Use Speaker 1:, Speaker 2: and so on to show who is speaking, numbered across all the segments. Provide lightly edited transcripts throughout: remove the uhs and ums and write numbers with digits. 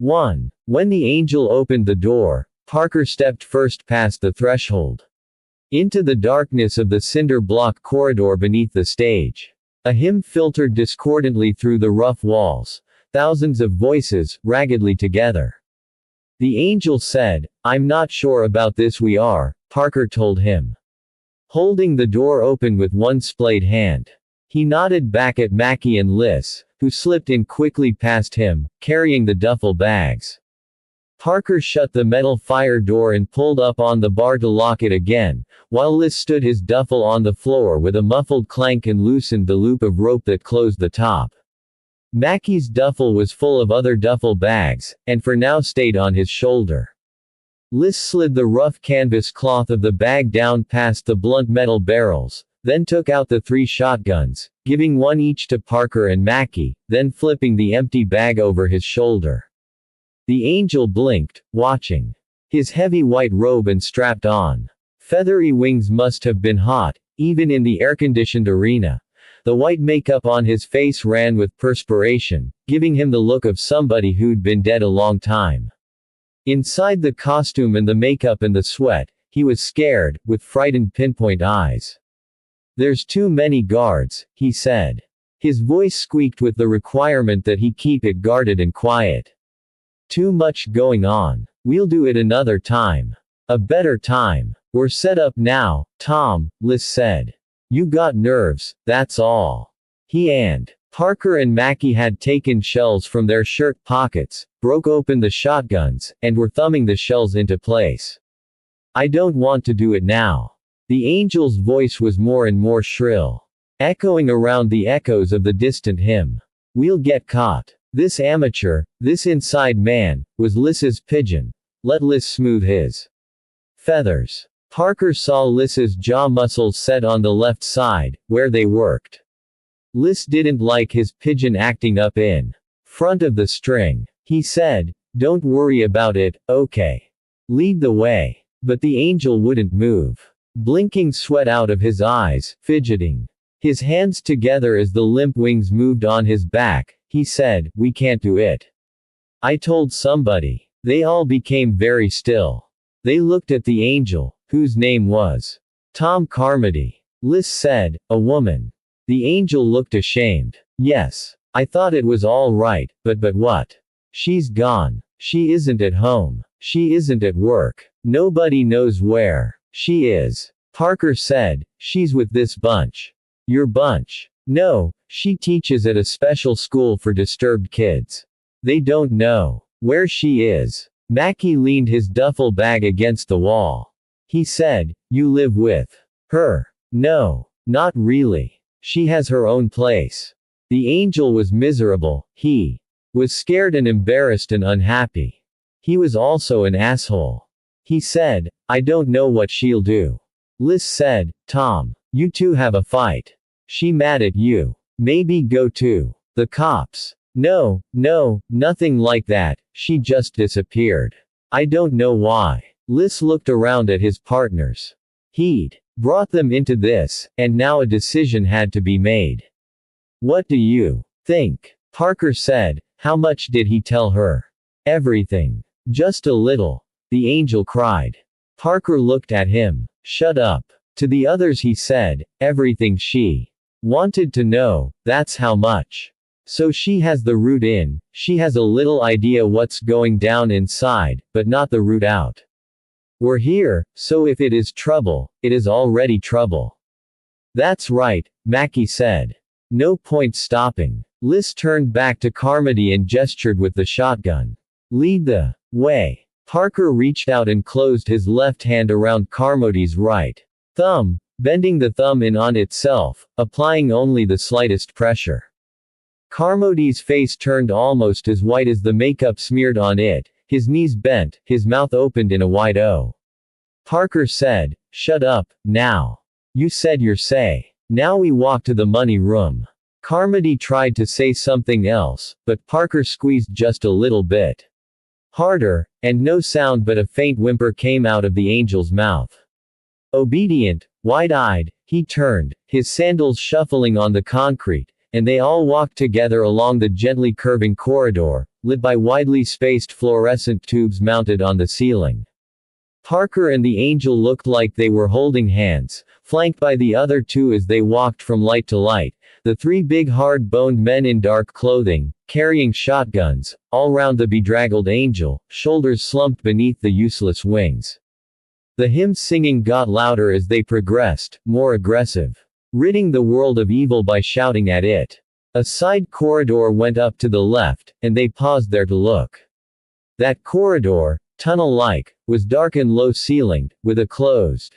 Speaker 1: 1. When the angel opened the door, Parker stepped first past the threshold into the darkness of the cinder block corridor beneath the stage. A hymn filtered discordantly through the rough walls, thousands of voices, raggedly together. The angel said, "I'm not sure about this we are," Parker told him, holding the door open with one splayed hand. He nodded back at Mackie and Liz, who slipped in quickly past him, carrying the duffel bags. Parker shut the metal fire door and pulled up on the bar to lock it again, while Liz stood his duffel on the floor with a muffled clank and loosened the loop of rope that closed the top. Mackie's duffel was full of other duffel bags, and for now stayed on his shoulder. Liz slid the rough canvas cloth of the bag down past the blunt metal barrels, then took out the 3 shotguns, giving one each to Parker and Mackie, then flipping the empty bag over his shoulder. The angel blinked, watching. His heavy white robe and strapped on feathery wings must have been hot, even in the air-conditioned arena. The white makeup on his face ran with perspiration, giving him the look of somebody who'd been dead a long time. Inside the costume and the makeup and the sweat, he was scared, with frightened pinpoint eyes. "There's too many guards," he said. His voice squeaked with the requirement that he keep it guarded and quiet. "Too much going on. We'll do it another time. A better time. We're set up now, Tom," Liz said. "You got nerves, that's all." He and Parker and Mackie had taken shells from their shirt pockets, broke open the shotguns, and were thumbing the shells into place. "I don't want to do it now." The angel's voice was more and more shrill, echoing around the echoes of the distant hymn. "We'll get caught. This amateur, this inside man, was Liz's pigeon. Let Liz smooth his feathers." Parker saw Liz's jaw muscles set on the left side, where they worked. Liz didn't like his pigeon acting up in front of the string. He said, "Don't worry about it, okay. Lead the way." But the angel wouldn't move. Blinking sweat out of his eyes, fidgeting his hands together as the limp wings moved on his back, he said, "We can't do it. I told somebody." They all became very still. They looked at the angel, whose name was Tom Carmody. Liz said, "A woman." The angel looked ashamed. "Yes. I thought it was all right, but what? She's gone. She isn't at home. She isn't at work. Nobody knows where she is." Parker said, "She's with this bunch." "Your bunch?" "No, she teaches at a special school for disturbed kids. They don't know where she is." Mackie leaned his duffel bag against the wall. He said, "You live with her?" "No, not really. She has her own place." The angel was miserable. He was scared and embarrassed and unhappy. He was also an asshole. He said, "I don't know what she'll do." Liz said, "Tom, you two have a fight. She mad at you. Maybe go to the cops." No, nothing like that. She just disappeared. I don't know why." Liz looked around at his partners. He'd brought them into this, and now a decision had to be made. "What do you think?" Parker said. "How much did he tell her?" "Everything. Just a little." The angel cried. Parker looked at him. "Shut up." To the others he said, "Everything she wanted to know, that's how much. So she has the route in, she has a little idea what's going down inside, but not the route out. We're here, so if it is trouble, it is already trouble." "That's right," Mackie said. "No point stopping." Liz turned back to Carmody and gestured with the shotgun. "Lead the way." Parker reached out and closed his left hand around Carmody's right thumb, bending the thumb in on itself, applying only the slightest pressure. Carmody's face turned almost as white as the makeup smeared on it, his knees bent, his mouth opened in a wide O. Parker said, "Shut up, now. You said your say. Now we walk to the money room." Carmody tried to say something else, but Parker squeezed just a little bit harder, and no sound but a faint whimper came out of the angel's mouth. Obedient, wide-eyed, he turned, his sandals shuffling on the concrete, and they all walked together along the gently curving corridor, lit by widely spaced fluorescent tubes mounted on the ceiling. Parker and the angel looked like they were holding hands, flanked by the other two as they walked from light to light, the three big hard-boned men in dark clothing, carrying shotguns, all round the bedraggled angel, shoulders slumped beneath the useless wings. The hymn singing got louder as they progressed, more aggressive. Ridding the world of evil by shouting at it. A side corridor went up to the left, and they paused there to look. That corridor, tunnel-like, was dark and low-ceilinged, with a closed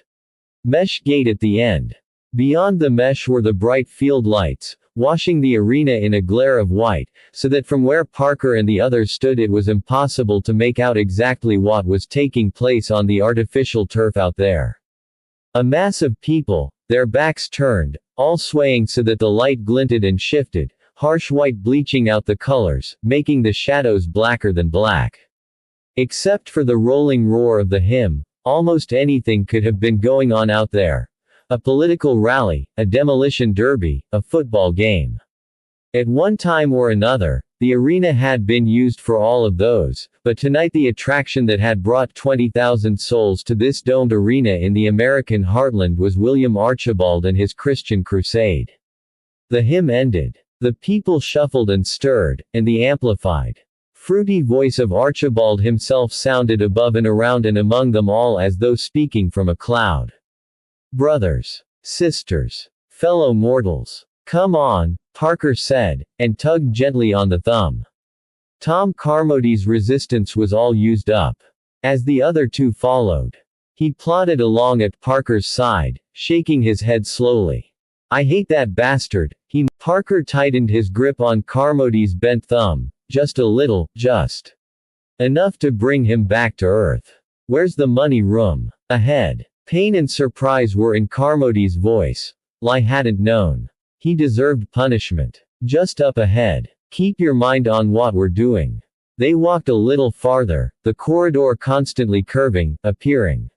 Speaker 1: mesh gate at the end. Beyond the mesh were the bright field lights, washing the arena in a glare of white, so that from where Parker and the others stood it was impossible to make out exactly what was taking place on the artificial turf out there. A mass of people, their backs turned, all swaying so that the light glinted and shifted, harsh white bleaching out the colors, making the shadows blacker than black. Except for the rolling roar of the hymn, almost anything could have been going on out there. A political rally, a demolition derby, a football game. At one time or another, the arena had been used for all of those, but tonight the attraction that had brought 20,000 souls to this domed arena in the American heartland was William Archibald and his Christian crusade. The hymn ended. The people shuffled and stirred, and the amplified, fruity voice of Archibald himself sounded above and around and among them all as though speaking from a cloud. Brothers, sisters, fellow mortals, come on, Parker said, and tugged gently on the thumb. Tom Carmody's resistance was all used up. As the other two followed, he plodded along at Parker's side, shaking his head slowly. I hate that bastard, Parker tightened his grip on Carmody's bent thumb, just a little, just enough to bring him back to earth. Where's the money room? Ahead. Pain and surprise were in Carmody's voice. I hadn't known. He deserved punishment. Just up ahead. Keep your mind on what we're doing. They walked a little farther, the corridor constantly curving, appearing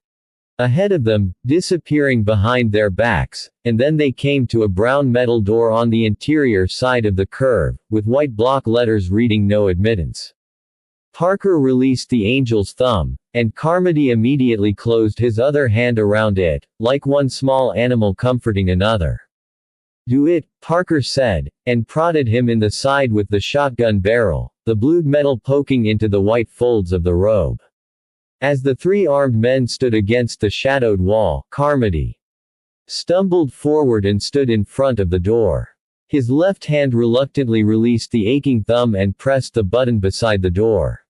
Speaker 1: ahead of them, disappearing behind their backs, and then they came to a brown metal door on the interior side of the curve, with white block letters reading "No admittance." Parker released the angel's thumb, and Carmody immediately closed his other hand around it, like one small animal comforting another. Do it, Parker said, and prodded him in the side with the shotgun barrel, the blued metal poking into the white folds of the robe. As the three armed men stood against the shadowed wall, Carmody stumbled forward and stood in front of the door. His left hand reluctantly released the aching thumb and pressed the button beside the door.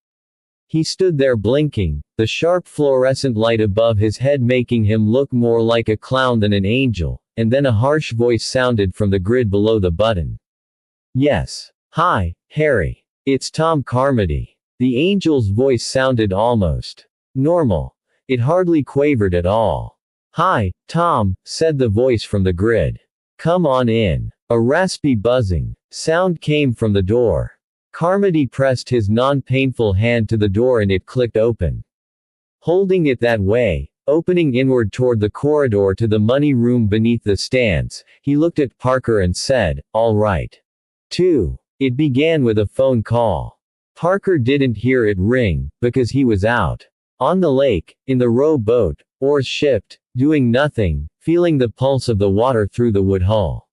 Speaker 1: He stood there blinking, the sharp fluorescent light above his head making him look more like a clown than an angel, and then a harsh voice sounded from the grid below the button. Yes. Hi, Harry. It's Tom Carmody. The angel's voice sounded almost normal. It hardly quavered at all. Hi, Tom, said the voice from the grid. Come on in. A raspy buzzing sound came from the door. Carmody pressed his non-painful hand to the door and it clicked open. Holding it that way, opening inward toward the corridor to the money room beneath the stands, he looked at Parker and said, "All right." 2. It began with a phone call. Parker didn't hear it ring, because he was out on the lake, in the row boat, oars shipped, doing nothing, feeling the pulse of the water through the wood hull.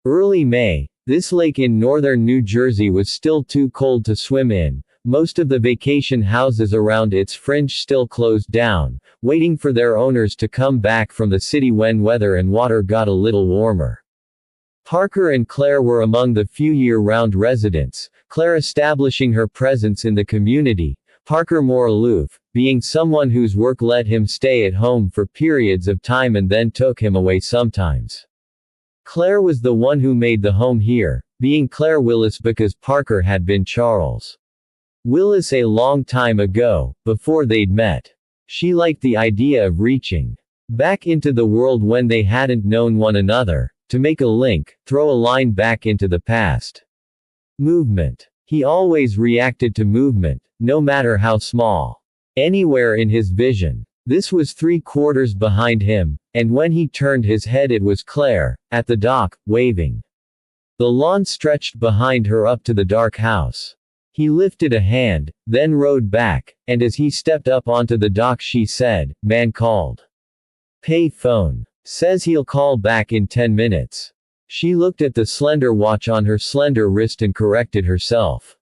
Speaker 1: Early May, this lake in northern New Jersey was still too cold to swim in, most of the vacation houses around its fringe still closed down, waiting for their owners to come back from the city when weather and water got a little warmer. Parker and Claire were among the few year-round residents, Claire establishing her presence in the community, Parker more aloof, being someone whose work let him stay at home for periods of time and then took him away sometimes. Claire was the one who made the home here, being Claire Willis because Parker had been Charles Willis a long time ago, before they'd met. She liked the idea of reaching back into the world when they hadn't known one another, to make a link, throw a line back into the past. Movement. He always reacted to movement, no matter how small. Anywhere in his vision. This was 3/4 behind him, and when he turned his head it was Claire, at the dock, waving. The lawn stretched behind her up to the dark house. He lifted a hand, then rode back, and as he stepped up onto the dock she said, "Man called. Pay phone. Says he'll call back in 10 minutes. She looked at the slender watch on her slender wrist and corrected herself.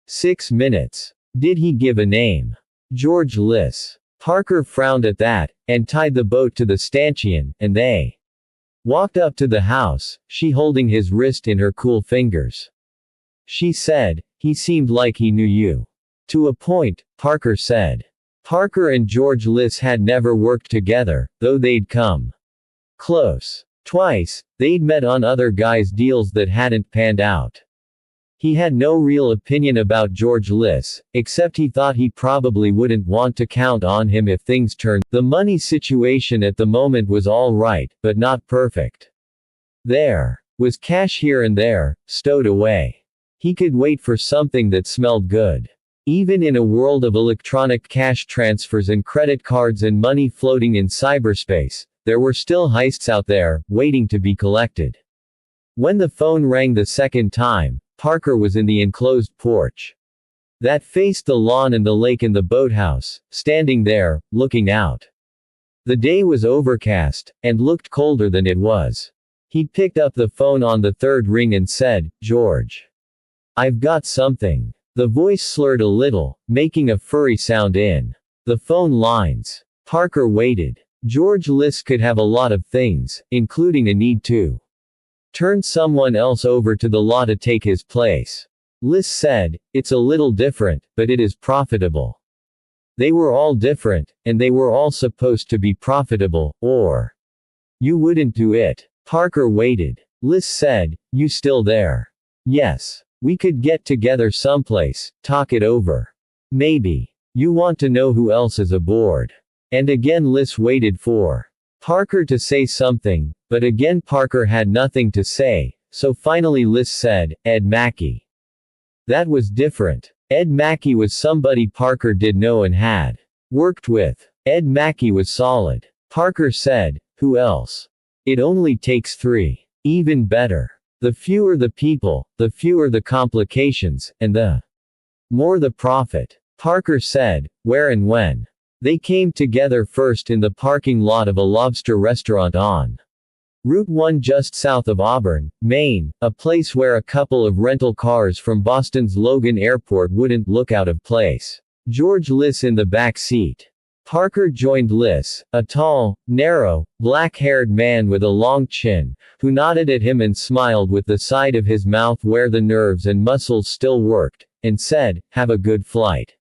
Speaker 1: 6 minutes. Did he give a name? George Liss. Parker frowned at that, and tied the boat to the stanchion, and they walked up to the house, she holding his wrist in her cool fingers. She said, "He seemed like he knew you." To a point, Parker said. Parker and George Liss had never worked together, though they'd come close. Twice, they'd met on other guys' deals that hadn't panned out. He had no real opinion about George Liss, except he thought he probably wouldn't want to count on him if things turned. The money situation at the moment was all right, but not perfect. There was cash here and there, stowed away. He could wait for something that smelled good. Even in a world of electronic cash transfers and credit cards and money floating in cyberspace, there were still heists out there, waiting to be collected. When the phone rang the second time, Parker was in the enclosed porch that faced the lawn and the lake and the boathouse, standing there, looking out. The day was overcast, and looked colder than it was. He picked up the phone on the third ring and said, "George. I've got something." The voice slurred a little, making a furry sound in the phone lines. Parker waited. George Liss could have a lot of things, including a need to turn someone else over to the law to take his place. Liss said, "It's a little different, but it is profitable." They were all different, and they were all supposed to be profitable, or you wouldn't do it. Parker waited. Liss said, "You still there?" "Yes. We could get together someplace, talk it over. Maybe. You want to know who else is aboard." And again Liss waited for Parker to say something, but again Parker had nothing to say, so finally Liss said, "Ed Mackey." That was different. Ed Mackey was somebody Parker did know and had worked with. Ed Mackey was solid. Parker said, "Who else?" "It only takes 3. Even better. The fewer the people, the fewer the complications, and the more the profit." Parker said, "Where and when?" They came together first in the parking lot of a lobster restaurant on Route 1 just south of Auburn, Maine, a place where a couple of rental cars from Boston's Logan Airport wouldn't look out of place. George Liss in the back seat. Parker joined Liss, a tall, narrow, black-haired man with a long chin, who nodded at him and smiled with the side of his mouth where the nerves and muscles still worked, and said, "Have a good flight."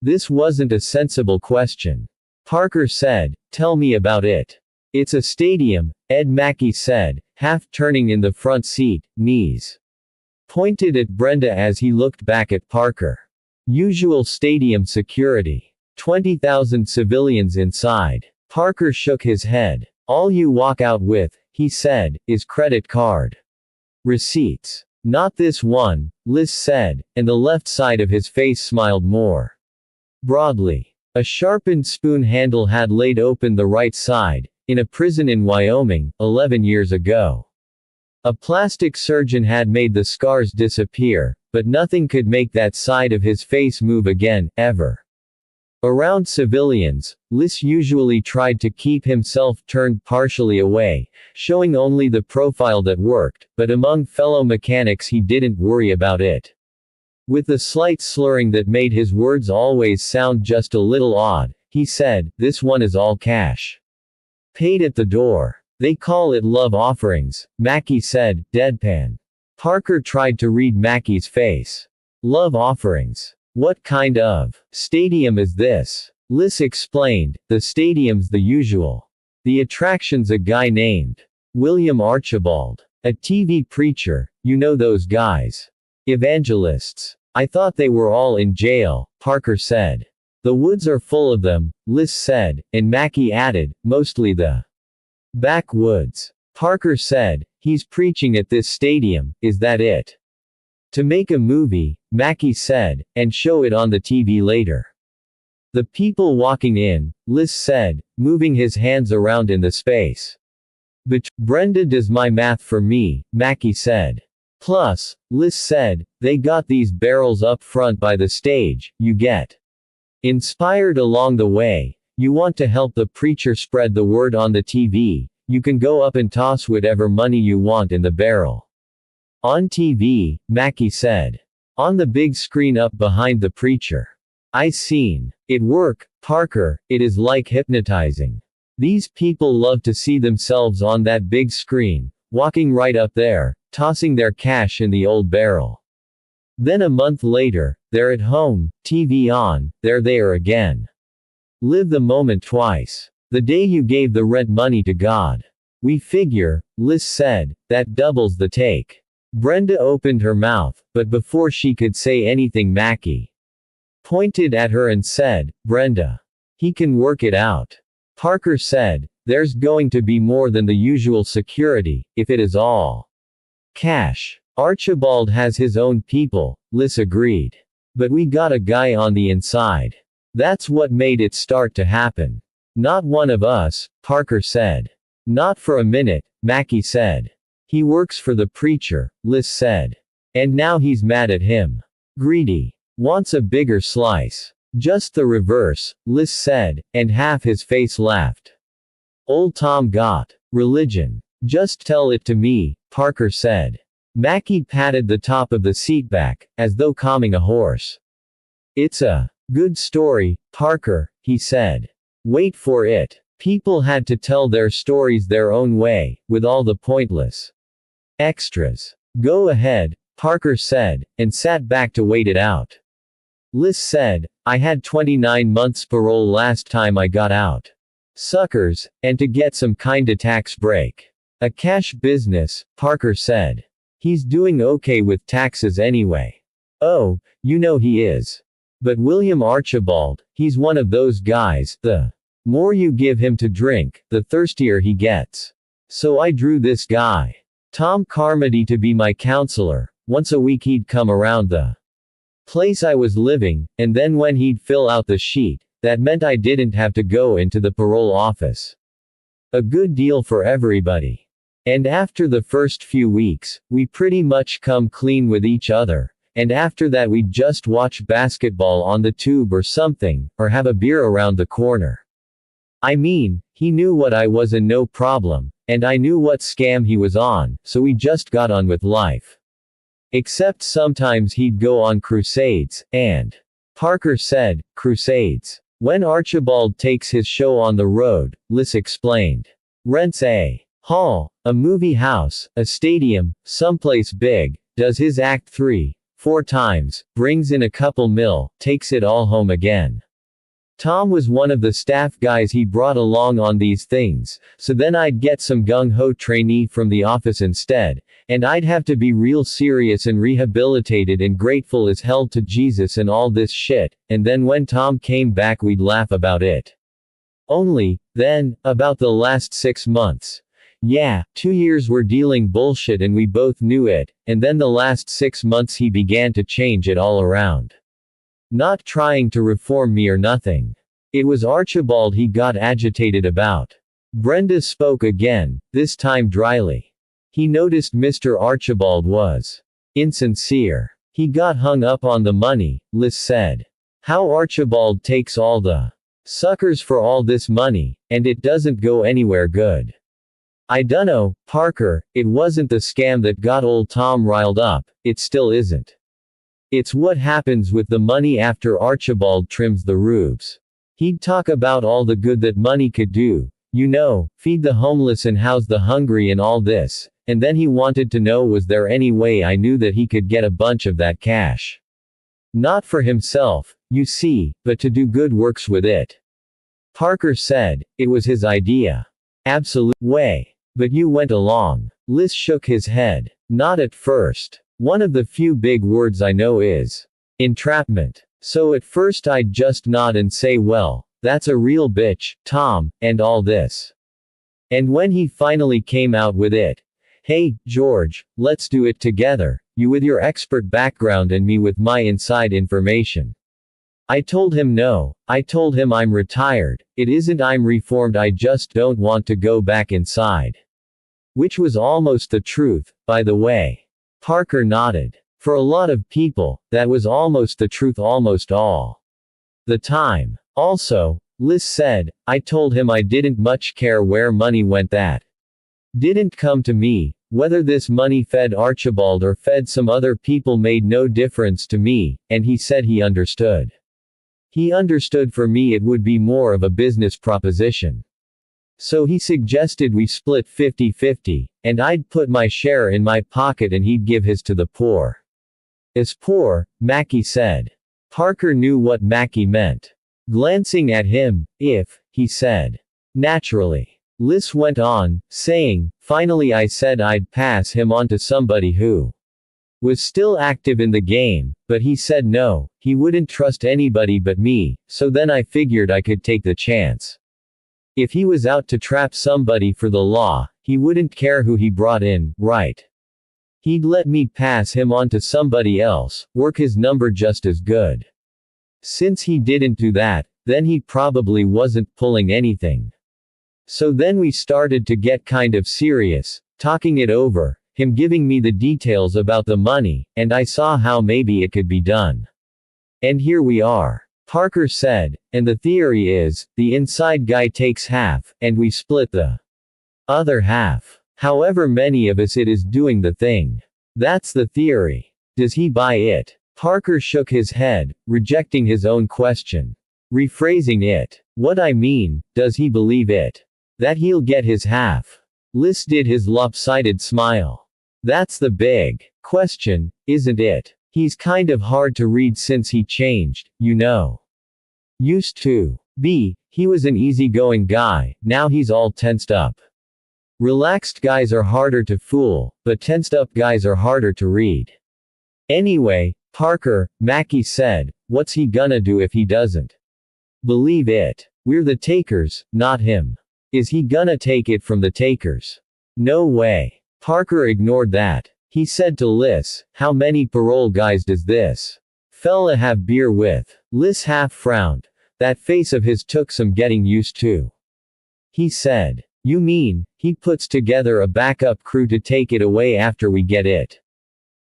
Speaker 1: This wasn't a sensible question. Parker said, "Tell me about it." "It's a stadium," Ed Mackey said, half turning in the front seat, knees pointed at Brenda as he looked back at Parker. "Usual stadium security. 20,000 civilians inside." Parker shook his head. "All you walk out with," he said, "is credit card receipts." "Not this one," Liss said, and the left side of his face smiled more broadly. A sharpened spoon handle had laid open the right side, in a prison in Wyoming, 11 years ago. A plastic surgeon had made the scars disappear, but nothing could make that side of his face move again, ever. Around civilians, Liss usually tried to keep himself turned partially away, showing only the profile that worked, but among fellow mechanics he didn't worry about it. With the slight slurring that made his words always sound just a little odd, he said, "This one is all cash. Paid at the door. They call it love offerings," Mackey said, deadpan. Parker tried to read Mackey's face. "Love offerings? What kind of stadium is this?" Liss explained, "The stadium's the usual. The attraction's a guy named William Archibald. A TV preacher, you know those guys. Evangelists. I thought they were all in jail," Parker said. "The woods are full of them," Liss said, and Mackey added, "mostly the backwoods." Parker said, "He's preaching at this stadium, is that it?" "To make a movie," Mackey said, "and show it on the TV later." "The people walking in," Liss said, moving his hands around in the space. "Brenda does my math for me," Mackey said. Plus, Liz said, they got these barrels up front by the stage, you get inspired along the way, you want to help the preacher spread the word on the TV, you can go up and toss whatever money you want in the barrel. On TV, Mackie said. On the big screen up behind the preacher. I seen it work, Parker, it is like hypnotizing. These people love to see themselves on that big screen, walking right up there, tossing their cash in the old barrel. Then a month later, they're at home, TV on, they're there again. Live the moment twice. The day you gave the rent money to God. We figure, Liz said, that doubles the take. Brenda opened her mouth, but before she could say anything Mackie pointed at her and said, Brenda. He can work it out. Parker said, there's going to be more than the usual security, if it is all cash. Archibald has his own people, Liz agreed. But we got a guy on the inside. That's what made it start to happen. Not one of us, Parker said. Not for a minute, Mackie said. He works for the preacher, Liz said. And now he's mad at him. Greedy. Wants a bigger slice. Just the reverse, Liz said, and half his face laughed. Old Tom got religion. Just tell it to me, Parker said. Mackie patted the top of the seat back, as though calming a horse. It's a good story, Parker, he said. Wait for it. People had to tell their stories their own way, with all the pointless extras. Go ahead, Parker said, and sat back to wait it out. Liz said, I had 29 months parole last time I got out. Suckers, and to get some kinda tax break. A cash business, Parker said. He's doing okay with taxes anyway. Oh, you know he is. But William Archibald, he's one of those guys, the more you give him to drink, the thirstier he gets. So I drew this guy, Tom Carmody, to be my counselor. Once a week he'd come around the place I was living, and then when he'd fill out the sheet, that meant I didn't have to go into the parole office. A good deal for everybody. And after the first few weeks, we pretty much come clean with each other, and after that we'd just watch basketball on the tube or something, or have a beer around the corner. I mean, he knew what I was and no problem, and I knew what scam he was on, so we just got on with life. Except sometimes he'd go on crusades, and Parker said, crusades. When Archibald takes his show on the road, Liz explained. Rents a hall, a movie house, a stadium, someplace big, does his act 3-4 times, brings in a couple mil, takes it all home again. Tom was one of the staff guys he brought along on these things, so then I'd get some gung-ho trainee from the office instead, and I'd have to be real serious and rehabilitated and grateful as hell to Jesus and all this shit, and then when Tom came back we'd laugh about it. Only, then, about the last 6 months. Yeah, 2 years were dealing bullshit and we both knew it, and then the last 6 months he began to change it all around. Not trying to reform me or nothing. It was Archibald he got agitated about. Brenda spoke again, this time dryly. He noticed Mr. Archibald was insincere. He got hung up on the money, Liz said. How Archibald takes all the suckers for all this money, and it doesn't go anywhere good. I dunno, Parker, it wasn't the scam that got old Tom riled up, it still isn't. It's what happens with the money after Archibald trims the roofs. He'd talk about all the good that money could do, you know, feed the homeless and house the hungry and all this, and then he wanted to know was there any way I knew that he could get a bunch of that cash. Not for himself, you see, but to do good works with it. Parker said, it was his idea. Absolute way. But you went along. Liz shook his head. Not at first. One of the few big words I know is entrapment. So at first I'd just nod and say, well, that's a real bitch, Tom, and all this. And when he finally came out with it, hey, George, let's do it together, you with your expert background and me with my inside information. I told him no, I told him I'm retired, it isn't I'm reformed, I just don't want to go back inside. Which was almost the truth, by the way. Parker nodded. For a lot of people, that was almost the truth almost all the time. Also, Liz said, I told him I didn't much care where money went, that didn't come to me. Whether this money fed Archibald or fed some other people made no difference to me, and he said he understood. He understood for me it would be more of a business proposition. So he suggested we split 50-50, and I'd put my share in my pocket and he'd give his to the poor. As poor, Mackie said. Parker knew what Mackie meant. Glancing at him, if, he said. Naturally. Liz went on, saying, finally I said I'd pass him on to somebody who was still active in the game, but he said no, he wouldn't trust anybody but me, so then I figured I could take the chance. If he was out to trap somebody for the law, he wouldn't care who he brought in, right? He'd let me pass him on to somebody else, work his number just as good. Since he didn't do that, then he probably wasn't pulling anything. So then we started to get kind of serious, talking it over, him giving me the details about the money, and I saw how maybe it could be done. And here we are. Parker said, and the theory is, the inside guy takes half, and we split the other half. However many of us it is doing the thing. That's the theory. Does he buy it? Parker shook his head, rejecting his own question. Rephrasing it. What I mean, does he believe it? That he'll get his half. Liz did his lopsided smile. That's the big question, isn't it? He's kind of hard to read since he changed, you know. Used to be, he was an easygoing guy, now he's all tensed up. Relaxed guys are harder to fool, but tensed up guys are harder to read. Anyway, Parker, Mackie said, what's he gonna do if he doesn't believe it? We're the takers, not him. Is he gonna take it from the takers? No way. Parker ignored that. He said to Liz, how many parole guys does this fella have beer with? Liz half frowned. That face of his took some getting used to. He said, you mean, he puts together a backup crew to take it away after we get it?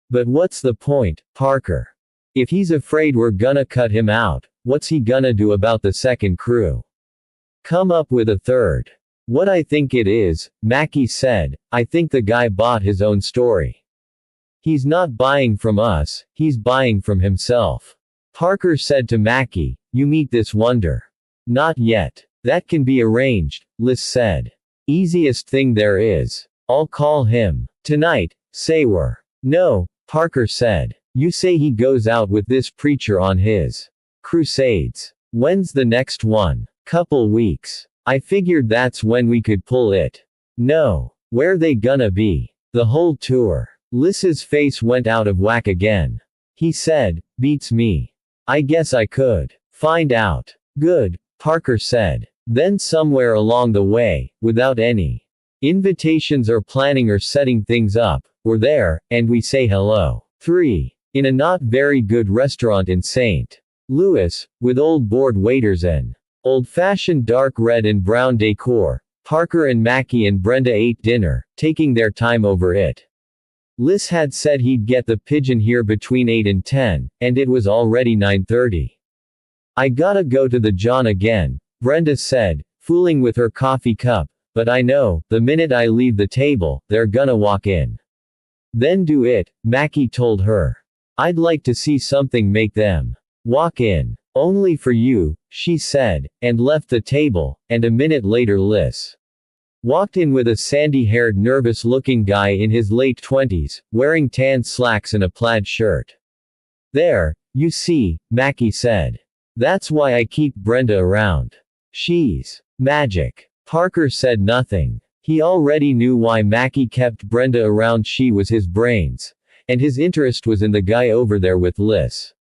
Speaker 1: But what's the point, Parker? If he's afraid we're gonna cut him out, what's he gonna do about the second crew? Come up with a third. What I think it is, Mackie said, I think the guy bought his own story. He's not buying from us, he's buying from himself. Parker said to Mackie, you meet this wonder. Not yet. That can be arranged, Liz said. Easiest thing there is. I'll call him. Tonight, say we're. No, Parker said. You say he goes out with this preacher on his crusades. When's the next one? Couple weeks. I figured that's when we could pull it. No. Where they gonna be? The whole tour. Liz's face went out of whack again. He said, beats me. I guess I could find out. Good, Parker said. Then somewhere along the way, without any invitations or planning or setting things up, we're there, and we say hello. 3. In a not very good restaurant in St. Louis, with old bored waiters and old-fashioned dark red and brown decor, Parker and Mackie and Brenda ate dinner, taking their time over it. Liz had said he'd get the pigeon here between 8 and 10, and it was already 9:30. I gotta go to the John again, Brenda said, fooling with her coffee cup, but I know, the minute I leave the table, they're gonna walk in. Then do it, Mackie told her. I'd like to see something make them walk in. Only for you, she said, and left the table, and a minute later Liz walked in with a sandy-haired nervous-looking guy in his late 20s, wearing tan slacks and a plaid shirt. There, you see, Mackie said. That's why I keep Brenda around. She's magic. Parker said nothing. He already knew why Mackie kept Brenda around. She was his brains. And his interest was in the guy over there with Liz.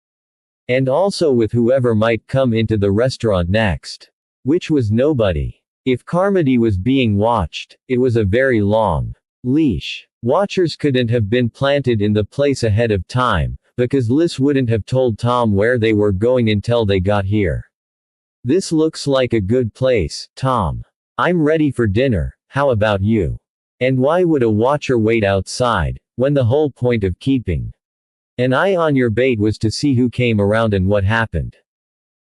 Speaker 1: And also with whoever might come into the restaurant next. Which was nobody. If Carmody was being watched, it was a very long leash. Watchers couldn't have been planted in the place ahead of time, because Liz wouldn't have told Tom where they were going until they got here. This looks like a good place, Tom. I'm ready for dinner, how about you? And why would a watcher wait outside, when the whole point of keeping an eye on your bait was to see who came around and what happened.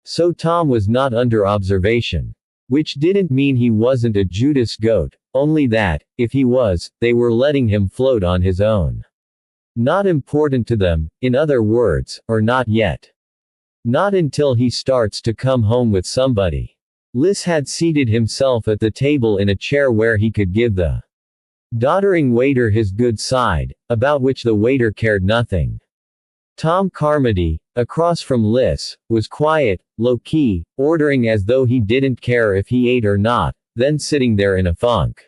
Speaker 1: So Tom was not under observation. Which didn't mean he wasn't a Judas goat, only that, if he was, they were letting him float on his own. Not important to them, in other words, or not yet. Not until he starts to come home with somebody. Liss had seated himself at the table in a chair where he could give the doddering waiter his good side, about which the waiter cared nothing. Tom Carmody, across from Liss, was quiet, low-key, ordering as though he didn't care if he ate or not, then sitting there in a funk.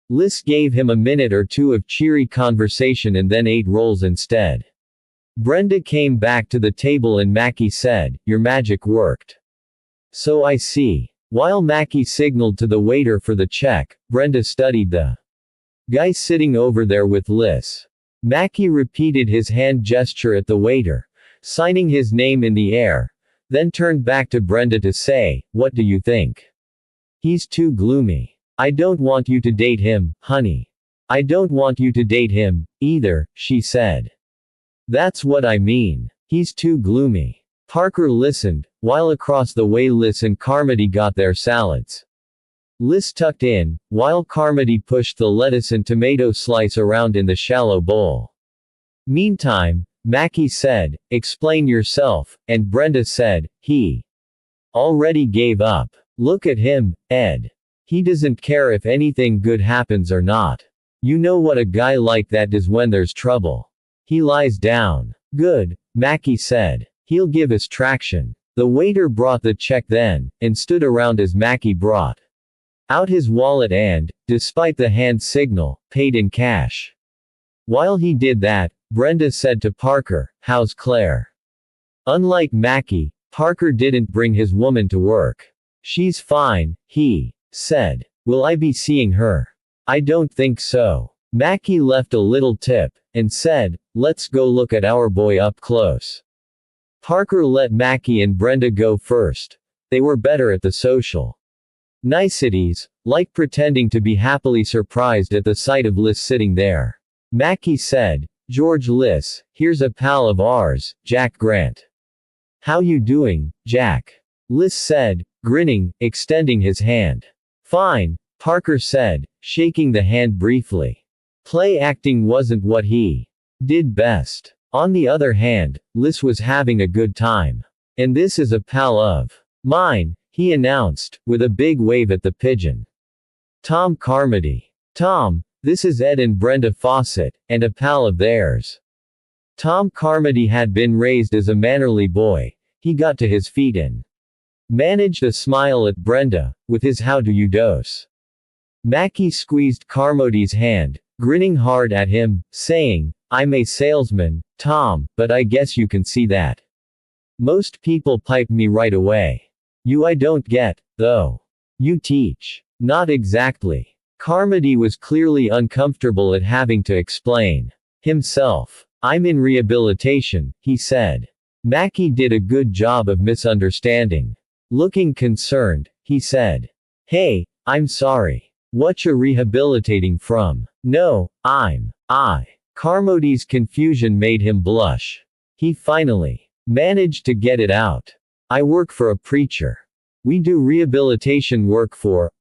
Speaker 1: Liss gave him a minute or two of cheery conversation and then ate rolls instead. Brenda came back to the table and Mackie said, "Your magic worked." "So I see." While Mackie signaled to the waiter for the check, Brenda studied the guy sitting over there with Liss. Mackie repeated his hand gesture at the waiter, signing his name in the air, then turned back to Brenda to say, "What do you think?" "He's too gloomy. I don't want you to date him, honey." "I don't want you to date him, either," she said. "That's what I mean. He's too gloomy." Parker listened, while across the way Liss and Carmody got their salads. Liss tucked in, while Carmody pushed the lettuce and tomato slice around in the shallow bowl. Meantime, Mackie said, "Explain yourself," and Brenda said, "He already gave up. Look at him, Ed. He doesn't care if anything good happens or not. You know what a guy like that does when there's trouble. He lies down." "Good," Mackie said. "He'll give us traction." The waiter brought the check then, and stood around as Mackie brought out his wallet and, despite the hand signal, paid in cash. While he did that, Brenda said to Parker, "How's Claire?" Unlike Mackie, Parker didn't bring his woman to work. "She's fine," he said. "Will I be seeing her?" "I don't think so." Mackie left a little tip, and said, "Let's go look at our boy up close." Parker let Mackie and Brenda go first. They were better at the social niceties, like pretending to be happily surprised at the sight of Liss sitting there. Mackie said, "George Liss, here's a pal of ours, Jack Grant." "How you doing, Jack?" Liss said, grinning, extending his hand. "Fine," Parker said, shaking the hand briefly. Play acting wasn't what he did best. On the other hand, Liss was having a good time. "And this is a pal of mine," he announced, with a big wave at the pigeon. "Tom Carmody. Tom, this is Ed and Brenda Fawcett, and a pal of theirs." Tom Carmody had been raised as a mannerly boy. He got to his feet and managed a smile at Brenda, with his "How do you dose?" Mackie squeezed Carmody's hand, grinning hard at him, saying, "I'm a salesman, Tom, but I guess you can see that. Most people pipe me right away. You I don't get, though. You teach." "Not exactly." Carmody was clearly uncomfortable at having to explain himself. "I'm in rehabilitation," he said. Mackie did a good job of misunderstanding. Looking concerned, he said, "Hey, I'm sorry. Whatcha rehabilitating from?" "No, I." Carmody's confusion made him blush. He finally managed to get it out. "I work for a preacher. We do rehabilitation work for,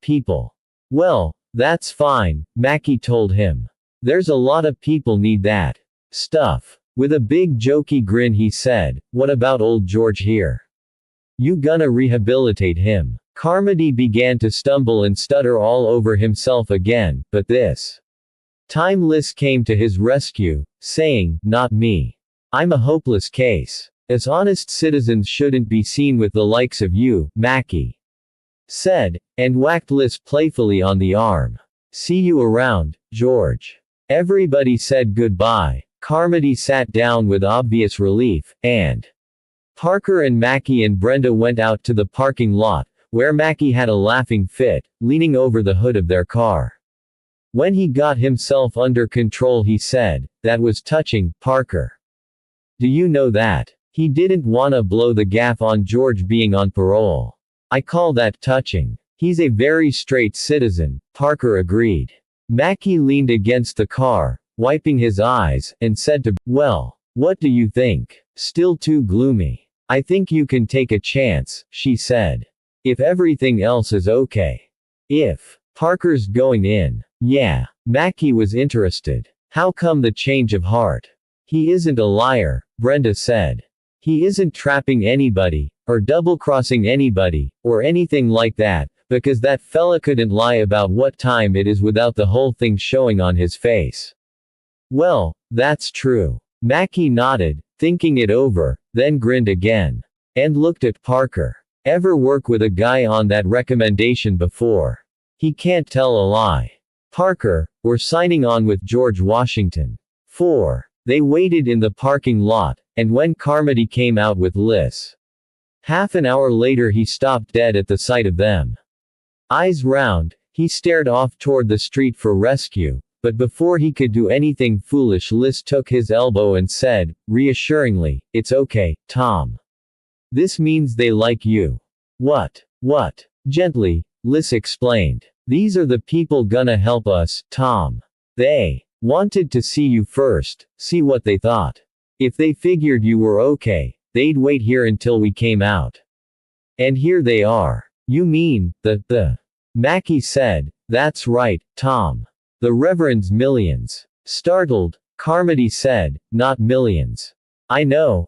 Speaker 1: people." "Well, that's fine," Mackie told him. "There's a lot of people need that stuff." With a big jokey grin he said, "What about old George here? You gonna rehabilitate him?" Carmody began to stumble and stutter all over himself again, but this time Liss came to his rescue, saying, "Not me. I'm a hopeless case. As honest citizens shouldn't be seen with the likes of you," Mackie said, and whacked Liss playfully on the arm. "See you around, George." Everybody said goodbye. Carmody sat down with obvious relief, and Parker and Mackie and Brenda went out to the parking lot, where Mackie had a laughing fit, leaning over the hood of their car. When he got himself under control he said, "That was touching, Parker. Do you know that? He didn't wanna blow the gaff on George being on parole. I call that touching. He's a very straight citizen," Parker agreed. Mackie leaned against the car, wiping his eyes, and said to, "Well, what do you think? Still too gloomy." "I think you can take a chance," she said. "If everything else is okay. If Parker's going in." "Yeah." Mackie was interested. "How come the change of heart?" "He isn't a liar," Brenda said. "He isn't trapping anybody, or double-crossing anybody, or anything like that, because that fella couldn't lie about what time it is without the whole thing showing on his face." "Well, that's true." Mackie nodded, thinking it over, then grinned again. And looked at Parker. "Ever work with a guy on that recommendation before? He can't tell a lie." "Parker, we're signing on with George Washington." 4. They waited in the parking lot, and when Carmody came out with Liz. Half an hour later he stopped dead at the sight of them. Eyes round, he stared off toward the street for rescue, but before he could do anything foolish Liz took his elbow and said, reassuringly, "It's okay, Tom. This means they like you." What? Gently, Liz explained. "These are the people gonna help us, Tom. They wanted to see you first, see what they thought. If they figured you were okay, they'd wait here until we came out. And here they are." "You mean, the Mackie said, "That's right, Tom. The Reverend's millions." Startled, Carmody said, "Not millions." I know.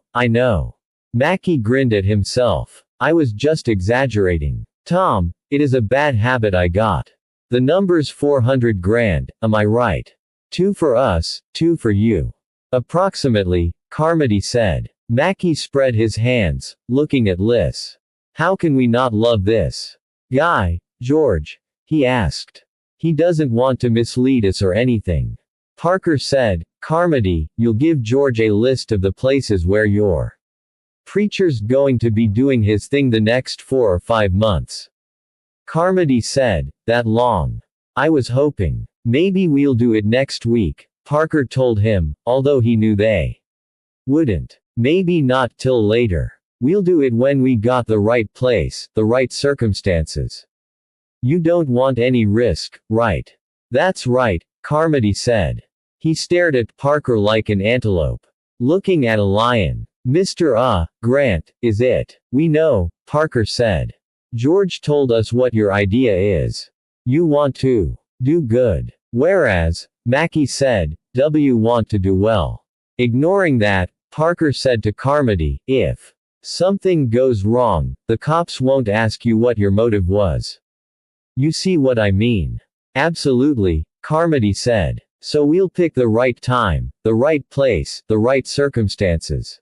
Speaker 1: Mackie grinned at himself. "I was just exaggerating. Tom, it is a bad habit I got. The number's 400 grand, am I right? 2 for us, 2 for you." "Approximately," Carmody said. Mackie spread his hands, looking at Liz. "How can we not love this guy, George?" he asked. "He doesn't want to mislead us or anything." Parker said, "Carmody, you'll give George a list of the places where your preacher's going to be doing his thing the next 4 or 5 months." Carmody said, "That long? I was hoping. Maybe we'll do it next week," Parker told him, although he knew they wouldn't. "Maybe not till later. We'll do it when we got the right place, the right circumstances. You don't want any risk, right?" "That's right," Carmody said. He stared at Parker like an antelope looking at a lion. "Mr. Grant, is it?" "We know," Parker said. "George told us what your idea is. You want to do good. Whereas, Mackie said, you want to do well." Ignoring that, Parker said to Carmody, "If something goes wrong, the cops won't ask you what your motive was. You see what I mean?" "Absolutely," Carmody said. "So we'll pick the right time, the right place, the right circumstances."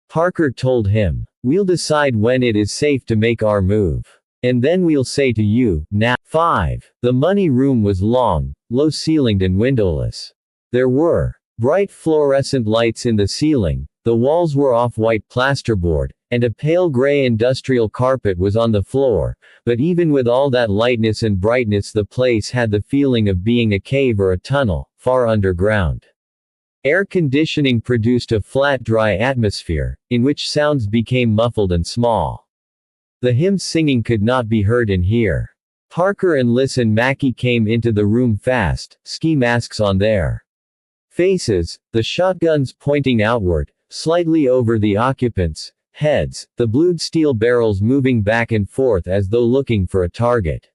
Speaker 1: Parker told him. "We'll decide when it is safe to make our move. And then we'll say to you, now." 5. The money room was long, low-ceilinged and windowless. There were bright fluorescent lights in the ceiling, the walls were off-white plasterboard, and a pale gray industrial carpet was on the floor, but even with all that lightness and brightness the place had the feeling of being a cave or a tunnel, far underground. Air conditioning produced a flat dry atmosphere, in which sounds became muffled and small. The hymn singing could not be heard in here. Parker and Liz and Mackie came into the room fast, ski masks on their faces, the shotguns pointing outward, slightly over the occupants' heads, the blued steel barrels moving back and forth as though looking for a target.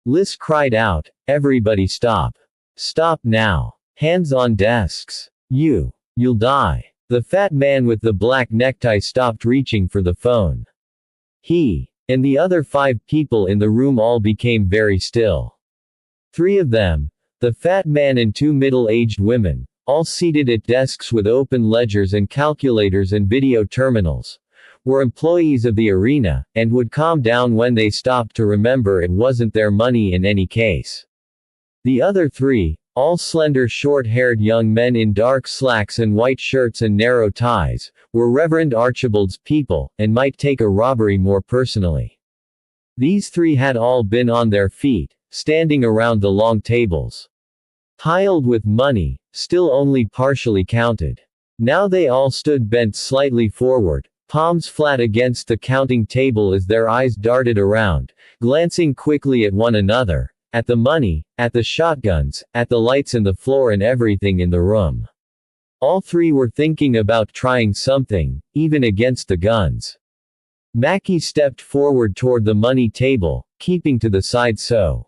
Speaker 1: Liz cried out, "Everybody stop. Stop now. Hands on desks. You'll die." The fat man with the black necktie stopped reaching for the phone. He and the other 5 people in the room all became very still. 3 of them, the fat man and 2 middle-aged women, all seated at desks with open ledgers and calculators and video terminals, were employees of the arena, and would calm down when they stopped to remember it wasn't their money in any case. The other 3, all slender short-haired young men in dark slacks and white shirts and narrow ties, were Reverend Archibald's people, and might take a robbery more personally. These 3 had all been on their feet, standing around the long tables, piled with money, still only partially counted. Now they all stood bent slightly forward, palms flat against the counting table as their eyes darted around, glancing quickly at one another, at the money, at the shotguns, at the lights and the floor and everything in the room. All three were thinking about trying something, even against the guns. Mackie stepped forward toward the money table, keeping to the side so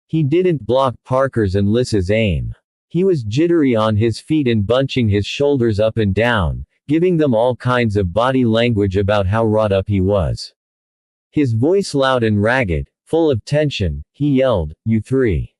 Speaker 1: he didn't block Parker's and Liss's aim. He was jittery on his feet and bunching his shoulders up and down, giving them all kinds of body language about how wrought up he was. His voice loud and ragged, full of tension, he yelled, "You three!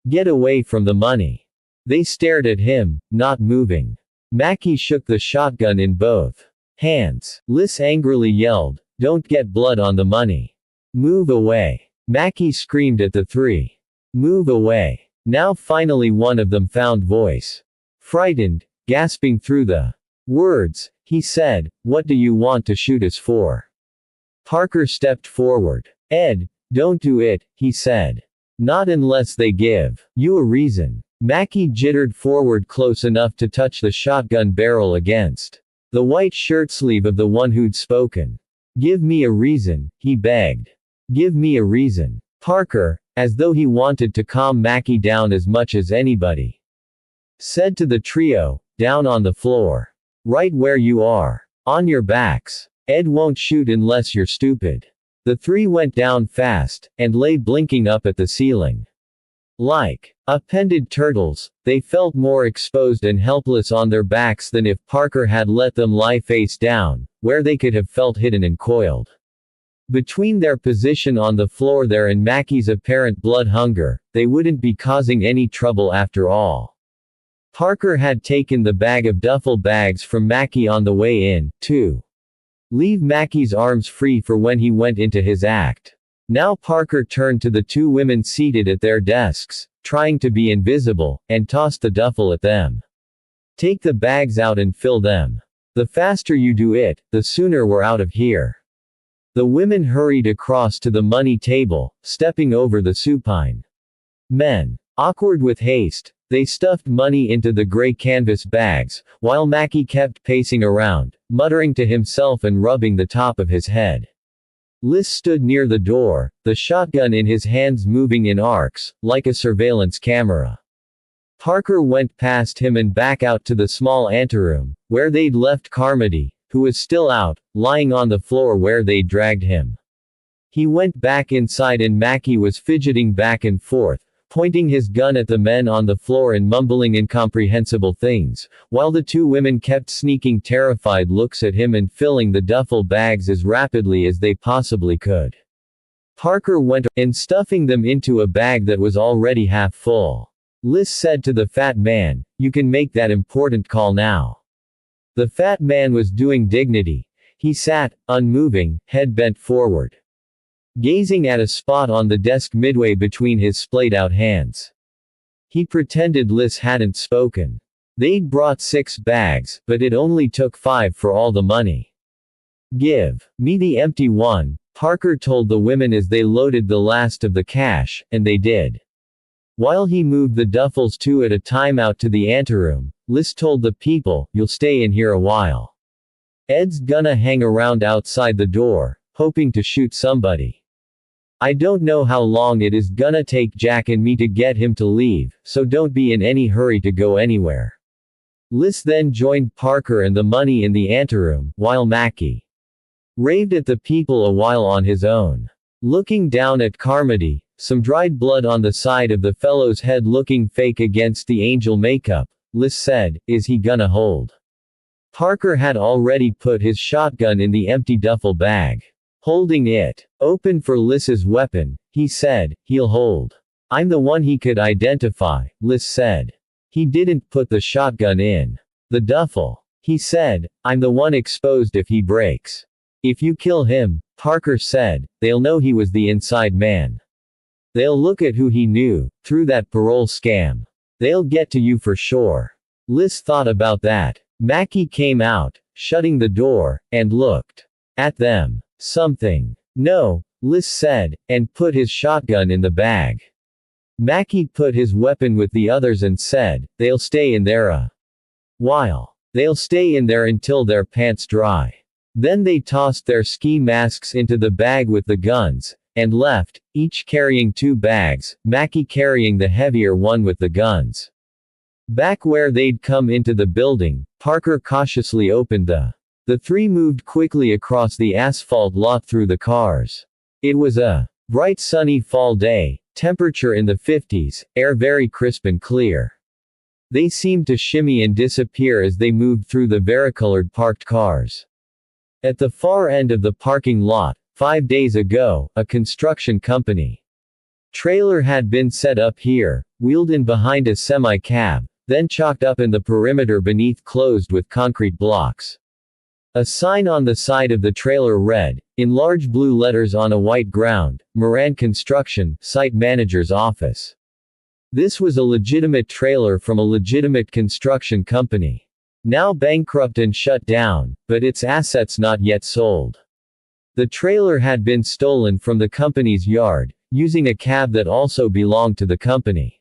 Speaker 1: Get away from the money!" They stared at him, not moving. Mackie shook the shotgun in both hands. Liss angrily yelled, "Don't get blood on the money. Move away." Mackie screamed at the three. "Move away." Now finally one of them found voice. Frightened, gasping through the words, he said, "What do you want to shoot us for?" Parker stepped forward. "Ed, don't do it," he said. "Not unless they give you a reason." Mackie jittered forward close enough to touch the shotgun barrel against the white shirt sleeve of the one who'd spoken. "Give me a reason," he begged. "Give me a reason." Parker, as though he wanted to calm Mackie down as much as anybody, said to the trio, "Down on the floor. Right where you are. On your backs. Ed won't shoot unless you're stupid." The three went down fast, and lay blinking up at the ceiling. Like appended turtles, they felt more exposed and helpless on their backs than if Parker had let them lie face down, where they could have felt hidden and coiled. Between their position on the floor there and Mackie's apparent blood hunger, they wouldn't be causing any trouble after all. Parker had taken the bag of duffel bags from Mackie on the way in, to leave Mackie's arms free for when he went into his act. Now Parker turned to the two women seated at their desks, trying to be invisible, and tossed the duffel at them. "Take the bags out and fill them. The faster you do it, the sooner we're out of here." The women hurried across to the money table, stepping over the supine men. Awkward with haste, they stuffed money into the gray canvas bags, while Mackie kept pacing around, muttering to himself and rubbing the top of his head. Liss stood near the door, the shotgun in his hands moving in arcs, like a surveillance camera. Parker went past him and back out to the small anteroom, where they'd left Carmody, who was still out, lying on the floor where they'd dragged him. He went back inside and Mackie was fidgeting back and forth, pointing his gun at the men on the floor and mumbling incomprehensible things, while the two women kept sneaking terrified looks at him and filling the duffel bags as rapidly as they possibly could. Parker went and stuffing them into a bag that was already half full. Liss said to the fat man, "You can make that important call now." The fat man was doing dignity. He sat, unmoving, head bent forward, gazing at a spot on the desk midway between his splayed-out hands. He pretended Liss hadn't spoken. They'd brought 6 bags, but it only took 5 for all the money. "Give me the empty one," Parker told the women as they loaded the last of the cash, and they did. While he moved the duffels 2 at a time out to the anteroom, Liss told the people, "You'll stay in here a while. Ed's gonna hang around outside the door, hoping to shoot somebody. I don't know how long it is gonna take Jack and me to get him to leave, so don't be in any hurry to go anywhere." Liss then joined Parker and the money in the anteroom, while Mackie raved at the people a while on his own. Looking down at Carmody, some dried blood on the side of the fellow's head looking fake against the angel makeup, Liss said, "Is he gonna hold?" Parker had already put his shotgun in the empty duffel bag. Holding it open for Liss's weapon, he said, "He'll hold." "I'm the one he could identify," Liss said. "He didn't put the shotgun in the duffel." He said, "I'm the one exposed if he breaks." "If you kill him," Parker said, "they'll know he was the inside man. They'll look at who he knew, through that parole scam. They'll get to you for sure." Liss thought about that. Mackie came out, shutting the door, and looked at them. "Something." "No," Liss said, and put his shotgun in the bag. Mackie put his weapon with the others and said, "They'll stay in there a while. They'll stay in there until their pants dry." Then they tossed their ski masks into the bag with the guns, and left, each carrying 2 bags, Mackie carrying the heavier one with the guns. Back where they'd come into the building, Parker cautiously opened The 3 moved quickly across the asphalt lot through the cars. It was a bright sunny fall day, temperature in the 50s, air very crisp and clear. They seemed to shimmy and disappear as they moved through the varicolored parked cars. At the far end of the parking lot, 5 days ago, a construction company trailer had been set up here, wheeled in behind a semi-cab, then chalked up and the perimeter beneath closed with concrete blocks. A sign on the side of the trailer read, in large blue letters on a white ground, Moran Construction, Site Manager's Office. This was a legitimate trailer from a legitimate construction company. Now bankrupt and shut down, but its assets not yet sold. The trailer had been stolen from the company's yard, using a cab that also belonged to the company.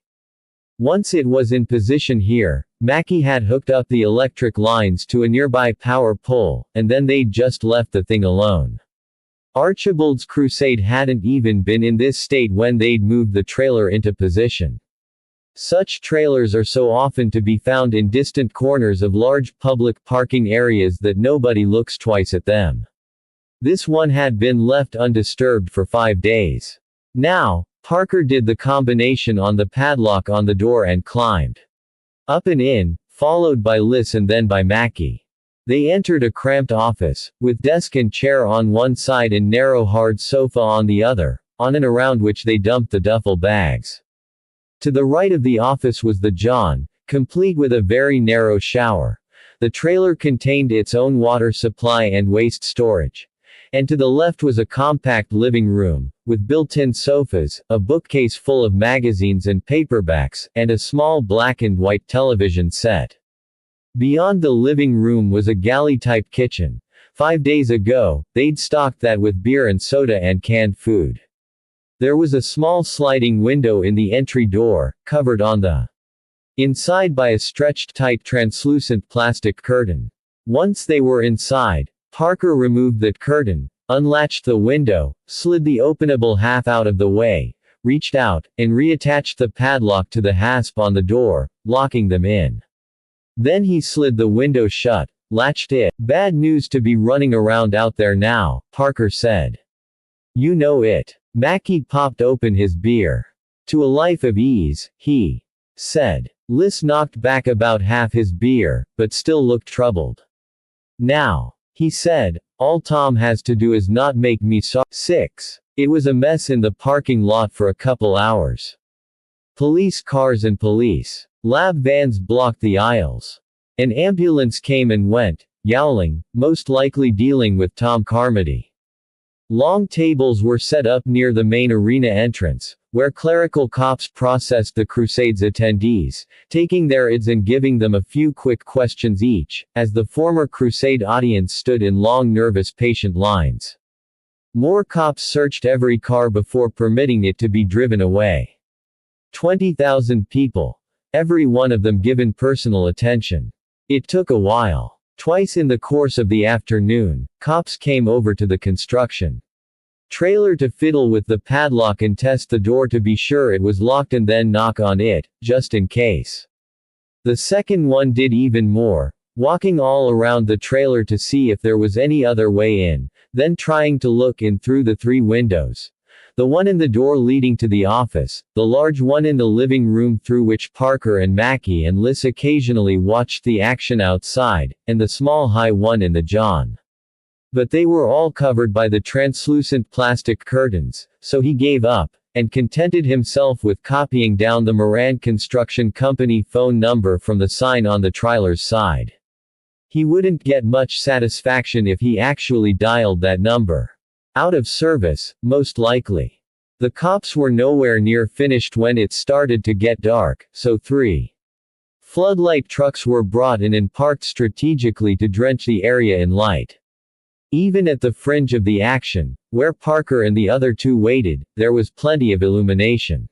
Speaker 1: Once it was in position here, Mackie had hooked up the electric lines to a nearby power pole, and then they'd just left the thing alone. Archibald's crusade hadn't even been in this state when they'd moved the trailer into position. Such trailers are so often to be found in distant corners of large public parking areas that nobody looks twice at them. This one had been left undisturbed for 5 days. Now, Parker did the combination on the padlock on the door and climbed up and in, followed by Liz and then by Mackie. They entered a cramped office, with desk and chair on one side and narrow hard sofa on the other, on and around which they dumped the duffel bags. To the right of the office was the John, complete with a very narrow shower. The trailer contained its own water supply and waste storage. And to the left was a compact living room, with built-in sofas, a bookcase full of magazines and paperbacks, and a small black and white television set. Beyond the living room was a galley-type kitchen. 5 days ago, they'd stocked that with beer and soda and canned food. There was a small sliding window in the entry door, covered on the inside by a stretched tight translucent plastic curtain. Once they were inside, Parker removed that curtain, unlatched the window, slid the openable half out of the way, reached out, and reattached the padlock to the hasp on the door, locking them in. Then he slid the window shut, latched it. Bad news to be running around out there now, Parker said. You know it. Mackie popped open his beer. To a life of ease, he said. Liz knocked back about half his beer, but still looked troubled. Now, he said, all Tom has to do is not make me sorry. 6. It was a mess in the parking lot for a couple hours. Police cars and police lab vans blocked the aisles. An ambulance came and went, yowling, most likely dealing with Tom Carmody. Long tables were set up near the main arena entrance, where clerical cops processed the Crusade's attendees, taking their IDs and giving them a few quick questions each, as the former Crusade audience stood in long nervous patient lines. More cops searched every car before permitting it to be driven away. 20,000 people. Every one of them given personal attention. It took a while. Twice in the course of the afternoon, cops came over to the construction trailer to fiddle with the padlock and test the door to be sure it was locked and then knock on it, just in case. The second one did even more, walking all around the trailer to see if there was any other way in, then trying to look in through the 3 windows. The one in the door leading to the office, the large one in the living room through which Parker and Mackie and Liz occasionally watched the action outside, and the small high one in the John. But they were all covered by the translucent plastic curtains, so he gave up, and contented himself with copying down the Moran Construction Company phone number from the sign on the trailer's side. He wouldn't get much satisfaction if he actually dialed that number. Out of service, most likely. The cops were nowhere near finished when it started to get dark, so 3 floodlight trucks were brought in and parked strategically to drench the area in light. Even at the fringe of the action, where Parker and the other 2 waited, there was plenty of illumination.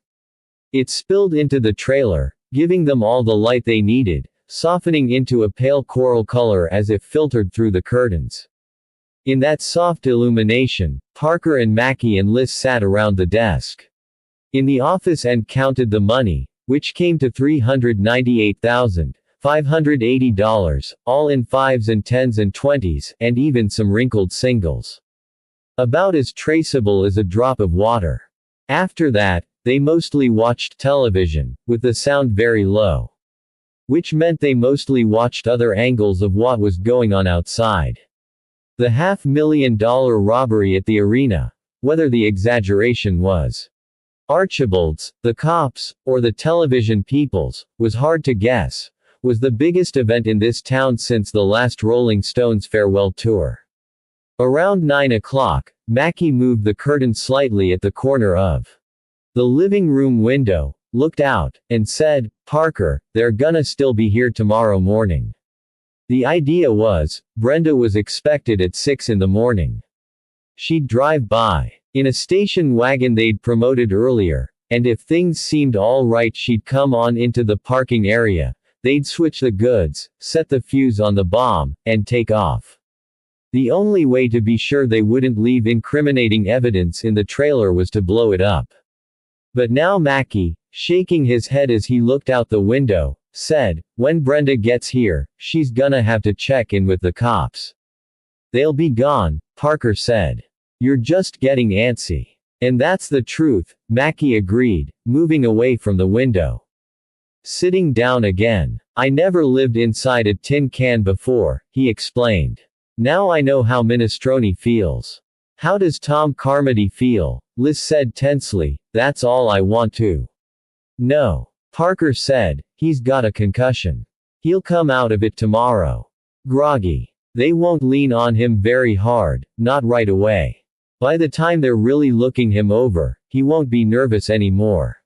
Speaker 1: It spilled into the trailer, giving them all the light they needed, softening into a pale coral color as if filtered through the curtains. In that soft illumination, Parker and Mackey and Liz sat around the desk in the office and counted the money, which came to $398,580, all in fives and tens and twenties, and even some wrinkled singles. About as traceable as a drop of water. After that, they mostly watched television, with the sound very low. Which meant they mostly watched other angles of what was going on outside. The $500,000 robbery at the arena, whether the exaggeration was Archibald's, the cops, or the television people's, was hard to guess, was the biggest event in this town since the last Rolling Stones farewell tour. Around 9 o'clock, Mackey moved the curtain slightly at the corner of the living room window, looked out, and said, "Parker, they're gonna still be here tomorrow morning." The idea was, Brenda was expected at 6 in the morning. She'd drive by in a station wagon they'd promoted earlier, and if things seemed all right she'd come on into the parking area, they'd switch the goods, set the fuse on the bomb, and take off. The only way to be sure they wouldn't leave incriminating evidence in the trailer was to blow it up. But now Mackey, shaking his head as he looked out the window, said, "When Brenda gets here, she's gonna have to check in with the cops." "They'll be gone," Parker said. "You're just getting antsy." "And that's the truth," Mackey agreed, moving away from the window. Sitting down again. "I never lived inside a tin can before," he explained. "Now I know how Minestrone feels." "How does Tom Carmody feel?" Liz said tensely. "That's all I want to know." Parker said, "He's got a concussion. He'll come out of it tomorrow. Groggy. They won't lean on him very hard, not right away. By the time they're really looking him over, he won't be nervous anymore."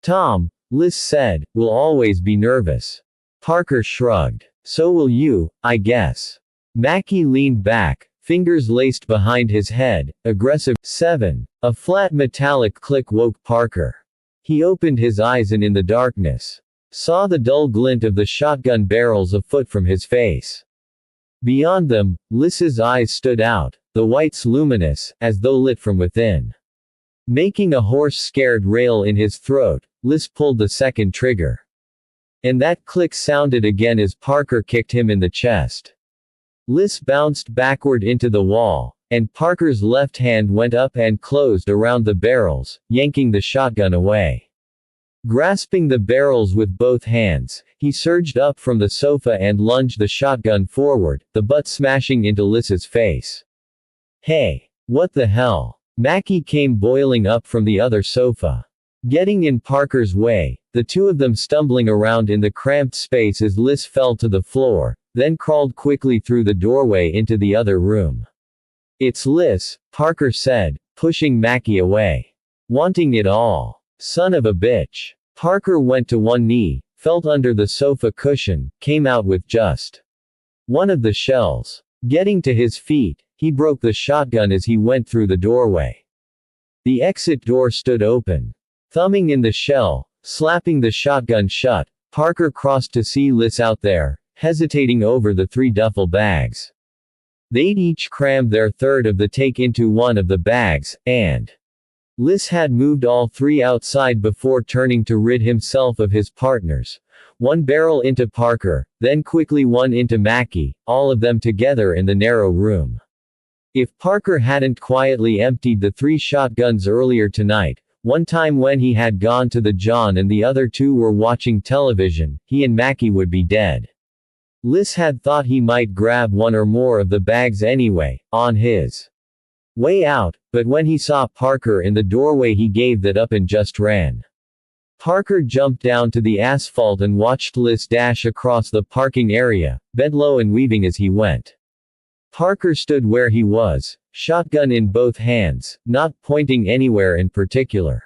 Speaker 1: "Tom," Liz said, "will always be nervous." Parker shrugged. "So will you, I guess." Mackey leaned back, fingers laced behind his head, aggressive. 7. A flat metallic click woke Parker. He opened his eyes and in the darkness, saw the dull glint of the shotgun barrels a foot from his face. Beyond them, Liz's eyes stood out, the whites luminous, as though lit from within. Making a hoarse scared rail in his throat, Liz pulled the second trigger. And that click sounded again as Parker kicked him in the chest. Liz bounced backward into the wall, and Parker's left hand went up and closed around the barrels, yanking the shotgun away. Grasping the barrels with both hands, he surged up from the sofa and lunged the shotgun forward, the butt smashing into Liz's face. "Hey! What the hell?" Mackey came boiling up from the other sofa. Getting in Parker's way, the two of them stumbling around in the cramped space as Liz fell to the floor, then crawled quickly through the doorway into the other room. "It's Liz," Parker said, pushing Mackey away. "Wanting it all. Son of a bitch." Parker went to one knee, felt under the sofa cushion, came out with just one of the shells. Getting to his feet, he broke the shotgun as he went through the doorway. The exit door stood open. Thumbing in the shell, slapping the shotgun shut, Parker crossed to see Liz out there, hesitating over the 3 duffel bags. They'd each crammed their third of the take into one of the bags, and Liz had moved all 3 outside before turning to rid himself of his partners. 1 barrel into Parker, then quickly 1 into Mackey, all of them together in the narrow room. If Parker hadn't quietly emptied the 3 shotguns earlier tonight, one time when he had gone to the John and the other 2 were watching television, he and Mackey would be dead. Liz had thought he might grab 1 or more of the bags anyway, on his way out, but when he saw Parker in the doorway he gave that up and just ran. Parker jumped down to the asphalt and watched Liz dash across the parking area, bent low and weaving as he went. Parker stood where he was, shotgun in both hands, not pointing anywhere in particular.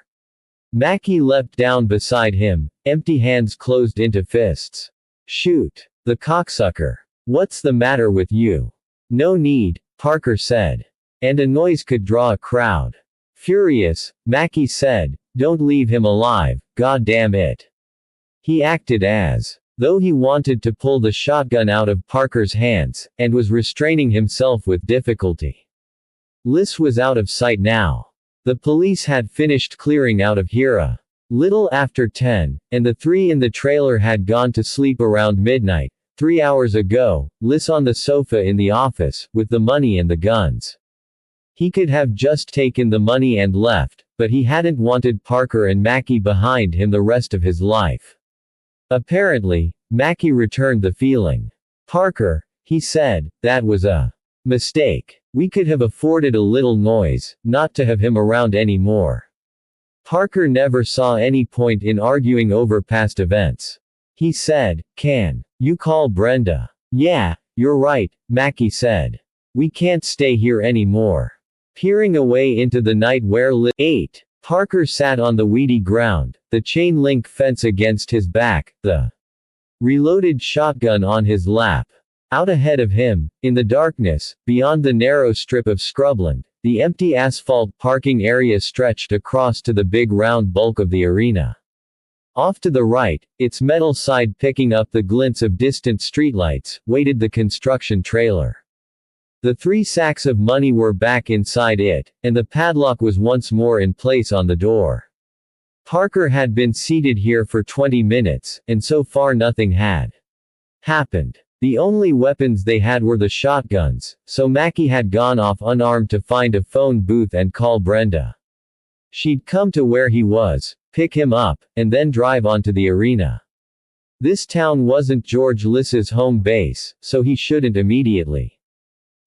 Speaker 1: Mackey leapt down beside him, empty hands closed into fists. "Shoot. The cocksucker. What's the matter with you?" "No need," Parker said. And a noise could draw a crowd. Furious, Mackey said, "Don't leave him alive, god damn it." He acted as though he wanted to pull the shotgun out of Parker's hands, and was restraining himself with difficulty. Liz was out of sight now. The police had finished clearing out of Hira. Little after 10, and the three in the trailer had gone to sleep around midnight. 3 hours ago, Liz on the sofa in the office, with the money and the guns. He could have just taken the money and left, but he hadn't wanted Parker and Mackie behind him the rest of his life. Apparently, Mackie returned the feeling. Parker, he said, that was a mistake. We could have afforded a little noise, not to have him around anymore. Parker never saw any point in arguing over past events. He said, "Can you call Brenda?" "Yeah, you're right," Mackie said. "We can't stay here anymore." Peering away into the night where Liz ate, Parker sat on the weedy ground, the chain link fence against his back, the reloaded shotgun on his lap. Out ahead of him, in the darkness, beyond the narrow strip of scrubland, the empty asphalt parking area stretched across to the big round bulk of the arena. Off to the right, its metal side picking up the glints of distant streetlights, waited the construction trailer. The 3 sacks of money were back inside it, and the padlock was once more in place on the door. Parker had been seated here for 20 minutes, and so far nothing had happened. The only weapons they had were the shotguns, so Mackie had gone off unarmed to find a phone booth and call Brenda. She'd come to where he was, pick him up, and then drive onto the arena. This town wasn't George Liss's home base, so he shouldn't immediately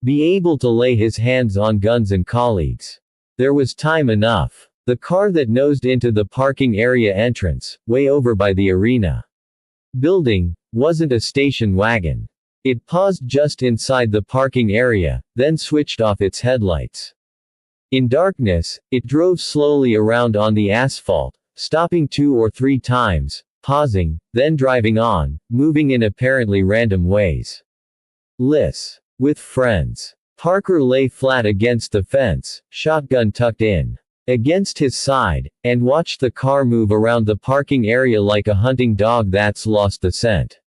Speaker 1: be able to lay his hands on guns and colleagues. There was time enough. The car that nosed into the parking area entrance, way over by the arena building, wasn't a station wagon. It paused just inside the parking area, then switched off its headlights. In darkness, it drove slowly around on the asphalt, stopping 2 or 3 times, pausing, then driving on, moving in apparently random ways. Liz. With friends. Parker lay flat against the fence, shotgun tucked in against his side, and watched the car move around the parking area like a hunting dog that's lost the scent.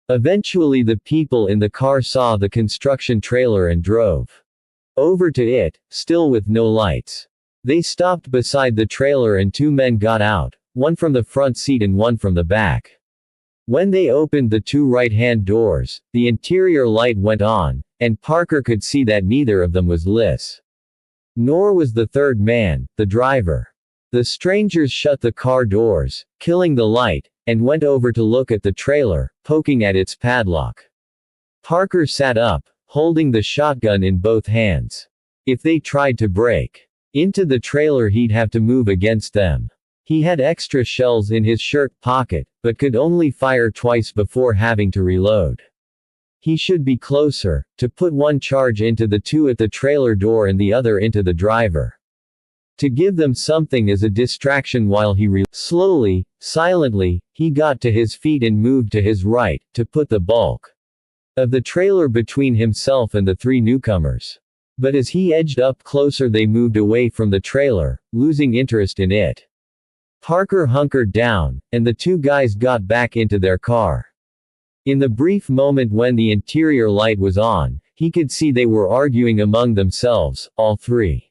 Speaker 1: Eventually the people in the car saw the construction trailer and drove over to it, still with no lights. They stopped beside the trailer and 2 men got out, one from the front seat and one from the back. When they opened the 2 right-hand doors, the interior light went on, and Parker could see that neither of them was Liz. Nor was the third man, the driver. The strangers shut the car doors, killing the light, and went over to look at the trailer, poking at its padlock. Parker sat up, holding the shotgun in both hands. If they tried to break into the trailer, he'd have to move against them. He had extra shells in his shirt pocket, but could only fire twice before having to reload. He should be closer, to put one charge into the 2 at the trailer door and the other into the driver. To give them something as a distraction while he slowly, silently, he got to his feet and moved to his right, to put the bulk of the trailer between himself and the 3 newcomers. But as he edged up closer, they moved away from the trailer, losing interest in it. Parker hunkered down, and the 2 guys got back into their car. In the brief moment when the interior light was on, he could see they were arguing among themselves, all 3.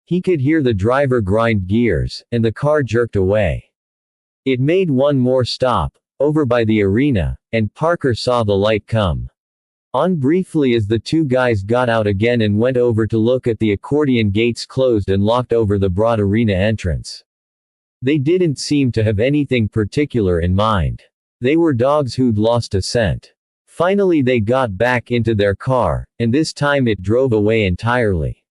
Speaker 1: He could hear the driver grind gears, and the car jerked away. It made one more stop, over by the arena, and Parker saw the light come on briefly as the 2 guys got out again and went over to look at the accordion gates closed and locked over the broad arena entrance. They didn't seem to have anything particular in mind. They were dogs who'd lost a scent. Finally they got back into their car, and this time it drove away entirely.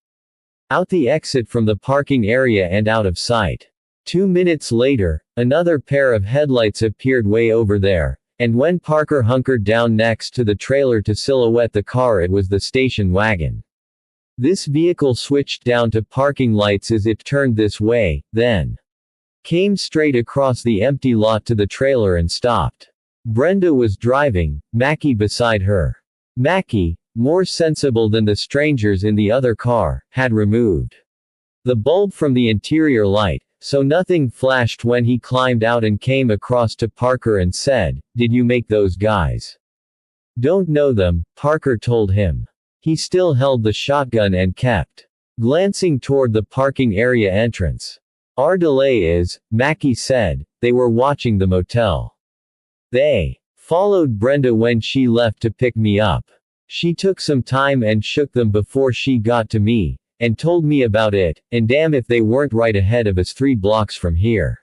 Speaker 1: Out the exit from the parking area and out of sight. 2 minutes later, another pair of headlights appeared way over there, and when Parker hunkered down next to the trailer to silhouette the car, it was the station wagon. This vehicle switched down to parking lights as it turned this way, then came straight across the empty lot to the trailer and stopped. Brenda was driving, Mackie beside her. Mackie, more sensible than the strangers in the other car, had removed the bulb from the interior light, So nothing flashed when he climbed out and came across to Parker and said, "Did you make those guys?" "Don't know them," Parker told him. He still held the shotgun and kept glancing toward the parking area entrance. "Our delay is," Mackie said, "they were watching the motel. They followed Brenda when she left to pick me up. She took some time and shook them before she got to me, and told me about it, and damn if they weren't right ahead of us 3 blocks from here.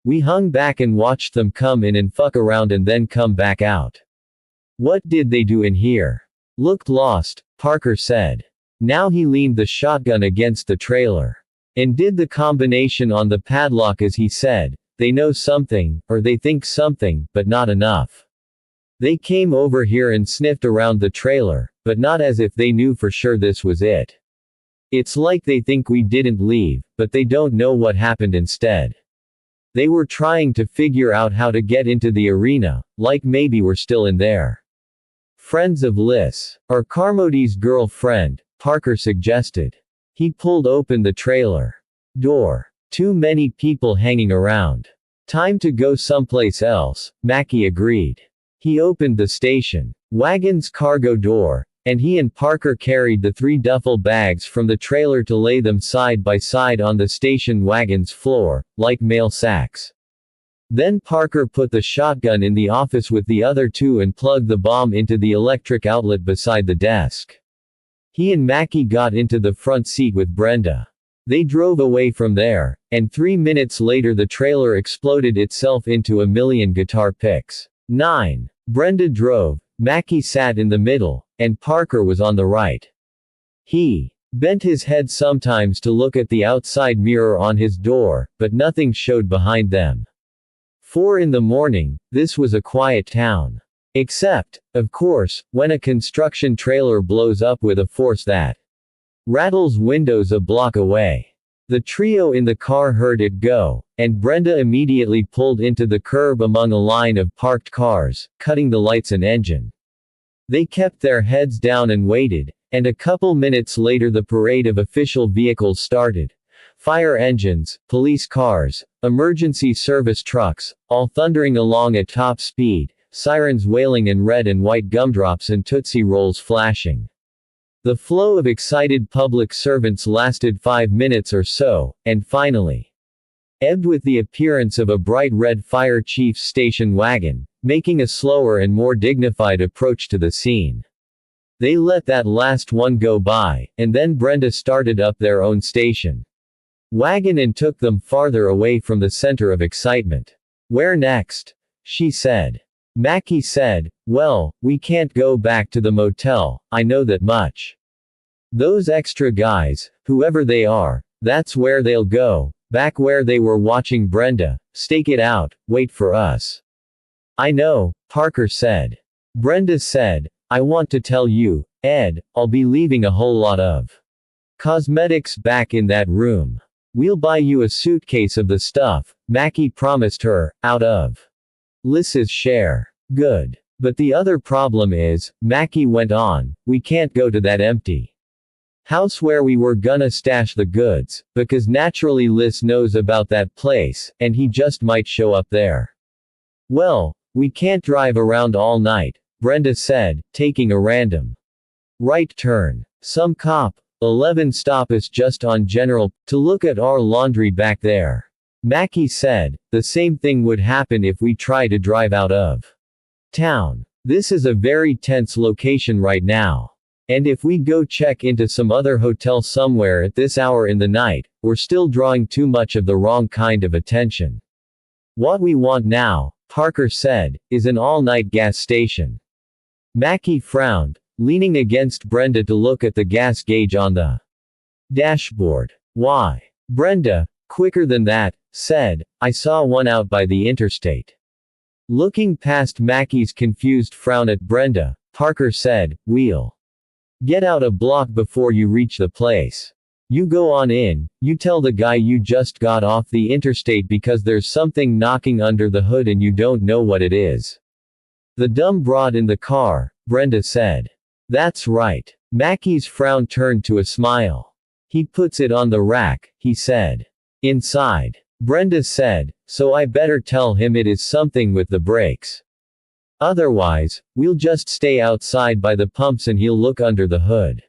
Speaker 1: We hung back and watched them come in and fuck around and then come back out." "What did they do in here?" "Looked lost," Parker said. Now he leaned the shotgun against the trailer. "And did the combination on the padlock as he said. They know something, or they think something, but not enough. They came over here and sniffed around the trailer, but not as if they knew for sure this was it. It's like they think we didn't leave, but they don't know what happened instead. They were trying to figure out how to get into the arena, like maybe we're still in there." "Friends of Liz. Or Carmody's girlfriend," Parker suggested. He pulled open the trailer door. "Too many people hanging around. Time to go someplace else," Mackie agreed. He opened the station wagon's cargo door, and he and Parker carried the 3 duffel bags from the trailer to lay them side by side on the station wagon's floor, like mail sacks. Then Parker put the shotgun in the office with the other 2 and plugged the bomb into the electric outlet beside the desk. He and Mackie got into the front seat with Brenda. They drove away from there, and 3 minutes later the trailer exploded itself into a million guitar picks. 9. Brenda drove, Mackie sat in the middle, and Parker was on the right. He bent his head sometimes to look at the outside mirror on his door, but nothing showed behind them. 4 in the morning, this was a quiet town. Except, of course, when a construction trailer blows up with a force that rattles windows a block away. The trio in the car heard it go, and Brenda immediately pulled into the curb among a line of parked cars, cutting the lights and engine. They kept their heads down and waited, and a couple minutes later the parade of official vehicles started. Fire engines, police cars, emergency service trucks, all thundering along at top speed, sirens wailing and red and white gumdrops and Tootsie Rolls flashing. The flow of excited public servants lasted 5 minutes or so, and finally ebbed with the appearance of a bright red fire chief's station wagon, making a slower and more dignified approach to the scene. They let that last one go by, and then Brenda started up their own station wagon and took them farther away from the center of excitement. "Where next?" she said. Mackie said, "Well, we can't go back to the motel, I know that much. Those extra guys, whoever they are, that's where they'll go, back where they were watching Brenda, stake it out, wait for us." "I know," Parker said. Brenda said, "I want to tell you, Ed, I'll be leaving a whole lot of cosmetics back in that room. We'll buy you a suitcase of the stuff," Mackie promised her, out of Liz's share. "Good. But the other problem is," Mackie went on, "we can't go to that empty house where we were gonna stash the goods, because naturally Liz knows about that place, and he just might show up there." "Well, we can't drive around all night," Brenda said, taking a random right turn. "Some cop, 11 stop us just on General, to look at our laundry back there." Mackie said, "The same thing would happen if we try to drive out of town. This is a very tense location right now. And if we go check into some other hotel somewhere at this hour in the night, we're still drawing too much of the wrong kind of attention. What we want now," Parker said, "is an all-night gas station." Mackie frowned, leaning against Brenda to look at the gas gauge on the dashboard. "Why?" Brenda, quicker than that, said, "I saw one out by the interstate." Looking past Mackie's confused frown at Brenda, Parker said, "We'll get out a block before you reach the place. You go on in, you tell the guy you just got off the interstate because there's something knocking under the hood and you don't know what it is." "The dumb broad in the car," Brenda said. "That's right." Mackie's frown turned to a smile. "He puts it on the rack," he said. Inside. Brenda said, so I better tell him it is something with the brakes. Otherwise, we'll just stay outside by the pumps and he'll look under the hood.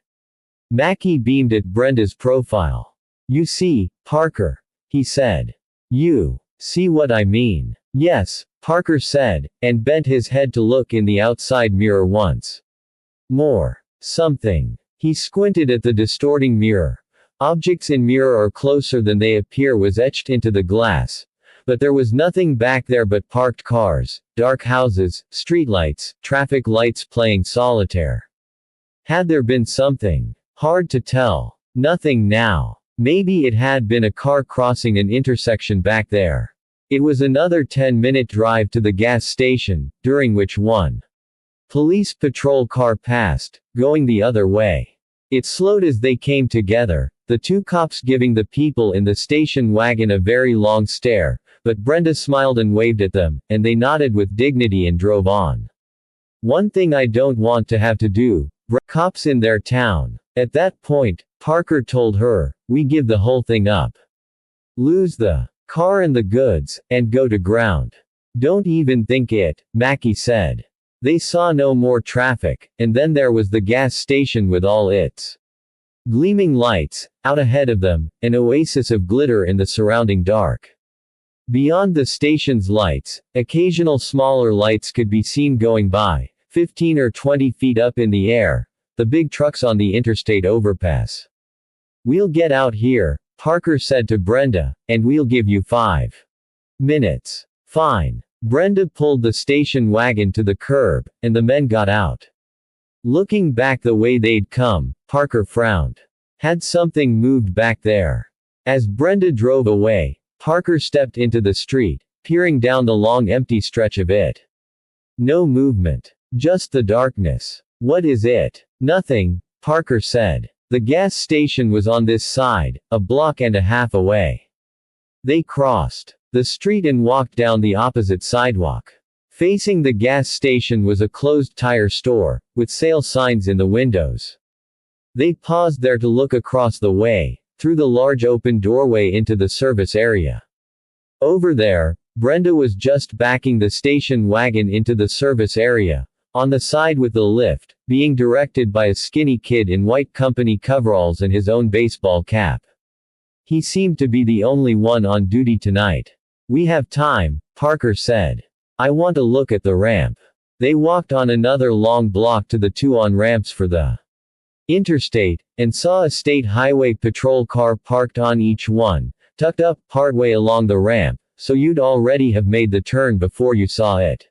Speaker 1: Mackie beamed at Brenda's profile. You see, Parker, he said. You see what I mean? Yes, Parker said, and bent his head to look in the outside mirror once more. Something. He squinted at the distorting mirror. Objects in mirror are closer than they appear was etched into the glass. But there was nothing back there but parked cars, dark houses, streetlights, traffic lights playing solitaire. Had there been something? Hard to tell. Nothing now. Maybe it had been a car crossing an intersection back there. It was another 10-minute drive to the gas station, during which one police patrol car passed, going the other way. It slowed as they came together, the two cops giving the people in the station wagon a very long stare, but Brenda smiled and waved at them, and they nodded with dignity and drove on. One thing I don't want to have to do, cops in their town. At that point, Parker told her, we give the whole thing up. Lose the car and the goods, and go to ground. Don't even think it, Mackie said. They saw no more traffic, and then there was the gas station with all its gleaming lights, out ahead of them, an oasis of glitter in the surrounding dark. Beyond the station's lights, occasional smaller lights could be seen going by, 15 or 20 feet up in the air, the big trucks on the interstate overpass. We'll get out here, Parker said to Brenda, and we'll give you 5 minutes. Fine. Brenda pulled the station wagon to the curb, and the men got out. Looking back the way they'd come, Parker frowned. Had something moved back there? As Brenda drove away, Parker stepped into the street, peering down the long empty stretch of it. No movement. Just the darkness. What is it? Nothing, Parker said. The gas station was on this side, a block and a half away. They crossed the street and walked down the opposite sidewalk. Facing the gas station was a closed tire store, with sale signs in the windows. They paused there to look across the way, through the large open doorway into the service area. Over there, Brenda was just backing the station wagon into the service area, on the side with the lift, being directed by a skinny kid in white company coveralls and his own baseball cap. He seemed to be the only one on duty tonight. We have time, Parker said. I want to look at the ramp. They walked on another long block to the 2 on-ramps for the interstate, and saw a state highway patrol car parked on each one, tucked up partway along the ramp, so you'd already have made the turn before you saw it.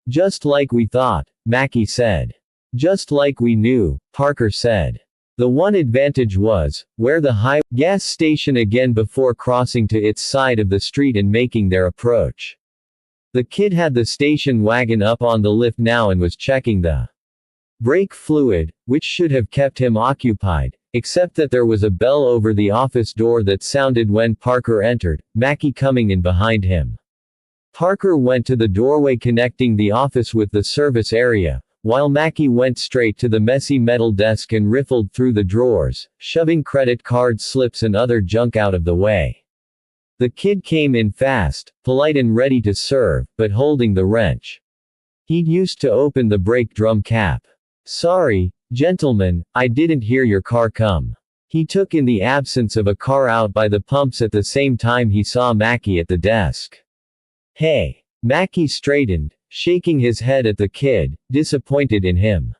Speaker 1: Just like we thought, Mackie said. Just like we knew, Parker said. The one advantage was, where the gas station again before crossing to its side of the street and making their approach. The kid had the station wagon up on the lift now and was checking the brake fluid, which should have kept him occupied, except that there was a bell over the office door that sounded when Parker entered, Mackie coming in behind him. Parker went to the doorway connecting the office with the service area, while Mackie went straight to the messy metal desk and riffled through the drawers, shoving credit card slips and other junk out of the way. The kid came in fast, polite and ready to serve, but holding the wrench. He'd used to open the brake drum cap. Sorry, gentlemen, I didn't hear your car come. He took in the absence of a car out by the pumps at the same time he saw Mackie at the desk. Hey. Mackie straightened, shaking his head at the kid, disappointed in him.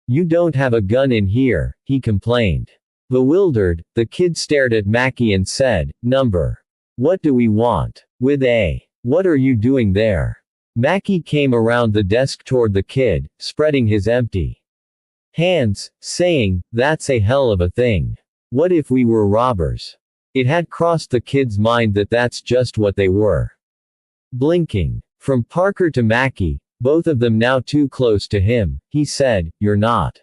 Speaker 1: You don't have a gun in here, he complained. Bewildered, the kid stared at Mackie and said, Number. What do we want? With a. What are you doing there? Mackie came around the desk toward the kid, spreading his empty hands, saying, That's a hell of a thing. What if we were robbers? It had crossed the kid's mind that that's just what they were. Blinking. From Parker to Mackie, both of them now too close to him, he said, You're not.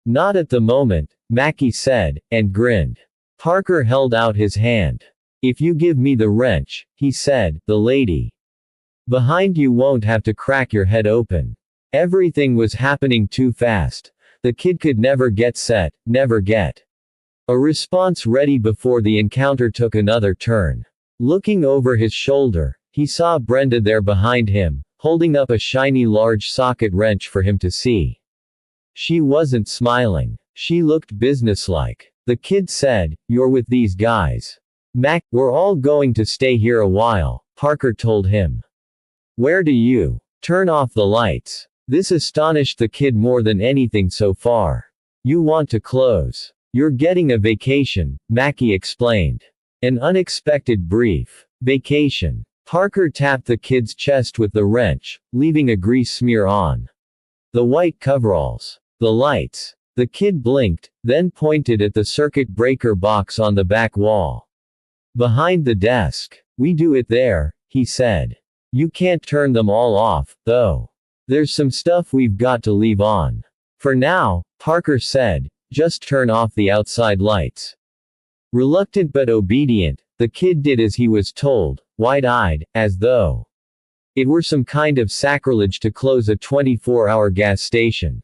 Speaker 1: Not at the moment, Mackie said, and grinned. Parker held out his hand. If you give me the wrench, he said, the lady behind you won't have to crack your head open. Everything was happening too fast. The kid could never get set, never get A response ready before the encounter took another turn. Looking over his shoulder, he saw Brenda there behind him, holding up a shiny large socket wrench for him to see. She wasn't smiling. She looked businesslike. The kid said, "You're with these guys." "Mac, we're all going to stay here a while," Parker told him. "Where do you turn off the lights?" This astonished the kid more than anything so far. "You want to close. You're getting a vacation," Mackie explained. An unexpected brief vacation. Parker tapped the kid's chest with the wrench, leaving a grease smear on the white coveralls. The lights. The kid blinked, then pointed at the circuit breaker box on the back wall. "Behind the desk. We do it there," he said. "You can't turn them all off, though. There's some stuff we've got to leave on. For now," Parker said, "just turn off the outside lights." Reluctant but obedient, the kid did as he was told, wide-eyed, as though it were some kind of sacrilege to close a 24-hour gas station.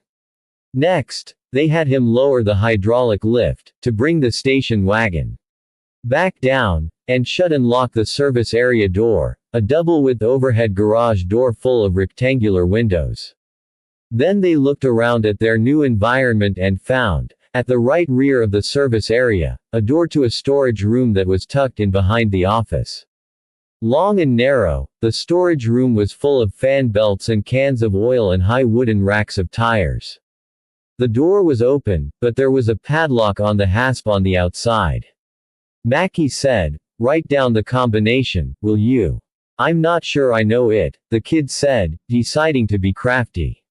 Speaker 1: Next, they had him lower the hydraulic lift, to bring the station wagon back down, and shut and lock the service area door, a double-width overhead garage door full of rectangular windows. Then they looked around at their new environment and found, at the right rear of the service area, a door to a storage room that was tucked in behind the office. Long and narrow, the storage room was full of fan belts and cans of oil and high wooden racks of tires. The door was open, but there was a padlock on the hasp on the outside. Mackie said, "Write down the combination, will you?" "I'm not sure I know it," the kid said, deciding to be crafty.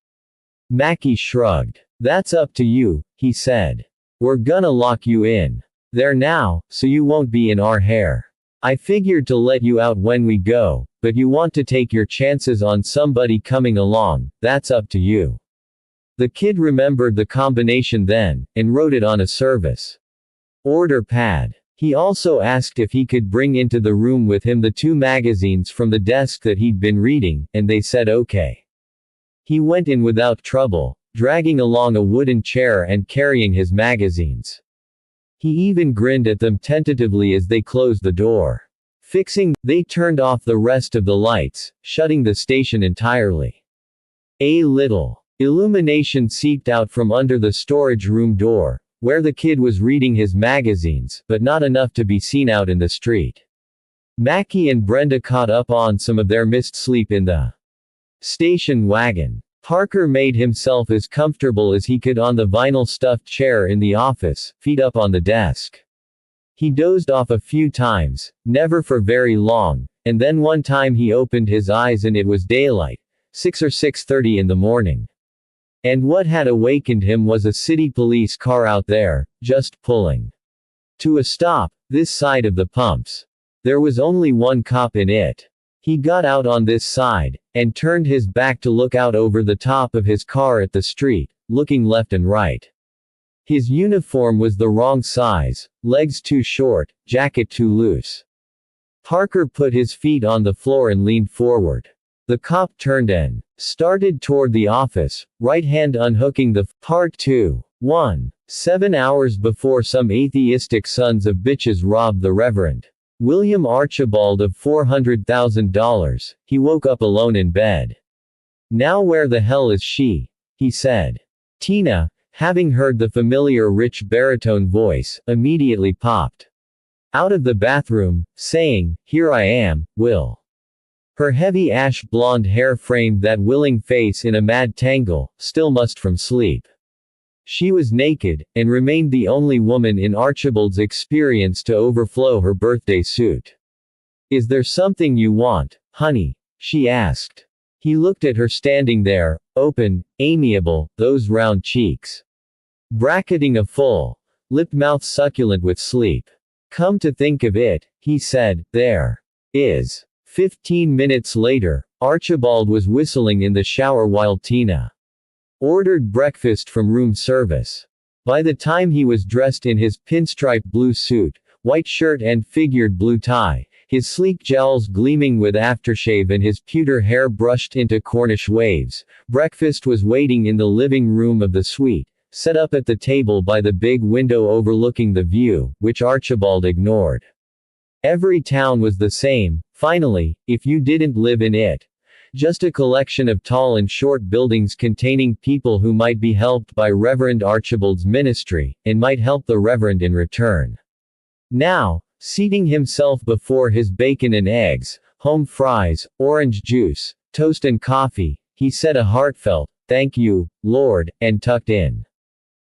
Speaker 1: Mackie shrugged. "That's up to you," he said. "We're gonna lock you in there now, so you won't be in our hair. I figured to let you out when we go, but you want to take your chances on somebody coming along, that's up to you." The kid remembered the combination then, and wrote it on a service order pad. He also asked if he could bring into the room with him the 2 magazines from the desk that he'd been reading, and they said okay. He went in without trouble, dragging along a wooden chair and carrying his magazines. He even grinned at them tentatively as they closed the door. They turned off the rest of the lights, shutting the station entirely. A little illumination seeped out from under the storage room door, where the kid was reading his magazines, but not enough to be seen out in the street. Mackie and Brenda caught up on some of their missed sleep in the station wagon. Parker made himself as comfortable as he could on the vinyl stuffed chair in the office, feet up on the desk. He dozed off a few times, never for very long, and then one time he opened his eyes and it was daylight, 6 or 6:30 in the morning. And what had awakened him was a city police car out there, just pulling to a stop, this side of the pumps. There was only one cop in it. He got out on this side, and turned his back to look out over the top of his car at the street, looking left and right. His uniform was the wrong size, legs too short, jacket too loose. Parker put his feet on the floor and leaned forward. The cop turned and started toward the office, right hand unhooking the Part 2. 1. 7 hours before some atheistic sons of bitches robbed the Reverend William Archibald of $400,000, he woke up alone in bed. "Now where the hell is she?" he said. Tina, having heard the familiar rich baritone voice, immediately popped out of the bathroom, saying, "Here I am, Will." Her heavy ash blonde hair framed that willing face in a mad tangle, still mussed from sleep. She was naked, and remained the only woman in Archibald's experience to overflow her birthday suit. "Is there something you want, honey?" she asked. He looked at her standing there, open, amiable, those round cheeks bracketing a full-lipped mouth succulent with sleep. "Come to think of it," he said, "there is." 15 minutes later, Archibald was whistling in the shower while Tina ordered breakfast from room service. By the time he was dressed in his pinstripe blue suit, white shirt and figured blue tie, his sleek jowls gleaming with aftershave and his pewter hair brushed into Cornish waves, breakfast was waiting in the living room of the suite, set up at the table by the big window overlooking the view, which Archibald ignored. Every town was the same, finally, if you didn't live in it. Just a collection of tall and short buildings containing people who might be helped by Reverend Archibald's ministry, and might help the Reverend in return. Now, seating himself before his bacon and eggs, home fries, orange juice, toast and coffee, he said a heartfelt, "Thank you, Lord," and tucked in.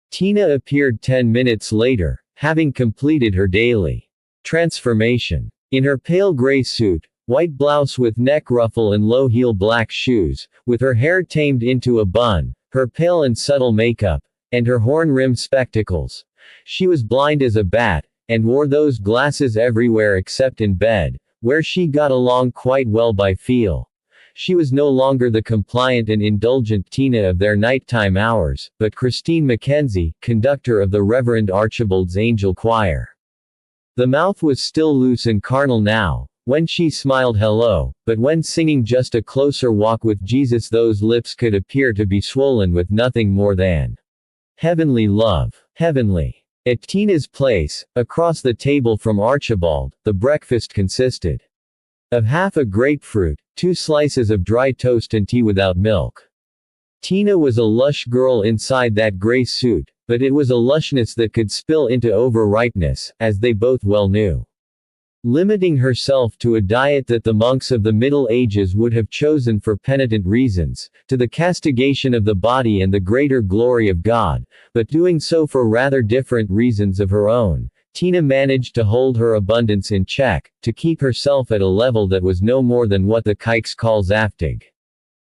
Speaker 1: Tina appeared 10 minutes later, having completed her daily transformation. In her pale gray suit, white blouse with neck ruffle and low-heel black shoes, with her hair tamed into a bun, her pale and subtle makeup, and her horn-rimmed spectacles. She was blind as a bat, and wore those glasses everywhere except in bed, where she got along quite well by feel. She was no longer the compliant and indulgent Tina of their nighttime hours, but Christine Mackenzie, conductor of the Reverend Archibald's Angel Choir. The mouth was still loose and carnal now, when she smiled hello, but when singing Just a Closer Walk with Jesus those lips could appear to be swollen with nothing more than heavenly love. Heavenly. At Tina's place, across the table from Archibald, the breakfast consisted of half a grapefruit, 2 slices of dry toast and tea without milk. Tina was a lush girl inside that gray suit, but it was a lushness that could spill into overripeness, as they both well knew. Limiting herself to a diet that the monks of the Middle Ages would have chosen for penitent reasons, to the castigation of the body and the greater glory of God, but doing so for rather different reasons of her own, Tina managed to hold her abundance in check, to keep herself at a level that was no more than what the kikes call zaftig.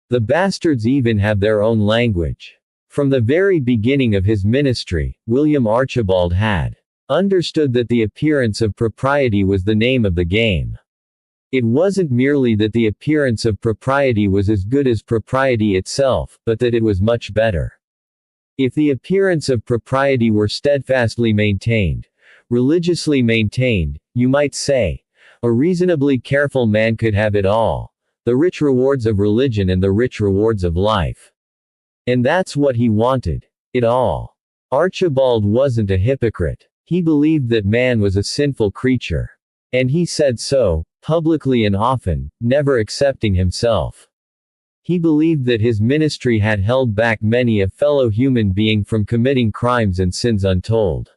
Speaker 1: The bastards even have their own language. From the very beginning of his ministry, William Archibald had understood that the appearance of propriety was the name of the game. It wasn't merely that the appearance of propriety was as good as propriety itself, but that it was much better. If the appearance of propriety were steadfastly maintained, religiously maintained, you might say, a reasonably careful man could have it all, the rich rewards of religion and the rich rewards of life. And that's what he wanted. It all. Archibald wasn't a hypocrite. He believed that man was a sinful creature. And he said so, publicly and often, never excepting himself. He believed that his ministry had held back many a fellow human being from committing crimes and sins untold.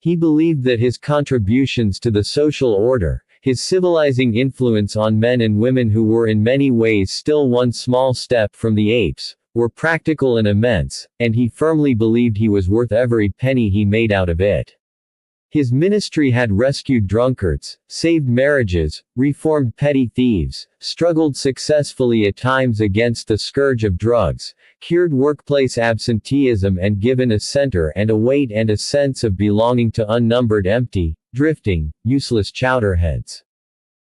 Speaker 1: He believed that his contributions to the social order, his civilizing influence on men and women who were in many ways still one small step from the apes, were practical and immense, and he firmly believed he was worth every penny he made out of it. His ministry had rescued drunkards, saved marriages, reformed petty thieves, struggled successfully at times against the scourge of drugs, cured workplace absenteeism and given a center and a weight and a sense of belonging to unnumbered empty, drifting, useless chowderheads.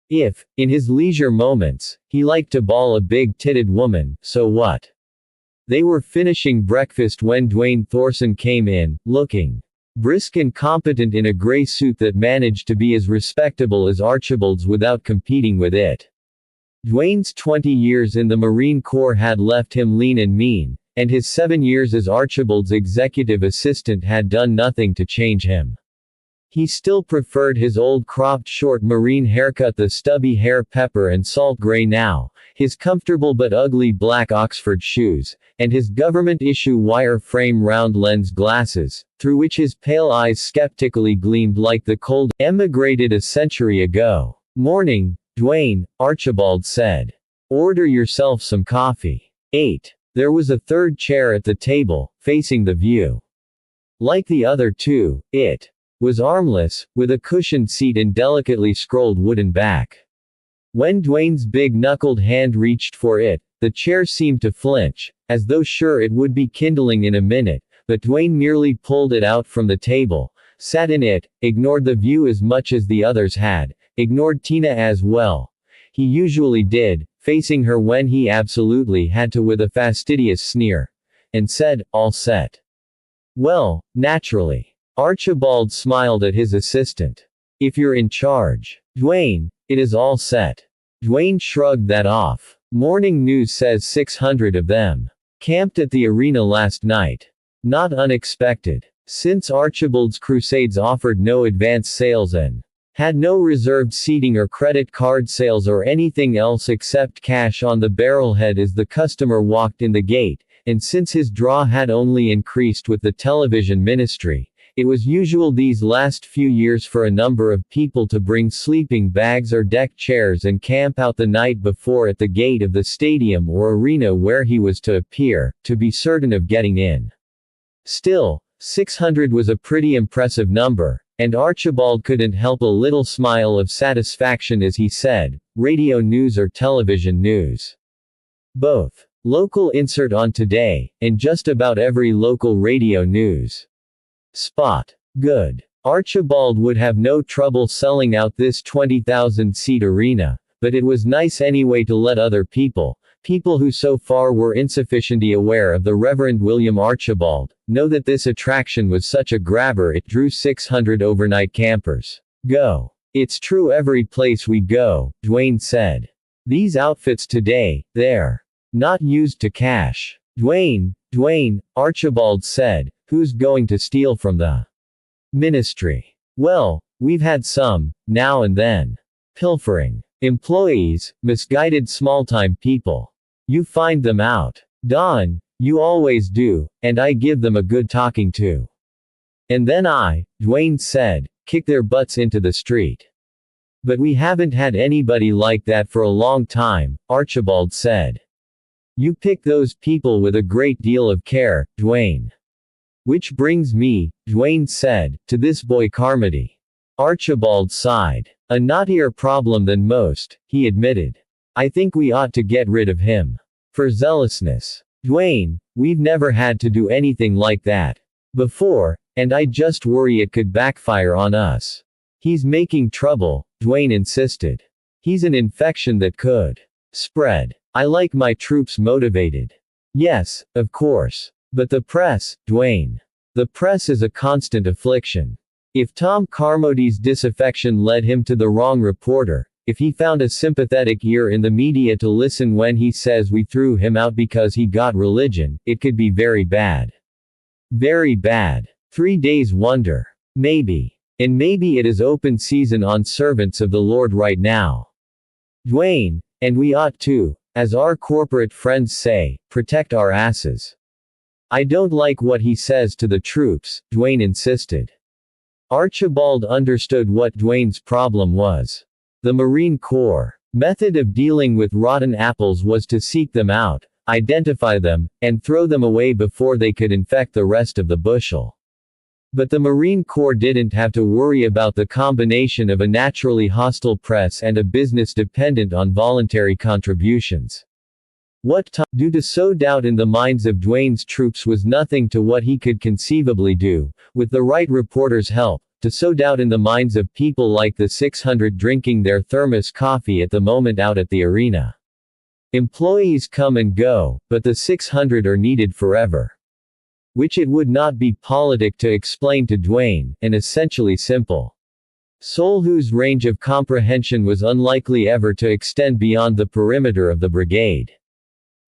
Speaker 1: If, in his leisure moments, he liked to bawl a big-titted woman, so what? They were finishing breakfast when Dwayne Thorson came in, looking brisk and competent in a gray suit that managed to be as respectable as Archibald's without competing with it. Dwayne's 20 years in the Marine Corps had left him lean and mean, and his 7 years as Archibald's executive assistant had done nothing to change him. He still preferred his old cropped short Marine haircut, the stubby hair pepper and salt gray now, his comfortable but ugly black Oxford shoes, and his government-issue wire-frame round-lens glasses, through which his pale eyes skeptically gleamed like the cold emigrated a century ago. "Morning, Dwayne," Archibald said. "Order yourself some coffee." 8. There was a third chair at the table, facing the view. Like the other two, it was armless, with a cushioned seat and delicately scrolled wooden back. When Dwayne's big-knuckled hand reached for it, the chair seemed to flinch, as though sure it would be kindling in a minute, but Dwayne merely pulled it out from the table, sat in it, ignored the view as much as the others had, ignored Tina as well. He usually did, facing her when he absolutely had to with a fastidious sneer, and said, "All set." "Well, naturally." Archibald smiled at his assistant. "If you're in charge, Dwayne, it is all set." Dwayne shrugged that off. "Morning News says 600 of them camped at the arena last night." Not unexpected. Since Archibald's crusades offered no advance sales and had no reserved seating or credit card sales or anything else except cash on the barrelhead as the customer walked in the gate, and since his draw had only increased with the television ministry, it was usual these last few years for a number of people to bring sleeping bags or deck chairs and camp out the night before at the gate of the stadium or arena where he was to appear, to be certain of getting in. Still, 600 was a pretty impressive number, and Archibald couldn't help a little smile of satisfaction as he said, "Radio news or television news?" "Both. Local insert on Today, and just about every local radio news spot." "Good." Archibald would have no trouble selling out this 20,000-seat arena, but it was nice anyway to let other people who so far were insufficiently aware of the Reverend William Archibald, know that this attraction was such a grabber it drew 600 overnight campers. "Go. It's true every place we go," Dwayne said. "These outfits today, they're not used to cash." Dwayne, Archibald said, "Who's going to steal from the ministry?" "Well, we've had some, now and then. Pilfering employees, misguided small-time people. You find them out. Don, you always do, and I give them a good talking to. And then Dwayne said, kick their butts into the street." "But we haven't had anybody like that for a long time," Archibald said. "You pick those people with a great deal of care, Dwayne." "Which brings me," Dwayne said, "to this boy Carmody." Archibald sighed. "A knottier problem than most," he admitted. "I think we ought to get rid of him. For zealousness. Dwayne, we've never had to do anything like that before, and I just worry it could backfire on us." "He's making trouble," Dwayne insisted. "He's an infection that could spread. I like my troops motivated." "Yes, of course. But the press, Dwayne. The press is a constant affliction. If Tom Carmody's disaffection led him to the wrong reporter, if he found a sympathetic ear in the media to listen when he says we threw him out because he got religion, it could be very bad. Very bad. 3 days wonder. Maybe. And maybe it is open season on servants of the Lord right now. Dwayne, and we ought to, as our corporate friends say, protect our asses." "I don't like what he says to the troops," Dwayne insisted. Archibald understood what Dwayne's problem was. The Marine Corps' method of dealing with rotten apples was to seek them out, identify them, and throw them away before they could infect the rest of the bushel. But the Marine Corps didn't have to worry about the combination of a naturally hostile press and a business dependent on voluntary contributions. What Tom do to sow doubt in the minds of Dwayne's troops was nothing to what he could conceivably do, with the right reporter's help, to sow doubt in the minds of people like the 600 drinking their thermos coffee at the moment out at the arena. Employees come and go, but the 600 are needed forever. Which it would not be politic to explain to Dwayne, an essentially simple soul whose range of comprehension was unlikely ever to extend beyond the perimeter of the brigade.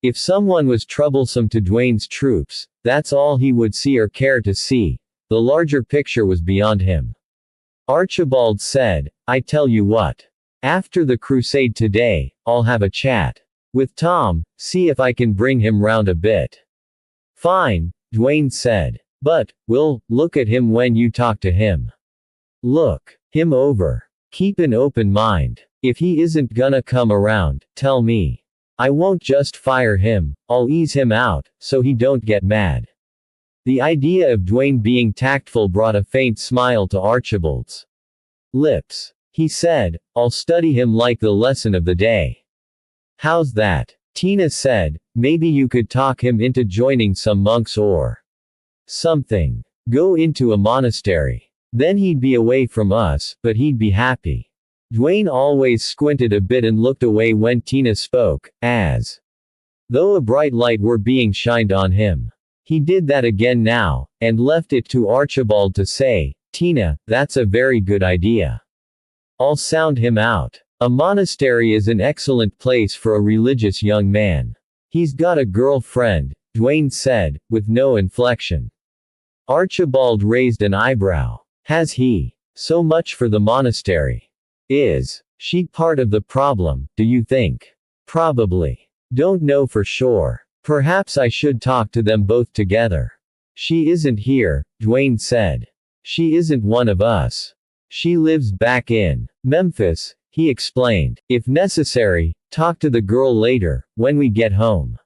Speaker 1: If someone was troublesome to Dwayne's troops, that's all he would see or care to see. The larger picture was beyond him. Archibald said, "I tell you what. After the crusade today, I'll have a chat with Tom, see if I can bring him round a bit." "Fine," Dwayne said. "But, we'll look at him when you talk to him. Look him over. Keep an open mind. If he isn't gonna come around, tell me. I won't just fire him, I'll ease him out, so he don't get mad." The idea of Dwayne being tactful brought a faint smile to Archibald's lips. He said, "I'll study him like the lesson of the day." "How's that?" Tina said, "Maybe you could talk him into joining some monks or something. Go into a monastery. Then he'd be away from us, but he'd be happy." Dwayne always squinted a bit and looked away when Tina spoke, as though a bright light were being shined on him. He did that again now, and left it to Archibald to say, "Tina, that's a very good idea. I'll sound him out. A monastery is an excellent place for a religious young man. He's got a girlfriend," Dwayne said, with no inflection. Archibald raised an eyebrow. Has he? So much for the monastery. Is she part of the problem, do you think? Probably. Don't know for sure. Perhaps I should talk to them both together. She isn't here, Dwayne said. She isn't one of us. She lives back in Memphis, he explained. If necessary, talk to the girl later, when we get home.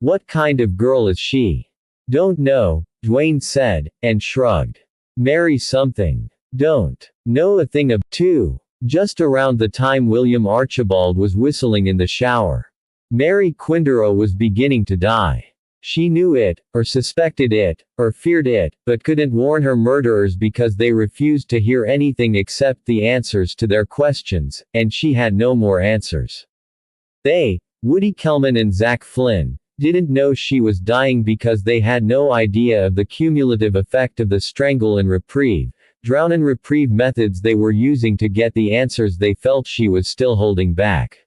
Speaker 1: What kind of girl is she? Don't know, Dwayne said, and shrugged. Mary something. Don't know a thing of. 2. Just around the time William Archibald was whistling in the shower, Mary Quindaro was beginning to die. She knew it, or suspected it, or feared it, but couldn't warn her murderers because they refused to hear anything except the answers to their questions, and she had no more answers. They, Woody Kellman and Zach Flynn, didn't know she was dying because they had no idea of the cumulative effect of the strangle and reprieve, drown and reprieve methods they were using to get the answers they felt she was still holding back.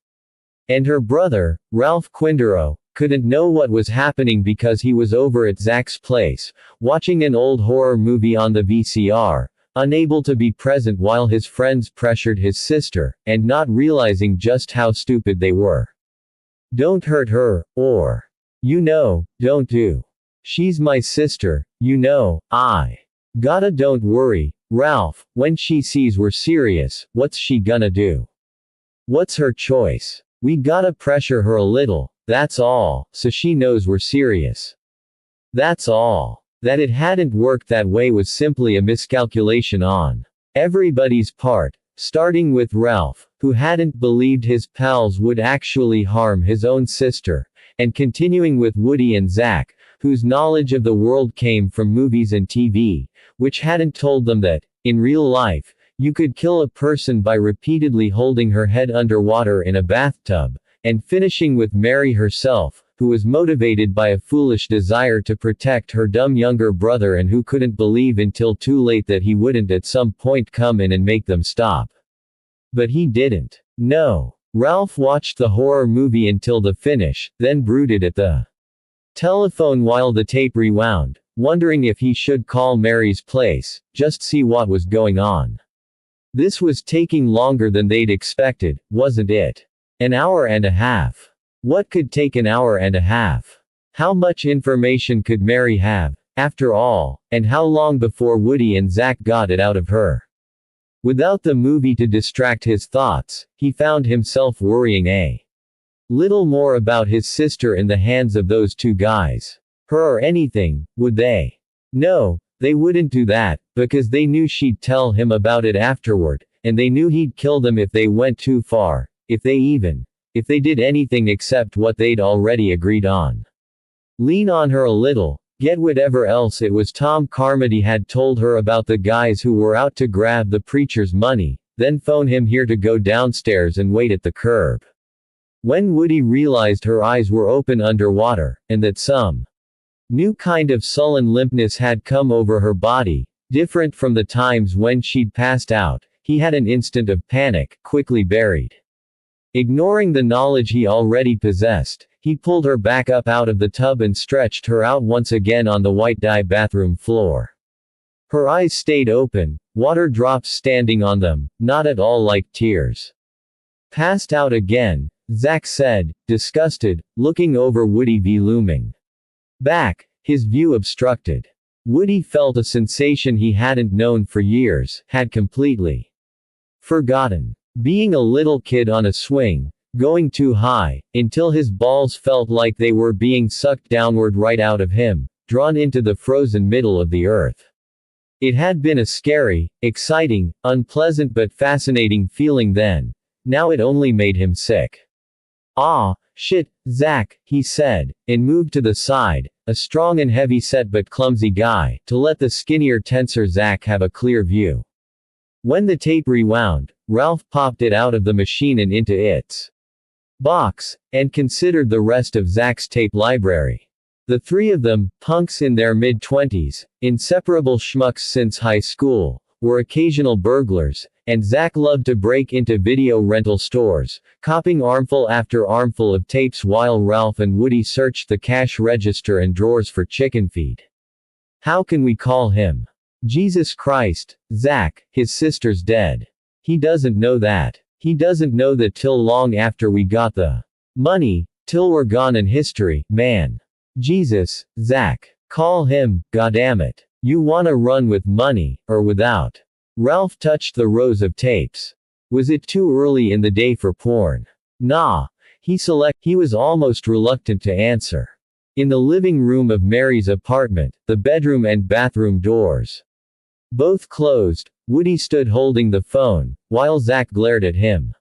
Speaker 1: And her brother, Ralph Quindaro, couldn't know what was happening because he was over at Zach's place, watching an old horror movie on the VCR, unable to be present while his friends pressured his sister, and not realizing just how stupid they were. Don't hurt her, or, don't do. She's my sister, I gotta. Don't worry, Ralph, when she sees we're serious, what's she gonna do? What's her choice? We gotta pressure her a little, that's all, so she knows we're serious. That's all. That it hadn't worked that way was simply a miscalculation on everybody's part, starting with Ralph, who hadn't believed his pals would actually harm his own sister, and continuing with Woody and Zach, whose knowledge of the world came from movies and TV, which hadn't told them that, in real life, you could kill a person by repeatedly holding her head underwater in a bathtub, and finishing with Mary herself, who was motivated by a foolish desire to protect her dumb younger brother and who couldn't believe until too late that he wouldn't at some point come in and make them stop. But he didn't. No. Ralph watched the horror movie until the finish, then brooded at the telephone while the tape rewound, wondering if he should call Mary's place, just see what was going on. This was taking longer than they'd expected, wasn't it? An hour and a half. What could take an hour and a half? How much information could Mary have, after all, and how long before Woody and Zach got it out of her? Without the movie to distract his thoughts, he found himself worrying a little more about his sister in the hands of those two guys. Her or anything, would they? No, they wouldn't do that, because they knew she'd tell him about it afterward, and they knew he'd kill them if they went too far, if they did anything except what they'd already agreed on. Lean on her a little, get whatever else it was Tom Carmody had told her about the guys who were out to grab the preacher's money, then phone him here to go downstairs and wait at the curb. When Woody realized her eyes were open underwater, and that some new kind of sullen limpness had come over her body, different from the times when she'd passed out, he had an instant of panic, quickly buried. Ignoring the knowledge he already possessed, he pulled her back up out of the tub and stretched her out once again on the white dye bathroom floor. Her eyes stayed open, water drops standing on them, not at all like tears. Passed out again, Zach said, disgusted, looking over Woody v. looming back, his view obstructed. Woody felt a sensation he hadn't known for years, had completely forgotten. Being a little kid on a swing, going too high, until his balls felt like they were being sucked downward right out of him, drawn into the frozen middle of the earth. It had been a scary, exciting, unpleasant but fascinating feeling then. Now it only made him sick. Ah, shit, Zach, he said, and moved to the side, a strong and heavy-set but clumsy guy, to let the skinnier, tenser Zach have a clear view. When the tape rewound, Ralph popped it out of the machine and into its box, and considered the rest of Zach's tape library. The three of them, punks in their mid-20s, inseparable schmucks since high school, were occasional burglars, and Zach loved to break into video rental stores, copying armful after armful of tapes while Ralph and Woody searched the cash register and drawers for chicken feed. How can we call him? Jesus Christ, Zach, his sister's dead. He doesn't know that. He doesn't know that till long after we got the money, till we're gone in history, man. Jesus, Zach. Call him, goddammit. You wanna run with money, or without? Ralph touched the rows of tapes. Was it too early in the day for porn? Nah. He was almost reluctant to answer. In the living room of Mary's apartment, the bedroom and bathroom doors both closed, Woody stood holding the phone, while Zach glared at him.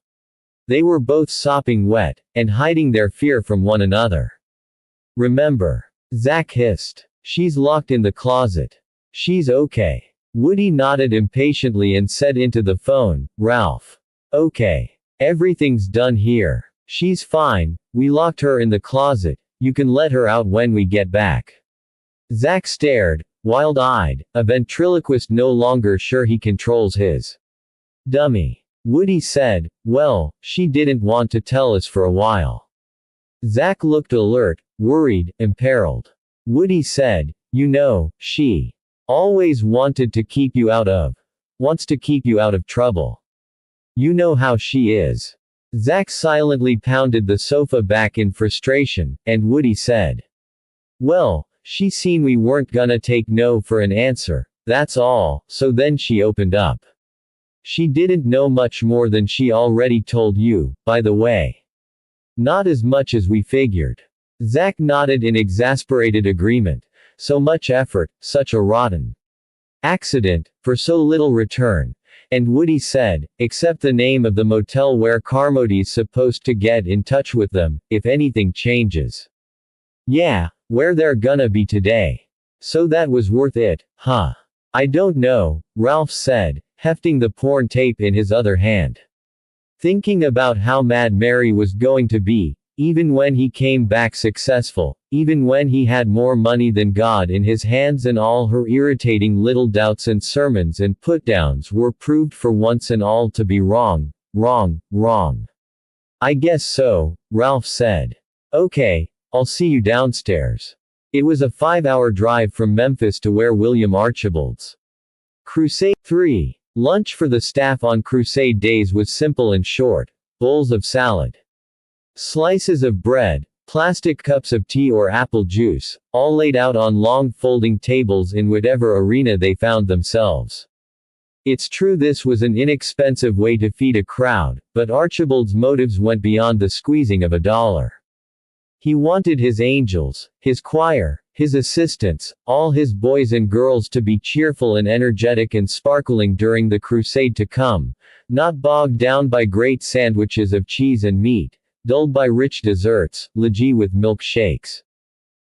Speaker 1: They were both sopping wet, and hiding their fear from one another. Remember? Zach hissed. She's locked in the closet. She's okay. Woody nodded impatiently and said into the phone, Ralph. Okay. Everything's done here. She's fine, we locked her in the closet, you can let her out when we get back. Zach stared, wild-eyed, a ventriloquist no longer sure he controls his dummy. Woody said, well, she didn't want to tell us for a while. Zach looked alert, worried, imperiled. Woody said, you know, she always wants to keep you out of trouble. You know how she is. Zach silently pounded the sofa back in frustration, and Woody said, well, she seen we weren't gonna take no for an answer, that's all, so then she opened up. She didn't know much more than she already told you, by the way. Not as much as we figured. Zach nodded in exasperated agreement. So much effort, such a rotten accident, for so little return. And Woody said, except the name of the motel where Carmody's supposed to get in touch with them, if anything changes. Yeah, where they're gonna be today. So that was worth it, huh? I don't know, Ralph said, hefting the porn tape in his other hand. Thinking about how mad Mary was going to be, even when he came back successful, even when he had more money than God in his hands, and all her irritating little doubts and sermons and put-downs were proved for once and all to be wrong, wrong, wrong. I guess so, Ralph said. Okay, I'll see you downstairs. It was a 5-hour drive from Memphis to where William Archibald's Crusade 3. Lunch for the staff on Crusade days was simple and short. Bowls of salad, slices of bread, plastic cups of tea or apple juice, all laid out on long folding tables in whatever arena they found themselves. It's true this was an inexpensive way to feed a crowd, but Archibald's motives went beyond the squeezing of a dollar. He wanted his angels, his choir, his assistants, all his boys and girls to be cheerful and energetic and sparkling during the crusade to come, not bogged down by great sandwiches of cheese and meat, dulled by rich desserts, laggy with milkshakes.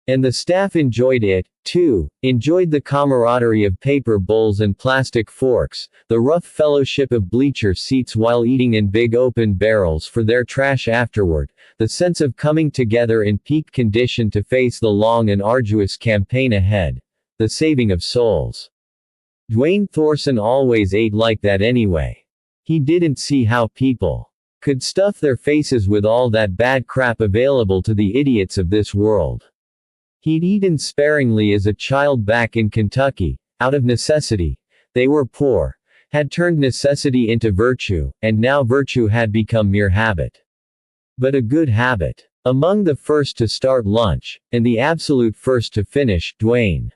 Speaker 1: And the staff enjoyed it, too, enjoyed the camaraderie of paper bowls and plastic forks, the rough fellowship of bleacher seats while eating in big open barrels for their trash afterward, the sense of coming together in peak condition to face the long and arduous campaign ahead, the saving of souls. Dwayne Thorson always ate like that anyway. He didn't see how people could stuff their faces with all that bad crap available to the idiots of this world. He'd eaten sparingly as a child back in Kentucky, out of necessity. They were poor, had turned necessity into virtue, and now virtue had become mere habit. But a good habit. Among the first to start lunch, and the absolute first to finish, Dwayne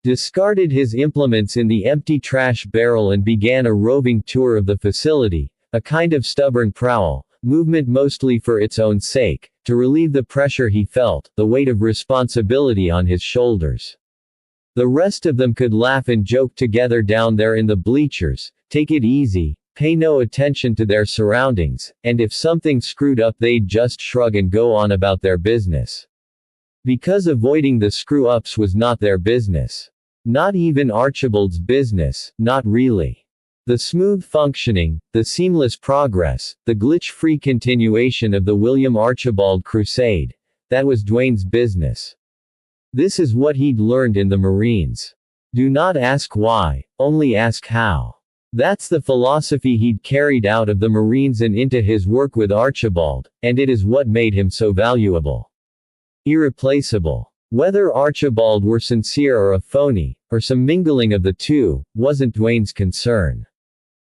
Speaker 1: discarded his implements in the empty trash barrel and began a roving tour of the facility, a kind of stubborn prowl, movement mostly for its own sake, to relieve the pressure he felt, the weight of responsibility on his shoulders. The rest of them could laugh and joke together down there in the bleachers, take it easy, pay no attention to their surroundings, and if something screwed up they'd just shrug and go on about their business. Because avoiding the screw-ups was not their business. Not even Archibald's business, not really. The smooth functioning, the seamless progress, the glitch-free continuation of the William Archibald Crusade, that was Dwayne's business. This is what he'd learned in the Marines. Do not ask why, only ask how. That's the philosophy he'd carried out of the Marines and into his work with Archibald, and it is what made him so valuable. Irreplaceable. Whether Archibald were sincere or a phony, or some mingling of the two, wasn't Dwayne's concern.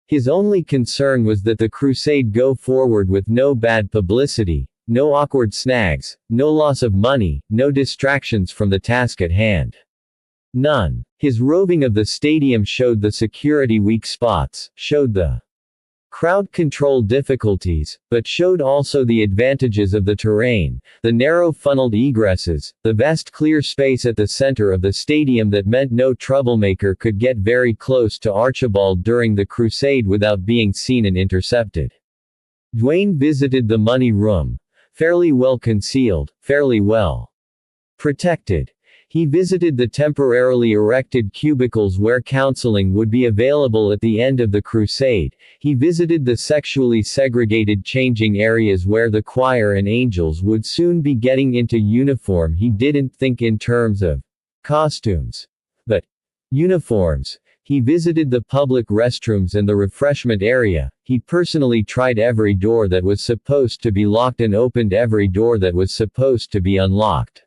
Speaker 1: His only concern was that the crusade go forward with no bad publicity, no awkward snags, no loss of money, no distractions from the task at hand. None. His roving of the stadium showed the security weak spots, showed the crowd control difficulties, but showed also the advantages of the terrain, the narrow funneled egresses, the vast clear space at the center of the stadium that meant no troublemaker could get very close to Archibald during the crusade without being seen and intercepted. Dwayne visited the money room. Fairly well concealed, fairly well protected. He visited the temporarily erected cubicles where counseling would be available at the end of the crusade. He visited the sexually segregated changing areas where the choir and angels would soon be getting into uniform. He didn't think in terms of costumes, but uniforms. He visited the public restrooms and the refreshment area. He personally tried every door that was supposed to be locked and opened every door that was supposed to be unlocked.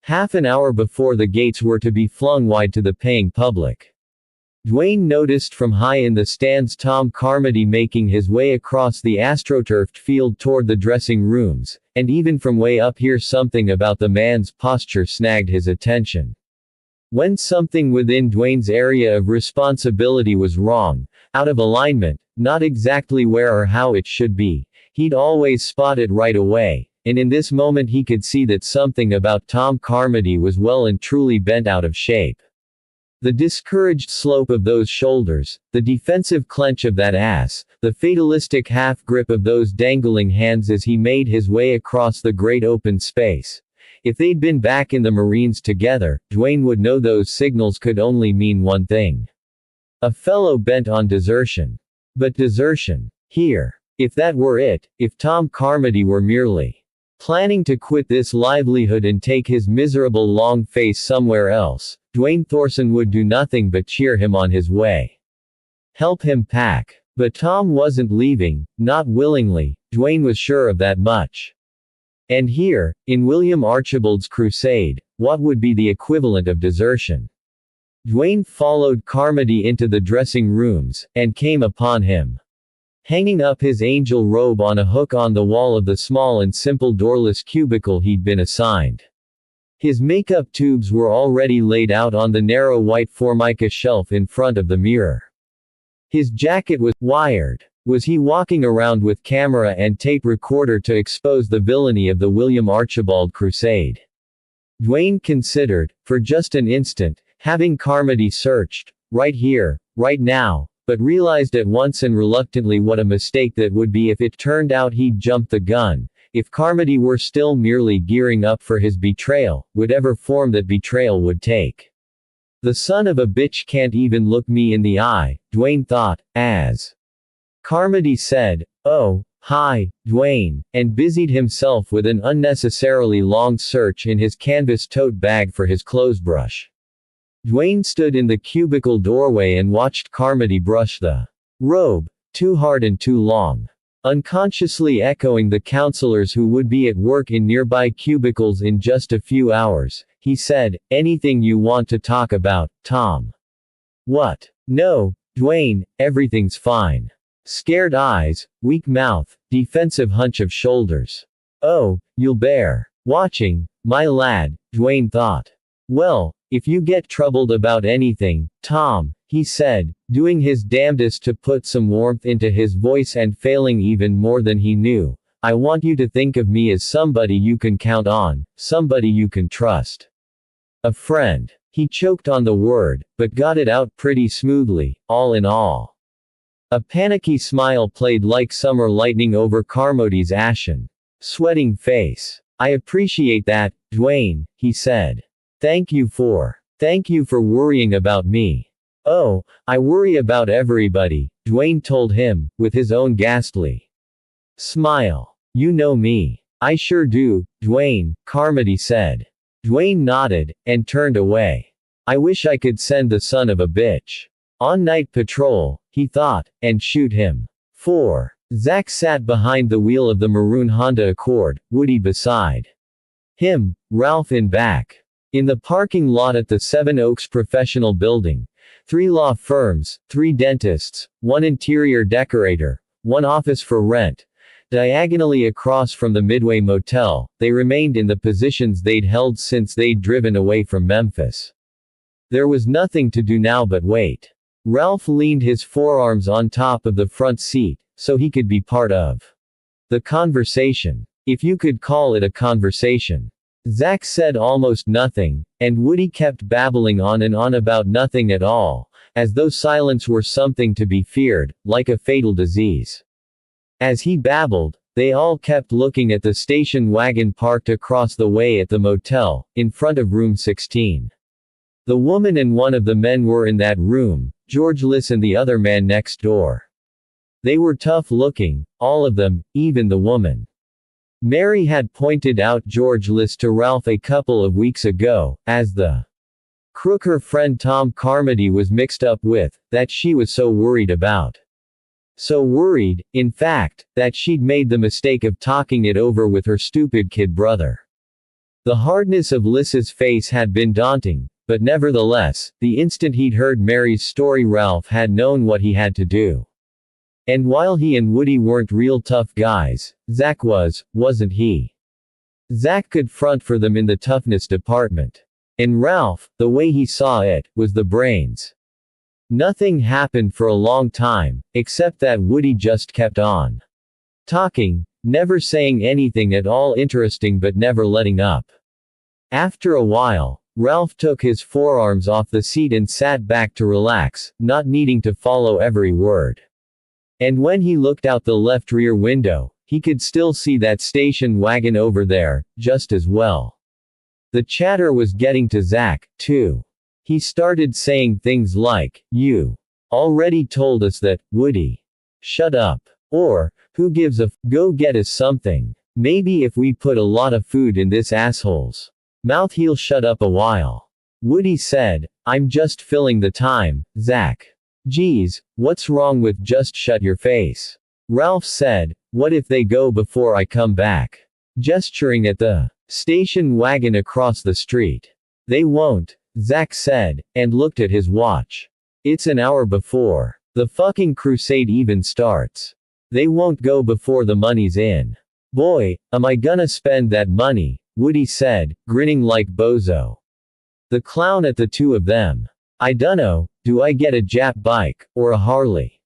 Speaker 1: Half an hour before the gates were to be flung wide to the paying public, Dwayne noticed from high in the stands Tom Carmody making his way across the astroturfed field toward the dressing rooms, and even from way up here something about the man's posture snagged his attention. When something within Dwayne's area of responsibility was wrong, out of alignment, not exactly where or how it should be, he'd always spot it right away. And in this moment he could see that something about Tom Carmody was well and truly bent out of shape. The discouraged slope of those shoulders, the defensive clench of that ass, the fatalistic half-grip of those dangling hands as he made his way across the great open space. If they'd been back in the Marines together, Dwayne would know those signals could only mean one thing. A fellow bent on desertion. But desertion. Here. If that were it, if Tom Carmody were merely planning to quit this livelihood and take his miserable long face somewhere else, Dwayne Thorson would do nothing but cheer him on his way. Help him pack. But Tom wasn't leaving, not willingly, Dwayne was sure of that much. And here, in William Archibald's crusade, what would be the equivalent of desertion? Dwayne followed Carmody into the dressing rooms, and came upon him hanging up his angel robe on a hook on the wall of the small and simple doorless cubicle he'd been assigned. His makeup tubes were already laid out on the narrow white formica shelf in front of the mirror. His jacket was wired. Was he walking around with camera and tape recorder to expose the villainy of the William Archibald crusade? Dwayne considered, for just an instant, having Carmody searched, right here, right now, but realized at once and reluctantly what a mistake that would be if it turned out he'd jumped the gun, if Carmody were still merely gearing up for his betrayal, whatever form that betrayal would take. The son of a bitch can't even look me in the eye, Dwayne thought, as Carmody said, "Oh, hi, Dwayne," and busied himself with an unnecessarily long search in his canvas tote bag for his clothesbrush. Dwayne stood in the cubicle doorway and watched Carmody brush the robe, too hard and too long. Unconsciously echoing the counselors who would be at work in nearby cubicles in just a few hours, he said, "Anything you want to talk about, Tom?" "What?" "No, Dwayne, everything's fine." Scared eyes, weak mouth, defensive hunch of shoulders. "Oh, you'll bear watching, my lad," Dwayne thought. "Well, if you get troubled about anything, Tom," he said, doing his damnedest to put some warmth into his voice and failing even more than he knew, "I want you to think of me as somebody you can count on, somebody you can trust. A friend." He choked on the word, but got it out pretty smoothly, all in all. A panicky smile played like summer lightning over Carmody's ashen, sweating face. "I appreciate that, Dwayne," he said. Thank you for worrying about me." "Oh, I worry about everybody," Dwayne told him, with his own ghastly smile. "You know me." "I sure do, Dwayne," Carmody said. Dwayne nodded, and turned away. "I wish I could send the son of a bitch on night patrol," he thought, "and shoot him." 4. Zach sat behind the wheel of the maroon Honda Accord, Woody beside him, Ralph in back. In the parking lot at the Seven Oaks Professional Building, 3 law firms, 3 dentists, 1 interior decorator, 1 office for rent, diagonally across from the Midway Motel, they remained in the positions they'd held since they'd driven away from Memphis. There was nothing to do now but wait. Ralph leaned his forearms on top of the front seat, so he could be part of the conversation. If you could call it a conversation. Zack said almost nothing, and Woody kept babbling on and on about nothing at all, as though silence were something to be feared, like a fatal disease. As he babbled, they all kept looking at the station wagon parked across the way at the motel, in front of room 16. The woman and one of the men were in that room, George Liss and the other man next door. They were tough looking, all of them, even the woman. Mary had pointed out George Liss to Ralph a couple of weeks ago, as the crook her friend Tom Carmody was mixed up with, that she was so worried about. So worried, in fact, that she'd made the mistake of talking it over with her stupid kid brother. The hardness of Liss's face had been daunting, but nevertheless, the instant he'd heard Mary's story Ralph had known what he had to do. And while he and Woody weren't real tough guys, Zack was, wasn't he? Zack could front for them in the toughness department. And Ralph, the way he saw it, was the brains. Nothing happened for a long time, except that Woody just kept on talking, never saying anything at all interesting but never letting up. After a while, Ralph took his forearms off the seat and sat back to relax, not needing to follow every word. And when he looked out the left rear window, he could still see that station wagon over there, just as well. The chatter was getting to Zack, too. He started saying things like, "You already told us that, Woody. Shut up." Or, "Who gives a f, go get us something. Maybe if we put a lot of food in this asshole's mouth he'll shut up a while." Woody said, "I'm just filling the time, Zack. Geez, what's wrong with just shut your face?" Ralph said, "What if they go before I come back?" Gesturing at the station wagon across the street. "They won't," Zack said, and looked at his watch. "It's an hour before the fucking crusade even starts. They won't go before the money's in." "Boy, am I gonna spend that money," Woody said, grinning like Bozo the clown at the two of them. "I dunno, do I get a Jap bike, or a Harley?"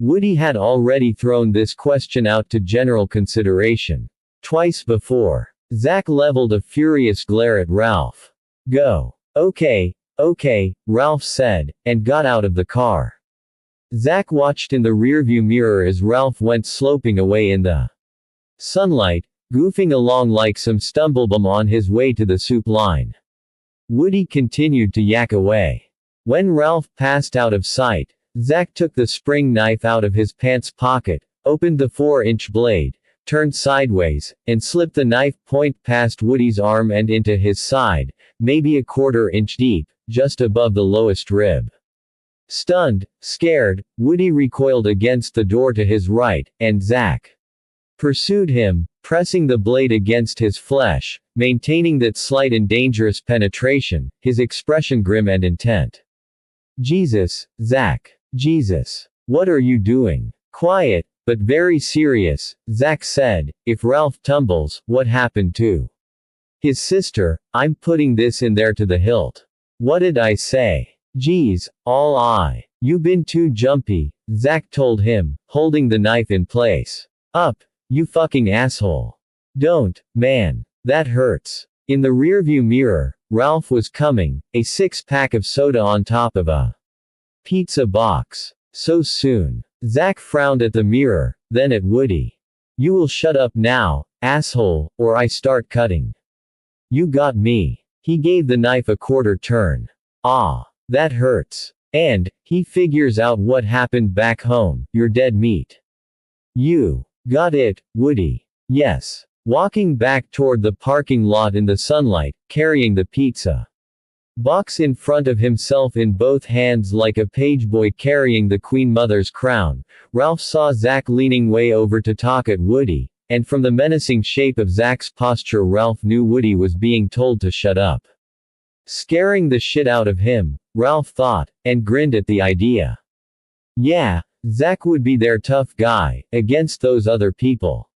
Speaker 1: Woody had already thrown this question out to general consideration. Twice before. Zack leveled a furious glare at Ralph. "Go. Okay, Ralph said, and got out of the car. Zack watched in the rearview mirror as Ralph went sloping away in the sunlight, goofing along like some stumblebum on his way to the soup line. Woody continued to yak away. When Ralph passed out of sight, Zack took the spring knife out of his pants pocket, opened the 4-inch blade, turned sideways, and slipped the knife point past Woody's arm and into his side, maybe a 1/4 inch deep, just above the lowest rib. Stunned, scared, Woody recoiled against the door to his right, and Zack pursued him, pressing the blade against his flesh, maintaining that slight and dangerous penetration, his expression grim and intent. "Jesus, Zack. Jesus. What are you doing?" Quiet, but very serious, Zack said, "If Ralph tumbles, what happened to his sister? I'm putting this in there to the hilt." "What did I say?" "Geez, you been too jumpy," Zack told him, holding the knife in place. "Up, you fucking asshole. Don't, man. That hurts." In the rearview mirror, Ralph was coming, a 6-pack of soda on top of a pizza box. "So soon." Zack frowned at the mirror, then at Woody. "You will shut up now, asshole, or I start cutting. You got me." He gave the knife a 1/4 turn. "Ah. That hurts. And, he figures out what happened back home, you're dead meat." "You got it, Woody." "Yes." Walking back toward the parking lot in the sunlight, carrying the pizza box in front of himself in both hands like a pageboy carrying the Queen Mother's crown, Ralph saw Zack leaning way over to talk at Woody, and from the menacing shape of Zack's posture Ralph knew Woody was being told to shut up. Scaring the shit out of him, Ralph thought, and grinned at the idea. Yeah, Zach would be their tough guy, against those other people.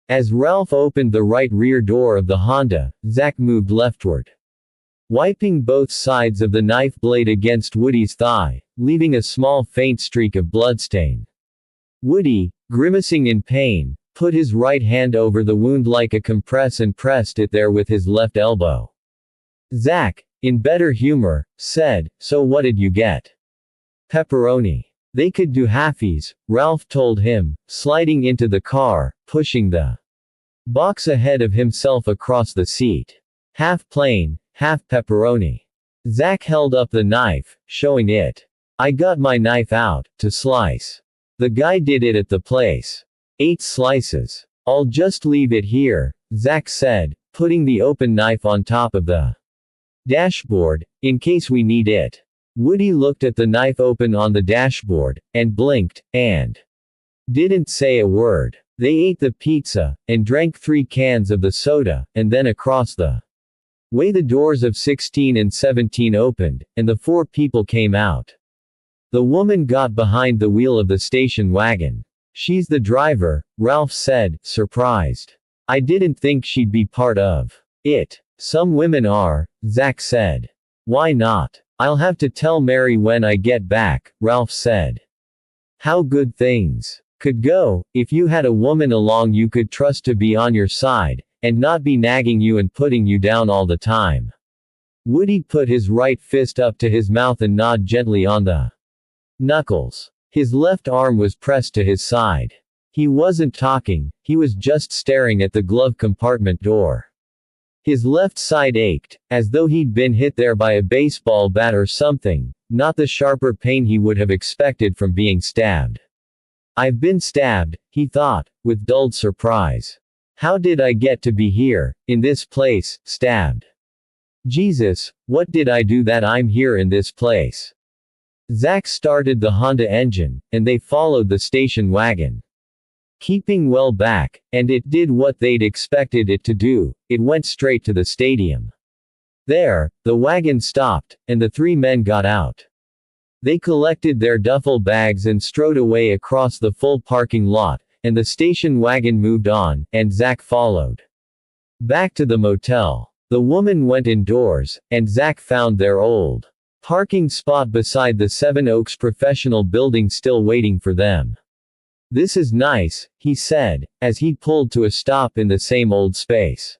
Speaker 1: As Ralph opened the right rear door of the Honda, Zach moved leftward, wiping both sides of the knife blade against Woody's thigh, leaving a small faint streak of bloodstain. Woody, grimacing in pain, put his right hand over the wound like a compress and pressed it there with his left elbow. Zach, in better humor, said, "So what did you get?" "Pepperoni. They could do halfies," Ralph told him, sliding into the car, pushing the box ahead of himself across the seat. "Half plain, half pepperoni." Zach held up the knife, showing it. "I got my knife out, to slice. The guy did it at the place. 8 slices. I'll just leave it here," Zach said, putting the open knife on top of the dashboard, "in case we need it." Woody looked at the knife open on the dashboard, and blinked, and didn't say a word. They ate the pizza, and drank 3 cans of the soda, and then across the way the doors of 16 and 17 opened, and the 4 people came out. The woman got behind the wheel of the station wagon. "She's the driver," Ralph said, surprised. "I didn't think she'd be part of it." "Some women are," Zach said. "Why not?" "I'll have to tell Mary when I get back," Ralph said. How good things could go, if you had a woman along you could trust to be on your side, and not be nagging you and putting you down all the time. Woody put his right fist up to his mouth and gnawed gently on the knuckles. His left arm was pressed to his side. He wasn't talking, he was just staring at the glove compartment door. His left side ached, as though he'd been hit there by a baseball bat or something, not the sharper pain he would have expected from being stabbed. "I've been stabbed," he thought, with dulled surprise. "How did I get to be here, in this place, stabbed? Jesus, what did I do that I'm here in this place?" Zach started the Honda engine, and they followed the station wagon. Keeping well back, and it did what they'd expected it to do, it went straight to the stadium. There, the wagon stopped, and the 3 men got out. They collected their duffel bags and strode away across the full parking lot, and the station wagon moved on, and Zach followed. Back to the motel. The woman went indoors, and Zach found their old parking spot beside the Seven Oaks Professional Building still waiting for them. "This is nice," he said, as he pulled to a stop in the same old space.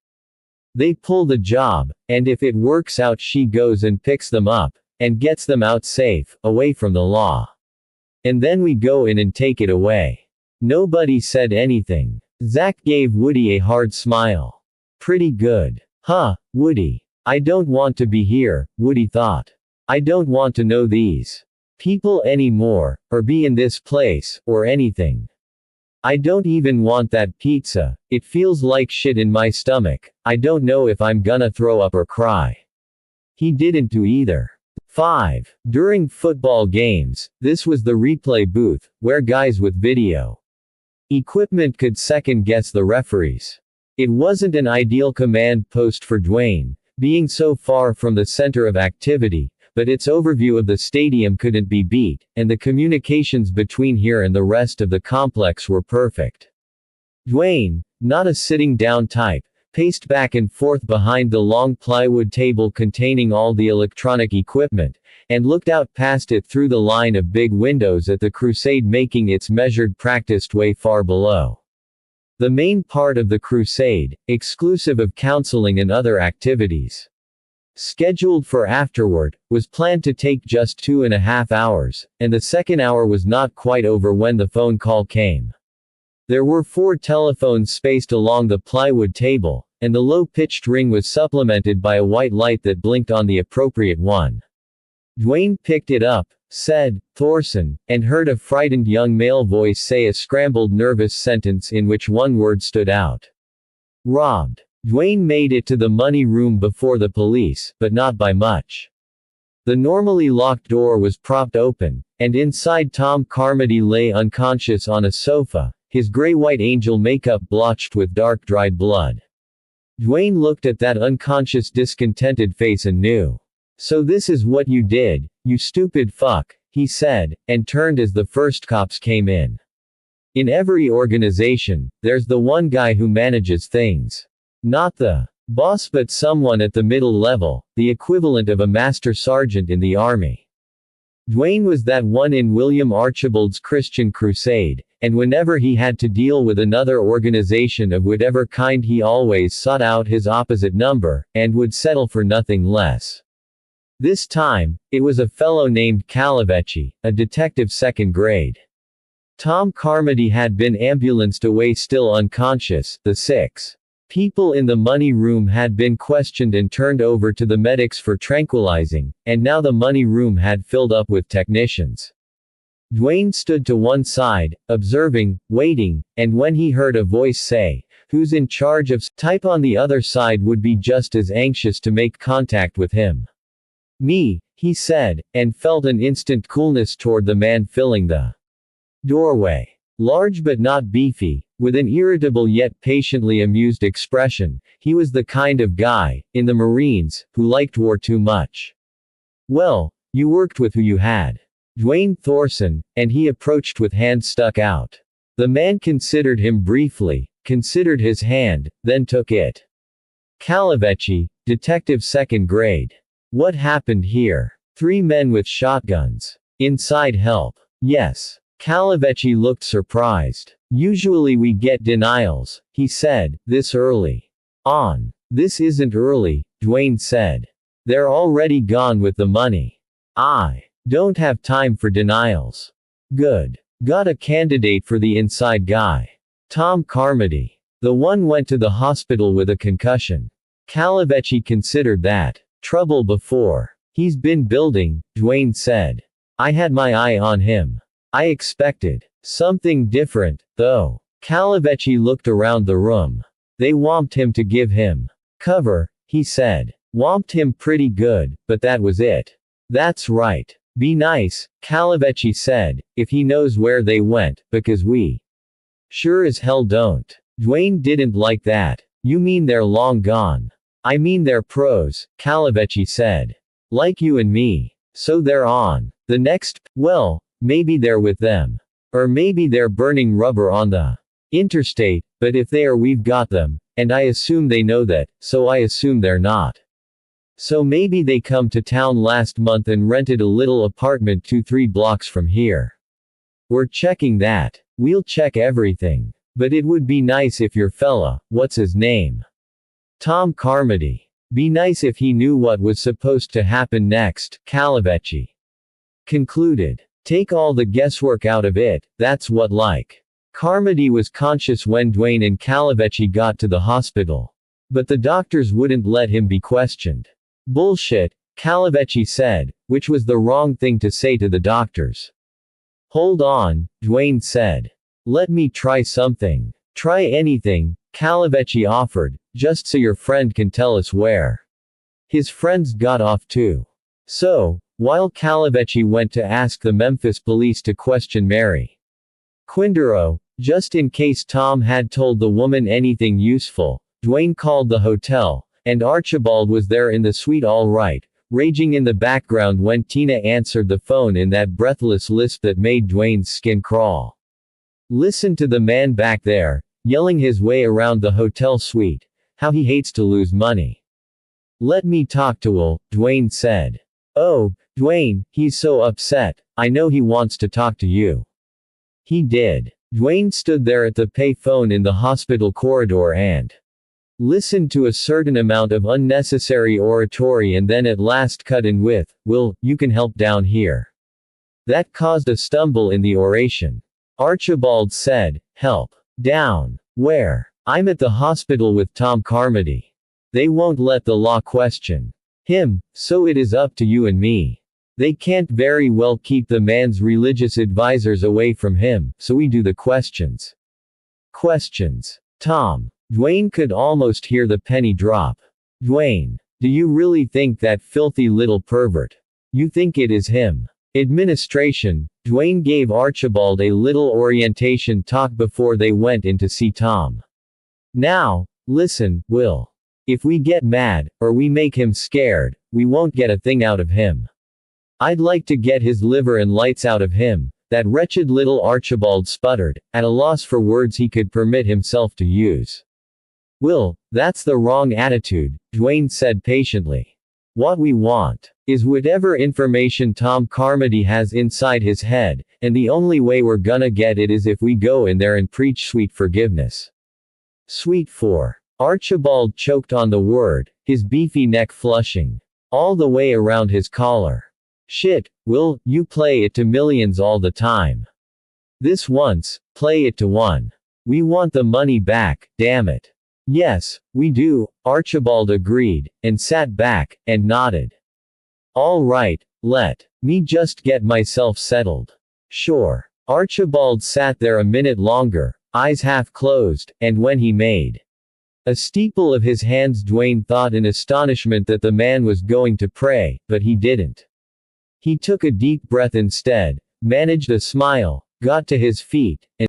Speaker 1: "They pull the job, and if it works out she goes and picks them up, and gets them out safe, away from the law. And then we go in and take it away." Nobody said anything. Zach gave Woody a hard smile. "Pretty good. Huh, Woody. I don't want to be here," Woody thought. "I don't want to know these people anymore, or be in this place, or anything. I don't even want that pizza, it feels like shit in my stomach, I don't know if I'm gonna throw up or cry." He didn't do either. 5. During football games, this was the replay booth, where guys with video equipment could second-guess the referees. It wasn't an ideal command post for Dwayne, being so far from the center of activity, but its overview of the stadium couldn't be beat, and the communications between here and the rest of the complex were perfect. Dwayne, not a sitting-down type, paced back and forth behind the long plywood table containing all the electronic equipment, and looked out past it through the line of big windows at the Crusade making its measured practiced way far below. The main part of the Crusade, exclusive of counseling and other activities scheduled for afterward, was planned to take just 2.5 hours, and the second hour was not quite over when the phone call came. There were 4 telephones spaced along the plywood table, and the low-pitched ring was supplemented by a white light that blinked on the appropriate one. Dwayne picked it up, said, "Thorson," and heard a frightened young male voice say a scrambled nervous sentence in which one word stood out. "Robbed." Dwayne made it to the money room before the police, but not by much. The normally locked door was propped open, and inside Tom Carmody lay unconscious on a sofa, his gray-white angel makeup blotched with dark dried blood. Dwayne looked at that unconscious discontented face and knew. So this is what you did, you stupid fuck, he said, and turned as the first cops came in. In every organization, there's the one guy who manages things. Not the boss but someone at the middle level, the equivalent of a master sergeant in the army. Dwayne was that one in William Archibald's Christian Crusade, and whenever he had to deal with another organization of whatever kind he always sought out his opposite number, and would settle for nothing less. This time, it was a fellow named Calavecchi, a detective second grade. Tom Carmody had been ambulanced away still unconscious, the 6 people in the money room had been questioned and turned over to the medics for tranquilizing, and now the money room had filled up with technicians. Dwayne stood to one side, observing, waiting, and when he heard a voice say, "Who's in charge of type?" on the other side would be just as anxious to make contact with him. "Me," he said, and felt an instant coolness toward the man filling the doorway. Large but not beefy, with an irritable yet patiently amused expression, he was the kind of guy, in the Marines, who liked war too much. "Well, you worked with who you had." Dwayne Thorson, and he approached with hand stuck out. The man considered him briefly, considered his hand, then took it. "Calavecchi, detective second grade. What happened here?" "3 men with shotguns. Inside help." "Yes." Calavecchi looked surprised. "Usually we get denials," he said, "this early on." "This isn't early," Dwayne said. "They're already gone with the money. I don't have time for denials." "Good. Got a candidate for the inside guy. Tom Carmody. The one went to the hospital with a concussion." Calavecchi considered that. "Trouble before. He's been building," Dwayne said. "I had my eye on him. I expected something different, though." Calavecchi looked around the room. "They whomped him to give him cover," he said. "Whomped him pretty good, but that was it." "That's right. Be nice," Calavecchi said, "if he knows where they went, because we sure as hell don't." Dwayne didn't like that. "You mean they're long gone?" "I mean they're pros," Calavecchi said. "Like you and me. So they're on the next, well, maybe they're with them. Or maybe they're burning rubber on the interstate, but if they are we've got them, and I assume they know that, so I assume they're not. So maybe they come to town last month and rented a little apartment 2-3 blocks from here. We're checking that. We'll check everything. But it would be nice if your fella, what's his name? Tom Carmody. Be nice if he knew what was supposed to happen next," Calavecchi concluded. "Take all the guesswork out of it, that's what like." Carmody was conscious when Dwayne and Calavecchi got to the hospital. But the doctors wouldn't let him be questioned. "Bullshit," Calavecchi said, which was the wrong thing to say to the doctors. "Hold on," Dwayne said. "Let me try something." "Try anything," Calavecchi offered, "just so your friend can tell us where his friends got off to." So, while Calavecchi went to ask the Memphis police to question Mary Quindaro, just in case Tom had told the woman anything useful, Dwayne called the hotel, and Archibald was there in the suite all right, raging in the background when Tina answered the phone in that breathless lisp that made Dwayne's skin crawl. Listen to the man back there, yelling his way around the hotel suite. How he hates to lose money. "Let me talk to Will," Dwayne said. "Oh, Dwayne, he's so upset. I know he wants to talk to you." He did. Dwayne stood there at the pay phone in the hospital corridor and listened to a certain amount of unnecessary oratory and then at last cut in with, "Will, you can help down here." That caused a stumble in the oration. Archibald said, "Help. Down. Where?" "I'm at the hospital with Tom Carmody. They won't let the law question him, so it is up to you and me. They can't very well keep the man's religious advisors away from him, so we do the questions." Questions. Tom. Dwayne could almost hear the penny drop. "Dwayne. Do you really think that filthy little pervert? You think it is him?" Administration. Dwayne gave Archibald a little orientation talk before they went in to see Tom. "Now, listen, Will. If we get mad, or we make him scared, we won't get a thing out of him. I'd like to get his liver and lights out of him, that wretched little Archibald sputtered, at a loss for words he could permit himself to use. Will, that's the wrong attitude, Dwayne said patiently. What we want is whatever information Tom Carmody has inside his head, and the only way we're gonna get it is if we go in there and preach sweet forgiveness. Sweet for. Archibald choked on the word, his beefy neck flushing all the way around his collar. Shit, Will, you play it to millions all the time. This once, play it to one. We want the money back, damn it. Yes, we do, Archibald agreed, and sat back, and nodded. All right, let me just get myself settled. Sure. Archibald sat there a minute longer, eyes half closed, and when he made a steeple of his hands, Dwayne thought in astonishment that the man was going to pray, but he didn't. He took a deep breath instead, managed a smile, got to his feet, and,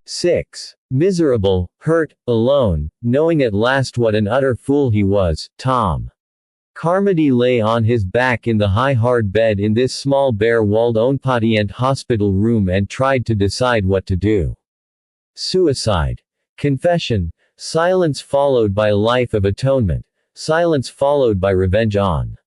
Speaker 1: miserable, hurt, alone, knowing at last what an utter fool he was, Tom Carmody lay on his back in the high hard bed in this small bare-walled Onpatient hospital room and tried to decide what to do. Suicide. Confession. Silence followed by a life of atonement. Silence followed by revenge on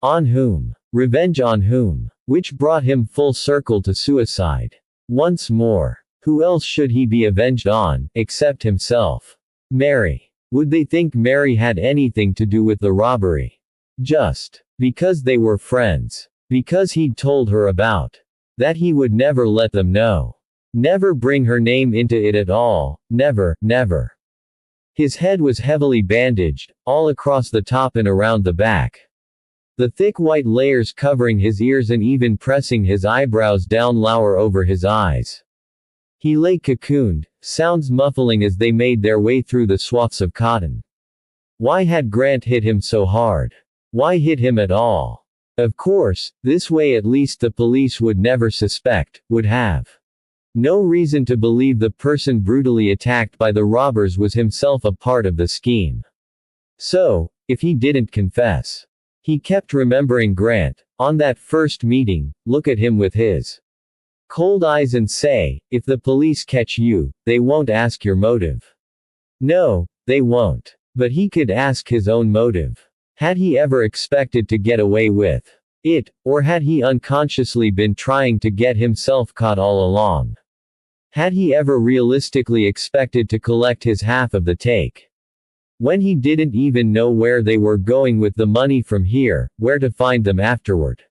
Speaker 1: whom? Revenge on whom? Which brought him full circle to suicide. Once more. Who else should he be avenged on, except himself? Mary. Would they think Mary had anything to do with the robbery? Just because they were friends. Because he'd told her about that he would never let them know. Never bring her name into it at all, never, never. His head was heavily bandaged, all across the top and around the back. The thick white layers covering his ears and even pressing his eyebrows down lower over his eyes. He lay cocooned, sounds muffling as they made their way through the swaths of cotton. Why had Grant hit him so hard? Why hit him at all? Of course, this way at least the police would never suspect, would have no reason to believe the person brutally attacked by the robbers was himself a part of the scheme. So, if he didn't confess. He kept remembering Grant, on that first meeting, look at him with his cold eyes and say, if the police catch you, they won't ask your motive. No, they won't. But he could ask his own motive. Had he ever expected to get away with it, or had he unconsciously been trying to get himself caught all along? Had he ever realistically expected to collect his half of the take? When he didn't even know where they were going with the money from here, where to find them afterward.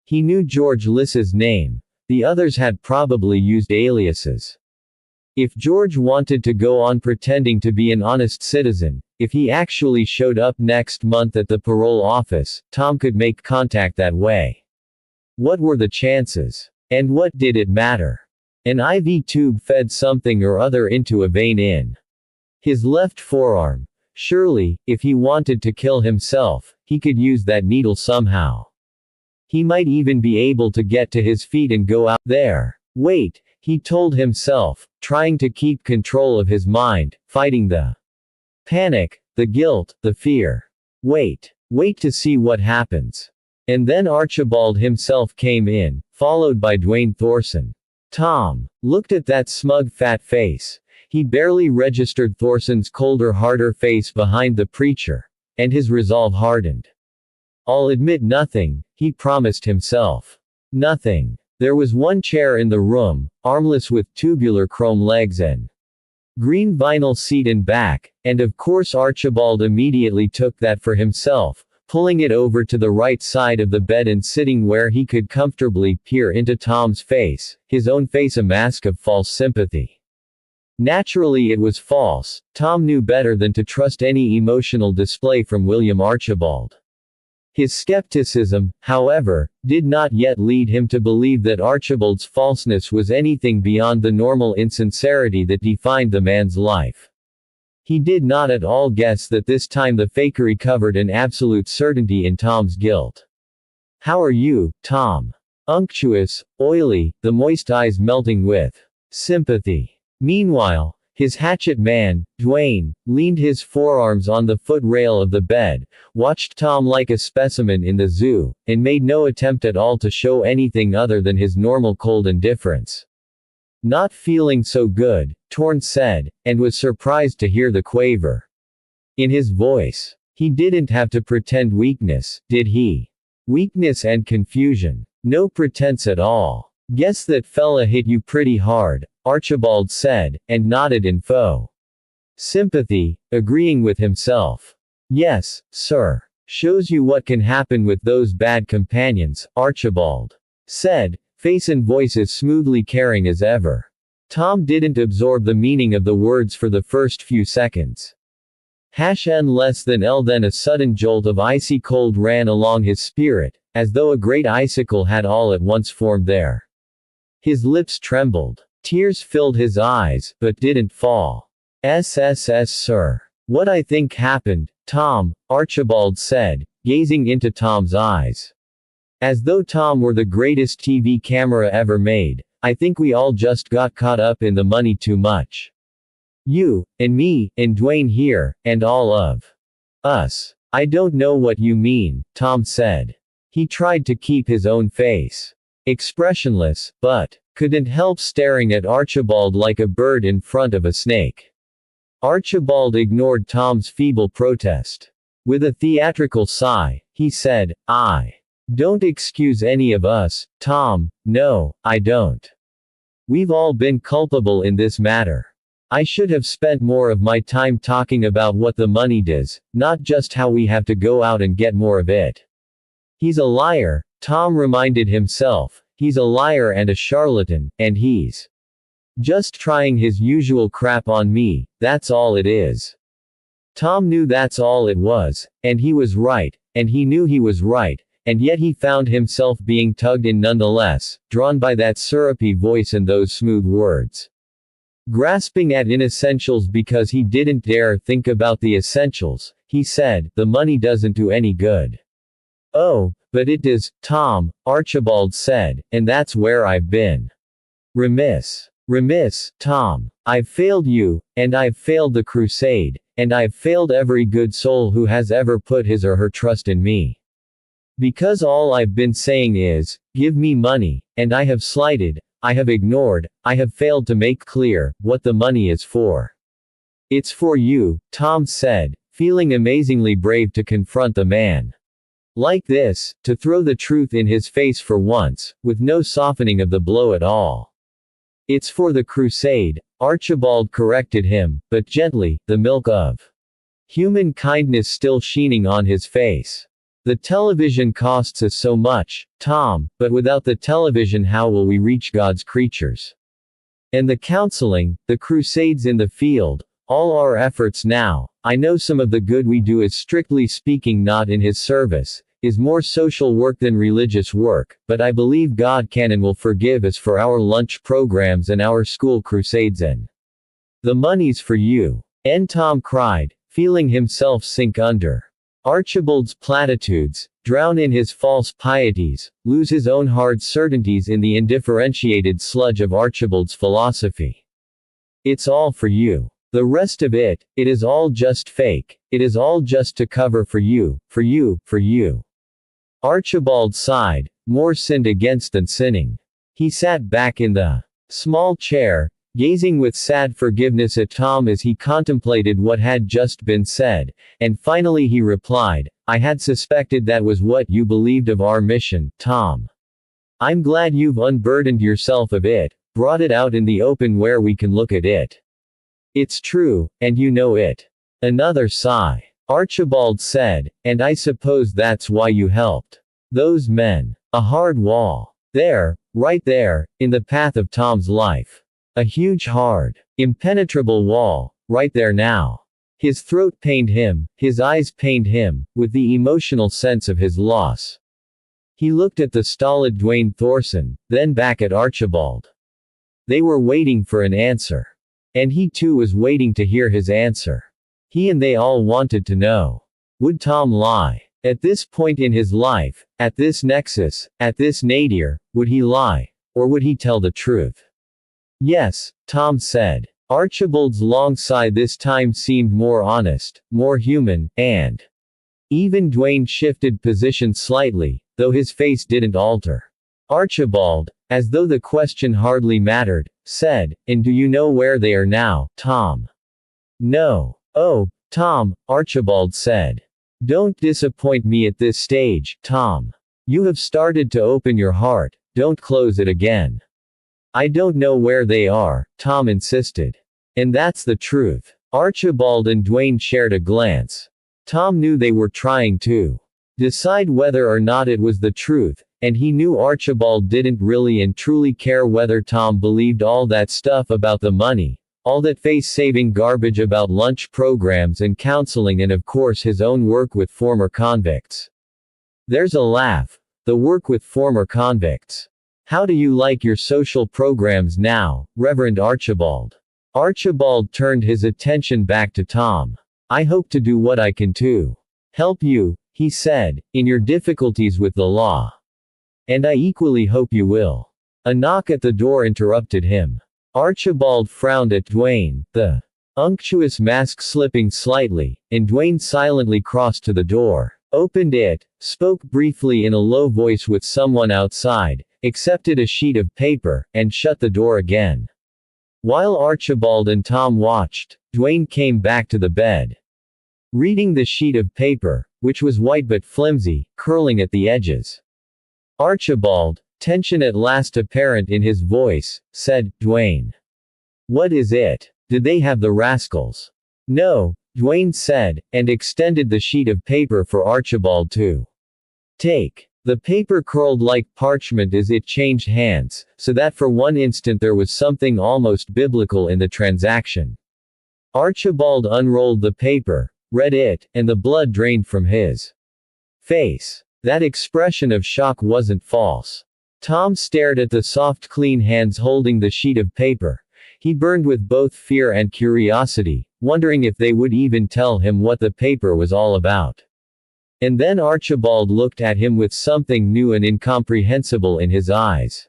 Speaker 1: He knew George Liss's name. The others had probably used aliases. If George wanted to go on pretending to be an honest citizen, if he actually showed up next month at the parole office, Tom could make contact that way. What were the chances? And what did it matter? An IV tube fed something or other into a vein in his left forearm. Surely, if he wanted to kill himself, he could use that needle somehow. He might even be able to get to his feet and go out there. Wait, he told himself, trying to keep control of his mind, fighting the panic, the guilt, the fear. Wait to see what happens. And then Archibald himself came in, followed by Dwayne Thorson. Tom looked at that smug fat face. He barely registered Thorson's colder, harder face behind the preacher. And his resolve hardened. I'll admit nothing, he promised himself. Nothing. There was one chair in the room, armless with tubular chrome legs and green vinyl seat and back, and of course Archibald immediately took that for himself, pulling it over to the right side of the bed and sitting where he could comfortably peer into Tom's face, his own face a mask of false sympathy. Naturally it was false. Tom knew better than to trust any emotional display from William Archibald. His skepticism, however, did not yet lead him to believe that Archibald's falseness was anything beyond the normal insincerity that defined the man's life. He did not at all guess that this time the fakery covered an absolute certainty in Tom's guilt. How are you, Tom? Unctuous, oily, the moist eyes melting with sympathy. Meanwhile, His hatchet man, Dwayne, leaned his forearms on the footrail of the bed, watched Tom like a specimen in the zoo, and made no attempt at all to show anything other than his normal cold indifference. "Not feeling so good," Torn said, and was surprised to hear the quaver in his voice. He didn't have to pretend weakness, did he? Weakness and confusion. No pretense at all. "Guess that fella hit you pretty hard," Archibald said, and nodded in faux sympathy, agreeing with himself. "Yes, sir. Shows you what can happen with those bad companions," Archibald said, face and voice as smoothly caring as ever. Tom didn't absorb the meaning of the words for the first few seconds. N less than L. Then a sudden jolt of icy cold ran along his spirit, as though a great icicle had all at once formed there. His lips trembled. Tears filled his eyes, but didn't fall. "SSS, sir. What I think happened, Tom," Archibald said, gazing into Tom's eyes. As though Tom were the greatest TV camera ever made, "I think we all just got caught up in the money too much. You, and me, and Dwayne here, and all of us." "I don't know what you mean," Tom said. He tried to keep his own face expressionless, but couldn't help staring at Archibald like a bird in front of a snake. Archibald ignored Tom's feeble protest. With a theatrical sigh, he said, "I don't excuse any of us, Tom, no, I don't. We've all been culpable in this matter. I should have spent more of my time talking about what the money does, not just how we have to go out and get more of it." "He's a liar," Tom reminded himself. "He's a liar and a charlatan, and he's just trying his usual crap on me, that's all it is." Tom knew that's all it was, and he was right, and he knew he was right, and yet he found himself being tugged in nonetheless, drawn by that syrupy voice and those smooth words. Grasping at inessentials because he didn't dare think about the essentials, he said, "The money doesn't do any good." "Oh, but it does, Tom," Archibald said, "and that's where I've been remiss. Remiss, Tom. I've failed you, and I've failed the crusade, and I've failed every good soul who has ever put his or her trust in me. Because all I've been saying is, give me money, and I have slighted, I have ignored, I have failed to make clear what the money is for." "It's for you," Tom said, feeling amazingly brave to confront the man like this, to throw the truth in his face for once, with no softening of the blow at all. "It's for the crusade," Archibald corrected him, but gently, the milk of human kindness still sheening on his face. "The television costs us so much, Tom, but without the television how will we reach God's creatures? And the counseling, the crusades in the field, all our efforts now, I know some of the good we do is strictly speaking not in His service, is more social work than religious work, but I believe God can and will forgive us for our lunch programs and our school crusades, and the money's for you." And Tom cried, feeling himself sink under Archibald's platitudes, drown in his false pieties, lose his own hard certainties in the indifferentiated sludge of Archibald's philosophy. "It's all for you. The rest of it, it is all just fake, it is all just to cover for you, for you, for you." Archibald sighed, more sinned against than sinning. He sat back in the small chair, gazing with sad forgiveness at Tom as he contemplated what had just been said, and finally he replied, "I had suspected that was what you believed of our mission, Tom. I'm glad you've unburdened yourself of it, brought it out in the open where we can look at it. It's true, and you know it." Another sigh. Archibald said, "And I suppose that's why you helped those men." A hard wall. There, right there, in the path of Tom's life. A huge hard, impenetrable wall, right there now. His throat pained him, his eyes pained him, with the emotional sense of his loss. He looked at the stolid Dwayne Thorson, then back at Archibald. They were waiting for an answer. And he too was waiting to hear his answer. He and they all wanted to know. Would Tom lie? At this point in his life, at this nexus, at this nadir, would he lie? Or would he tell the truth? "Yes," Tom said. Archibald's long sigh this time seemed more honest, more human, and even Dwayne shifted position slightly, though his face didn't alter. Archibald, as though the question hardly mattered, said, "And do you know where they are now, Tom?" "No." "Oh, Tom," Archibald said. "Don't disappoint me at this stage, Tom. You have started to open your heart, don't close it again." "I don't know where they are," Tom insisted. "And that's the truth." Archibald and Dwayne shared a glance. Tom knew they were trying to decide whether or not it was the truth, and he knew Archibald didn't really and truly care whether Tom believed all that stuff about the money, all that face-saving garbage about lunch programs and counseling, and of course his own work with former convicts. There's a laugh. The work with former convicts. "How do you like your social programs now, Reverend Archibald?" Archibald turned his attention back to Tom. "I hope to do what I can to help you," he said, "in your difficulties with the law. And I equally hope you will." A knock at the door interrupted him. Archibald frowned at Dwayne, the unctuous mask slipping slightly, and Dwayne silently crossed to the door, opened it, spoke briefly in a low voice with someone outside, accepted a sheet of paper, and shut the door again. While Archibald and Tom watched, Dwayne came back to the bed. Reading the sheet of paper, which was white but flimsy, curling at the edges. Archibald, tension at last apparent in his voice, said, "Dwayne. What is it? Did they have the rascals?" "No," Dwayne said, and extended the sheet of paper for Archibald to take. The paper curled like parchment as it changed hands, so that for one instant there was something almost biblical in the transaction. Archibald unrolled the paper, read it, and the blood drained from his face. That expression of shock wasn't false. Tom stared at the soft clean hands holding the sheet of paper. He burned with both fear and curiosity, wondering if they would even tell him what the paper was all about. And then Archibald looked at him with something new and incomprehensible in his eyes.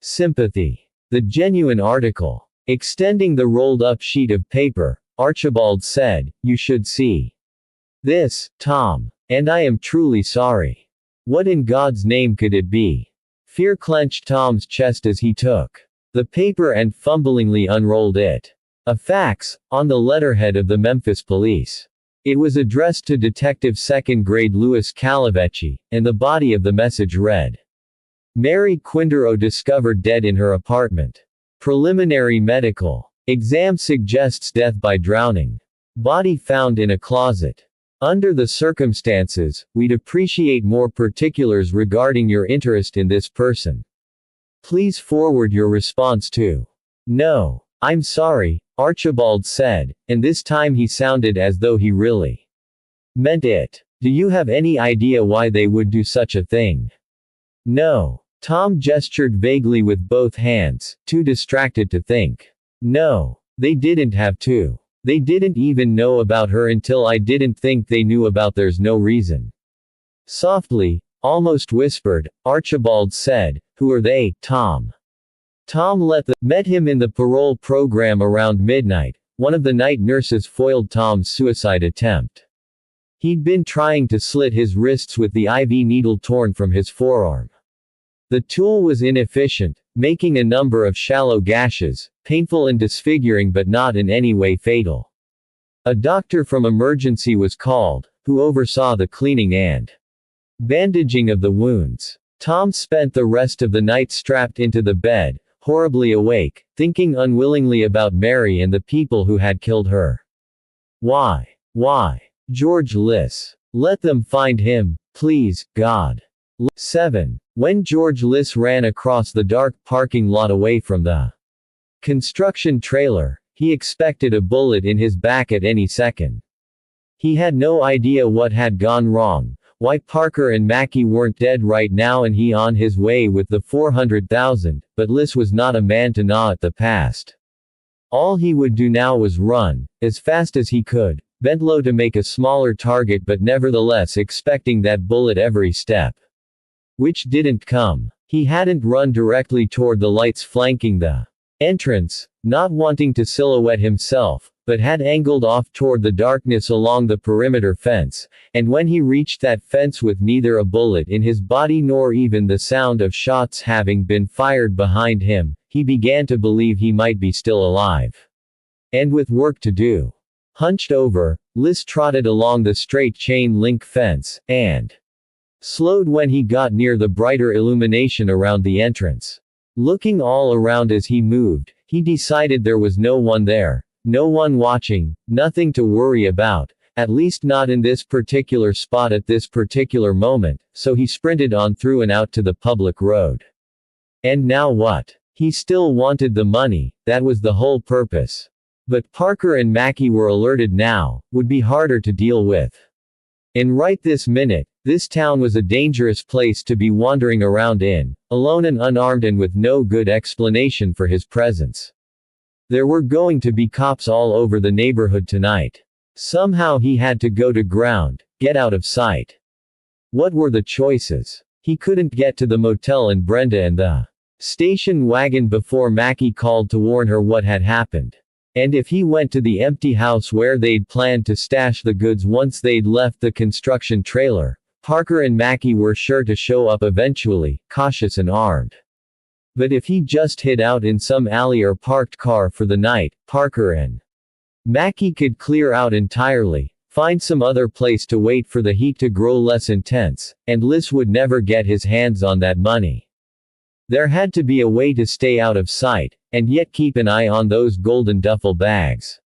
Speaker 1: Sympathy. The genuine article. Extending the rolled-up sheet of paper, Archibald said, "You should see this, Tom. And I am truly sorry. What in God's name could it be?" Fear clenched Tom's chest as he took the paper and fumblingly unrolled it. A fax, on the letterhead of the Memphis Police. It was addressed to Detective 2nd Grade Louis Calavecchi, and the body of the message read, "Mary Quindaro discovered dead in her apartment. Preliminary medical exam suggests death by drowning. Body found in a closet. Under the circumstances, we'd appreciate more particulars regarding your interest in this person. Please forward your response to." "No. I'm sorry," Archibald said, and this time he sounded as though he really meant it. "Do you have any idea why they would do such a thing?" "No." Tom gestured vaguely with both hands, too distracted to think. "No. They didn't have to. They didn't even know about her until I didn't think they knew about there's no reason." Softly, almost whispered, Archibald said, "Who are they, Tom?" Tom met him in the parole program around midnight. One of the night nurses foiled Tom's suicide attempt. He'd been trying to slit his wrists with the IV needle torn from his forearm. The tool was inefficient, making a number of shallow gashes, painful and disfiguring but not in any way fatal. A doctor from emergency was called, who oversaw the cleaning and bandaging of the wounds. Tom spent the rest of the night strapped into the bed, horribly awake, thinking unwillingly about Mary and the people who had killed her. Why? George Liss. Let them find him, please, God. 7. When George Liss ran across the dark parking lot away from the construction trailer, he expected a bullet in his back at any second. He had no idea what had gone wrong, why Parker and Mackey weren't dead right now and he on his way with the 400,000, but Liss was not a man to gnaw at the past. All he would do now was run, as fast as he could, bent low to make a smaller target but nevertheless expecting that bullet every step. Which didn't come. He hadn't run directly toward the lights flanking the entrance, not wanting to silhouette himself, but had angled off toward the darkness along the perimeter fence, and when he reached that fence with neither a bullet in his body nor even the sound of shots having been fired behind him, he began to believe he might be still alive. And with work to do. Hunched over, Liss trotted along the straight chain-link fence, and slowed when he got near the brighter illumination around the entrance. Looking all around as he moved, he decided there was no one there, no one watching, nothing to worry about, at least not in this particular spot at this particular moment, so he sprinted on through and out to the public road. And now what? He still wanted the money, that was the whole purpose. But Parker and Mackey were alerted now, would be harder to deal with. And right this minute, this town was a dangerous place to be wandering around in, alone and unarmed and with no good explanation for his presence. There were going to be cops all over the neighborhood tonight. Somehow he had to go to ground, get out of sight. What were the choices? He couldn't get to the motel and Brenda and the station wagon before Mackey called to warn her what had happened. And if he went to the empty house where they'd planned to stash the goods once they'd left the construction trailer, Parker and Mackey were sure to show up eventually, cautious and armed. But if he just hid out in some alley or parked car for the night, Parker and Mackey could clear out entirely, find some other place to wait for the heat to grow less intense, and Liss would never get his hands on that money. There had to be a way to stay out of sight, and yet keep an eye on those golden duffel bags.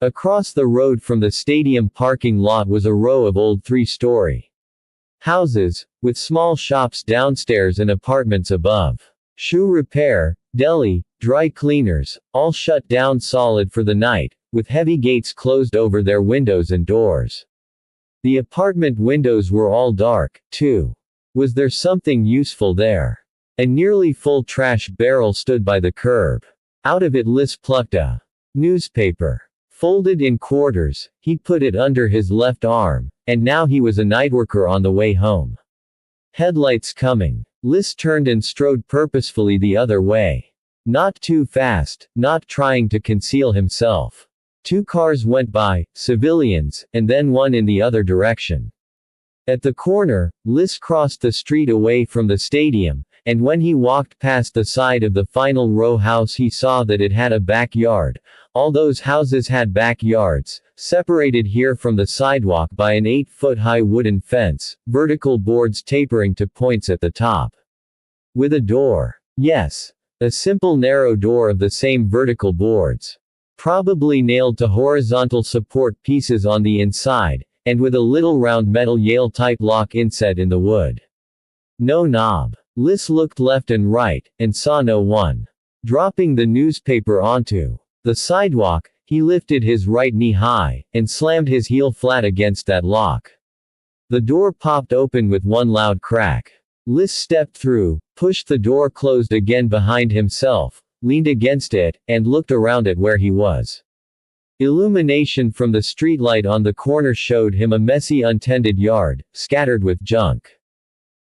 Speaker 1: Across the road from the stadium parking lot was a row of old three-story houses, with small shops downstairs and apartments above. Shoe repair, deli, dry cleaners, all shut down solid for the night, with heavy gates closed over their windows and doors. The apartment windows were all dark, too. Was there something useful there? A nearly full trash barrel stood by the curb. Out of it Liss plucked a newspaper. Folded in quarters, he put it under his left arm, and now he was a nightworker on the way home. Headlights coming. Liss turned and strode purposefully the other way. Not too fast, not trying to conceal himself. 2 cars went by, civilians, and then one in the other direction. At the corner, Liss crossed the street away from the stadium, and when he walked past the side of the final row house he saw that it had a backyard. All those houses had backyards, separated here from the sidewalk by an 8-foot-high wooden fence, vertical boards tapering to points at the top. With a door. Yes. A simple narrow door of the same vertical boards. Probably nailed to horizontal support pieces on the inside, and with a little round metal Yale-type lock inset in the wood. No knob. Liss looked left and right, and saw no one. Dropping the newspaper onto the sidewalk, he lifted his right knee high, and slammed his heel flat against that lock. The door popped open with one loud crack. Liss stepped through, pushed the door closed again behind himself, leaned against it, and looked around at where he was. Illumination from the streetlight on the corner showed him a messy untended yard, scattered with junk.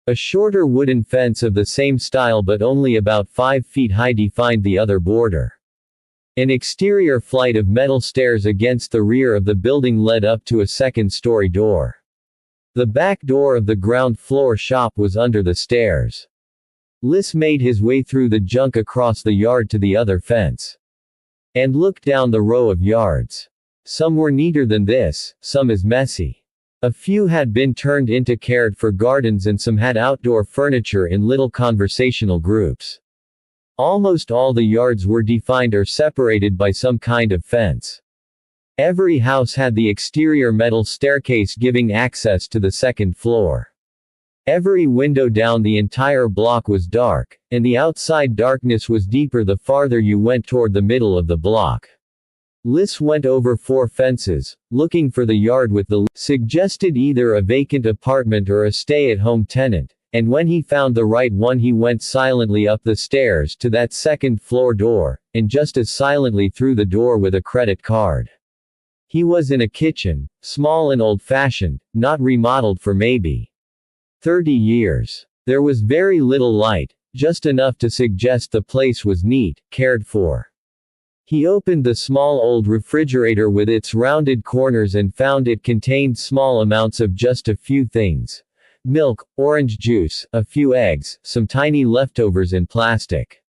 Speaker 1: A shorter wooden fence of the same style but only about 5 feet high defined the other border. An exterior flight of metal stairs against the rear of the building led up to a second-story door. The back door of the ground floor shop was under the stairs. Liss made his way through the junk across the yard to the other fence. And looked down the row of yards. Some were neater than this, some as messy. A few had been turned into cared-for gardens and some had outdoor furniture in little conversational groups. Almost all the yards were defined or separated by some kind of fence. Every house had the exterior metal staircase giving access to the second floor. Every window down the entire block was dark, and the outside darkness was deeper the farther you went toward the middle of the block. Liss went over 4 fences, looking for the yard with the suggested either a vacant apartment or a stay-at-home tenant, and when he found the right one he went silently up the stairs to that second-floor door, and just as silently through the door with a credit card. He was in a kitchen, small and old-fashioned, not remodeled for maybe 30 years. There was very little light, just enough to suggest the place was neat, cared for. He opened the small old refrigerator with its rounded corners and found it contained small amounts of just a few things. Milk, orange juice, a few eggs, some tiny leftovers in plastic.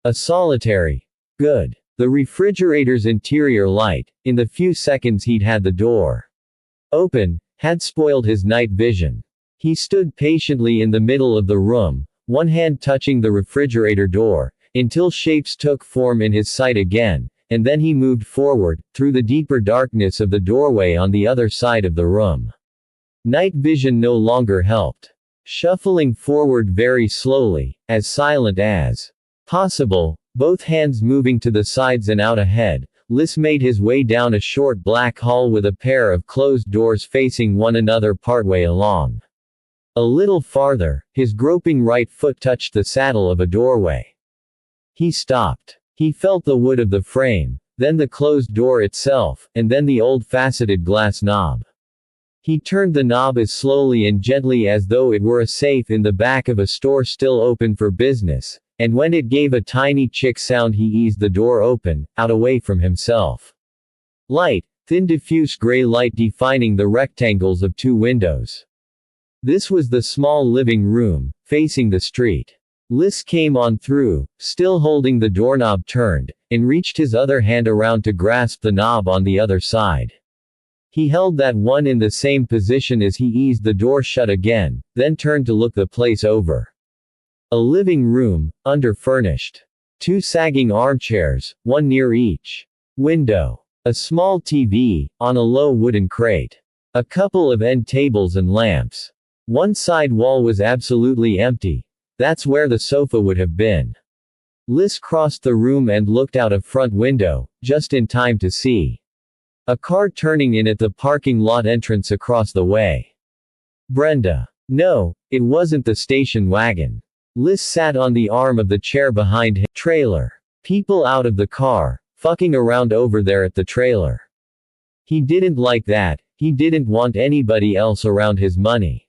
Speaker 1: A solitary. Good. The refrigerator's interior light, in the few seconds he'd had the door open, had spoiled his night vision. He stood patiently in the middle of the room, one hand touching the refrigerator door, until shapes took form in his sight again, and then he moved forward, through the deeper darkness of the doorway on the other side of the room. Night vision no longer helped. Shuffling forward very slowly, as silent as possible, both hands moving to the sides and out ahead, Liss made his way down a short black hall with a pair of closed doors facing one another partway along. A little farther, his groping right foot touched the saddle of a doorway. He stopped. He felt the wood of the frame, then the closed door itself, and then the old faceted glass knob. He turned the knob as slowly and gently as though it were a safe in the back of a store still open for business, and when it gave a tiny chick sound he eased the door open, out away from himself. Light, thin diffuse gray light defining the rectangles of two windows. This was the small living room, facing the street. Liss came on through, still holding the doorknob turned, and reached his other hand around to grasp the knob on the other side. He held that one in the same position as he eased the door shut again, then turned to look the place over. A living room, under-furnished. Two sagging armchairs, one near each window. A small TV, on a low wooden crate. A couple of end tables and lamps. One side wall was absolutely empty. That's where the sofa would have been. Liss crossed the room and looked out a front window, just in time to see a car turning in at the parking lot entrance across the way. Brenda. No, it wasn't the station wagon. Liss sat on the arm of the chair behind him. Trailer. People out of the car, fucking around over there at the trailer. He didn't like that, he didn't want anybody else around his money.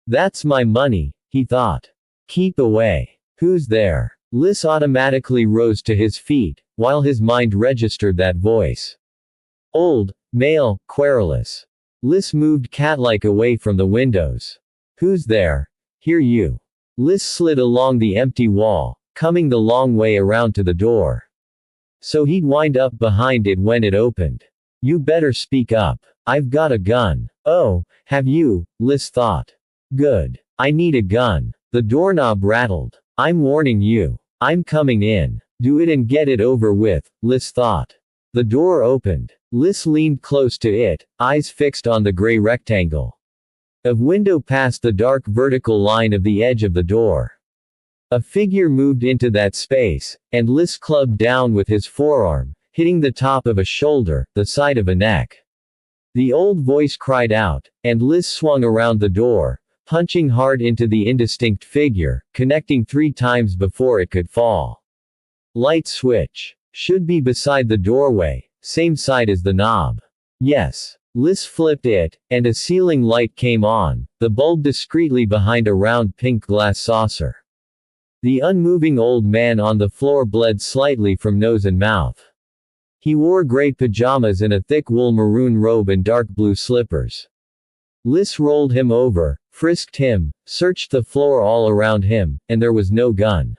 Speaker 1: That's my money, he thought. Keep away. Who's there? Liss automatically rose to his feet, while his mind registered that voice. Old, male, querulous. Liss moved cat-like away from the windows. Who's there? Hear you. Liss slid along the empty wall, coming the long way around to the door. So he'd wind up behind it when it opened. You better speak up. I've got a gun. Oh, have you? Liss thought. Good. I need a gun. The doorknob rattled. I'm warning you. I'm coming in. Do it and get it over with, Liss thought. The door opened. Liss leaned close to it, eyes fixed on the gray rectangle of window past the dark vertical line of the edge of the door. A figure moved into that space, and Liss clubbed down with his forearm, hitting the top of a shoulder, the side of a neck. The old voice cried out, and Liss swung around the door, punching hard into the indistinct figure, connecting 3 times before it could fall. Light switch. Should be beside the doorway, same side as the knob. Yes. Liss flipped it, and a ceiling light came on, the bulb discreetly behind a round pink glass saucer. The unmoving old man on the floor bled slightly from nose and mouth. He wore gray pajamas and a thick wool maroon robe and dark blue slippers. Liss rolled him over, frisked him, searched the floor all around him, and there was no gun.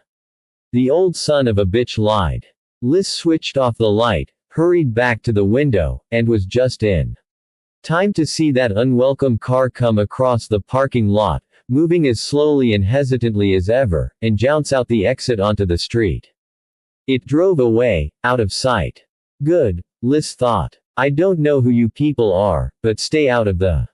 Speaker 1: The old son of a bitch lied. Liss switched off the light, hurried back to the window, and was just in time to see that unwelcome car come across the parking lot, moving as slowly and hesitantly as ever, and jounce out the exit onto the street. It drove away, out of sight. Good, Liss thought. I don't know who you people are, but stay out of the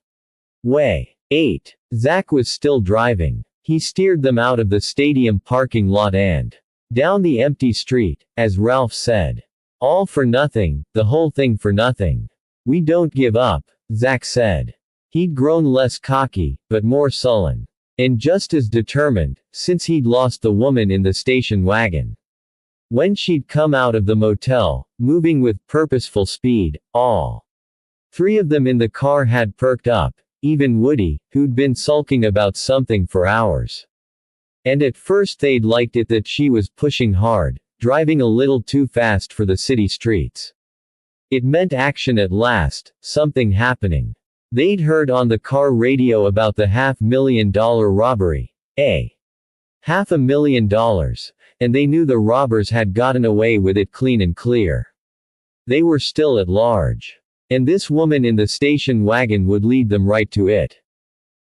Speaker 1: way. 8. Zach was still driving. He steered them out of the stadium parking lot and down the empty street, as Ralph said. All for nothing, the whole thing for nothing. We don't give up, Zach said. He'd grown less cocky, but more sullen. And just as determined, since he'd lost the woman in the station wagon. When she'd come out of the motel, moving with purposeful speed, all 3 of them in the car had perked up, even Woody, who'd been sulking about something for hours. And at first they'd liked it that she was pushing hard, driving a little too fast for the city streets. It meant action at last, something happening. They'd heard on the car radio about the $500,000 robbery. $500,000, and they knew the robbers had gotten away with it clean and clear. They were still at large. And this woman in the station wagon would lead them right to it.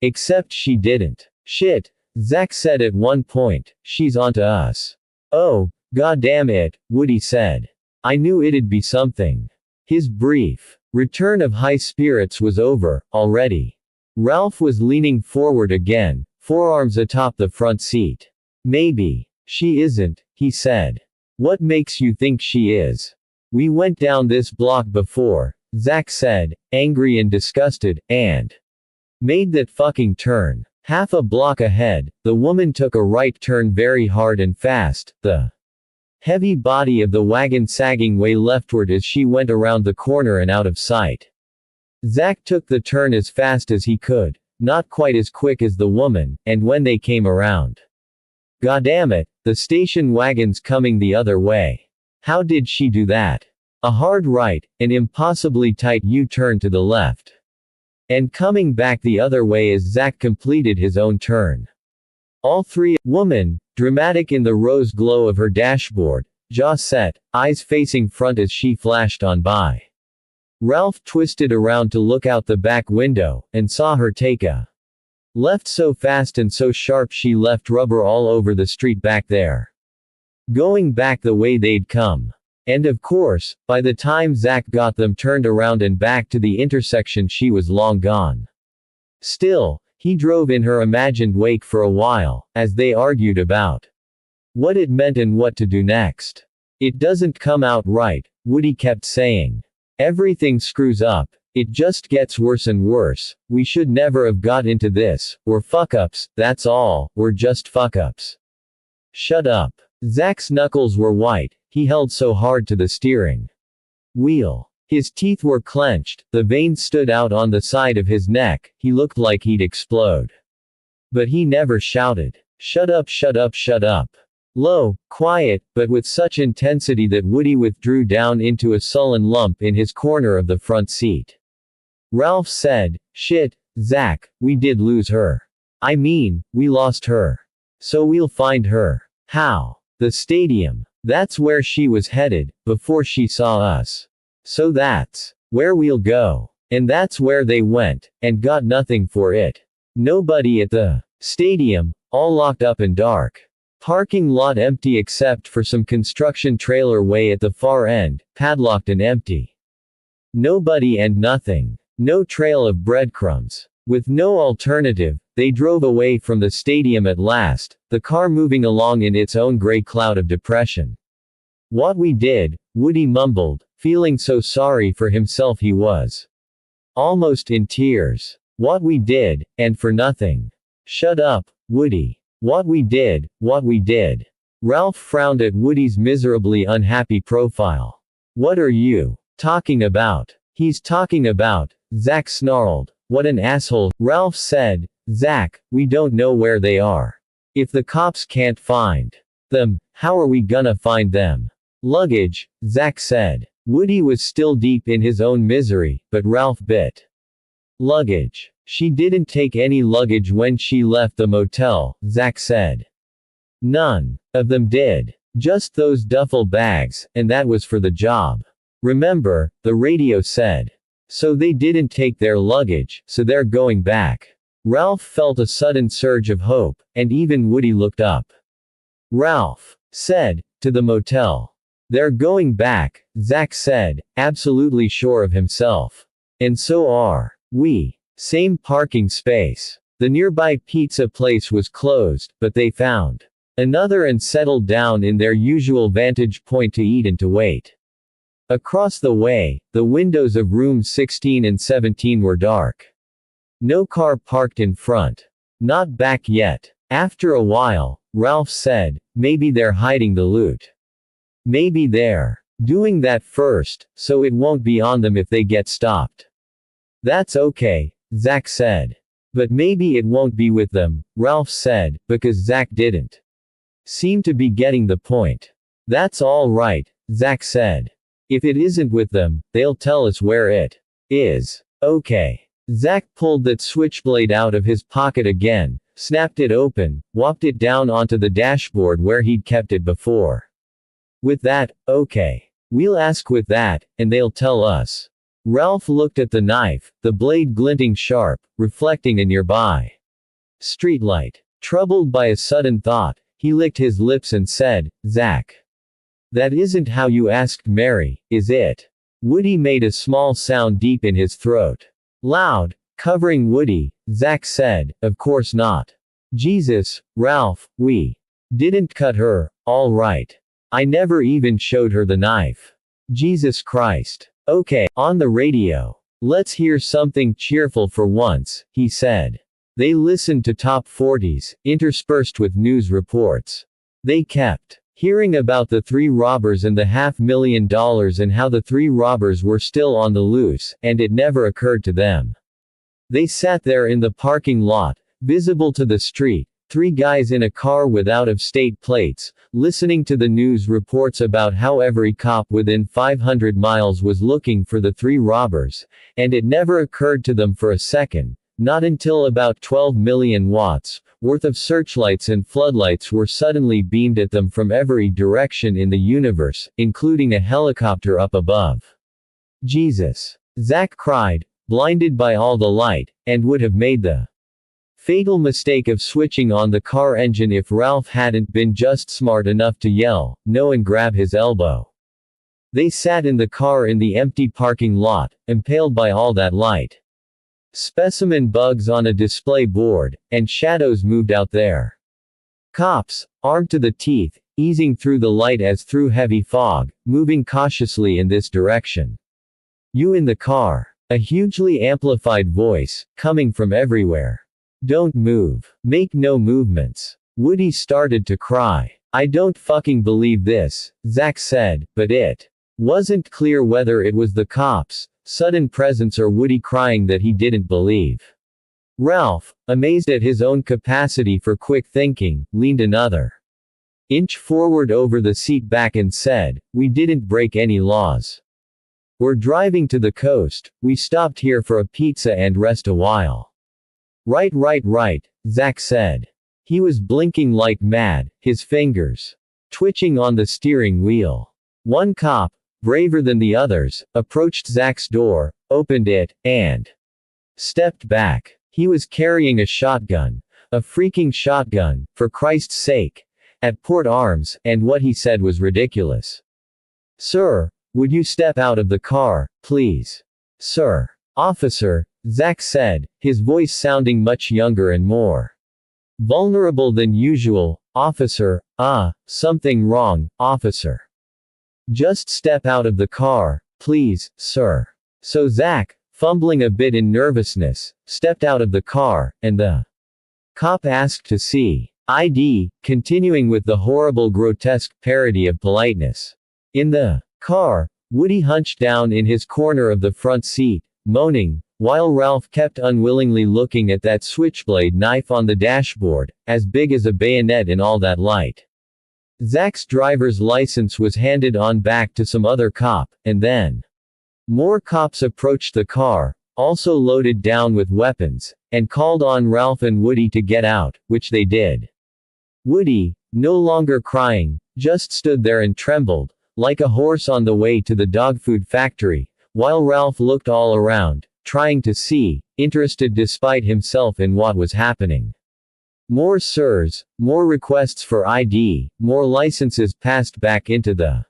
Speaker 1: Except she didn't. Shit, Zack said at one point, she's onto us. Oh, goddamn it, Woody said. I knew it'd be something. His brief return of high spirits was over, already. Ralph was leaning forward again, forearms atop the front seat. Maybe she isn't, he said. What makes you think she is? We went down this block before, Zack said, angry and disgusted, and made that fucking turn. Half a block ahead, the woman took a right turn very hard and fast, the heavy body of the wagon sagging way leftward as she went around the corner and out of sight. Zack took the turn as fast as he could, not quite as quick as the woman, and when they came around. Goddammit, the station wagon's coming the other way. How did she do that? A hard right, an impossibly tight U-turn to the left. And coming back the other way as Zack completed his own turn. All three, woman, dramatic in the rose glow of her dashboard, jaw set, eyes facing front as she flashed on by. Ralph twisted around to look out the back window, and saw her take a left so fast and so sharp she left rubber all over the street back there. Going back the way they'd come. And of course, by the time Zack got them turned around and back to the intersection she was long gone. Still, he drove in her imagined wake for a while, as they argued about what it meant and what to do next. It doesn't come out right, Woody kept saying. Everything screws up, it just gets worse and worse, we should never have got into this, we're fuck-ups, that's all, we're just fuck-ups. Shut up. Zack's knuckles were white, he held so hard to the steering wheel. His teeth were clenched, the veins stood out on the side of his neck, he looked like he'd explode. But he never shouted, "Shut up, shut up, shut up." Low, quiet, but with such intensity that Woody withdrew down into a sullen lump in his corner of the front seat. Ralph said, "Shit, Zack, we did lose her. I mean, we lost her. So we'll find her." How? The stadium. That's where she was headed, before she saw us. So that's where we'll go. And that's where they went, and got nothing for it. Nobody at the stadium, all locked up and dark. Parking lot empty except for some construction trailer way at the far end, padlocked and empty. Nobody and nothing. No trail of breadcrumbs. With no alternative, they drove away from the stadium at last, the car moving along in its own gray cloud of depression. What we did, Woody mumbled, feeling so sorry for himself he was almost in tears. What we did, and for nothing. Shut up, Woody. What we did, what we did. Ralph frowned at Woody's miserably unhappy profile. What are you talking about? He's talking about, Zack snarled. What an asshole, Ralph said. Zack, we don't know where they are. If the cops can't find them, how are we gonna find them? Luggage, Zack said. Woody was still deep in his own misery, but Ralph bit. Luggage. She didn't take any luggage when she left the motel, Zack said. None of them did. Just those duffel bags, and that was for the job. Remember, the radio said. So they didn't take their luggage, so they're going back. Ralph felt a sudden surge of hope, and even Woody looked up. Ralph said, to the motel. They're going back, Zack said, absolutely sure of himself. And so are we. Same parking space. The nearby pizza place was closed, but they found another and settled down in their usual vantage point to eat and to wait. Across the way, the windows of rooms 16 and 17 were dark. No car parked in front. Not back yet. After a while, Ralph said, maybe they're hiding the loot. Maybe they're doing that first, so it won't be on them if they get stopped. That's okay, Zack said. But maybe it won't be with them, Ralph said, because Zack didn't seem to be getting the point. That's all right, Zack said. If it isn't with them, they'll tell us where it is. Okay. Zack pulled that switchblade out of his pocket again, snapped it open, whopped it down onto the dashboard where he'd kept it before. With that, okay. We'll ask with that, and they'll tell us. Ralph looked at the knife, the blade glinting sharp, reflecting a nearby streetlight. Troubled by a sudden thought, he licked his lips and said, Zack. That isn't how you asked Mary, is it? Woody made a small sound deep in his throat. Loud, covering Woody, Zack said, of course not. Jesus, Ralph, we didn't cut her, all right. I never even showed her the knife. Jesus Christ. Okay, on the radio. Let's hear something cheerful for once, he said. They listened to top 40s, interspersed with news reports. They kept hearing about the 3 robbers and the $500,000 and how the 3 robbers were still on the loose, and it never occurred to them. They sat there in the parking lot, visible to the street, 3 guys in a car with out-of-state plates, listening to the news reports about how every cop within 500 miles was looking for the 3 robbers, and it never occurred to them for a second, not until about 12 million watts worth of searchlights and floodlights were suddenly beamed at them from every direction in the universe, including a helicopter up above. Jesus! Zack cried, blinded by all the light, and would have made the fatal mistake of switching on the car engine if Ralph hadn't been just smart enough to yell, no, and grab his elbow. They sat in the car in the empty parking lot, impaled by all that light. Specimen bugs on a display board, and shadows moved out there. Cops, armed to the teeth, easing through the light as through heavy fog, moving cautiously in this direction. You in the car. A hugely amplified voice, coming from everywhere. Don't move. Make no movements. Woody started to cry. I don't fucking believe this, Zack said, but it wasn't clear whether it was the cops' sudden presence or Woody crying that he didn't believe. Ralph, amazed at his own capacity for quick thinking, leaned another inch forward over the seat back and said, we didn't break any laws. We're driving to the coast, we stopped here for a pizza and rest a while. Right, Zack said. He was blinking like mad, his fingers twitching on the steering wheel. One cop, braver than the others, approached Zack's door, opened it, and stepped back. He was carrying a shotgun. A freaking shotgun, for Christ's sake. At port arms, and what he said was ridiculous. Sir, would you step out of the car, please? Sir. Officer, Zack said, his voice sounding much younger and more vulnerable than usual. Officer, something wrong, officer. Just step out of the car, please, sir. So Zack, fumbling a bit in nervousness, stepped out of the car, and the cop asked to see ID, continuing with the horrible grotesque parody of politeness. In the car, Woody hunched down in his corner of the front seat, moaning, while Ralph kept unwillingly looking at that switchblade knife on the dashboard, as big as a bayonet in all that light. Zack's driver's license was handed on back to some other cop, and then more cops approached the car, also loaded down with weapons, and called on Ralph and Woody to get out, which they did. Woody, no longer crying, just stood there and trembled, like a horse on the way to the dog food factory, while Ralph looked all around, trying to see, interested despite himself in what was happening. More sirs, more requests for ID, more licenses passed back into the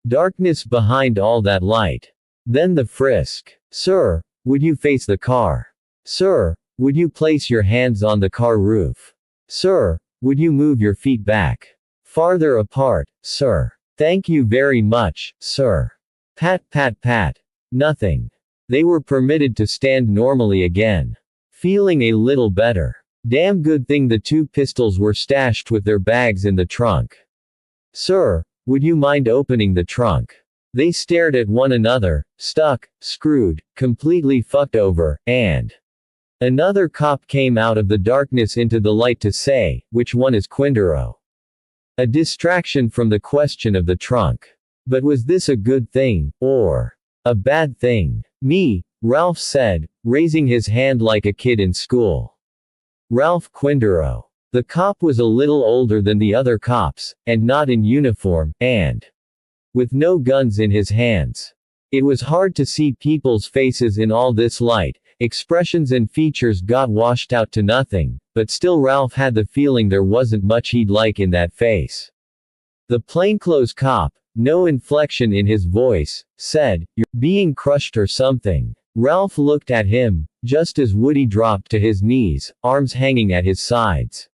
Speaker 1: darkness behind all that light. Then the frisk. Sir, would you face the car? Sir, would you place your hands on the car roof? Sir, would you move your feet back farther apart, sir? Thank you very much, sir. Pat pat pat. Nothing. They were permitted to stand normally again. Feeling a little better. Damn good thing the 2 pistols were stashed with their bags in the trunk. Sir, would you mind opening the trunk? They stared at one another, stuck, screwed, completely fucked over, and Another cop came out of the darkness into the light to say, "Which one is Quindaro?" A distraction from the question of the trunk. But was this a good thing, or a bad thing? Me, Ralph said, raising his hand like a kid in school. Ralph Quindaro. The cop was a little older than the other cops, and not in uniform, and with no guns in his hands. It was hard to see people's faces in all this light, expressions and features got washed out to nothing, but still Ralph had the feeling there wasn't much he'd like in that face. The plainclothes cop, no inflection in his voice, said, "You're being crushed or something." Ralph looked at him, just as Woody dropped to his knees, arms hanging at his sides.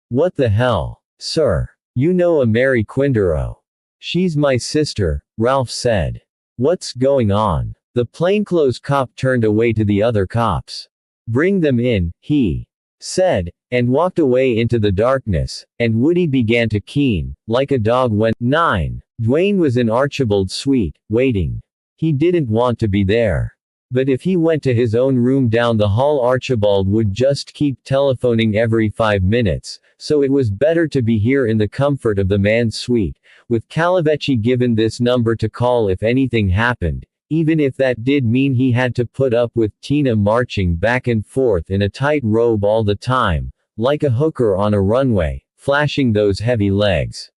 Speaker 1: "What the hell, sir? You know a Mary Quindaro?" "She's my sister," Ralph said. "What's going on?" The plainclothes cop turned away to the other cops. "Bring them in," he said, and walked away into the darkness, and Woody began to keen, like a dog when 9. Dwayne was in Archibald's suite, waiting. He didn't want to be there. But if he went to his own room down the hall, Archibald would just keep telephoning every 5 minutes, so it was better to be here in the comfort of the man's suite, with Calavecchi given this number to call if anything happened, even if that did mean he had to put up with Tina marching back and forth in a tight robe all the time, like a hooker on a runway, flashing those heavy legs.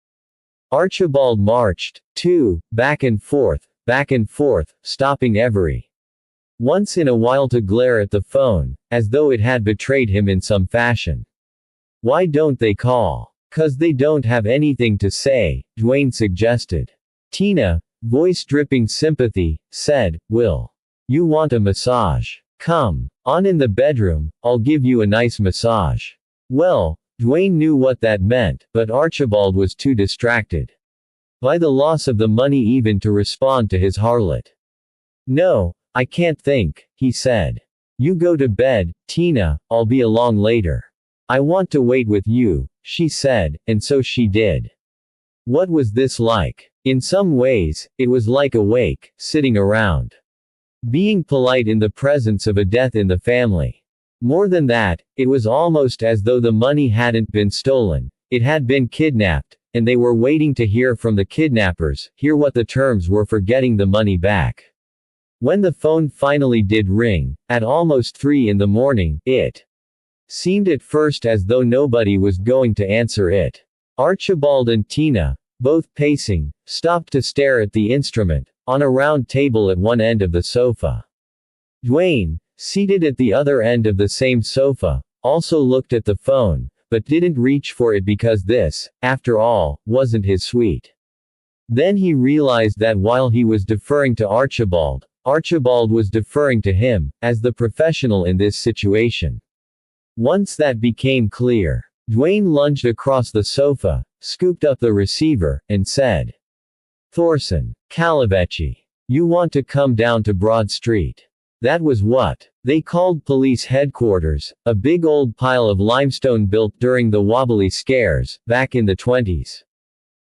Speaker 1: Archibald marched, too, back and forth, stopping every once in a while to glare at the phone, as though it had betrayed him in some fashion. "Why don't they call?" "'Cause they don't have anything to say," Dwayne suggested. Tina, voice dripping sympathy, said, "Will you want a massage? Come on in the bedroom, I'll give you a nice massage." Well, Dwayne knew what that meant, but Archibald was too distracted by the loss of the money even to respond to his harlot. "No, I can't think," he said. "You go to bed, Tina, I'll be along later." "I want to wait with you," she said, and so she did. What was this like? In some ways, it was like a wake, sitting around, being polite in the presence of a death in the family. More than that, it was almost as though the money hadn't been stolen, it had been kidnapped, and they were waiting to hear from the kidnappers, hear what the terms were for getting the money back. When the phone finally did ring, at almost 3 in the morning, it seemed at first as though nobody was going to answer it. Archibald and Tina, both pacing, stopped to stare at the instrument, on a round table at one end of the sofa. Dwayne, seated at the other end of the same sofa, also looked at the phone, but didn't reach for it because this, after all, wasn't his suite. Then he realized that while he was deferring to Archibald, Archibald was deferring to him, as the professional in this situation. Once that became clear, Dwayne lunged across the sofa, scooped up the receiver, and said, "Thorson, Calavecchi. You want to come down to Broad Street?" That was what they called police headquarters, a big old pile of limestone built during the Wobbly Scares, back in the 20s.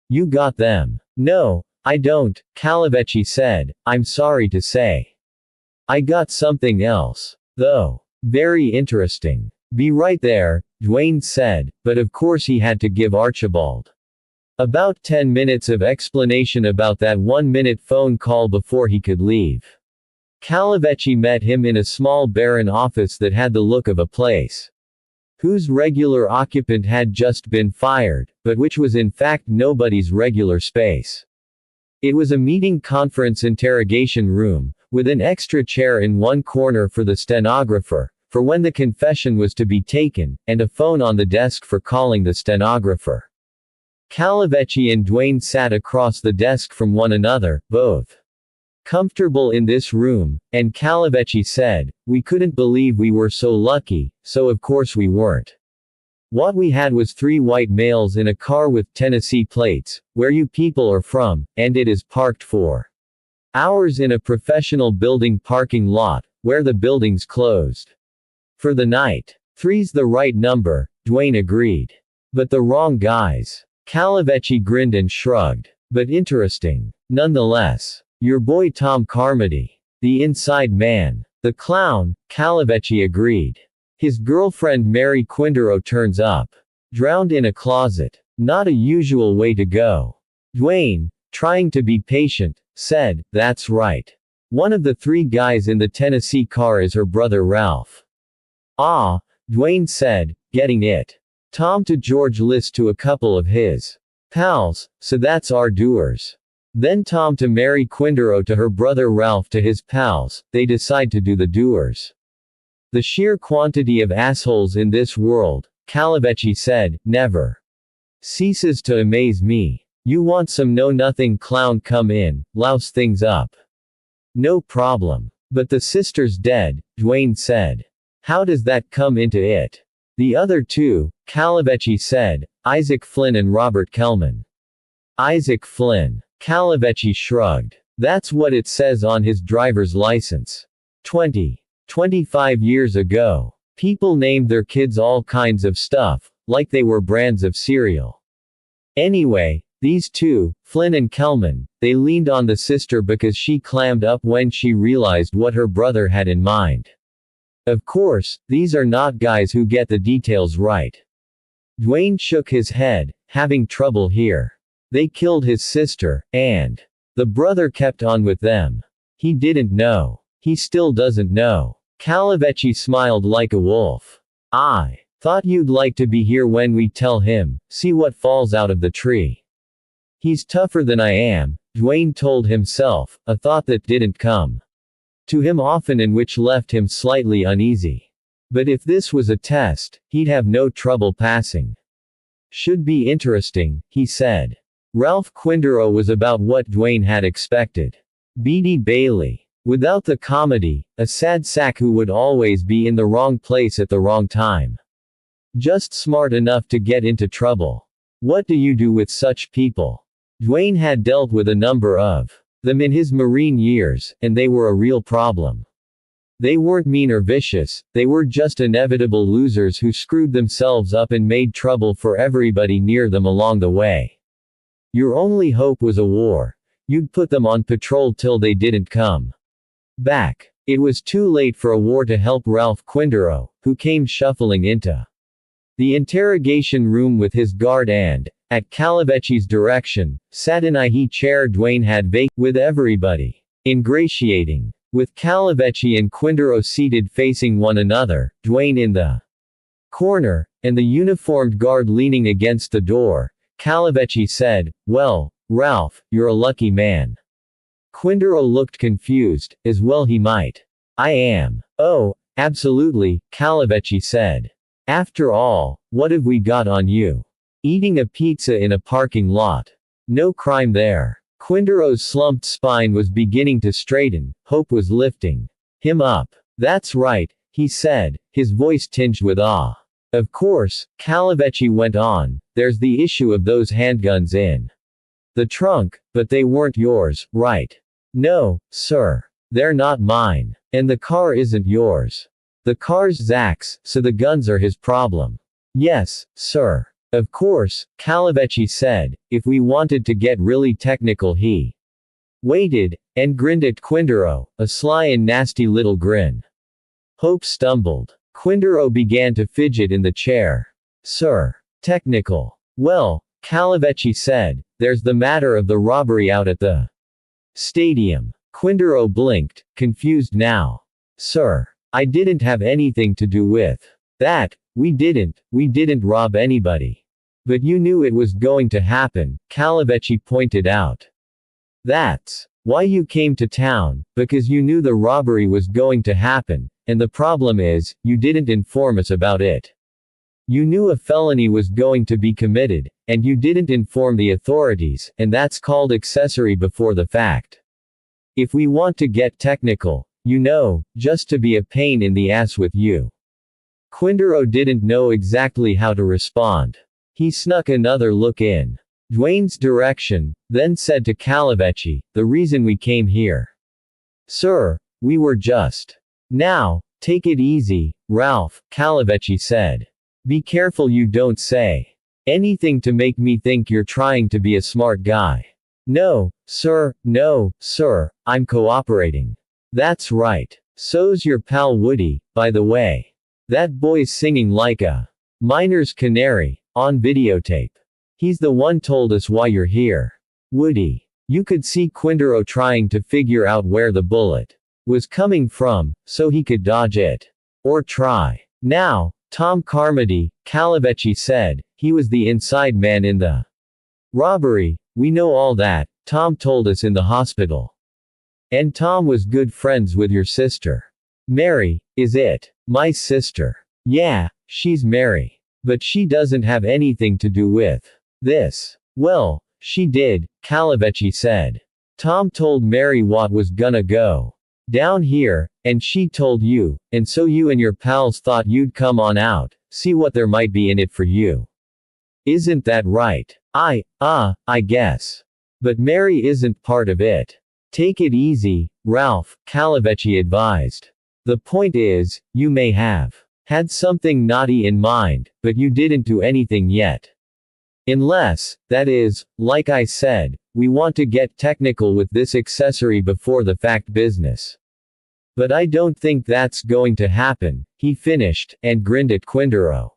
Speaker 1: "You got them?" "No, I don't," Calavecchi said, "I'm sorry to say. I got something else, though. Very interesting." "Be right there," Dwayne said, but of course he had to give Archibald about 10 minutes of explanation about that 1-minute phone call before he could leave. Calavecchi met him in a small barren office that had the look of a place whose regular occupant had just been fired, but which was in fact nobody's regular space. It was a meeting conference interrogation room, with an extra chair in one corner for the stenographer, for when the confession was to be taken, and a phone on the desk for calling the stenographer. Calavecchi and Dwayne sat across the desk from one another, both comfortable in this room, and Calavecchi said, "We couldn't believe we were so lucky, so of course we weren't. What we had was 3 white males in a car with Tennessee plates, where you people are from, and it is parked for hours in a professional building parking lot, where the building's closed for the night. 3's the right number," Dwayne agreed. "But the wrong guys." Calavecchi grinned and shrugged. "But interesting. Nonetheless. Your boy Tom Carmody, the inside man, The clown, Calavecchi agreed. His girlfriend Mary Quindaro turns up. Drowned in a closet. Not a usual way to go. Dwayne, trying to be patient, said, "That's right. One of the three guys in the Tennessee car is her brother Ralph." "Ah," Dwayne said, getting it. Tom to George list to a couple of his pals, "So that's our doers." Then Tom to Mary Quindaro to her brother Ralph to his pals, they decide to do the doers. "The sheer quantity of assholes in this world," Calavecchi said, "never ceases to amaze me. You want some know-nothing clown come in, louse things up. No problem. But the sister's dead," Dwayne said. "How does that come into it?" "The other two," Calavecchi said, "Isaac Flynn and Robert Kelman." "Isaac Flynn." Calavecchi shrugged. "That's what it says on his driver's license. 25 years ago. People named their kids all kinds of stuff, like they were brands of cereal. Anyway, these two, Flynn and Kelman, they leaned on the sister because she clammed up when she realized what her brother had in mind. Of course, these are not guys who get the details right." Dwayne shook his head, having trouble here. "They killed his sister, and the brother kept on with them. He didn't know. He still doesn't know." Calavecchi smiled like a wolf. "I thought you'd like to be here when we tell him, see what falls out of the tree." "He's tougher than I am," Dwayne told himself, a thought that didn't come to him often and which left him slightly uneasy. But if this was a test, he'd have no trouble passing. "Should be interesting," he said. Ralph Quindaro was about what Dwayne had expected. Beady Bailey. Without the comedy, a sad sack who would always be in the wrong place at the wrong time. Just smart enough to get into trouble. What do you do with such people? Dwayne had dealt with a number of them in his Marine years, and they were a real problem. They weren't mean or vicious, they were just inevitable losers who screwed themselves up and made trouble for everybody near them along the way. Your only hope was a war. You'd put them on patrol till they didn't come back. It was too late for a war to help Ralph Quindaro, who came shuffling into the interrogation room with his guard and, at Calavecchi's direction, sat in a high chair Dwayne had vacant, with everybody ingratiating. With Calavecchi and Quindaro seated facing one another, Dwayne in the corner, and the uniformed guard leaning against the door, Calavecchi said, "Well, Ralph, you're a lucky man." Quindaro looked confused, as well he might. "I am. Oh, absolutely," Calavecchi said. "After all, what have we got on you? Eating a pizza in a parking lot. No crime there." Quindaro's slumped spine was beginning to straighten, hope was lifting him up. "That's right," he said, his voice tinged with awe. "Of course," Calavecchi went on, "there's the issue of those handguns in the trunk, but they weren't yours, right?" "No, sir. They're not mine. And the car isn't yours. The car's Zach's, so the guns are his problem." "Yes, sir." "Of course," Calavecchi said, "if we wanted to get really technical he waited, and grinned at Quindaro, a sly and nasty little grin." Hope stumbled. Quindaro began to fidget in the chair. "Sir. Technical. Well," Calavecchi said, "there's the matter of the robbery out at the stadium." Quindaro blinked, confused now. "Sir. I didn't have anything to do with that. We didn't rob anybody." "But you knew it was going to happen," Calavecchi pointed out. "That's why you came to town, because you knew the robbery was going to happen, and the problem is, you didn't inform us about it. You knew a felony was going to be committed, and you didn't inform the authorities, and that's called accessory before the fact. If we want to get technical, you know, just to be a pain in the ass with you." Quindaro didn't know exactly how to respond. He snuck another look in Dwayne's direction, then said to Calavecchi, "The reason we came here. Sir, we were just." "Now, take it easy, Ralph," Calavecchi said. "Be careful you don't say anything to make me think you're trying to be a smart guy." No, sir, I'm cooperating." "That's right. So's your pal Woody, by the way. That boy's singing like a miner's canary, on videotape. He's the one told us why you're here. Woody. You could see Quindaro trying to figure out where the bullet was coming from, so he could dodge it. Or try. Now, Tom Carmody, Calavecchi said, he was the inside man in the robbery. We know all that, Tom told us in the hospital. And Tom was good friends with your sister. Mary, is it? My sister. Yeah, she's Mary. But she doesn't have anything to do with this. Well, she did, Calavecchi said. Tom told Mary what was gonna go down here, and she told you, and so you and your pals thought you'd come on out, see what there might be in it for you. Isn't that right? I guess. But Mary isn't part of it. Take it easy, Ralph, Calavecchi advised. The point is, you may have had something naughty in mind, but you didn't do anything yet. Unless, that is, like I said, we want to get technical with this accessory before the fact business. But I don't think that's going to happen, he finished, and grinned at Quindaro,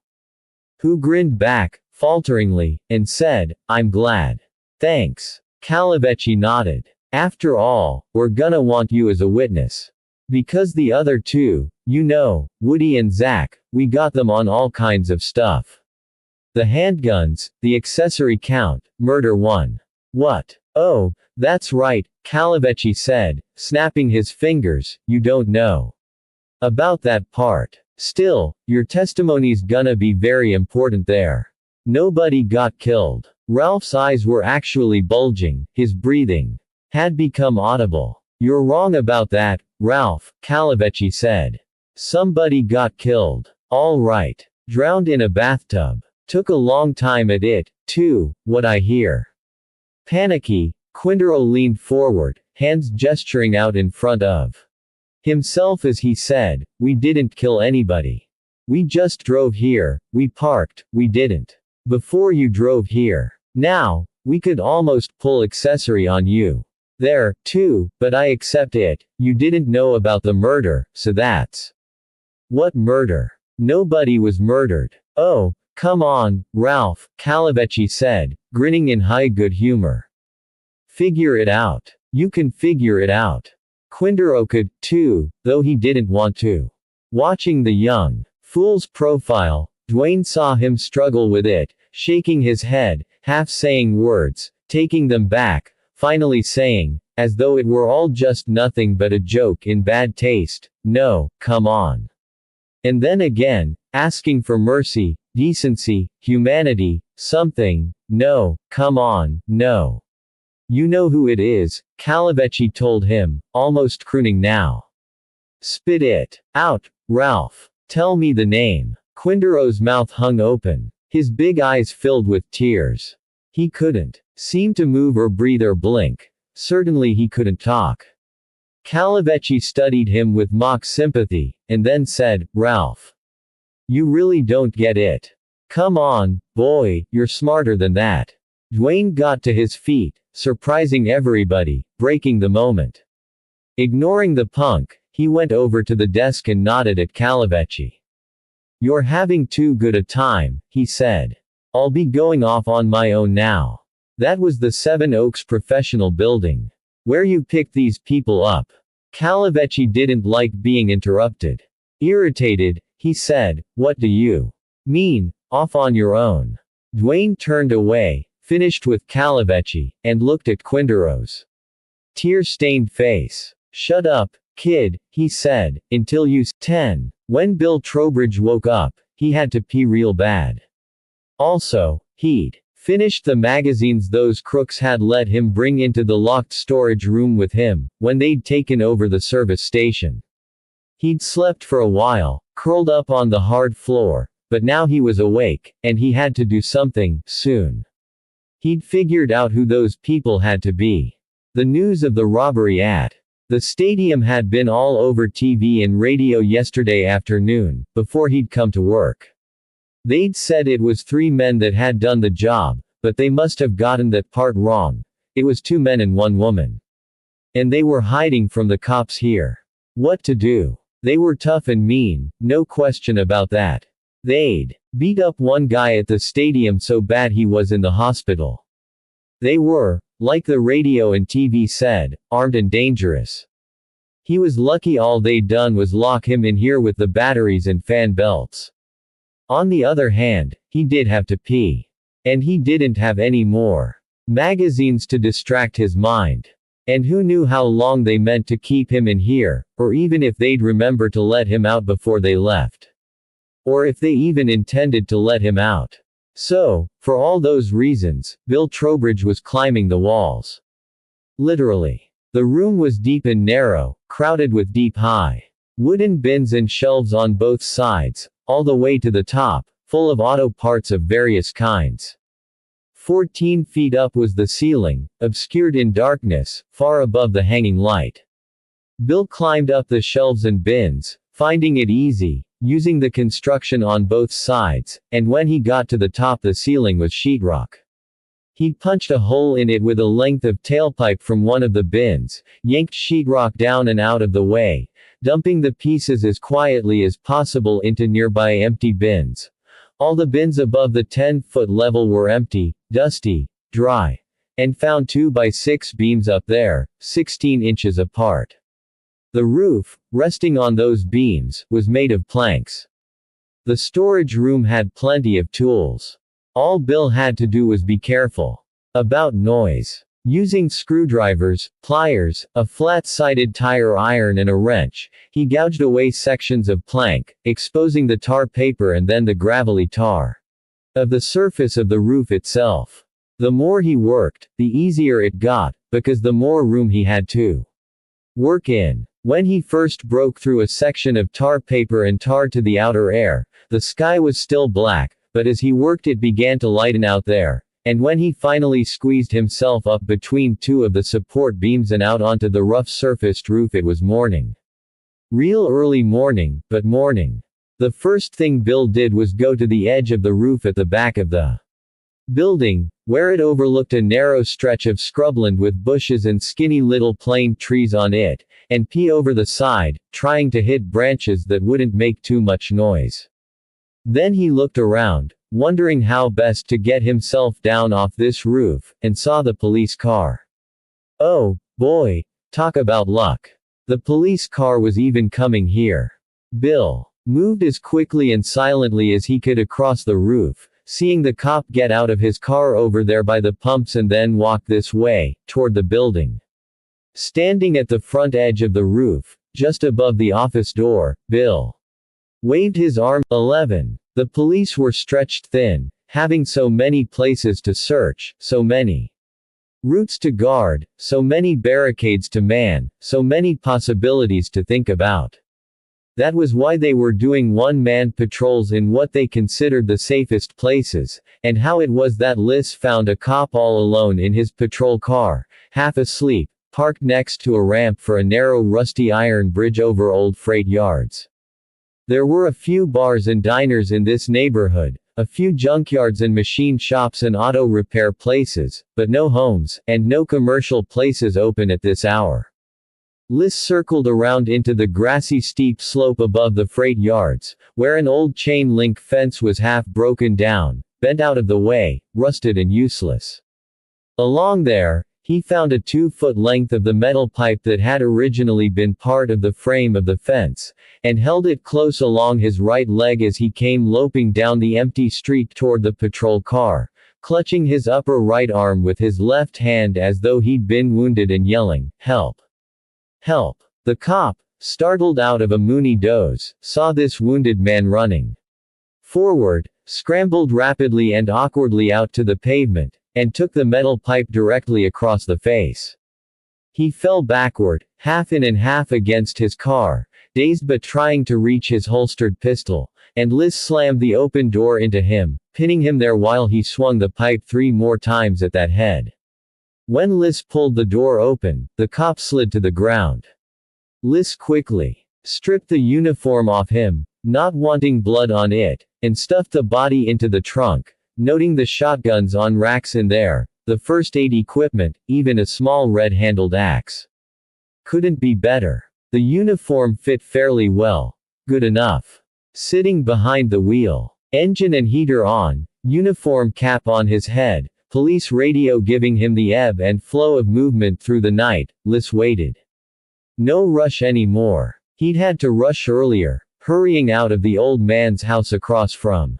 Speaker 1: who grinned back, falteringly, and said, I'm glad. Thanks. Calavecchi nodded. After all, we're gonna want you as a witness. Because the other two, you know, Woody and Zach, we got them on all kinds of stuff. The handguns, the accessory count, murder one. What? Oh, that's right, Calavecchi said, snapping his fingers, you don't know about that part. Still, your testimony's gonna be very important there. Nobody got killed. Ralph's eyes were actually bulging, his breathing had become audible. You're wrong about that, Ralph, Calavecchi said. Somebody got killed. All right. Drowned in a bathtub. Took a long time at it, too, what I hear. Panicky, Quindaro leaned forward, hands gesturing out in front of himself as he said, we didn't kill anybody. We just drove here, we parked, we didn't. Before you drove here. Now, we could almost pull accessory on you. There, too, but I accept it, you didn't know about the murder, so that's. What murder? Nobody was murdered. Oh, come on, Ralph, Calavecchi said, grinning in high good humor. Figure it out. You can figure it out. Quindaro could, too, though he didn't want to. Watching the young fool's profile, Dwayne saw him struggle with it, shaking his head, half saying words, taking them back, finally saying, as though it were all just nothing but a joke in bad taste, no, come on. And then again, asking for mercy, decency, humanity, something, no, come on, no. You know who it is, Calavecchi told him, almost crooning now. Spit it out, Ralph. Tell me the name. Quindaro's mouth hung open, his big eyes filled with tears. He couldn't seem to move or breathe or blink. Certainly he couldn't talk. Calavecchi studied him with mock sympathy, and then said, Ralph. You really don't get it. Come on, boy, you're smarter than that. Dwayne got to his feet, surprising everybody, breaking the moment. Ignoring the punk, he went over to the desk and nodded at Calavecchi. You're having too good a time, he said. I'll be going off on my own now. That was the Seven Oaks Professional Building. Where you picked these people up. Calavecchi didn't like being interrupted. Irritated, he said, what do you mean, off on your own? Dwayne turned away, finished with Calavecchi, and looked at Quindaro's tear-stained face. Shut up, kid, he said, until you 10. When Bill Trowbridge woke up, he had to pee real bad. Also, he'd finished the magazines those crooks had let him bring into the locked storage room with him, when they'd taken over the service station. He'd slept for a while, curled up on the hard floor, but now he was awake, and he had to do something, soon. He'd figured out who those people had to be. The news of the robbery at the stadium had been all over TV and radio yesterday afternoon, before he'd come to work. They'd said it was 3 men that had done the job, but they must have gotten that part wrong. It was 2 men and 1 woman. And they were hiding from the cops here. What to do? They were tough and mean, no question about that. They'd beat up one guy at the stadium so bad he was in the hospital. They were, like the radio and TV said, armed and dangerous. He was lucky all they'd done was lock him in here with the batteries and fan belts. On the other hand, he did have to pee. And he didn't have any more magazines to distract his mind. And who knew how long they meant to keep him in here, or even if they'd remember to let him out before they left. Or if they even intended to let him out. So, for all those reasons, Bill Trowbridge was climbing the walls. Literally. The room was deep and narrow, crowded with deep high wooden bins and shelves on both sides, all the way to the top, full of auto parts of various kinds. 14 feet up was the ceiling, obscured in darkness, far above the hanging light. Bill climbed up the shelves and bins, finding it easy, using the construction on both sides, and when he got to the top the ceiling was sheetrock. He punched a hole in it with a length of tailpipe from one of the bins, yanked sheetrock down and out of the way, dumping the pieces as quietly as possible into nearby empty bins. All the bins above the 10-foot level were empty, dusty, dry, and found 2x6 beams up there, 16 inches apart. The roof, resting on those beams, was made of planks. The storage room had plenty of tools. All Bill had to do was be careful about noise. Using screwdrivers, pliers, a flat-sided tire iron and a wrench, he gouged away sections of plank, exposing the tar paper and then the gravelly tar of the surface of the roof itself. The more he worked, the easier it got, because the more room he had to work in. When he first broke through a section of tar paper and tar to the outer air, the sky was still black, but as he worked it began to lighten out there, and when he finally squeezed himself up between two of the support beams and out onto the rough-surfaced roof it was morning. Real early morning, but morning. The first thing Bill did was go to the edge of the roof at the back of the building, where it overlooked a narrow stretch of scrubland with bushes and skinny little plane trees on it, and pee over the side, trying to hit branches that wouldn't make too much noise. Then he looked around, wondering how best to get himself down off this roof, and saw the police car. Oh, boy, talk about luck. The police car was even coming here. Bill moved as quickly and silently as he could across the roof, seeing the cop get out of his car over there by the pumps and then walk this way, toward the building. Standing at the front edge of the roof, just above the office door, Bill waved his arm. 11. The police were stretched thin, having so many places to search, so many routes to guard, so many barricades to man, so many possibilities to think about. That was why they were doing one-man patrols in what they considered the safest places, and how it was that Liss found a cop all alone in his patrol car, half asleep, parked next to a ramp for a narrow rusty iron bridge over old freight yards. There were a few bars and diners in this neighborhood, a few junkyards and machine shops and auto repair places, but no homes, and no commercial places open at this hour. Liss circled around into the grassy steep slope above the freight yards, where an old chain link fence was half broken down, bent out of the way, rusted and useless. Along there, he found a 2-foot length of the metal pipe that had originally been part of the frame of the fence, and held it close along his right leg as he came loping down the empty street toward the patrol car, clutching his upper right arm with his left hand as though he'd been wounded and yelling, "Help! Help!" The cop, startled out of a moony doze, saw this wounded man running forward, scrambled rapidly and awkwardly out to the pavement, and took the metal pipe directly across the face. He fell backward, half in and half against his car, dazed but trying to reach his holstered pistol, and Liss slammed the open door into him, pinning him there while he swung the pipe 3 more times at that head. When Liss pulled the door open, the cop slid to the ground. Liss quickly stripped the uniform off him, not wanting blood on it, and stuffed the body into the trunk, noting the shotguns on racks in there, the first aid equipment, even a small red-handled axe. Couldn't be better. The uniform fit fairly well. Good enough. Sitting behind the wheel. Engine and heater on, uniform cap on his head, police radio giving him the ebb and flow of movement through the night, Liss waited. No rush anymore. He'd had to rush earlier, hurrying out of the old man's house across from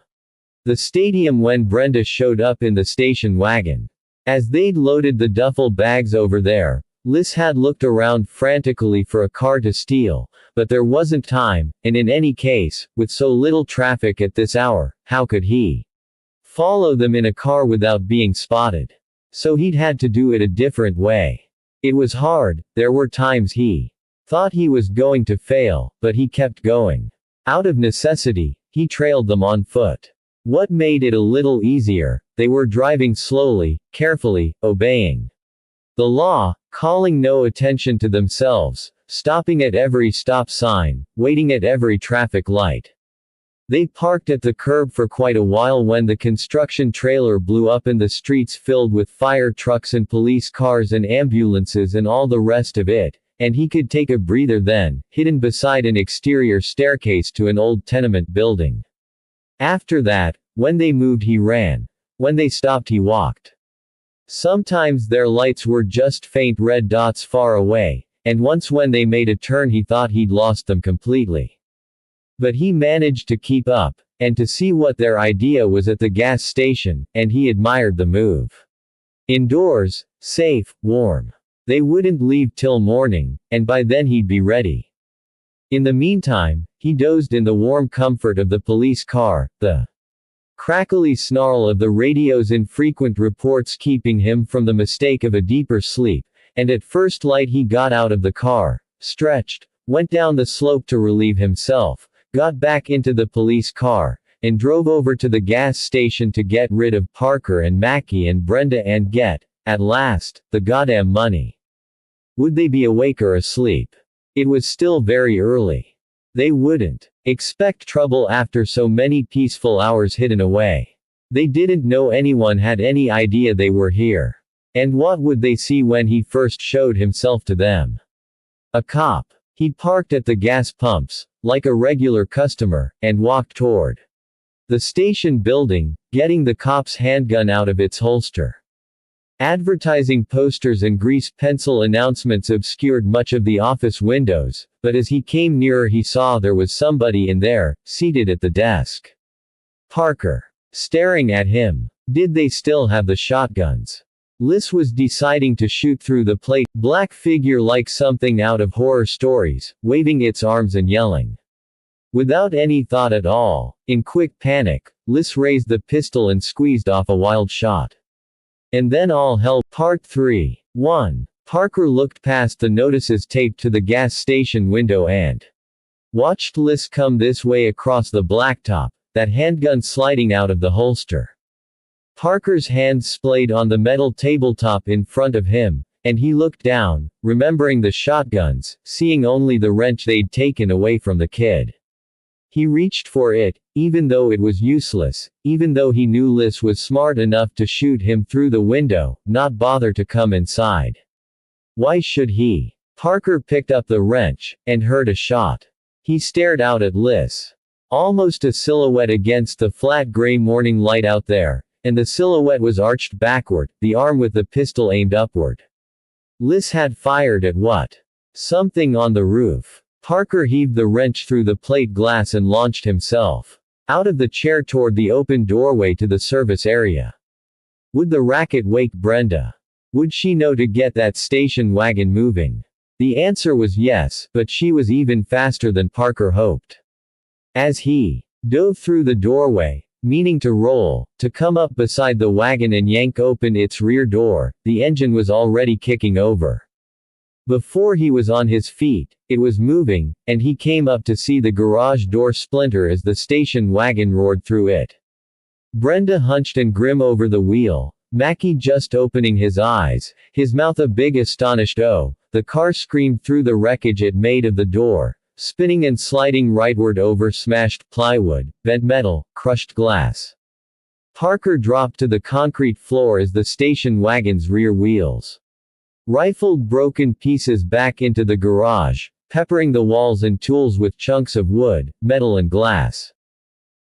Speaker 1: the stadium when Brenda showed up in the station wagon. As they'd loaded the duffel bags over there, Liss had looked around frantically for a car to steal, but there wasn't time, and in any case, with so little traffic at this hour, how could he follow them in a car without being spotted? So he'd had to do it a different way. It was hard, there were times he thought he was going to fail, but he kept going. Out of necessity, he trailed them on foot. What made it a little easier, they were driving slowly, carefully, obeying the law, calling no attention to themselves, stopping at every stop sign, waiting at every traffic light. They parked at the curb for quite a while when the construction trailer blew up in the streets filled with fire trucks and police cars and ambulances and all the rest of it, and he could take a breather then, hidden beside an exterior staircase to an old tenement building. After that, when they moved he ran. When they stopped he walked. Sometimes their lights were just faint red dots far away, and once when they made a turn he thought he'd lost them completely. But he managed to keep up, and to see what their idea was at the gas station, and he admired the move. Indoors, safe, warm. They wouldn't leave till morning, and by then he'd be ready. In the meantime, he dozed in the warm comfort of the police car, the crackly snarl of the radio's infrequent reports keeping him from the mistake of a deeper sleep, and at first light he got out of the car, stretched, went down the slope to relieve himself, got back into the police car, and drove over to the gas station to get rid of Parker and Mackie and Brenda and get, at last, the goddamn money. Would they be awake or asleep? It was still very early. They wouldn't expect trouble after so many peaceful hours hidden away. They didn't know anyone had any idea they were here. And what would they see when he first showed himself to them? A cop. He parked at the gas pumps, like a regular customer, and walked toward the station building, getting the cop's handgun out of its holster. Advertising posters and grease pencil announcements obscured much of the office windows, but as he came nearer he saw there was somebody in there, seated at the desk. Parker. Staring at him. Did they still have the shotguns? Liss was deciding to shoot through the plate, black figure like something out of horror stories, waving its arms and yelling. Without any thought at all, in quick panic, Liss raised the pistol and squeezed off a wild shot. And then all hell. Part 3. 1. Parker looked past the notices taped to the gas station window and watched Liss come this way across the blacktop, that handgun sliding out of the holster. Parker's hands splayed on the metal tabletop in front of him, and he looked down, remembering the shotguns, seeing only the wrench they'd taken away from the kid. He reached for it, even though it was useless, even though he knew Liss was smart enough to shoot him through the window, not bother to come inside. Why should he? Parker picked up the wrench, and heard a shot. He stared out at Liss. Almost a silhouette against the flat gray morning light out there, and the silhouette was arched backward, the arm with the pistol aimed upward. Liss had fired at what? Something on the roof. Parker heaved the wrench through the plate glass and launched himself out of the chair toward the open doorway to the service area. Would the racket wake Brenda? Would she know to get that station wagon moving? The answer was yes, but she was even faster than Parker hoped. As he dove through the doorway, meaning to roll, to come up beside the wagon and yank open its rear door, the engine was already kicking over. Before he was on his feet, it was moving, and he came up to see the garage door splinter as the station wagon roared through it. Brenda hunched and grim over the wheel, Mackie just opening his eyes, his mouth a big astonished "Oh." The car screamed through the wreckage it made of the door, spinning and sliding rightward over smashed plywood, bent metal, crushed glass. Parker dropped to the concrete floor as the station wagon's rear wheels rifled broken pieces back into the garage, peppering the walls and tools with chunks of wood, metal and glass.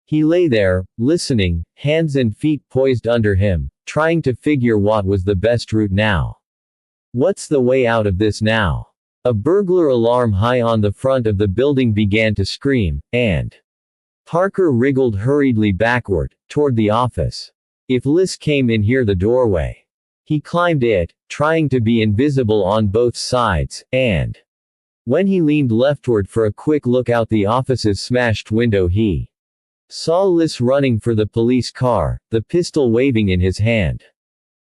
Speaker 1: He lay there, listening, hands and feet poised under him, trying to figure what was the best route now. What's the way out of this now? A burglar alarm high on the front of the building began to scream, and Parker wriggled hurriedly backward, toward the office. If Liz came in here the doorway. He climbed it, trying to be invisible on both sides, and when he leaned leftward for a quick look out the office's smashed window he saw Liz running for the police car, the pistol waving in his hand.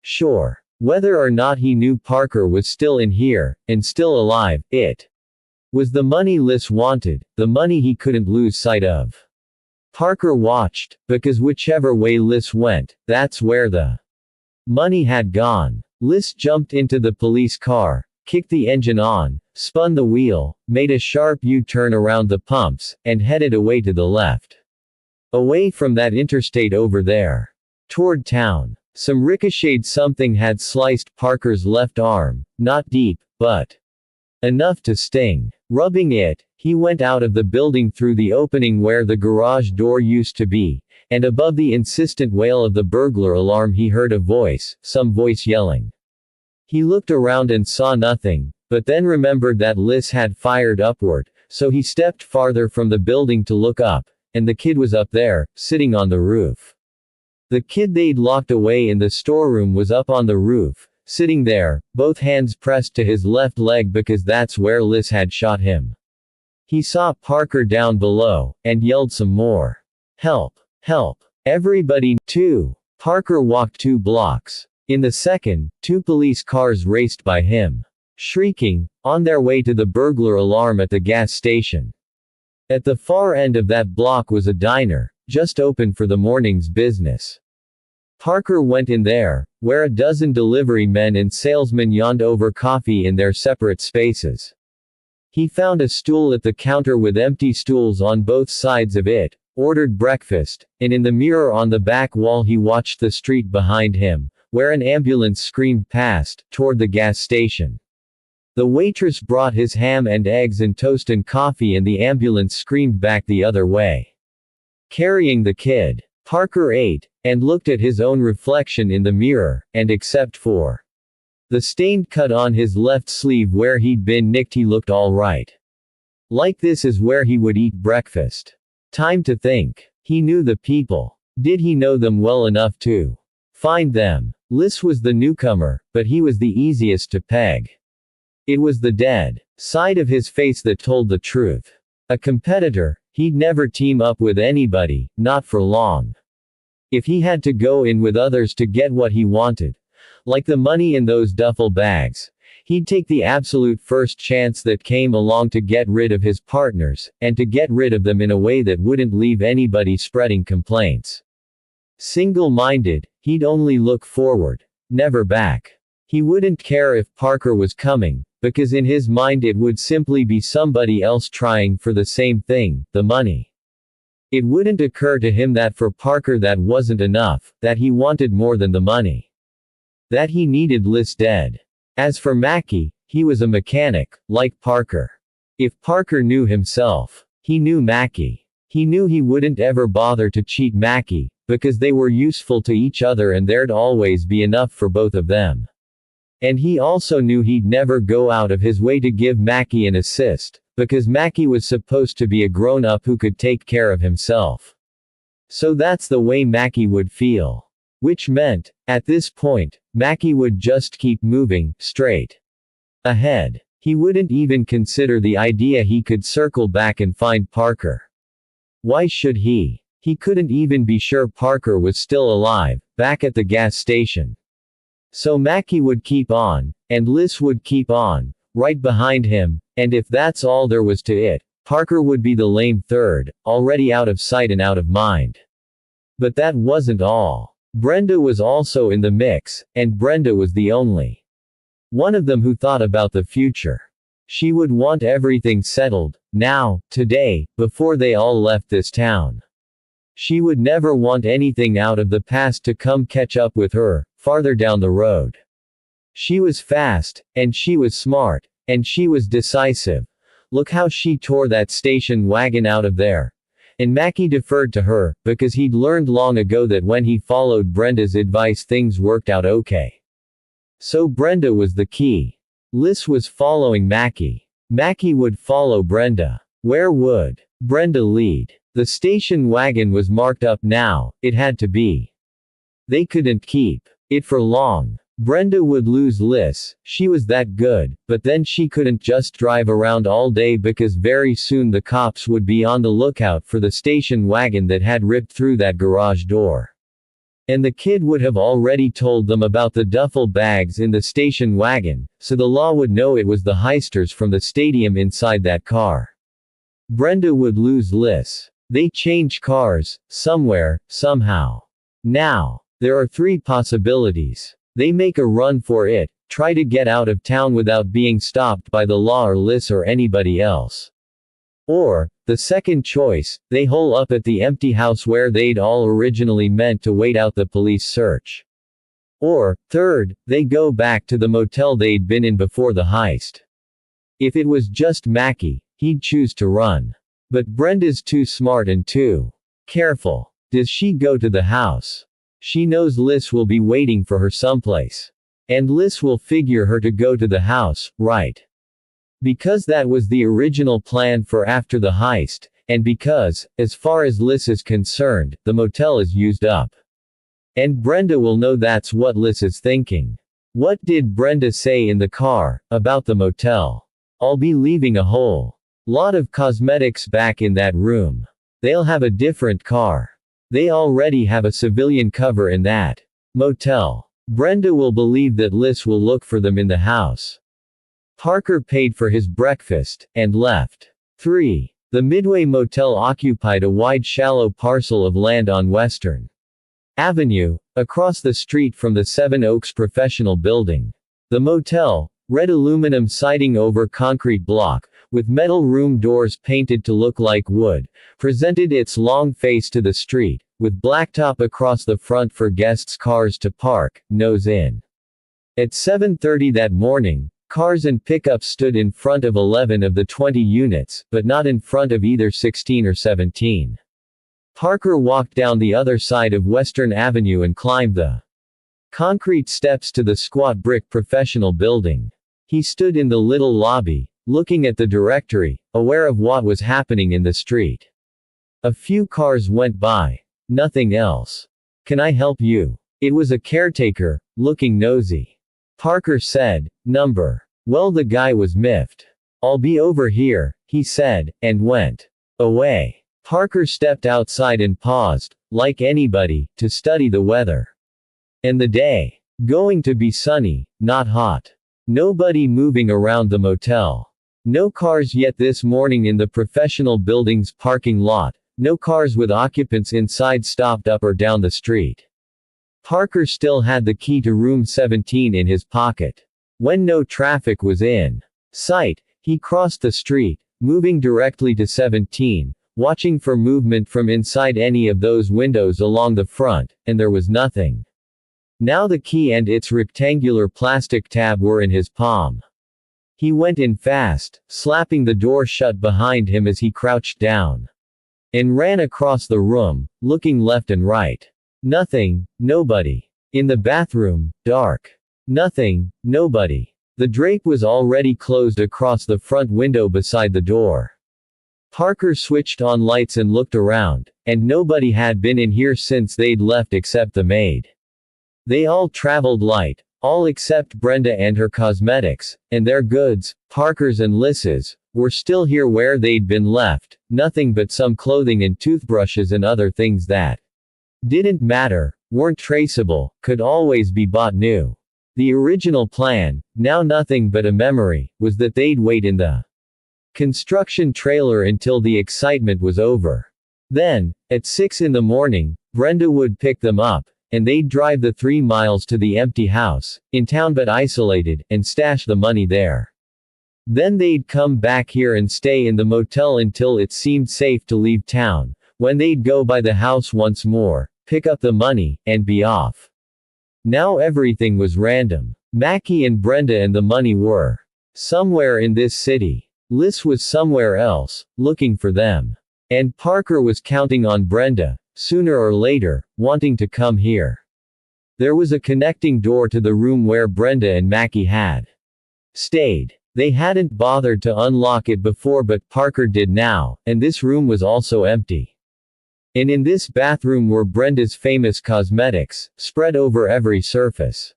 Speaker 1: Sure. Whether or not he knew Parker was still in here, and still alive, it was the money Liz wanted, the money he couldn't lose sight of. Parker watched, because whichever way Liz went, that's where the money had gone. Liz jumped into the police car, kicked the engine on, spun the wheel, made a sharp U-turn around the pumps, and headed away to the left. Away from that interstate over there. Toward town. Some ricocheted something had sliced Parker's left arm, not deep, but enough to sting. Rubbing it, he went out of the building through the opening where the garage door used to be, and above the insistent wail of the burglar alarm he heard a voice, some voice yelling. He looked around and saw nothing, but then remembered that Liz had fired upward, so he stepped farther from the building to look up, and the kid was up there, sitting on the roof. The kid they'd locked away in the storeroom was up on the roof, sitting there, both hands pressed to his left leg because that's where Liz had shot him. He saw Parker down below, and yelled some more. Help! Help! Everybody, too! Parker walked 2 blocks. In the second, 2 police cars raced by him. Shrieking, on their way to the burglar alarm at the gas station. At the far end of that block was a diner, just open for the morning's business. Parker went in there, where a dozen delivery men and salesmen yawned over coffee in their separate spaces. He found a stool at the counter with empty stools on both sides of it, ordered breakfast, and in the mirror on the back wall he watched the street behind him, where an ambulance screamed past, toward the gas station. The waitress brought his ham and eggs and toast and coffee and the ambulance screamed back the other way. Carrying the kid. Parker ate, and looked at his own reflection in the mirror, and except for the stained cut on his left sleeve where he'd been nicked he looked all right. Like this is where he would eat breakfast. Time to think. He knew the people. Did he know them well enough to find them? Liz was the newcomer, but he was the easiest to peg. It was the dead side of his face that told the truth. A competitor, he'd never team up with anybody, not for long. If he had to go in with others to get what he wanted, like the money in those duffel bags, he'd take the absolute first chance that came along to get rid of his partners, and to get rid of them in a way that wouldn't leave anybody spreading complaints. Single-minded, he'd only look forward, never back. He wouldn't care if Parker was coming, because in his mind it would simply be somebody else trying for the same thing, the money. It wouldn't occur to him that for Parker that wasn't enough, that he wanted more than the money. That he needed Liz dead. As for Mackie, he was a mechanic, like Parker. If Parker knew himself, he knew Mackie. He knew he wouldn't ever bother to cheat Mackie, because they were useful to each other and there'd always be enough for both of them. And he also knew he'd never go out of his way to give Mackie an assist, because Mackie was supposed to be a grown-up who could take care of himself. So that's the way Mackie would feel. Which meant, at this point, Mackie would just keep moving, straight ahead. He wouldn't even consider the idea he could circle back and find Parker. Why should he? He couldn't even be sure Parker was still alive, back at the gas station. So Mackie would keep on, and Liz would keep on, right behind him, and if that's all there was to it, Parker would be the lame third, already out of sight and out of mind. But that wasn't all. Brenda was also in the mix, and Brenda was the only one of them who thought about the future. She would want everything settled, now, today, before they all left this town. She would never want anything out of the past to come catch up with her, farther down the road. She was fast, and she was smart, and she was decisive. Look how she tore that station wagon out of there. And Mackie deferred to her, because he'd learned long ago that when he followed Brenda's advice things worked out okay. So Brenda was the key. Liz was following Mackie. Mackie would follow Brenda. Where would Brenda lead? The station wagon was marked up now, it had to be. They couldn't keep it for long. Brenda would lose Liz, she was that good, but then she couldn't just drive around all day because very soon the cops would be on the lookout for the station wagon that had ripped through that garage door. And the kid would have already told them about the duffel bags in the station wagon, so the law would know it was the heisters from the stadium inside that car. Brenda would lose Liz. They change cars, somewhere, somehow. Now, there are three possibilities. They make a run for it, try to get out of town without being stopped by the law or Liz or anybody else. Or, the second choice, they hole up at the empty house where they'd all originally meant to wait out the police search. Or, third, they go back to the motel they'd been in before the heist. If it was just Mackie, he'd choose to run. But Brenda's too smart and too careful. Does she go to the house? She knows Liz will be waiting for her someplace. And Liz will figure her to go to the house, right? Because that was the original plan for after the heist, and because, as far as Liz is concerned, the motel is used up. And Brenda will know that's what Liz is thinking. What did Brenda say in the car, about the motel? I'll be leaving a whole lot of cosmetics back in that room. They'll have a different car. They already have a civilian cover in that motel. Brenda will believe that Liz will look for them in the house. Parker paid for his breakfast, and left. 3. The Midway Motel occupied a wide shallow parcel of land on Western Avenue, across the street from the Seven Oaks Professional Building. The motel, red aluminum siding over concrete block, with metal room doors painted to look like wood, presented its long face to the street, with blacktop across the front for guests' cars to park, nose in. At 7:30 that morning, cars and pickups stood in front of 11 of the 20 units, but not in front of either 16 or 17. Parker walked down the other side of Western Avenue and climbed the concrete steps to the squat brick professional building. He stood in the little lobby, looking at the directory, aware of what was happening in the street. A few cars went by. Nothing else. Can I help you? It was a caretaker, looking nosy. Parker said, Number. Well, the guy was miffed. I'll be over here, he said, and went away. Parker stepped outside and paused, like anybody, to study the weather. And the day. Going to be sunny, not hot. Nobody moving around the motel. No cars yet this morning in the professional building's parking lot, no cars with occupants inside stopped up or down the street. Parker still had the key to room 17 in his pocket. When no traffic was in sight, he crossed the street, moving directly to 17, watching for movement from inside any of those windows along the front, and there was nothing. Now the key and its rectangular plastic tab were in his palm. He went in fast, slapping the door shut behind him as he crouched down. And ran across the room, looking left and right. Nothing, nobody. In the bathroom, dark. Nothing, nobody. The drape was already closed across the front window beside the door. Parker switched on lights and looked around, and nobody had been in here since they'd left except the maid. They all traveled light, all except Brenda and her cosmetics, and their goods, Parker's and Liz's, were still here where they'd been left, nothing but some clothing and toothbrushes and other things that didn't matter, weren't traceable, could always be bought new. The original plan, now nothing but a memory, was that they'd wait in the construction trailer until the excitement was over. Then, at 6 in the morning, Brenda would pick them up, and they'd drive the 3 miles to the empty house, in town but isolated, and stash the money there. Then they'd come back here and stay in the motel until it seemed safe to leave town, when they'd go by the house once more, pick up the money, and be off. Now everything was random. Mackie and Brenda and the money were somewhere in this city. Liz was somewhere else, looking for them. And Parker was counting on Brenda, sooner or later, wanting to come here. There was a connecting door to the room where Brenda and Mackie had stayed. They hadn't bothered to unlock it before, but Parker did now, and this room was also empty. And in this bathroom were Brenda's famous cosmetics, spread over every surface.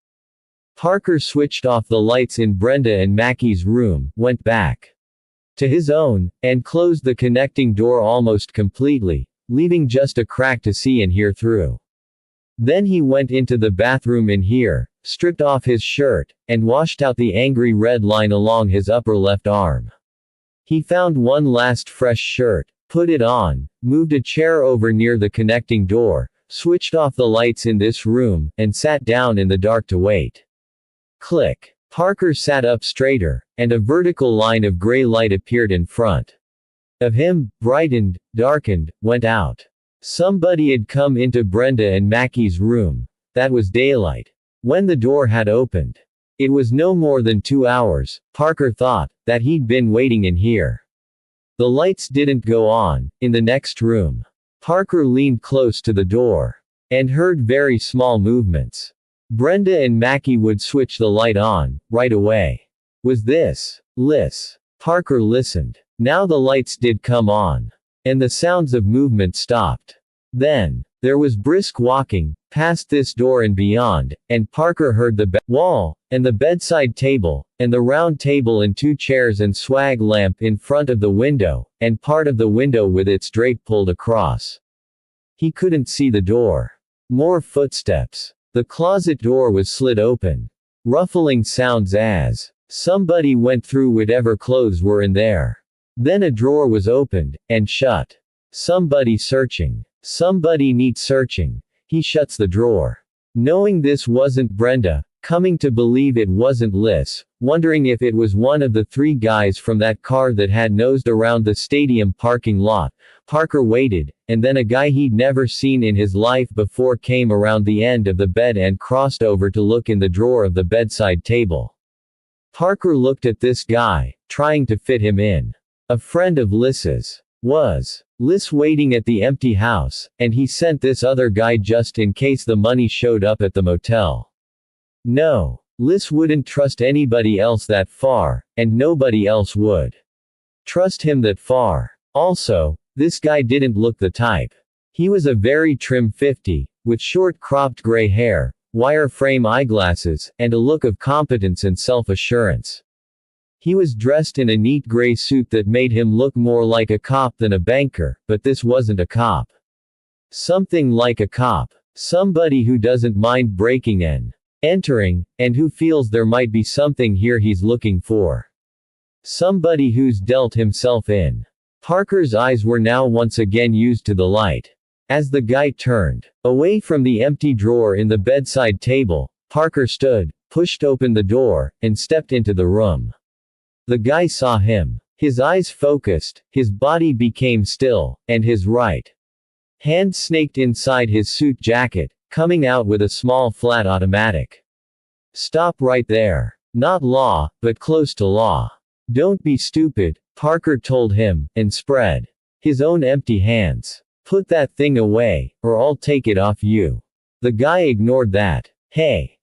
Speaker 1: Parker switched off the lights in Brenda and Mackie's room, went back to his own, and closed the connecting door almost completely, leaving just a crack to see and hear through. Then he went into the bathroom in here, stripped off his shirt, and washed out the angry red line along his upper left arm. He found one last fresh shirt, put it on, moved a chair over near the connecting door, switched off the lights in this room, and sat down in the dark to wait. Click. Parker sat up straighter, and a vertical line of gray light appeared in front of him, brightened, darkened, went out. Somebody had come into Brenda and Mackie's room. That was daylight. When the door had opened. It was no more than 2 hours, Parker thought, that he'd been waiting in here. The lights didn't go on, in the next room. Parker leaned close to the door. And heard very small movements. Brenda and Mackie would switch the light on, right away. Was this Liz? Parker listened. Now the lights did come on. And the sounds of movement stopped. Then, there was brisk walking, past this door and beyond, and Parker heard the wall, and the bedside table, and the round table and 2 chairs and swag lamp in front of the window, and part of the window with its drape pulled across. He couldn't see the door. More footsteps. The closet door was slid open. Ruffling sounds as somebody went through whatever clothes were in there. Then a drawer was opened, and shut. Somebody searching. Somebody neat searching. He shuts the drawer. Knowing this wasn't Brenda, coming to believe it wasn't Liz, wondering if it was one of the 3 guys from that car that had nosed around the stadium parking lot, Parker waited, and then a guy he'd never seen in his life before came around the end of the bed and crossed over to look in the drawer of the bedside table. Parker looked at this guy, trying to fit him in. A friend of Liz's. Was Liz waiting at the empty house, and he sent this other guy just in case the money showed up at the motel. No. Liz wouldn't trust anybody else that far, and nobody else would trust him that far. Also, this guy didn't look the type. He was a very trim 50, with short cropped gray hair, wireframe eyeglasses, and a look of competence and self-assurance. He was dressed in a neat gray suit that made him look more like a cop than a banker, but this wasn't a cop. Something like a cop. Somebody who doesn't mind breaking and entering, and who feels there might be something here he's looking for. Somebody who's dealt himself in. Parker's eyes were now once again used to the light. As the guy turned away from the empty drawer in the bedside table, Parker stood, pushed open the door, and stepped into the room. The guy saw him. His eyes focused, his body became still, and his right hand snaked inside his suit jacket, coming out with a small flat automatic. Stop right there. Not law, but close to law. Don't be stupid, Parker told him, and spread his own empty hands. Put that thing away, or I'll take it off you. The guy ignored that. Hey,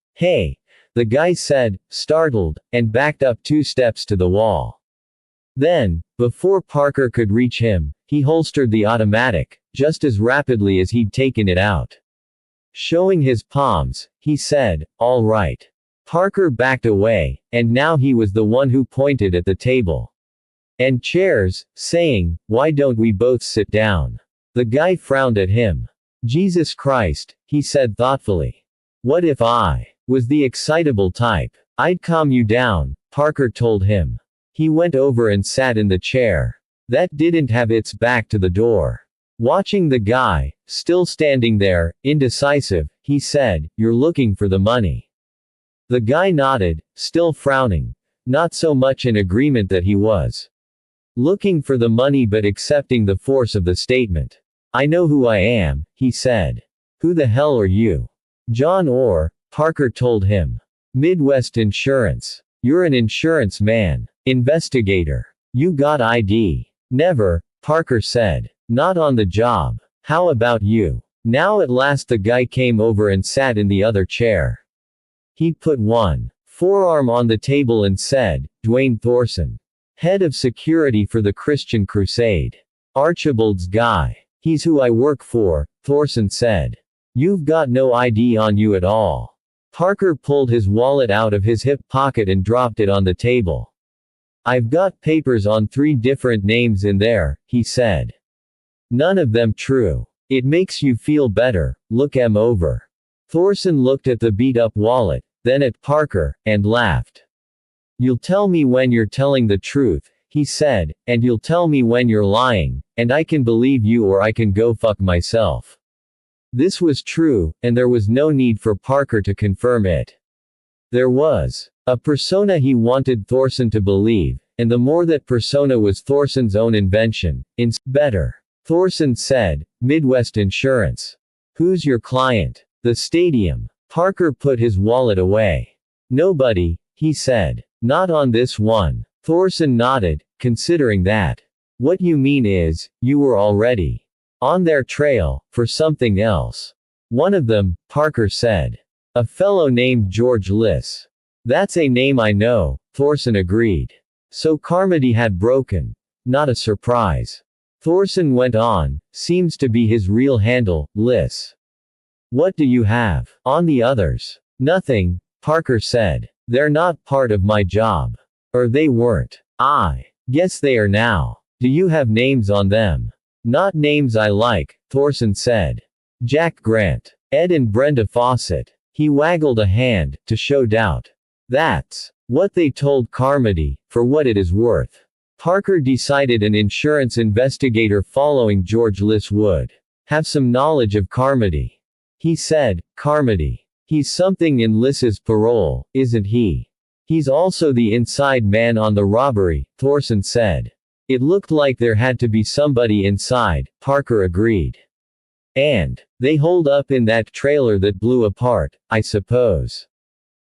Speaker 1: the guy said, startled, and backed up 2 steps to the wall. Then, before Parker could reach him, he holstered the automatic, just as rapidly as he'd taken it out. Showing his palms, he said, all right. Parker backed away, and now he was the one who pointed at the table and chairs, saying, why don't we both sit down? The guy frowned at him. Jesus Christ, he said thoughtfully. What if I was the excitable type? I'd calm you down, Parker told him. He went over and sat in the chair. That didn't have its back to the door. Watching the guy, still standing there, indecisive, he said, you're looking for the money. The guy nodded, still frowning. Not so much in agreement that he was looking for the money but accepting the force of the statement. I know who I am, he said. Who the hell are you? John Orr, Parker told him. Midwest Insurance. You're an insurance man. Investigator. You got ID? Never, Parker said. Not on the job. How about you? Now at last the guy came over and sat in the other chair. He put one forearm on the table and said, Dwayne Thorson. Head of security for the Christian Crusade. Archibald's guy. He's who I work for, Thorson said. You've got no ID on you at all. Parker pulled his wallet out of his hip pocket and dropped it on the table. I've got papers on 3 different names in there, he said. None of them true. It makes you feel better, look 'em over. Thorson looked at the beat-up wallet, then at Parker, and laughed. You'll tell me when you're telling the truth, he said, and you'll tell me when you're lying, and I can believe you or I can go fuck myself. This was true, and there was no need for Parker to confirm it. There was a persona he wanted Thorson to believe, and the more that persona was Thorson's own invention, better. Thorson said, Midwest Insurance. Who's your client? The stadium. Parker put his wallet away. Nobody, he said. Not on this one. Thorson nodded, considering that. What you mean is, you were already on their trail, for something else. One of them, Parker said. A fellow named George Liss. That's a name I know, Thorson agreed. So Carmody had broken. Not a surprise. Thorson went on, seems to be his real handle, Liss. What do you have on the others? Nothing, Parker said. They're not part of my job. Or they weren't. I guess they are now. Do you have names on them? Not names I like, Thorson said. Jack Grant. Ed and Brenda Fawcett. He waggled a hand, to show doubt. That's what they told Carmody, for what it is worth. Parker decided an insurance investigator following George Liss would have some knowledge of Carmody. He said, Carmody. He's something in Liss's parole, isn't he? He's also the inside man on the robbery, Thorson said. It looked like there had to be somebody inside, Parker agreed. And they holed up in that trailer that blew apart, I suppose.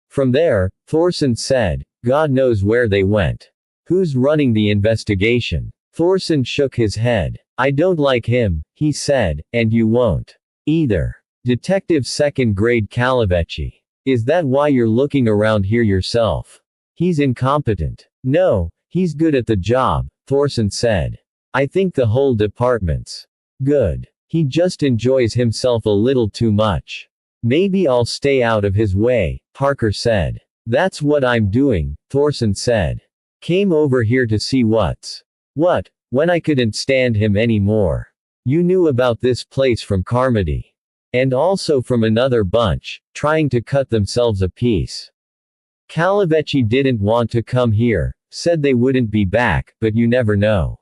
Speaker 1: From there, Thorson said, God knows where they went. Who's running the investigation? Thorson shook his head. I don't like him, he said, and you won't. Either. Detective 2nd grade Calavecchi. Is that why you're looking around here yourself? He's incompetent. No, he's good at the job, Thorson said. I think the whole department's good. He just enjoys himself a little too much. Maybe I'll stay out of his way, Parker said. That's what I'm doing, Thorson said. Came over here to see what's what, when I couldn't stand him anymore. You knew about this place from Carmody. And also from another bunch, trying to cut themselves a piece. Calavecchi didn't want to come here, said they wouldn't be back, but you never know.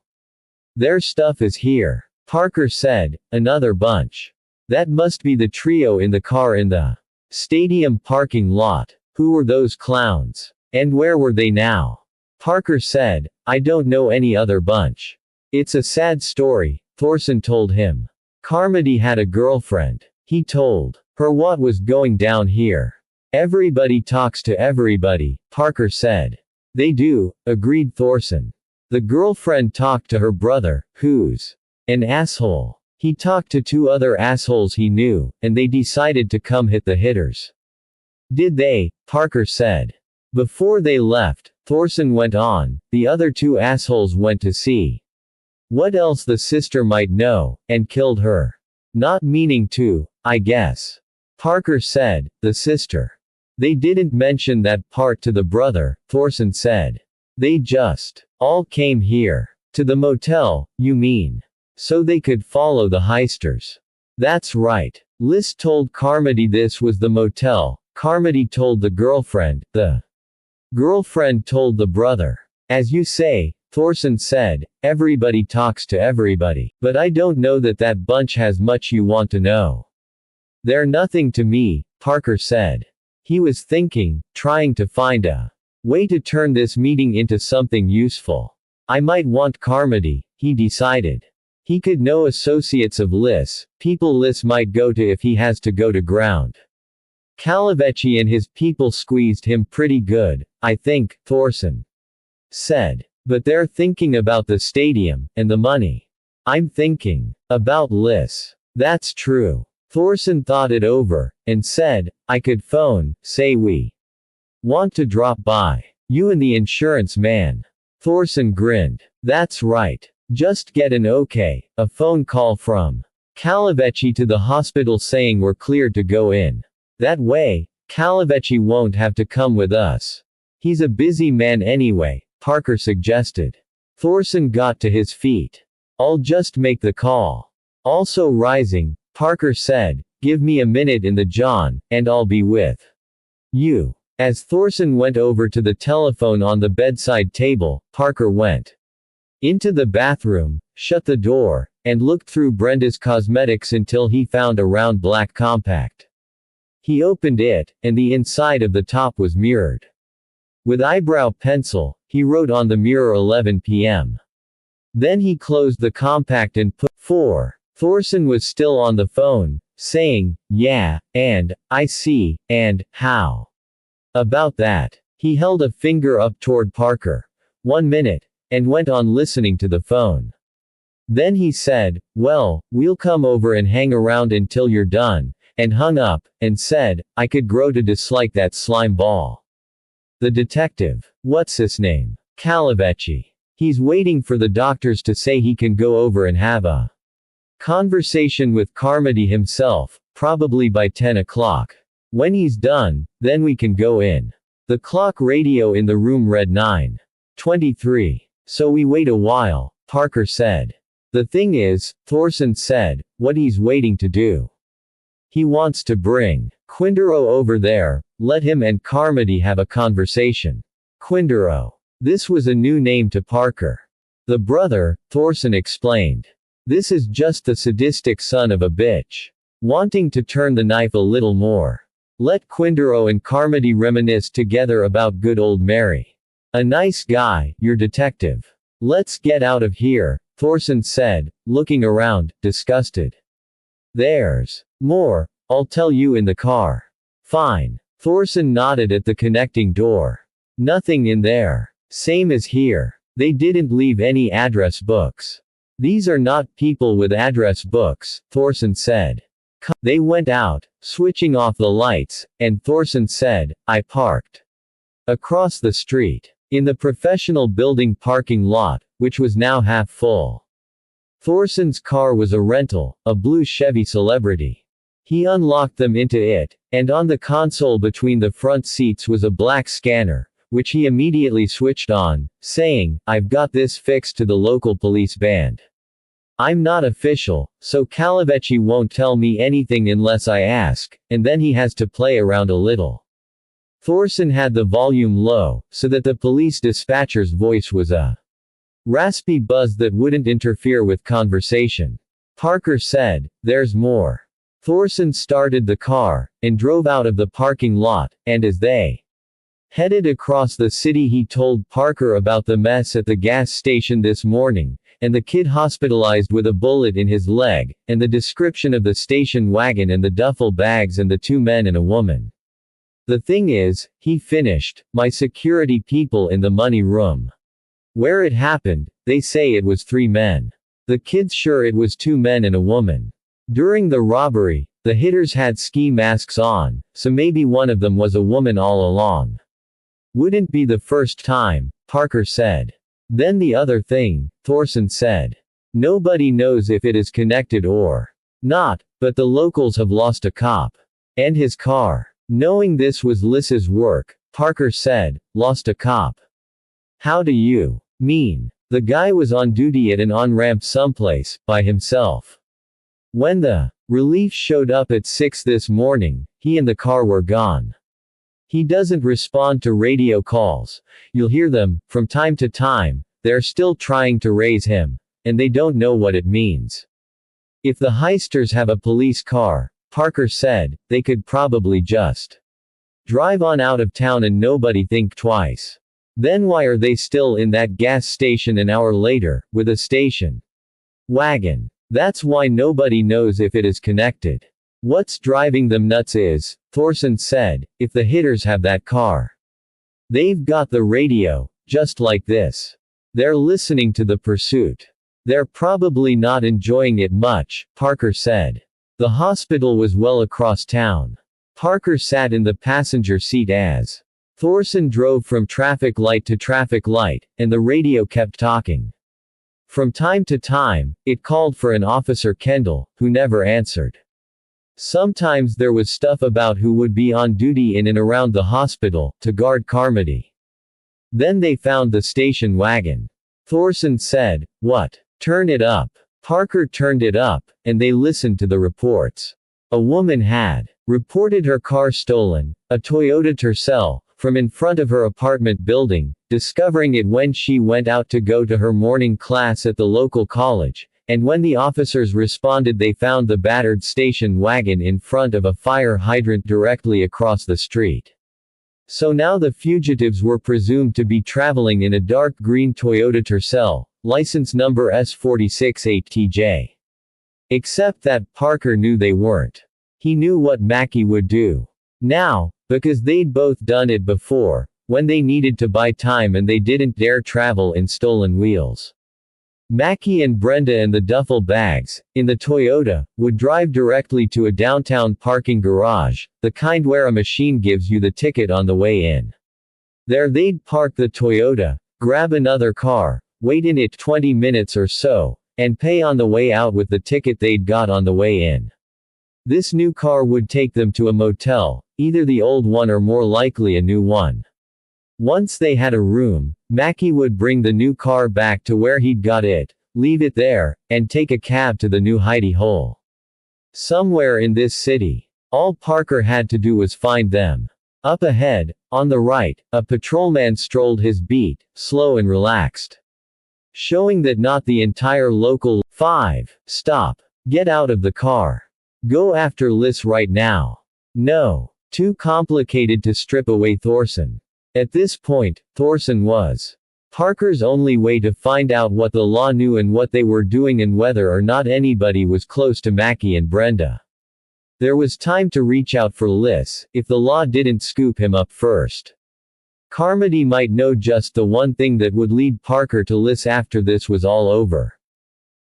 Speaker 1: Their stuff is here. Parker said, another bunch. That must be the trio in the car in the stadium parking lot. Who were those clowns? And where were they now? Parker said, I don't know any other bunch. It's a sad story, Thorson told him. Carmody had a girlfriend. He told her what was going down here. Everybody talks to everybody, Parker said. They do, agreed Thorson. The girlfriend talked to her brother, who's an asshole. He talked to 2 other assholes he knew, and they decided to come hit the hitters. Did they? Parker said. Before they left, Thorson went on, the other 2 assholes went to see what else the sister might know, and killed her. Not meaning to, I guess. Parker said, the sister. They didn't mention that part to the brother, Thorson said. They just all came here. To the motel, you mean? So they could follow the heisters. That's right. Liss told Carmody this was the motel. Carmody told the girlfriend. The girlfriend told the brother. As you say, Thorson said, everybody talks to everybody. But I don't know that that bunch has much you want to know. They're nothing to me, Parker said. He was thinking, trying to find a way to turn this meeting into something useful. I might want Carmody, he decided. He could know associates of Liss, people Liss might go to if he has to go to ground. Calavecchi and his people squeezed him pretty good, I think, Thorson said. But they're thinking about the stadium, and the money. I'm thinking about Liz. That's true. Thorson thought it over, and said, I could phone, say we want to drop by. You and the insurance man. Thorson grinned. That's right. Just get an okay, a phone call from Calavecchi to the hospital saying we're cleared to go in. That way, Calavecchi won't have to come with us. He's a busy man anyway, Parker suggested. Thorson got to his feet. I'll just make the call. Also rising, Parker said, give me a minute in the John, and I'll be with you. As Thorson went over to the telephone on the bedside table, Parker went into the bathroom, shut the door, and looked through Brenda's cosmetics until he found a round black compact. He opened it, and the inside of the top was mirrored. With eyebrow pencil, he wrote on the mirror 11 p.m. Then he closed the compact and put 4. Thorson was still on the phone, saying, yeah, and, I see, and, how about that? He held a finger up toward Parker. 1 minute, and went on listening to the phone. Then he said, well, we'll come over and hang around until you're done, and hung up, and said, I could grow to dislike that slime ball. The detective. What's his name? Calavecchi. He's waiting for the doctors to say he can go over and have a conversation with Carmody himself, probably by 10 o'clock. When he's done, then we can go in. The clock radio in the room read 9:23. So we wait a while, Parker said. The thing is, Thorson said, what he's waiting to do. He wants to bring Quindaro over there, let him and Carmody have a conversation. Quindaro. This was a new name to Parker. The brother, Thorson explained. This is just the sadistic son of a bitch. Wanting to turn the knife a little more. Let Quindaro and Carmody reminisce together about good old Mary. A nice guy, your detective. Let's get out of here, Thorson said, looking around, disgusted. There's more, I'll tell you in the car. Fine. Thorson nodded at the connecting door. Nothing in there. Same as here. They didn't leave any address books. These are not people with address books, Thorson said. They went out, switching off the lights, and Thorson said, I parked across the street. In the professional building parking lot, which was now half full. Thorson's car was a rental, a blue Chevy Celebrity. He unlocked them into it, and on the console between the front seats was a black scanner, which he immediately switched on, saying, I've got this fixed to the local police band. I'm not official, so Calavecchi won't tell me anything unless I ask, and then he has to play around a little. Thorson had the volume low, so that the police dispatcher's voice was a raspy buzz that wouldn't interfere with conversation. Parker said, there's more. Thorson started the car, and drove out of the parking lot, and as they headed across the city he told Parker about the mess at the gas station this morning, and the kid hospitalized with a bullet in his leg, and the description of the station wagon and the duffel bags and the 2 men and a woman. The thing is, he finished, my security people in the money room. Where it happened, they say it was 3 men. The kid's sure it was 2 men and a woman. During the robbery, the hitters had ski masks on, so maybe one of them was a woman all along. Wouldn't be the first time, Parker said. Then the other thing, Thorson said. Nobody knows if it is connected or not, but the locals have lost a cop. And his car. Knowing this was Liz's work, Parker said, lost a cop. How do you mean? The guy was on duty at an on-ramp someplace, by himself. When the relief showed up at 6 this morning, he and the car were gone. He doesn't respond to radio calls. You'll hear them, from time to time, they're still trying to raise him, and they don't know what it means. If the heisters have a police car, Parker said, they could probably just drive on out of town and nobody think twice. Then why are they still in that gas station an hour later, with a station wagon? That's why nobody knows if it is connected. What's driving them nuts is, Thorson said, if the hitters have that car. They've got the radio, just like this. They're listening to the pursuit. They're probably not enjoying it much, Parker said. The hospital was well across town. Parker sat in the passenger seat as Thorson drove from traffic light to traffic light, and the radio kept talking. From time to time, it called for an Officer Kendall, who never answered. Sometimes there was stuff about who would be on duty in and around the hospital, to guard Carmody. Then they found the station wagon. Thorson said, "What? Turn it up." Parker turned it up, and they listened to the reports. A woman had reported her car stolen, a Toyota Tercel, from in front of her apartment building, discovering it when she went out to go to her morning class at the local college, and when the officers responded they found the battered station wagon in front of a fire hydrant directly across the street. So now the fugitives were presumed to be traveling in a dark green Toyota Tercel, license number S468TJ. Except that Parker knew they weren't. He knew what Mackey would do. Now, because they'd both done it before, when they needed to buy time and they didn't dare travel in stolen wheels. Mackey and Brenda and the duffel bags, in the Toyota, would drive directly to a downtown parking garage, the kind where a machine gives you the ticket on the way in. There they'd park the Toyota, grab another car, wait in it 20 minutes or so, and pay on the way out with the ticket they'd got on the way in. This new car would take them to a motel, either the old one or more likely a new one. Once they had a room, Mackey would bring the new car back to where he'd got it, leave it there, and take a cab to the new hidey hole. Somewhere in this city. All Parker had to do was find them. Up ahead, on the right, a patrolman strolled his beat, slow and relaxed. Showing that not the entire local 5. Stop. Get out of the car. Go after Liz right now. No. Too complicated to strip away Thorson. At this point, Thorson was Parker's only way to find out what the law knew and what they were doing and whether or not anybody was close to Mackey and Brenda. There was time to reach out for Liz, if the law didn't scoop him up first. Carmody might know just the one thing that would lead Parker to Liz after this was all over.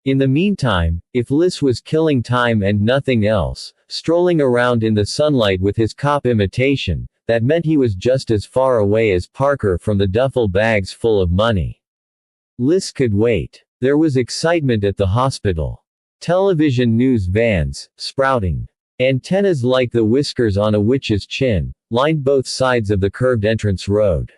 Speaker 1: In the meantime, if Liz was killing time and nothing else, strolling around in the sunlight with his cop imitation, that meant he was just as far away as Parker from the duffel bags full of money. Liz could wait. There was excitement at the hospital. Television news vans, sprouting. Antennas like the whiskers on a witch's chin, lined both sides of the curved entrance road.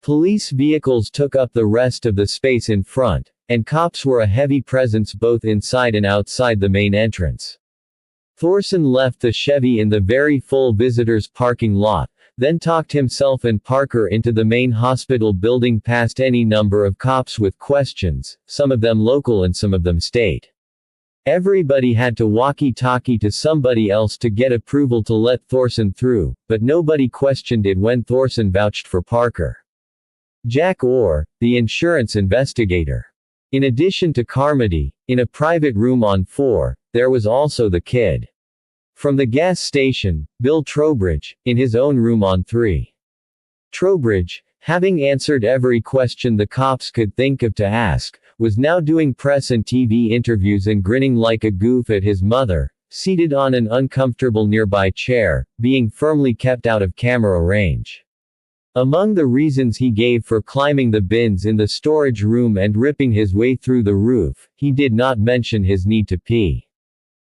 Speaker 1: Police vehicles took up the rest of the space in front, and cops were a heavy presence both inside and outside the main entrance. Thorson left the Chevy in the very full visitors' parking lot, then talked himself and Parker into the main hospital building past any number of cops with questions, some of them local and some of them state. Everybody had to walkie-talkie to somebody else to get approval to let Thorson through, but nobody questioned it when Thorson vouched for Parker. Jack Orr, the insurance investigator. In addition to Carmody, in a private room on 4, there was also the kid. From the gas station, Bill Trowbridge, in his own room on 3. Trowbridge, having answered every question the cops could think of to ask, was now doing press and TV interviews and grinning like a goof at his mother, seated on an uncomfortable nearby chair, being firmly kept out of camera range. Among the reasons he gave for climbing the bins in the storage room and ripping his way through the roof, he did not mention his need to pee.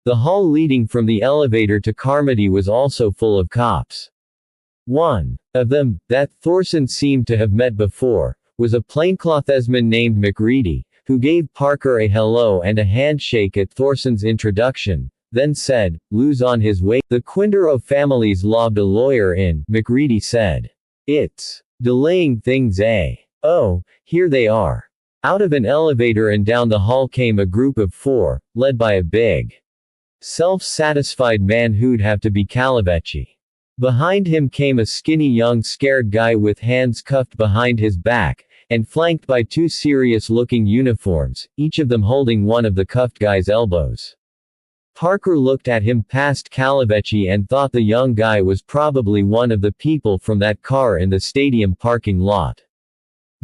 Speaker 1: The hall leading from the elevator to Carmody was also full of cops. One of them, that Thorson seemed to have met before, was a plainclothesman named McReady, who gave Parker a hello and a handshake at Thorson's introduction, then said, "Lou's on his way." "The Quindaro family's lobbed a lawyer in," McReady said. "It's delaying things, eh?" "Oh, here they are." Out of an elevator and down the hall came a group of 4, led by a big, self-satisfied man who'd have to be Calavecchi. Behind him came a skinny young scared guy with hands cuffed behind his back, and flanked by 2 serious-looking uniforms, each of them holding one of the cuffed guy's elbows. Parker looked at him past Calavecchi and thought the young guy was probably one of the people from that car in the stadium parking lot.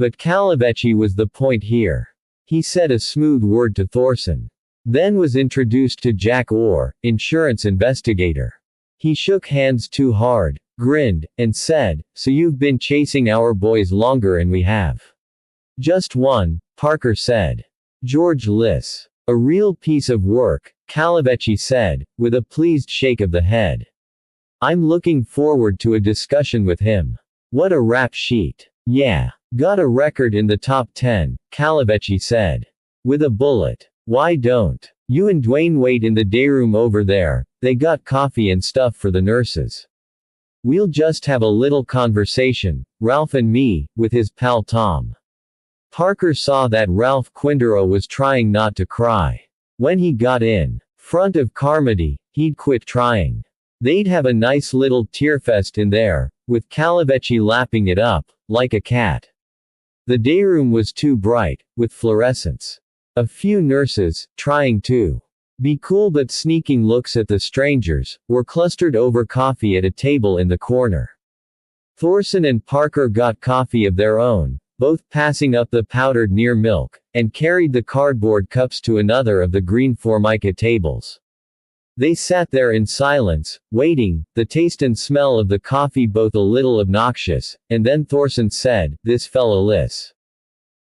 Speaker 1: But Kalavechi was the point here. He said a smooth word to Thorson. Then was introduced to Jack Orr, insurance investigator. He shook hands too hard, grinned, and said, "So you've been chasing our boys longer and we have." "Just one," Parker said. "George Liss. A real piece of work," Kalavechi said, with a pleased shake of the head. "I'm looking forward to a discussion with him. What a rap sheet. Yeah. Got a record in the top 10, Kalavechi said. With a bullet. Why don't you and Dwayne wait in the dayroom over there? They got coffee and stuff for the nurses. We'll just have a little conversation, Ralph and me, with his pal Tom." Parker saw that Ralph Quindaro was trying not to cry. When he got in front of Carmody, he'd quit trying. They'd have a nice little tearfest in there, with Kalavechi lapping it up, like a cat. The dayroom was too bright, with fluorescents. A few nurses, trying to be cool but sneaking looks at the strangers, were clustered over coffee at a table in the corner. Thorson and Parker got coffee of their own, both passing up the powdered near milk, and carried the cardboard cups to another of the green Formica tables. They sat there in silence, waiting, the taste and smell of the coffee both a little obnoxious, and then Thorson said, "This fella Liss.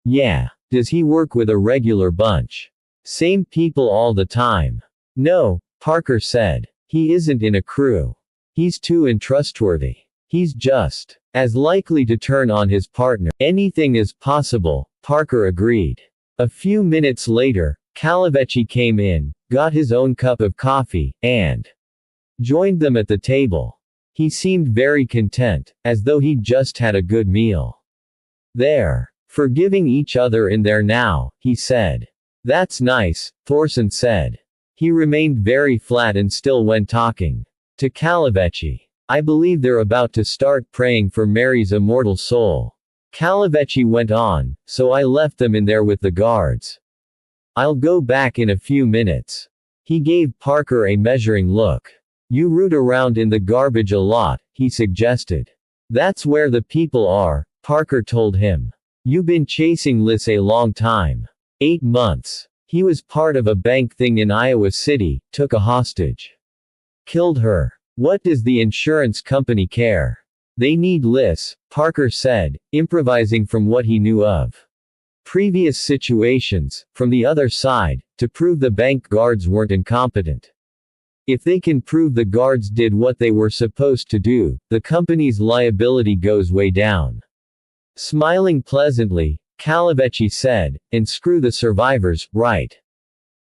Speaker 1: Yeah. Does he work with a regular bunch? Same people all the time?" "No," Parker said. "He isn't in a crew. He's too untrustworthy. He's just as likely to turn on his partner." "Anything is possible," Parker agreed. A few minutes later, Kalavechi came in, got his own cup of coffee, and joined them at the table. He seemed very content, as though he'd just had a good meal. "They're forgiving each other in there now," he said. "That's nice," Thorson said. He remained very flat and still went talking to Kalavechi. "I believe they're about to start praying for Mary's immortal soul." Kalavechi went on, "So I left them in there with the guards. I'll go back in a few minutes." He gave Parker a measuring look. "You root around in the garbage a lot," he suggested. "That's where the people are," Parker told him. "You've been chasing Liss a long time. 8 months. He was part of a bank thing in Iowa City, took a hostage. Killed her. What does the insurance company care? They need Liss," Parker said, improvising from what he knew of previous situations, from the other side, to prove the bank guards weren't incompetent. If they can prove the guards did what they were supposed to do, the company's liability goes way down. Smiling pleasantly, Kalavechi said, "And screw the survivors, right?"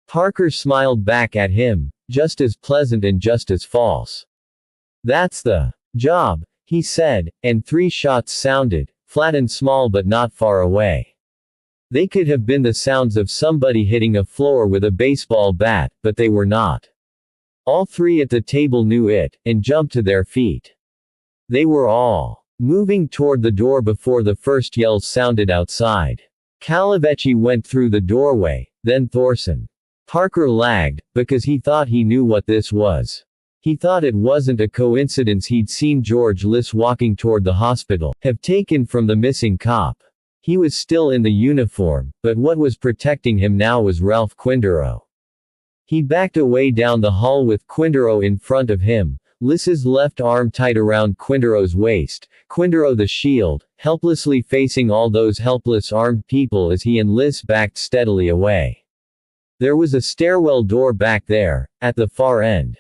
Speaker 1: Parker smiled back at him, just as pleasant and just as false. "That's the job," he said, and 3 shots sounded, flat and small but not far away. They could have been the sounds of somebody hitting a floor with a baseball bat, but they were not. All 3 at the table knew it, and jumped to their feet. They were all moving toward the door before the first yells sounded outside. Kalavechi went through the doorway, then Thorson. Parker lagged, because he thought he knew what this was. He thought it wasn't a coincidence he'd seen George Liss walking toward the hospital, have taken from the missing cop. He was still in the uniform, but what was protecting him now was Ralph Quindaro. He backed away down the hall with Quindaro in front of him, Liss's left arm tight around Quindaro's waist, Quindaro the shield, helplessly facing all those helpless armed people as he and Liss backed steadily away. There was a stairwell door back there, at the far end.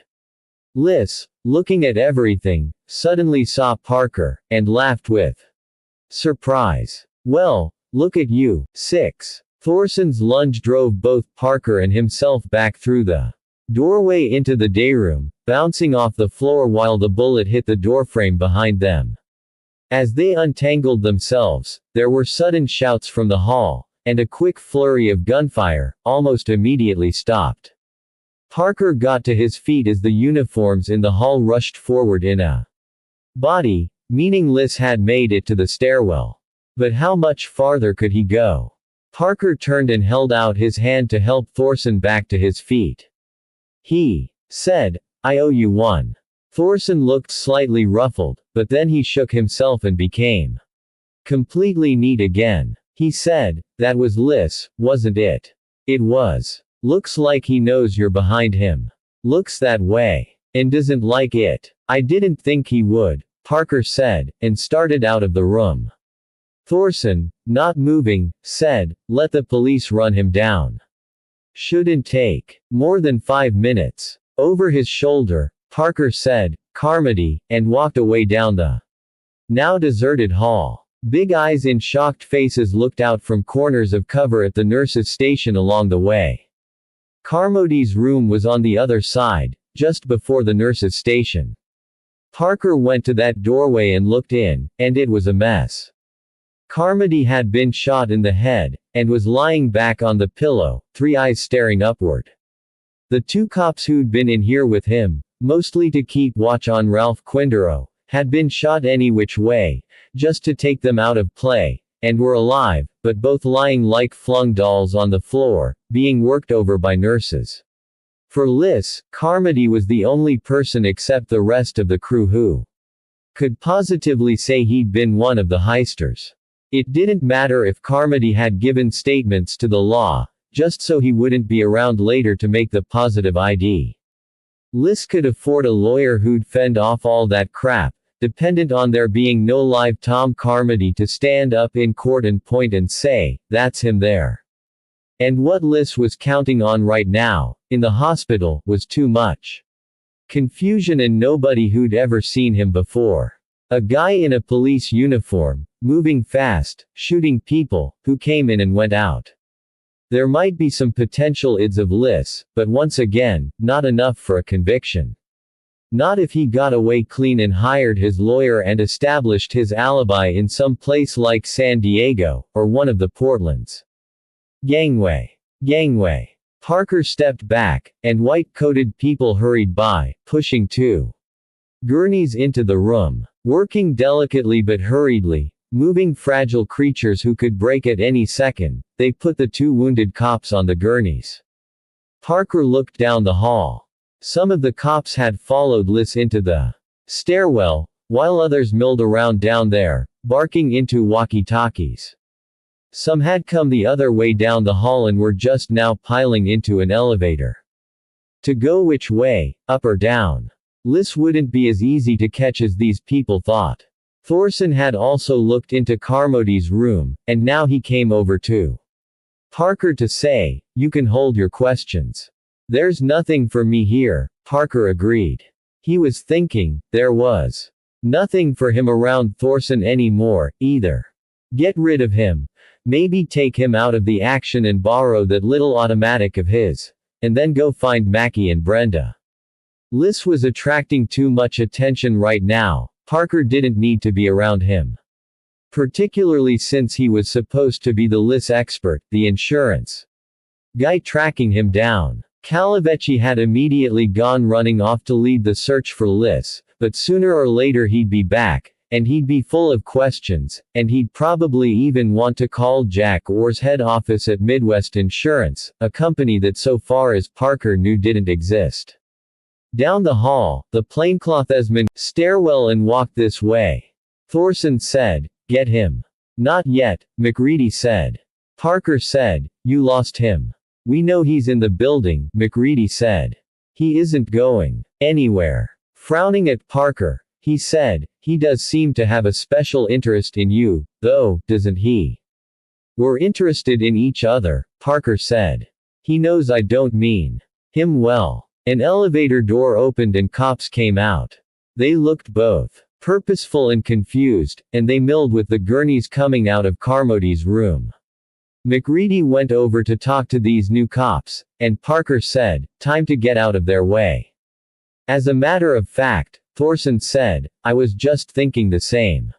Speaker 1: Liss, looking at everything, suddenly saw Parker, and laughed with surprise. "Well, look at you, 6. Thorson's lunge drove both Parker and himself back through the doorway into the dayroom, bouncing off the floor while the bullet hit the doorframe behind them. As they untangled themselves, there were sudden shouts from the hall, and a quick flurry of gunfire, almost immediately stopped. Parker got to his feet as the uniforms in the hall rushed forward in a body, meaning Liss had made it to the stairwell. But how much farther could he go? Parker turned and held out his hand to help Thorson back to his feet. He said, "I owe you one." Thorson looked slightly ruffled, but then he shook himself and became Completely neat again. He said, that was Liss, wasn't it? It was. Looks like he knows you're behind him. Looks that way. And doesn't like it. I didn't think he would, Parker said, and started out of the room. Thorson, not moving, said, let the police run him down. Shouldn't take more than 5 minutes. Over his shoulder, Parker said, Carmody, and walked away down the now deserted hall. Big eyes in shocked faces looked out from corners of cover at the nurses' station along the way. Carmody's room was on the other side, just before the nurses' station. Parker went to that doorway and looked in, and it was a mess. Carmody had been shot in the head, and was lying back on the pillow, 3 eyes staring upward. The 2 cops who'd been in here with him, mostly to keep watch on Ralph Quindaro, had been shot any which way, just to take them out of play, and were alive, but both lying like flung dolls on the floor, being worked over by nurses. For Liss, Carmody was the only person except the rest of the crew who could positively say he'd been one of the heisters. It didn't matter if Carmody had given statements to the law, just so he wouldn't be around later to make the positive ID. Liss could afford a lawyer who'd fend off all that crap, dependent on there being no live Tom Carmody to stand up in court and point and say, that's him there. And what Liss was counting on right now, in the hospital, was too much confusion and nobody who'd ever seen him before. A guy in a police uniform, moving fast, shooting people, who came in and went out. There might be some potential ids of Liss, but once again, not enough for a conviction. Not if he got away clean and hired his lawyer and established his alibi in some place like San Diego, or one of the Portlands. Gangway. Gangway. Parker stepped back, and white-coated people hurried by, pushing 2 gurneys into the room. Working delicately but hurriedly, moving fragile creatures who could break at any second, they put the 2 wounded cops on the gurneys. Parker looked down the hall. Some of the cops had followed Liss into the stairwell, while others milled around down there, barking into walkie-talkies. Some had come the other way down the hall and were just now piling into an elevator. To go which way, up or down? Liss wouldn't be as easy to catch as these people thought. Thorson had also looked into Carmody's room, and now he came over to Parker to say, you can hold your questions. There's nothing for me here, Parker agreed. He was thinking, there was nothing for him around Thorson anymore, either. Get rid of him. Maybe take him out of the action and borrow that little automatic of his. And then go find Mackie and Brenda. Liss was attracting too much attention right now. Parker didn't need to be around him. Particularly since he was supposed to be the Liss expert, the insurance guy tracking him down. Calavecchi had immediately gone running off to lead the search for Liss, but sooner or later he'd be back, and he'd be full of questions, and he'd probably even want to call Jack Orr's head office at Midwest Insurance, a company that so far as Parker knew didn't exist. Down the hall, the plainclothesman stairwell and walk this way. Thorson said, get him. Not yet, McReady said. Parker said, you lost him. We know he's in the building, McReady said. He isn't going anywhere. Frowning at Parker, he said, he does seem to have a special interest in you, though, doesn't he? We're interested in each other, Parker said. He knows I don't mean him well. An elevator door opened and cops came out. They looked both purposeful and confused, and they milled with the gurneys coming out of Carmody's room. McReady went over to talk to these new cops, and Parker said, time to get out of their way. As a matter of fact, Thorson said, I was just thinking the same.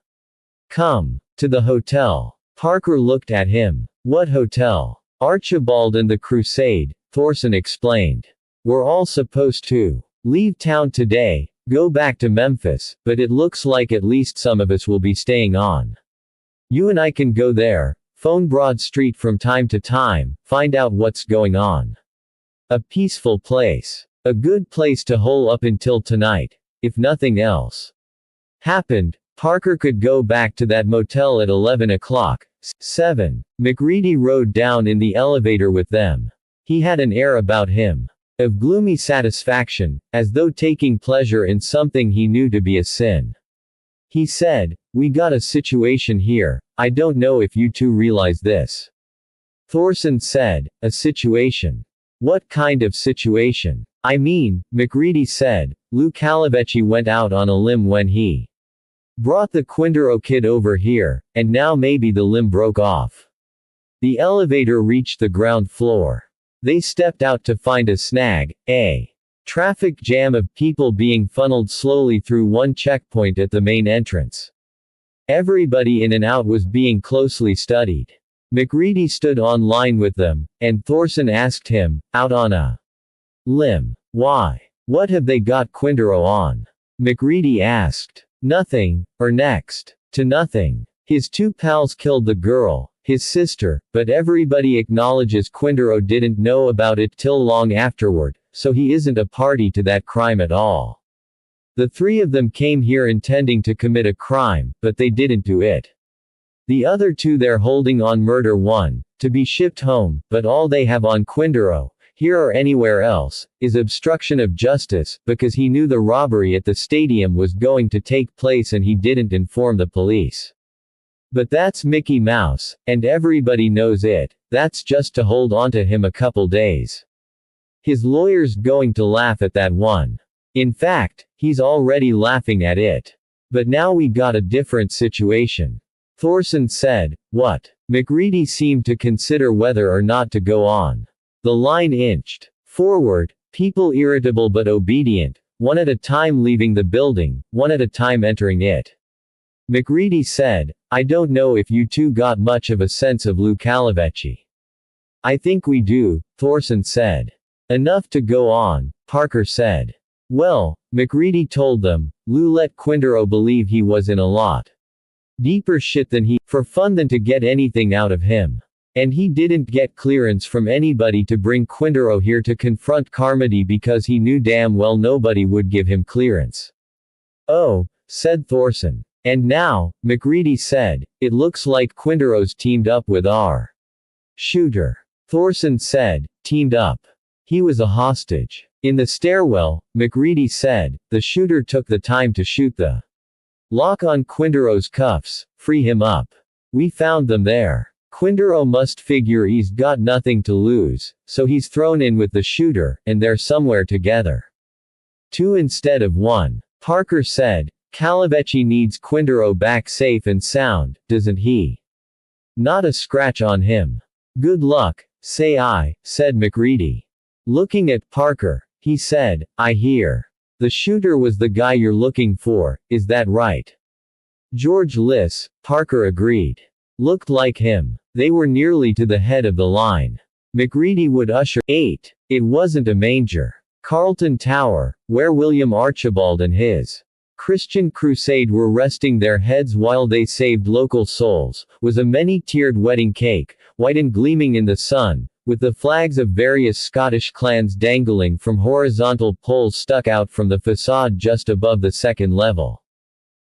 Speaker 1: Come to the hotel. Parker looked at him. What hotel? Archibald and the Crusade, Thorson explained. We're all supposed to leave town today, go back to Memphis, but it looks like at least some of us will be staying on. You and I can go there, phone Broad Street from time to time, find out what's going on. A peaceful place. A good place to hole up until tonight, if nothing else happened. Parker could go back to that motel at 11 o'clock. 7. MacReady rode down in the elevator with them. He had an air about him of gloomy satisfaction, as though taking pleasure in something he knew to be a sin. He said, "We got a situation here, I don't know if you two realize this." Thorson said, "A situation? What kind of situation?" "I mean," MacReady said, "Lou Calavecchi went out on a limb when he brought the Quindaro kid over here, and now maybe the limb broke off." The elevator reached the ground floor. They stepped out to find a snag, a traffic jam of people being funneled slowly through one checkpoint at the main entrance. Everybody in and out was being closely studied. MacReady stood on line with them, and Thorson asked him, "Out on a limb? Why? What have they got Quindaro on?" MacReady asked. "Nothing, or next to nothing. His two pals killed the girl, his sister, but everybody acknowledges Quindaro didn't know about it till long afterward, so he isn't a party to that crime at all. The three of them came here intending to commit a crime, but they didn't do it. The other two they're holding on murder one, to be shipped home, but all they have on Quindaro, here or anywhere else, is obstruction of justice, because he knew the robbery at the stadium was going to take place and he didn't inform the police. But that's Mickey Mouse, and everybody knows it, that's just to hold onto him a couple days. His lawyer's going to laugh at that one. In fact, he's already laughing at it. But now we got a different situation." Thorson said. "What?" MacReady seemed to consider whether or not to go on. The line inched forward, people irritable but obedient, one at a time leaving the building, one at a time entering it. MacReady said, "I don't know if you two got much of a sense of Lou Calavecchi." "I think we do," Thorson said. "Enough to go on," Parker said. "Well," MacReady told them, "Lou let Quindaro believe he was in a lot deeper shit than for fun than to get anything out of him. And he didn't get clearance from anybody to bring Quindaro here to confront Carmody because he knew damn well nobody would give him clearance." "Oh," said Thorson. "And now," MacReady said, "it looks like Quindaro's teamed up with our shooter." Thorson said, "Teamed up? He was a hostage." In the stairwell, MacReady said, "The shooter took the time to shoot the lock on Quindaro's cuffs, free him up. We found them there. Quindaro must figure he's got nothing to lose, so he's thrown in with the shooter, and they're somewhere together. Two instead of one." Parker said, "Calavecchi needs Quindaro back safe and sound, doesn't he? Not a scratch on him." "Good luck, say I," said MacReady. Looking at Parker, he said, "I hear the shooter was the guy you're looking for, is that right?" "George Liss," Parker agreed. "Looked like him. They were nearly to the head of the line." MacReady would usher 8. It wasn't a manger. Carlton Tower, where William Archibald and his Christian crusade were resting their heads while they saved local souls, was a many-tiered wedding cake, white and gleaming in the sun, with the flags of various Scottish clans dangling from horizontal poles stuck out from the facade just above the second level.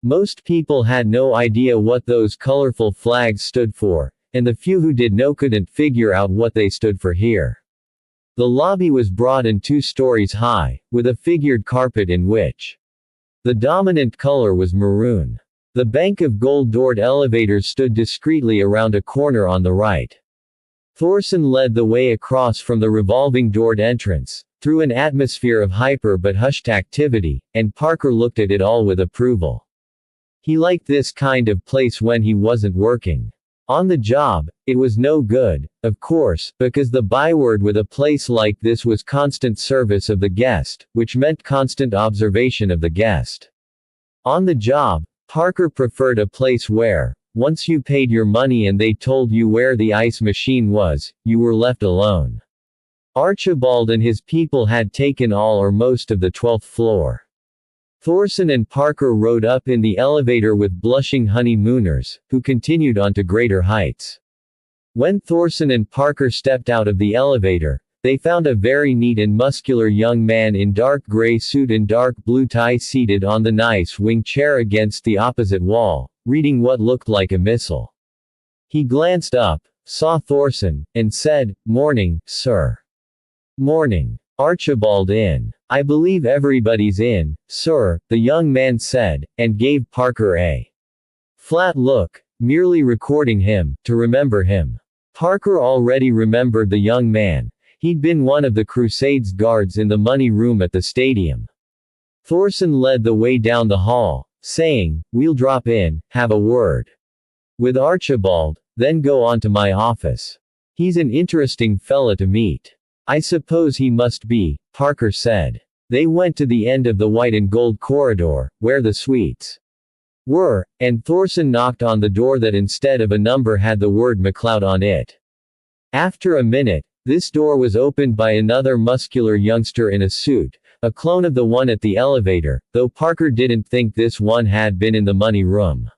Speaker 1: Most people had no idea what those colorful flags stood for, and the few who did know couldn't figure out what they stood for here. The lobby was broad and 2 stories high, with a figured carpet in which the dominant color was maroon. The bank of gold-doored elevators stood discreetly around a corner on the right. Thorson led the way across from the revolving doored entrance, through an atmosphere of hyper but hushed activity, and Parker looked at it all with approval. He liked this kind of place when he wasn't working on the job. It was no good, of course, because the byword with a place like this was constant service of the guest, which meant constant observation of the guest. On the job, Parker preferred a place where, once you paid your money and they told you where the ice machine was, you were left alone. Archibald and his people had taken all or most of the 12th floor. Thorson and Parker rode up in the elevator with blushing honeymooners, who continued on to greater heights. When Thorson and Parker stepped out of the elevator, They found a very neat and muscular young man in dark gray suit and dark blue tie seated on the nice wing chair against the opposite wall, reading what looked like a missile. He glanced up, saw Thorson, and said, "Morning, sir." "Morning. Archibald in?" "I believe everybody's in, sir," the young man said, and gave Parker a flat look, merely recording him, to remember him. Parker already remembered the young man. He'd been one of the Crusades guards in the money room at the stadium. Thorson led the way down the hall, saying, "We'll drop in, have a word with Archibald, then go on to my office. He's an interesting fella to meet." "I suppose he must be," Parker said. They went to the end of the white and gold corridor, where the suites were, and Thorson knocked on the door that instead of a number had the word McLeod on it. After a minute, this door was opened by another muscular youngster in a suit, a clone of the one at the elevator, though Parker didn't think this one had been in the money room.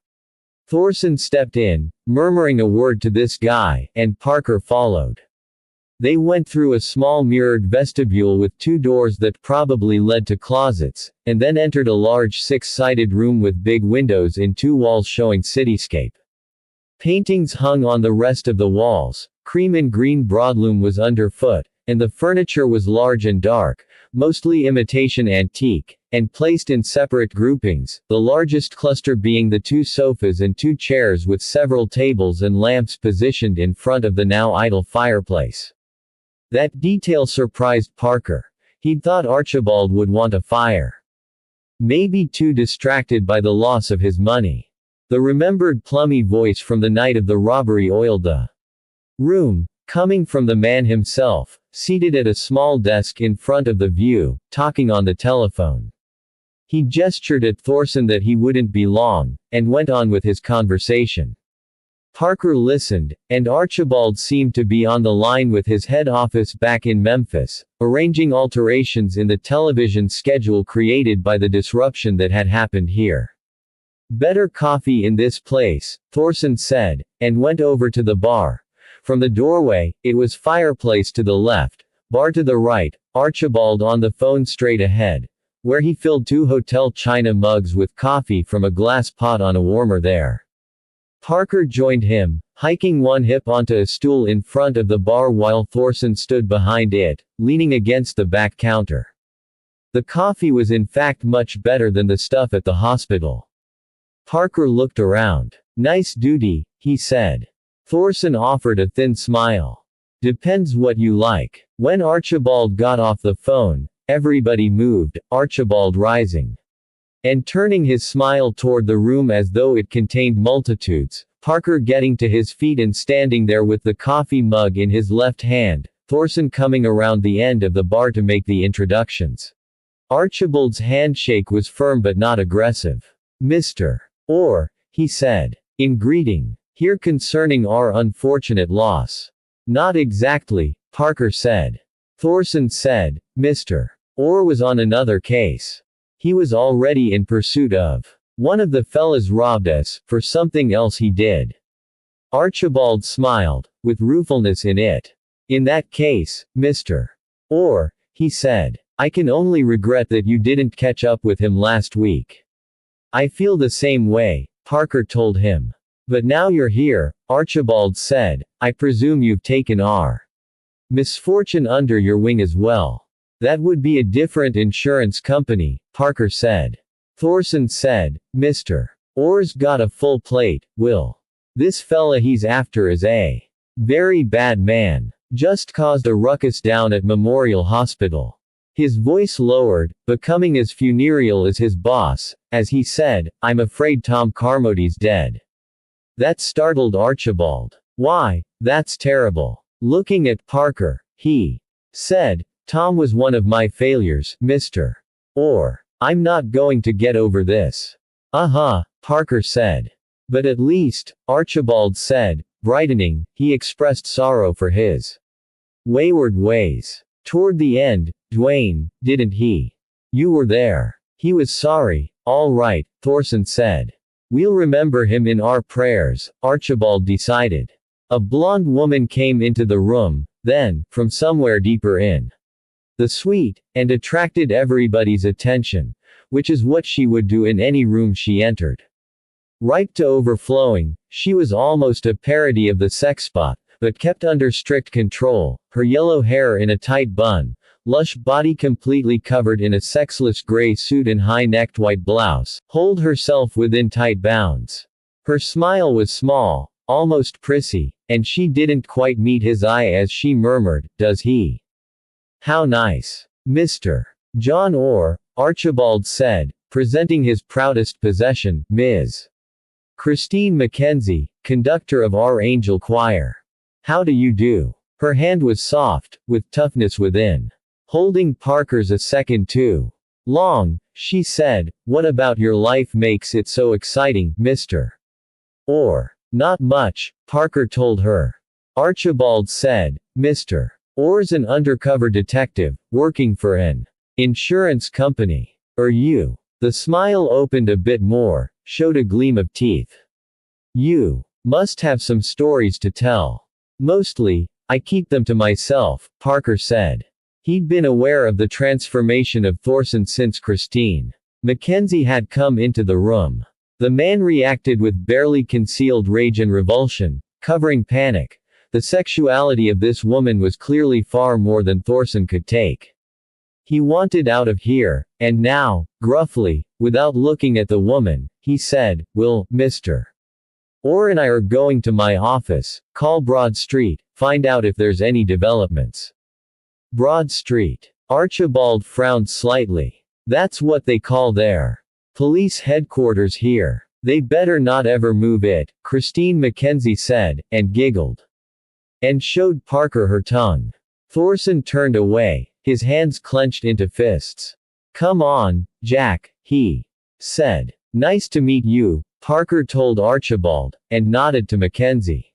Speaker 1: Thorson stepped in, murmuring a word to this guy, and Parker followed. They went through a small mirrored vestibule with two doors that probably led to closets, and then entered a large six-sided room with big windows in two walls showing cityscape. Paintings hung on the rest of the walls, cream and green broadloom was underfoot, and the furniture was large and dark, mostly imitation antique, and placed in separate groupings, the largest cluster being the two sofas and two chairs with several tables and lamps positioned in front of the now idle fireplace. That detail surprised Parker. He'd thought Archibald would want a fire. Maybe too distracted by the loss of his money. The remembered plummy voice from the night of the robbery oiled the room, coming from the man himself, seated at a small desk in front of the view, talking on the telephone. He gestured at Thorson that he wouldn't be long, and went on with his conversation. Parker listened, and Archibald seemed to be on the line with his head office back in Memphis, arranging alterations in the television schedule created by the disruption that had happened here. "Better coffee in this place," Thorson said, and went over to the bar. From the doorway, it was fireplace to the left, bar to the right, Archibald on the phone straight ahead, where he filled two hotel china mugs with coffee from a glass pot on a warmer there. Parker joined him, hiking one hip onto a stool in front of the bar while Thorson stood behind it, leaning against the back counter. The coffee was in fact much better than the stuff at the hospital. Parker looked around. "Nice duty," he said. Thorson offered a thin smile. "Depends what you like." When Archibald got off the phone, everybody moved, Archibald rising and turning his smile toward the room as though it contained multitudes, Parker getting to his feet and standing there with the coffee mug in his left hand, Thorson coming around the end of the bar to make the introductions. Archibald's handshake was firm but not aggressive. "Mr. Orr," he said, in greeting. "Here concerning our unfortunate loss." "Not exactly," Parker said. Thorson said, "Mr. Orr was on another case. He was already in pursuit of. One of the fellas robbed us, for something else he did." Archibald smiled, with ruefulness in it. "In that case, Mr. Orr," he said, "I can only regret that you didn't catch up with him last week." "I feel the same way," Parker told him. "But now you're here," Archibald said, "I presume you've taken our misfortune under your wing as well." "That would be a different insurance company," Parker said. Thorson said, "Mr. Orr's got a full plate, Will. This fella he's after is a very bad man. Just caused a ruckus down at Memorial Hospital." His voice lowered, becoming as funereal as his boss, as he said, "I'm afraid Tom Carmody's dead." That startled Archibald. "Why, that's terrible." Looking at Parker, he said, "Tom was one of my failures, Mr. Orr. I'm not going to get over this." Parker said. "But at least," Archibald said, brightening, he expressed sorrow for his wayward ways. "Toward the end, Dwayne, didn't he? You were there. He was sorry." "All right," Thorson said. "We'll remember him in our prayers," Archibald decided. A blonde woman came into the room, Then, from somewhere deeper in the suite, and attracted everybody's attention, which is what she would do in any room she entered. Ripe to overflowing, she was almost a parody of the sexbot, but kept under strict control, her yellow hair in a tight bun, lush body completely covered in a sexless gray suit and high-necked white blouse, hold herself within tight bounds. Her smile was small, almost prissy, and she didn't quite meet his eye as she murmured, "Does he? How nice. Mr. John Orr," Archibald said, presenting his proudest possession, Ms. Christine Mackenzie, conductor of our Angel Choir. "How do you do?" Her hand was soft, with toughness within. Holding Parker's a second too long, she said, "What about your life makes it so exciting, Mr. Orr?" "Not much," Parker told her. Archibald said, "Mr. Orr's an undercover detective, working for an insurance company. Are you?" The smile opened a bit more, showed a gleam of teeth. "You must have some stories to tell." "Mostly, I keep them to myself," Parker said. He'd been aware of the transformation of Thorson since Christine Mackenzie had come into the room. The man reacted with barely concealed rage and revulsion, covering panic. The sexuality of this woman was clearly far more than Thorson could take. He wanted out of here, and now, gruffly, without looking at the woman, he said, "Will, Mr. Orr and I are going to my office, call Broad Street, find out if there's any developments." Broad Street. Archibald frowned slightly. "That's what they call their police headquarters here. They better not ever move it," Christine Mackenzie said, and giggled. And showed Parker her tongue. Thorson turned away, his hands clenched into fists. "Come on, Jack," he said. "Nice to meet you," Parker told Archibald, and nodded to Mackenzie.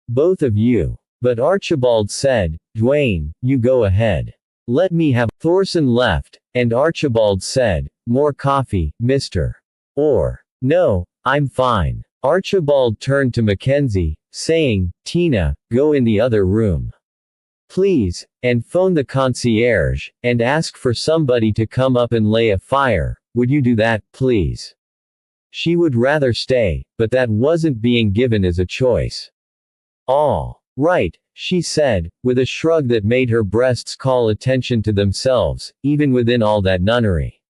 Speaker 1: "Both of you." But Archibald said, "Dwayne, you go ahead. Let me have." Thorson left, and Archibald said, "More coffee, Mr. Orr?" "No, I'm fine." Archibald turned to Mackenzie, saying, "Tina, go in the other room. Please, and phone the concierge, and ask for somebody to come up and lay a fire. Would you do that, please?" She would rather stay, but that wasn't being given as a choice. "All right," she said, with a shrug that made her breasts call attention to themselves, even within all that nunnery.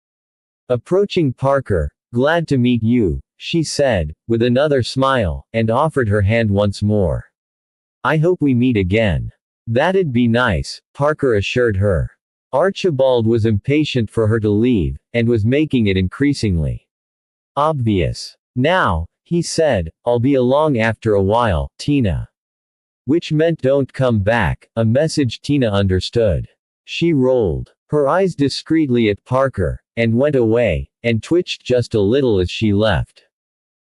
Speaker 1: Approaching Parker, "Glad to meet you," she said, with another smile, and offered her hand once more. "I hope we meet again." "That'd be nice," Parker assured her. Archibald was impatient for her to leave, and was making it increasingly obvious. "Now," he said, "I'll be along after a while, Tina." Which meant don't come back, a message Tina understood. She rolled her eyes discreetly at Parker, and went away, and twitched just a little as she left.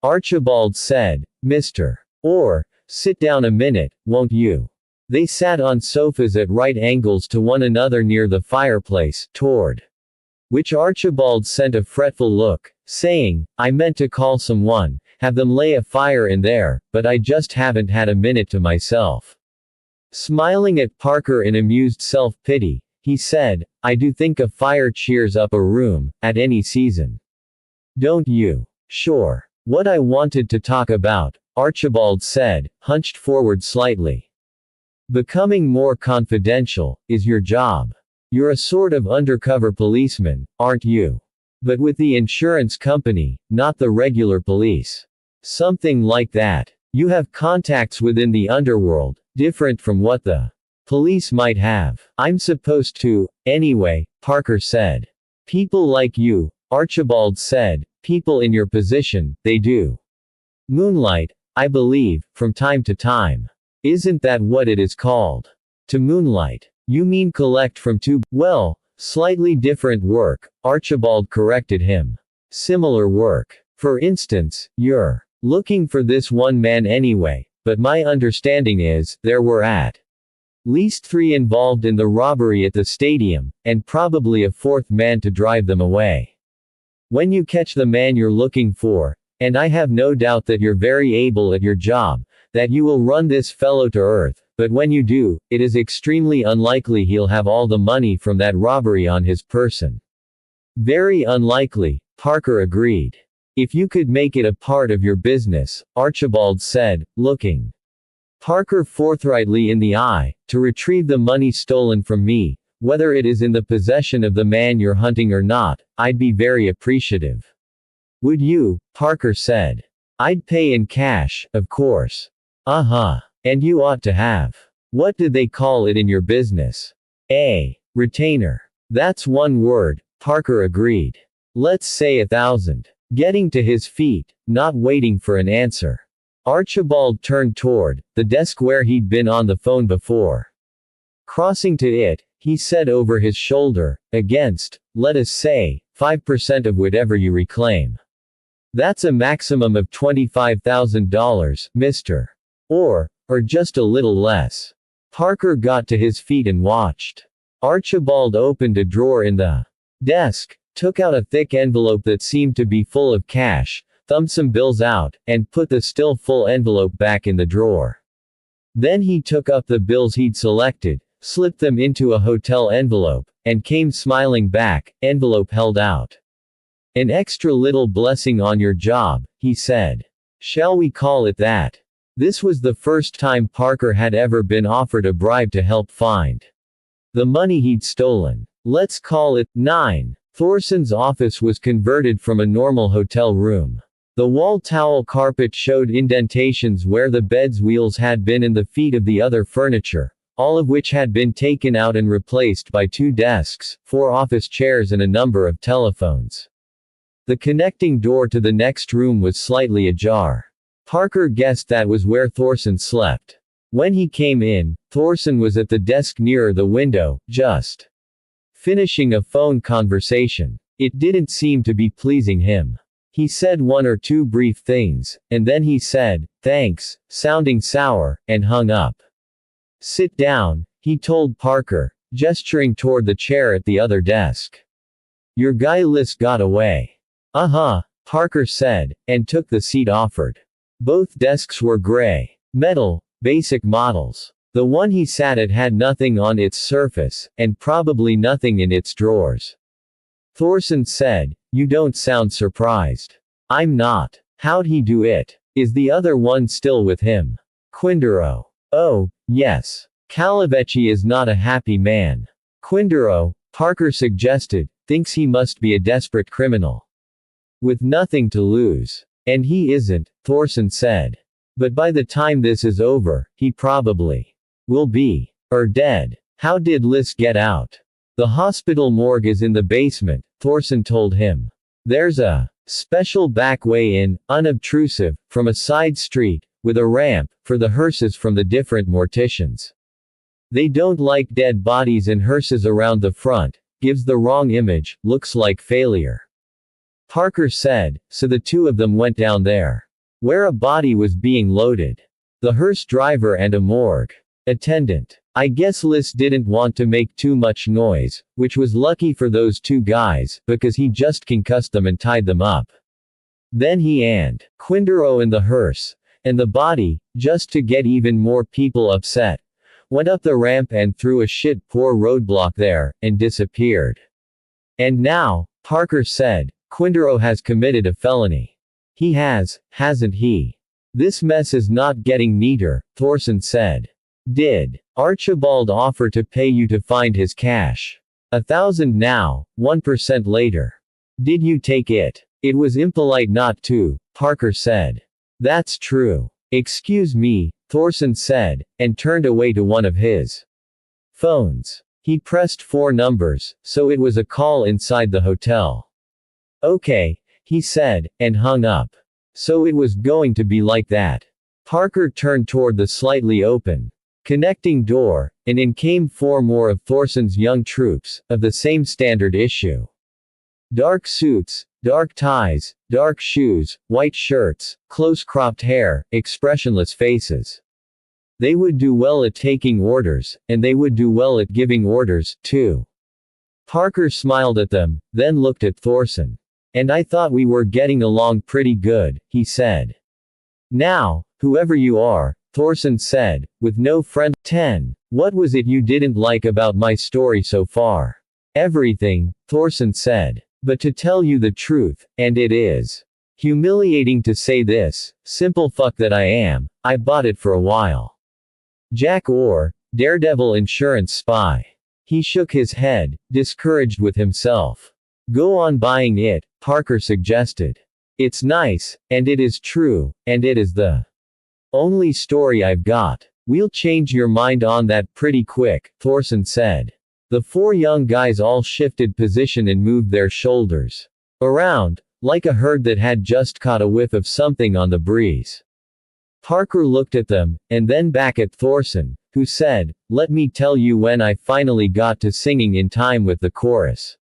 Speaker 1: Archibald said, "Mr. Orr, sit down a minute, won't you?" They sat on sofas at right angles to one another near the fireplace, toward which Archibald sent a fretful look, saying, "I meant to call someone, have them lay a fire in there, but I just haven't had a minute to myself." Smiling at Parker in amused self-pity, he said, "I do think a fire cheers up a room, at any season. Don't you?" "Sure. What I wanted to talk about," Archibald said, hunched forward slightly. "Becoming more confidential, is your job. You're a sort of undercover policeman, aren't you? But with the insurance company, not the regular police." "Something like that. You have contacts within the underworld, different from what the police might have." "I'm supposed to, anyway," Parker said. "People like you," Archibald said, "people in your position, they do moonlight, I believe, from time to time. Isn't that what it is called? To moonlight. You mean collect from well, slightly different work," Archibald corrected him. "Similar work. For instance, you're looking for this one man anyway, but my understanding is, there were at least 3 involved in the robbery at the stadium, and probably a 4th man to drive them away. When you catch the man you're looking for, and I have no doubt that you're very able at your job, that you will run this fellow to earth, but when you do, it is extremely unlikely he'll have all the money from that robbery on his person. Very unlikely, Parker agreed. If you could make it a part of your business, Archibald said, looking Parker forthrightly in the eye, to retrieve the money stolen from me, whether it is in the possession of the man you're hunting or not, I'd be very appreciative. Would you? Parker said. I'd pay in cash, of course. Uh-huh. And you ought to have. What did they call it in your business? A retainer. That's one word, Parker agreed. Let's say 1,000. Getting to his feet, not waiting for an answer. Archibald turned toward the desk where he'd been on the phone before. Crossing to it, he said over his shoulder, against, let us say, 5% of whatever you reclaim. That's a maximum of $25,000, mister. Or just a little less. Parker got to his feet and watched. Archibald opened a drawer in the desk, took out a thick envelope that seemed to be full of cash, thumbed some bills out, and put the still full envelope back in the drawer. Then he took up the bills he'd selected, slipped them into a hotel envelope, and came smiling back, envelope held out. An extra little blessing on your job, he said. Shall we call it that? This was the first time Parker had ever been offered a bribe to help find the money he'd stolen. Let's call it 9. Thorson's office was converted from a normal hotel room. The wall towel carpet showed indentations where the bed's wheels had been in the feet of the other furniture, all of which had been taken out and replaced by 2 desks, 4 office chairs and a number of telephones. The connecting door to the next room was slightly ajar. Parker guessed that was where Thorson slept. When he came in, Thorson was at the desk nearer the window, just finishing a phone conversation. It didn't seem to be pleasing him. He said 1 or 2 brief things, and then he said, thanks, sounding sour, and hung up. Sit down, he told Parker, gesturing toward the chair at the other desk. Your guy Liss got away. Uh-huh, Parker said, and took the seat offered. Both desks were gray metal, basic models. The one he sat at had nothing on its surface, and probably nothing in its drawers. Thorson said, you don't sound surprised. I'm not. How'd he do it? Is the other one still with him? Quindaro. Oh, yes. Calavecchi is not a happy man. Quindaro, Parker suggested, thinks he must be a desperate criminal with nothing to lose. And he isn't, Thorson said. But by the time this is over, he probably will be dead. How did Liss get out? The hospital morgue is in the basement, Thorson told him. There's a special back way in, unobtrusive, from a side street, with a ramp, for the hearses from the different morticians. They don't like dead bodies and hearses around the front, gives the wrong image, looks like failure. Parker said, so the 2 of them went down there. Where a body was being loaded. The hearse driver and a morgue attendant. I guess Liss didn't want to make too much noise, which was lucky for those 2 guys, because he just concussed them and tied them up. Then he and Quindaro in the hearse, and the body, just to get even more people upset, went up the ramp and through a shit-poor roadblock there, and disappeared. And now, Parker said, Quindaro has committed a felony. He has, hasn't he? This mess is not getting neater, Thorson said. Did Archibald offer to pay you to find his cash? 1,000 now, 1% later. Did you take it? It was impolite not to, Parker said. That's true. Excuse me, Thorson said, and turned away to one of his phones. He pressed 4 numbers, so it was a call inside the hotel. Okay, he said, and hung up. So it was going to be like that. Parker turned toward the slightly open connecting door, and in came 4 more of Thorson's young troops, of the same standard issue. Dark suits, dark ties, dark shoes, white shirts, close-cropped hair, expressionless faces. They would do well at taking orders, and they would do well at giving orders, too. Parker smiled at them, then looked at Thorson. And I thought we were getting along pretty good, he said. Now, whoever you are, Thorson said, with no friend. 10. What was it you didn't like about my story so far? Everything, Thorson said. But to tell you the truth, and it is humiliating to say this, simple fuck that I am, I bought it for a while. Jack Orr, Daredevil insurance spy. He shook his head, discouraged with himself. Go on buying it, Parker suggested. It's nice, and it is true, and it is the only story I've got. We'll change your mind on that pretty quick, Thorson said. The four young guys all shifted position and moved their shoulders around, like a herd that had just caught a whiff of something on the breeze. Parker looked at them, and then back at Thorson, who said, let me tell you when I finally got to singing in time with the chorus.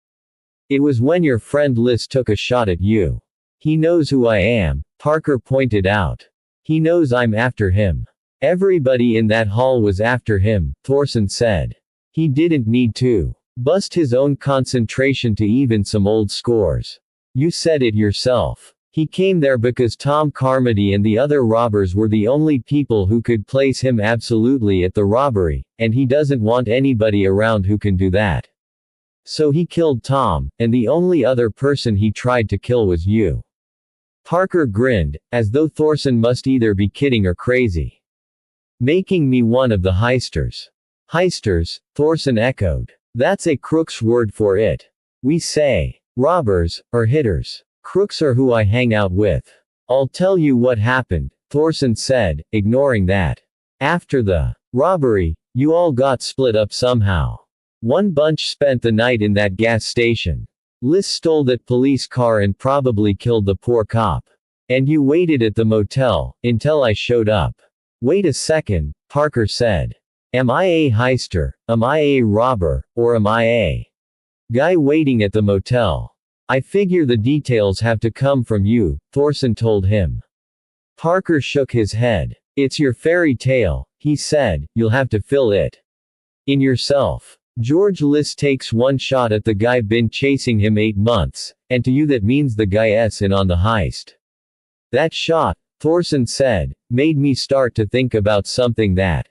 Speaker 1: It was when your friend Liz took a shot at you. He knows who I am, Parker pointed out. He knows I'm after him. Everybody in that hall was after him, Thorson said. He didn't need to bust his own concentration to even some old scores. You said it yourself. He came there because Tom Carmody and the other robbers were the only people who could place him absolutely at the robbery, and he doesn't want anybody around who can do that. So he killed Tom, and the only other person he tried to kill was you. Parker grinned, as though Thorson must either be kidding or crazy. Making me one of the heisters. Heisters, Thorson echoed. That's a crook's word for it. We say robbers, or hitters. Crooks are who I hang out with. I'll tell you what happened, Thorson said, ignoring that. After the robbery, you all got split up somehow. One bunch spent the night in that gas station. Liz stole that police car and probably killed the poor cop. And you waited at the motel, until I showed up. Wait a second, Parker said. Am I a heister, am I a robber, or am I a guy waiting at the motel? I figure the details have to come from you, Thorson told him. Parker shook his head. It's your fairy tale, he said, you'll have to fill it in yourself. George Liss takes one shot at the guy been chasing him 8 months, and to you that means the guy's in on the heist. That shot, Thorson said, made me start to think about something that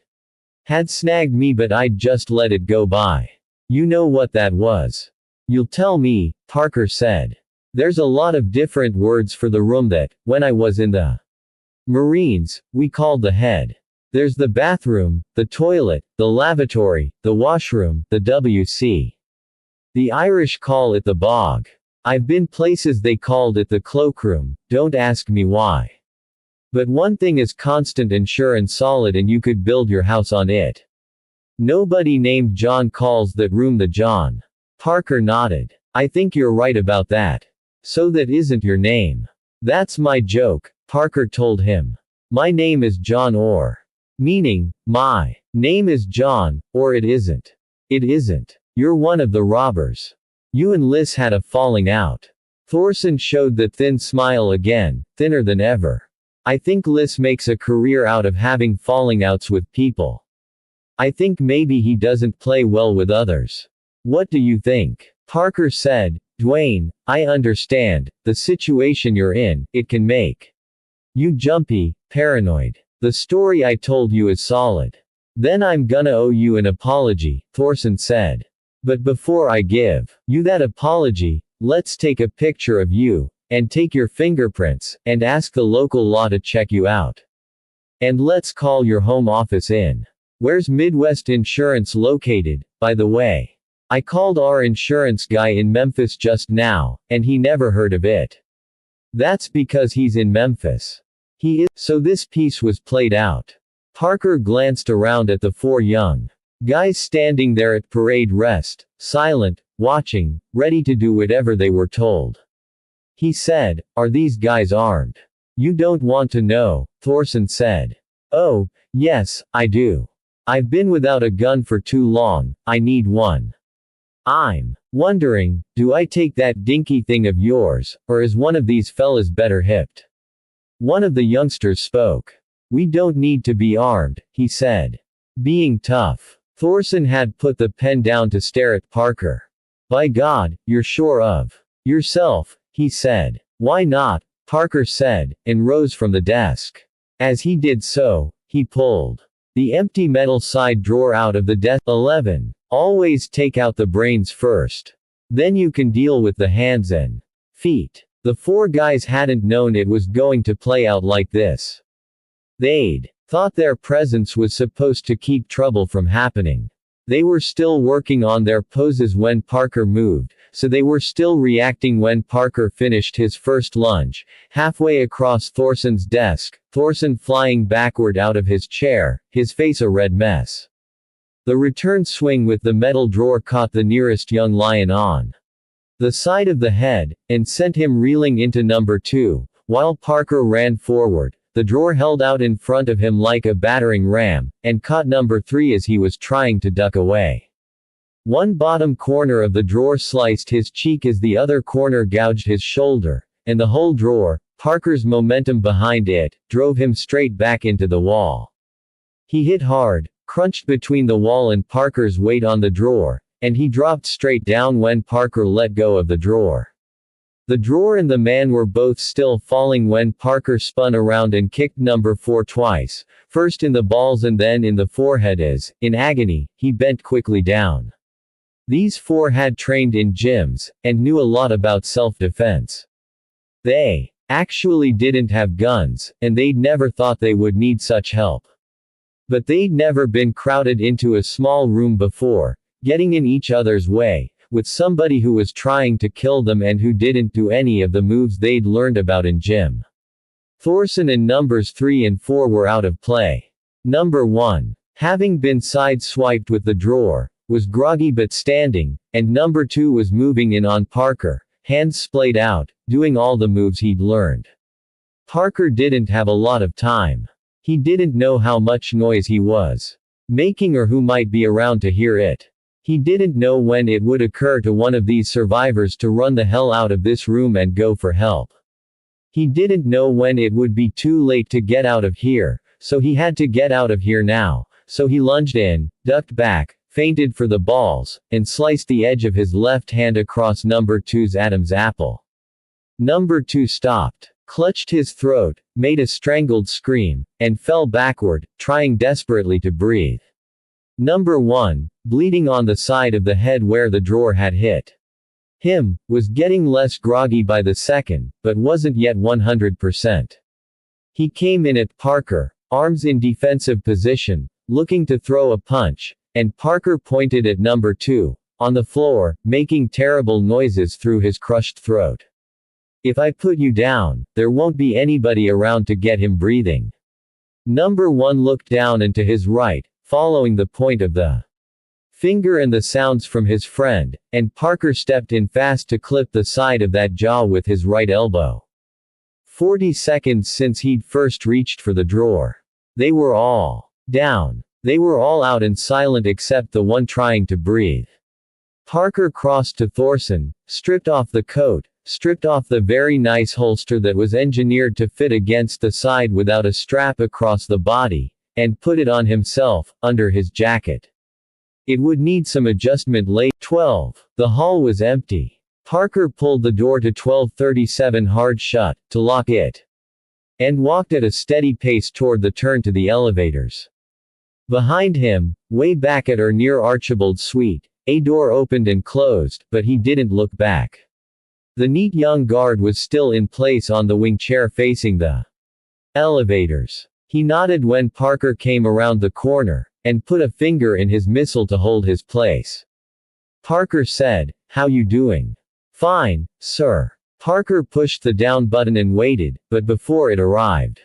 Speaker 1: had snagged me but I'd just let it go by. You know what that was? You'll tell me, Parker said. There's a lot of different words for the room that, when I was in the Marines, we called the head. There's the bathroom, the toilet, the lavatory, the washroom, the WC. The Irish call it the bog. I've been places they called it the cloakroom, don't ask me why. But one thing is constant and sure and solid and you could build your house on it. Nobody named John calls that room the John. Parker nodded. I think you're right about that. So that isn't your name. That's my joke, Parker told him. My name is John Orr. Meaning, my name is John, or it isn't. It isn't. You're one of the robbers. You and Liz had a falling out. Thorson showed the thin smile again, thinner than ever. I think Liz makes a career out of having falling outs with people. I think maybe he doesn't play well with others. What do you think? Parker said, Dwayne, I understand, the situation you're in, it can make you jumpy, paranoid. The story I told you is solid. Then I'm gonna owe you an apology, Thorson said. But before I give you that apology, let's take a picture of you, and take your fingerprints, and ask the local law to check you out. And let's call your home office in. Where's Midwest Insurance located, by the way? I called our insurance guy in Memphis just now, and he never heard of it. That's because he's in Memphis. He is. So this piece was played out. Parker glanced around at the four young guys standing there at parade rest, silent, watching, ready to do whatever they were told. He said, Are these guys armed? You don't want to know, Thorson said. Oh, yes, I do. I've been without a gun for too long, I need one. I'm wondering, do I take that dinky thing of yours, or is one of these fellas better hipped? One of the youngsters spoke. We don't need to be armed, he said. Being tough. Thorson had put the pen down to stare at Parker. By God, you're sure of yourself, he said. Why not? Parker said, and rose from the desk. As he did so, he pulled the empty metal side drawer out of the desk. 11. Always take out the brains first. Then you can deal with the hands and feet. The four guys hadn't known it was going to play out like this. They'd thought their presence was supposed to keep trouble from happening. They were still working on their poses when Parker moved, so they were still reacting when Parker finished his first lunge, halfway across Thorson's desk, Thorson flying backward out of his chair, his face a red mess. The return swing with the metal drawer caught the nearest young lion on the side of the head, and sent him reeling into number 2, while Parker ran forward. The drawer held out in front of him like a battering ram, and caught number 3 as he was trying to duck away. One bottom corner of the drawer sliced his cheek as the other corner gouged his shoulder, and the whole drawer, Parker's momentum behind it, drove him straight back into the wall. He hit hard, crunched between the wall and Parker's weight on the drawer, and he dropped straight down when Parker let go of the drawer. The drawer and the man were both still falling when Parker spun around and kicked number 4 twice, first in the balls and then in the forehead as, in agony, he bent quickly down. These four had trained in gyms, and knew a lot about self-defense. They actually didn't have guns, and they'd never thought they would need such help. But they'd never been crowded into a small room before, getting in each other's way, with somebody who was trying to kill them and who didn't do any of the moves they'd learned about in gym. Thorson and numbers 3 and 4 were out of play. Number 1, having been side-swiped with the drawer, was groggy but standing, and number 2 was moving in on Parker, hands splayed out, doing all the moves he'd learned. Parker didn't have a lot of time. He didn't know how much noise he was making or who might be around to hear it. He didn't know when it would occur to one of these survivors to run the hell out of this room and go for help. He didn't know when it would be too late to get out of here, so he had to get out of here now, so he lunged in, ducked back, feinted for the balls, and sliced the edge of his left hand across number 2's Adam's apple. Number 2 stopped, clutched his throat, made a strangled scream, and fell backward, trying desperately to breathe. Number 1, bleeding on the side of the head where the drawer had hit him, was getting less groggy by the second, but wasn't yet 100%. He came in at Parker, arms in defensive position, looking to throw a punch, and Parker pointed at number 2, on the floor, making terrible noises through his crushed throat. If I put you down, there won't be anybody around to get him breathing. Number 1 looked down and to his right, following the point of the finger and the sounds from his friend, and Parker stepped in fast to clip the side of that jaw with his right elbow. 40 seconds since he'd first reached for the drawer. They were all down. They were all out and silent except the one trying to breathe. Parker crossed to Thorson, stripped off the coat, stripped off the very nice holster that was engineered to fit against the side without a strap across the body, and put it on himself, under his jacket. It would need some adjustment later. 12. The hall was empty. Parker pulled the door to 1237 hard shut, to lock it, and walked at a steady pace toward the turn to the elevators. Behind him, way back at or near Archibald's suite, a door opened and closed, but he didn't look back. The neat young guard was still in place on the wing chair facing the elevators. He nodded when Parker came around the corner, and put a finger in his missile to hold his place. Parker said, "How you doing?" "Fine, sir." Parker pushed the down button and waited, but before it arrived,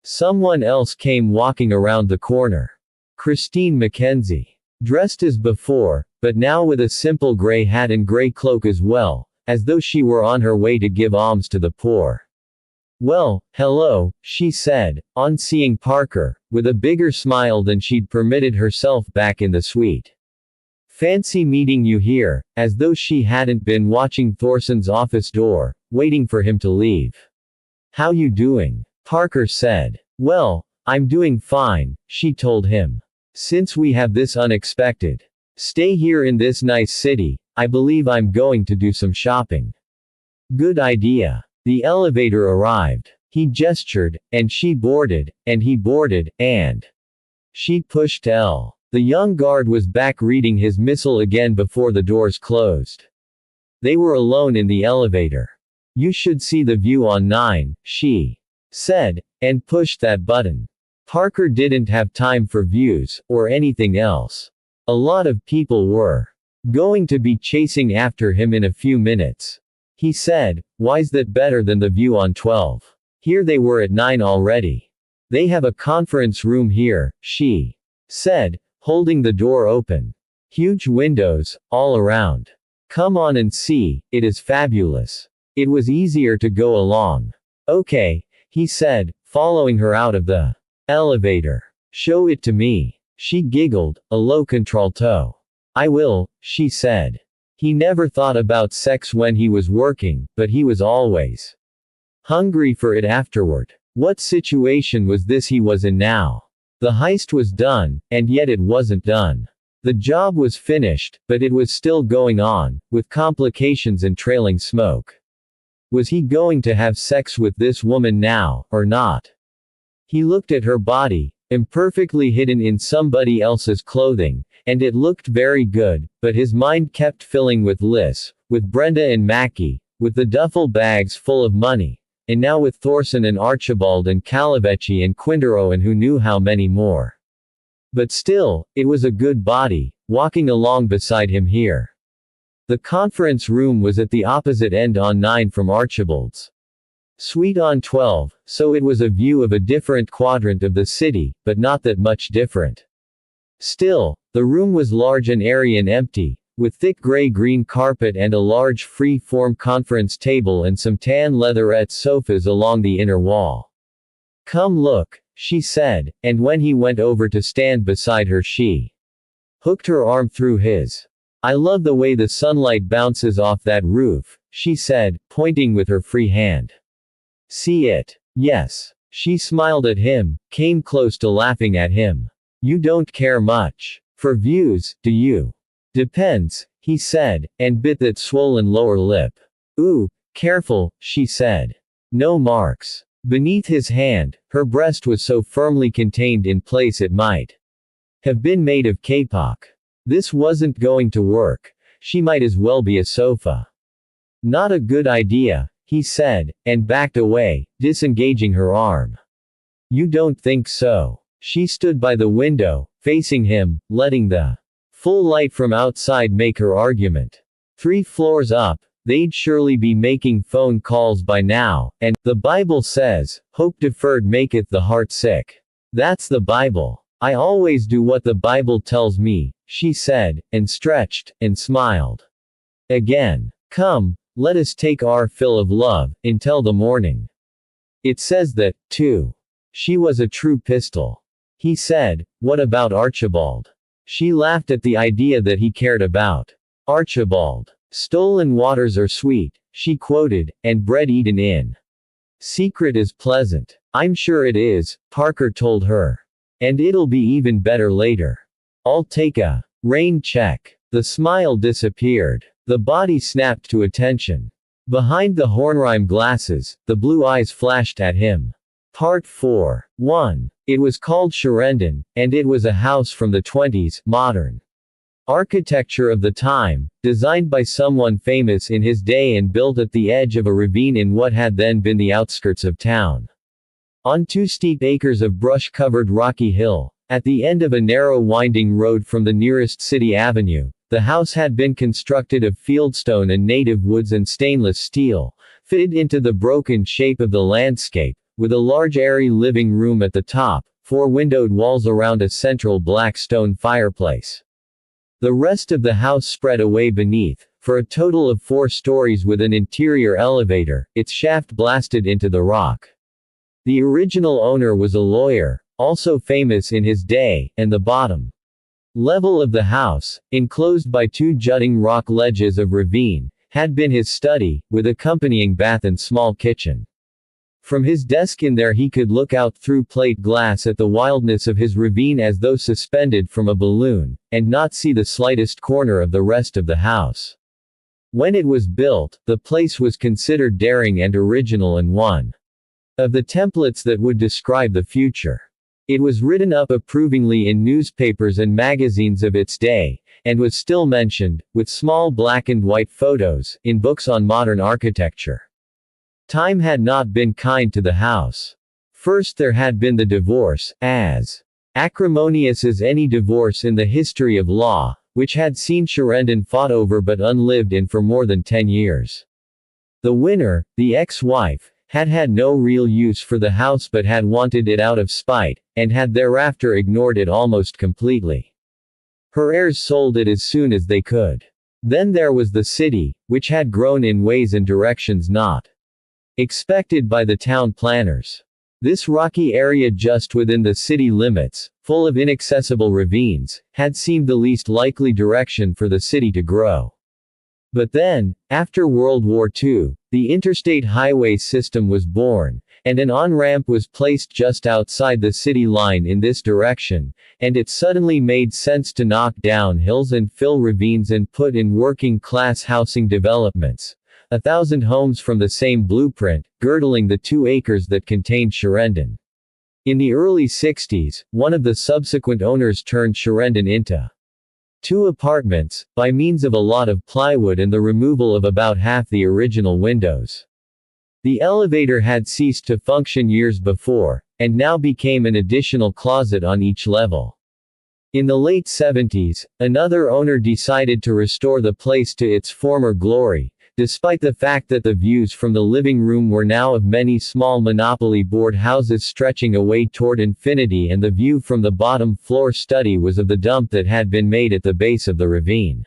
Speaker 1: someone else came walking around the corner. Christine Mackenzie. Dressed as before, but now with a simple gray hat and gray cloak as well, as though she were on her way to give alms to the poor. "Well, hello," she said, on seeing Parker, with a bigger smile than she'd permitted herself back in the suite. "Fancy meeting you here," as though she hadn't been watching Thorson's office door, waiting for him to leave. "How you doing?" Parker said. "Well, I'm doing fine," she told him. "Since we have this unexpected stay here in this nice city, I believe I'm going to do some shopping." "Good idea." The elevator arrived. He gestured, and she boarded, and he boarded, and she pushed L. The young guard was back reading his missile again before the doors closed. They were alone in the elevator. You should see the view on 9, she said, and pushed that button. Parker didn't have time for views, or anything else. A lot of people were going to be chasing after him in a few minutes. He said, why's that better than the view on 12? Here they were at 9 already. They have a conference room here, she said, holding the door open. Huge windows, all around. Come on and see, it is fabulous. It was easier to go along. Okay, he said, following her out of the elevator. Show it to me. She giggled, a low contralto. I will, she said. He never thought about sex when he was working, but he was always hungry for it afterward. What situation was this he was in now? The heist was done, and yet it wasn't done. The job was finished, but it was still going on, with complications and trailing smoke. Was he going to have sex with this woman now, or not? He looked at her body, imperfectly hidden in somebody else's clothing, and it looked very good, but his mind kept filling with Liz, with Brenda and Mackie, with the duffel bags full of money, and now with Thorson and Archibald and Calavecchi and Quindaro and who knew how many more. But still, it was a good body, walking along beside him here. The conference room was at the opposite end on 9 from Archibald's suite on 12, so it was a view of a different quadrant of the city, but not that much different. Still, the room was large and airy and empty, with thick gray-green carpet and a large free-form conference table and some tan leatherette sofas along the inner wall. Come look, she said, and when he went over to stand beside her she hooked her arm through his. I love the way the sunlight bounces off that roof, she said, pointing with her free hand. See it? Yes. She smiled at him, came close to laughing at him. You don't care much for views, do you? Depends, he said, and bit that swollen lower lip. Ooh, careful, she said. No marks. Beneath his hand, her breast was so firmly contained in place it might have been made of kapok. This wasn't going to work. She might as well be a sofa. Not a good idea, he said, and backed away, disengaging her arm. You don't think so? She stood by the window, facing him, letting the full light from outside make her argument. 3 floors up, they'd surely be making phone calls by now, and, the Bible says, hope deferred maketh the heart sick. That's the Bible. I always do what the Bible tells me, she said, and stretched, and smiled. Again. Come, let us take our fill of love, until the morning. It says that, too. She was a true pistol. He said, what about Archibald? She laughed at the idea that he cared about Archibald. Stolen waters are sweet, she quoted, and bread eaten in secret is pleasant. I'm sure it is, Parker told her. And it'll be even better later. I'll take a rain check. The smile disappeared. The body snapped to attention. Behind the Hornheim glasses, the blue eyes flashed at him. Part 4. 1. It was called Sharendon, and it was a house from the 20s, modern architecture of the time, designed by someone famous in his day and built at the edge of a ravine in what had then been the outskirts of town. On 2 steep acres of brush-covered rocky hill, at the end of a narrow winding road from the nearest city avenue, the house had been constructed of fieldstone and native woods and stainless steel, fitted into the broken shape of the landscape, with a large airy living room at the top, 4 windowed walls around a central black stone fireplace. The rest of the house spread away beneath, for a total of 4 stories with an interior elevator, its shaft blasted into the rock. The original owner was a lawyer, also famous in his day, and the bottom level of the house, enclosed by 2 jutting rock ledges of ravine, had been his study, with accompanying bath and small kitchen. From his desk in there he could look out through plate glass at the wildness of his ravine as though suspended from a balloon, and not see the slightest corner of the rest of the house. When it was built, the place was considered daring and original and one of the templates that would describe the future. It was written up approvingly in newspapers and magazines of its day, and was still mentioned, with small black and white photos, in books on modern architecture. Time had not been kind to the house. First there had been the divorce, as acrimonious as any divorce in the history of law, which had seen Sherendon fought over but unlived in for more than 10 years. The winner, the ex-wife, had had no real use for the house but had wanted it out of spite, and had thereafter ignored it almost completely. Her heirs sold it as soon as they could. Then there was the city, which had grown in ways and directions not expected by the town planners. This rocky area just within the city limits, full of inaccessible ravines, had seemed the least likely direction for the city to grow. But then, after World War II, the interstate highway system was born, and an on-ramp was placed just outside the city line in this direction, and it suddenly made sense to knock down hills and fill ravines and put in working-class housing developments. 1,000 homes from the same blueprint, girdling the 2 acres that contained Sherendon. In the early 60s, one of the subsequent owners turned Sherendon into 2 apartments, by means of a lot of plywood and the removal of about half the original windows. The elevator had ceased to function years before, and now became an additional closet on each level. In the late 70s, another owner decided to restore the place to its former glory, despite the fact that the views from the living room were now of many small monopoly board houses stretching away toward infinity, and the view from the bottom floor study was of the dump that had been made at the base of the ravine.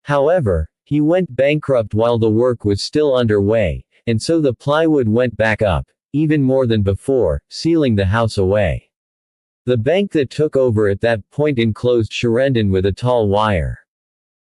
Speaker 1: However, he went bankrupt while the work was still underway, and so the plywood went back up, even more than before, sealing the house away. The bank that took over at that point enclosed Sherendon with a tall wire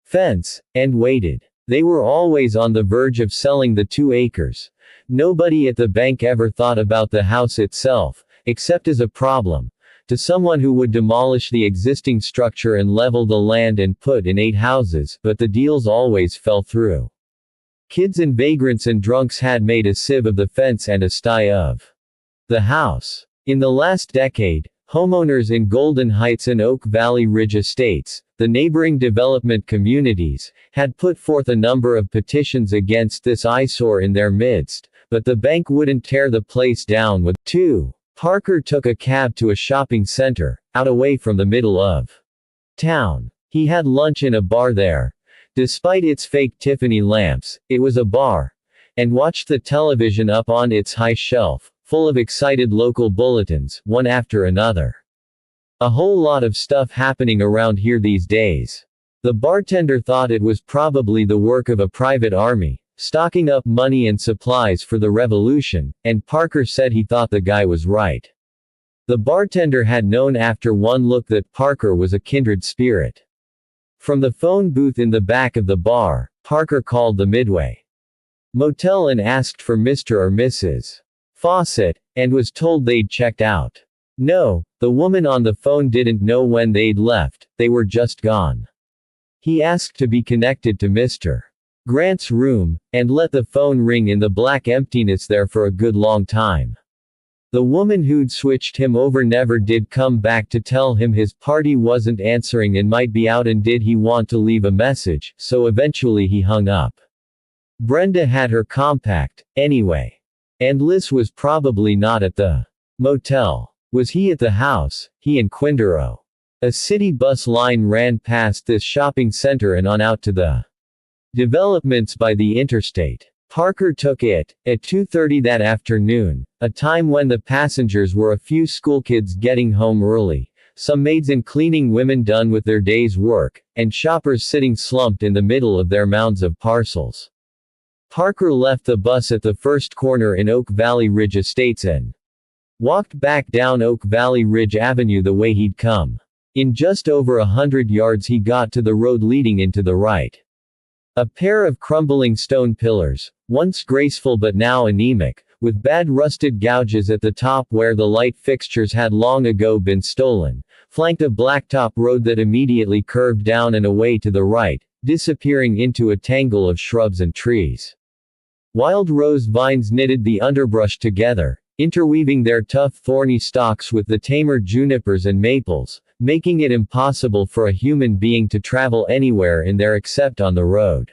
Speaker 1: fence, and waited. They were always on the verge of selling the 2 acres. Nobody at the bank ever thought about the house itself, except as a problem to someone who would demolish the existing structure and level the land and put in 8 houses, but the deals always fell through. Kids and vagrants and drunks had made a sieve of the fence and a sty of the house. In the last decade, homeowners in Golden Heights and Oak Valley Ridge estates, the neighboring development communities, had put forth a number of petitions against this eyesore in their midst, but the bank wouldn't tear the place down with 2. Parker took a cab to a shopping center, out away from the middle of town. He had lunch in a bar there. Despite its fake Tiffany lamps, it was a bar. And watched the television up on its high shelf, full of excited local bulletins, one after another. A whole lot of stuff happening around here these days. The bartender thought it was probably the work of a private army, stocking up money and supplies for the revolution, and Parker said he thought the guy was right. The bartender had known after one look that Parker was a kindred spirit. From the phone booth in the back of the bar, Parker called the Midway Motel and asked for Mr. or Mrs. Fawcett, and was told they'd checked out. No, the woman on the phone didn't know when they'd left, they were just gone. He asked to be connected to Mr. Grant's room, and let the phone ring in the black emptiness there for a good long time. The woman who'd switched him over never did come back to tell him his party wasn't answering and might be out, and did he want to leave a message, so eventually he hung up. Brenda had her compact, anyway. And Liz was probably not at the motel. Was he at the house? He and Quindaro. A city bus line ran past this shopping center and on out to the developments by the interstate. Parker took it, at 2:30 that afternoon, a time when the passengers were a few schoolkids getting home early, some maids and cleaning women done with their day's work, and shoppers sitting slumped in the middle of their mounds of parcels. Parker left the bus at the first corner in Oak Valley Ridge Estates and walked back down Oak Valley Ridge Avenue the way he'd come. In just over 100 yards he got to the road leading into the right. A pair of crumbling stone pillars, once graceful but now anemic, with bad rusted gouges at the top where the light fixtures had long ago been stolen, flanked a blacktop road that immediately curved down and away to the right, disappearing into a tangle of shrubs and trees. Wild rose vines knitted the underbrush together, interweaving their tough thorny stalks with the tamer junipers and maples, making it impossible for a human being to travel anywhere in there except on the road.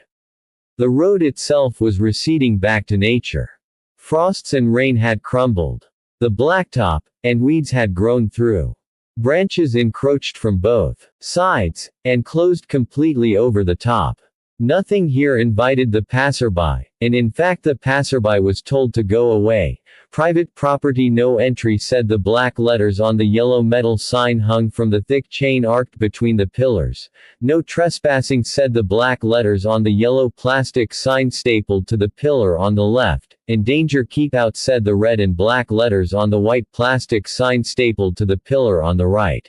Speaker 1: The road itself was receding back to nature. Frosts and rain had crumbled the blacktop, and weeds had grown through. Branches encroached from both sides, and closed completely over the top. Nothing here invited the passerby, and in fact the passerby was told to go away. Private property, no entry, said the black letters on the yellow metal sign hung from the thick chain arced between the pillars. No trespassing, said the black letters on the yellow plastic sign stapled to the pillar on the left. And danger, keep out, said the red and black letters on the white plastic sign stapled to the pillar on the right.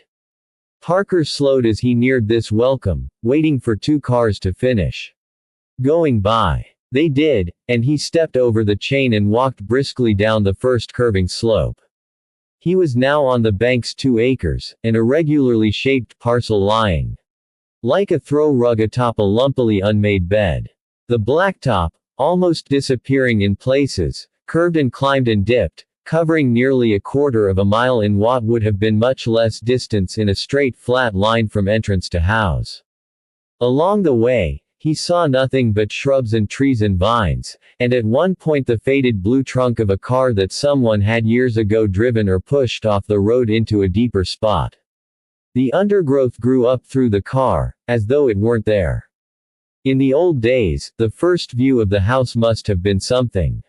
Speaker 1: Parker slowed as he neared this welcome, waiting for two cars to finish going by. They did, and he stepped over the chain and walked briskly down the first curving slope. He was now on the bank's 2 acres, an irregularly shaped parcel lying like a throw rug atop a lumpily unmade bed. The blacktop, almost disappearing in places, curved and climbed and dipped, covering nearly a quarter of a mile in what would have been much less distance in a straight flat line from entrance to house. Along the way, he saw nothing but shrubs and trees and vines, and at one point the faded blue trunk of a car that someone had years ago driven or pushed off the road into a deeper spot. The undergrowth grew up through the car, as though it weren't there. In the old days, the first view of the house must have been something.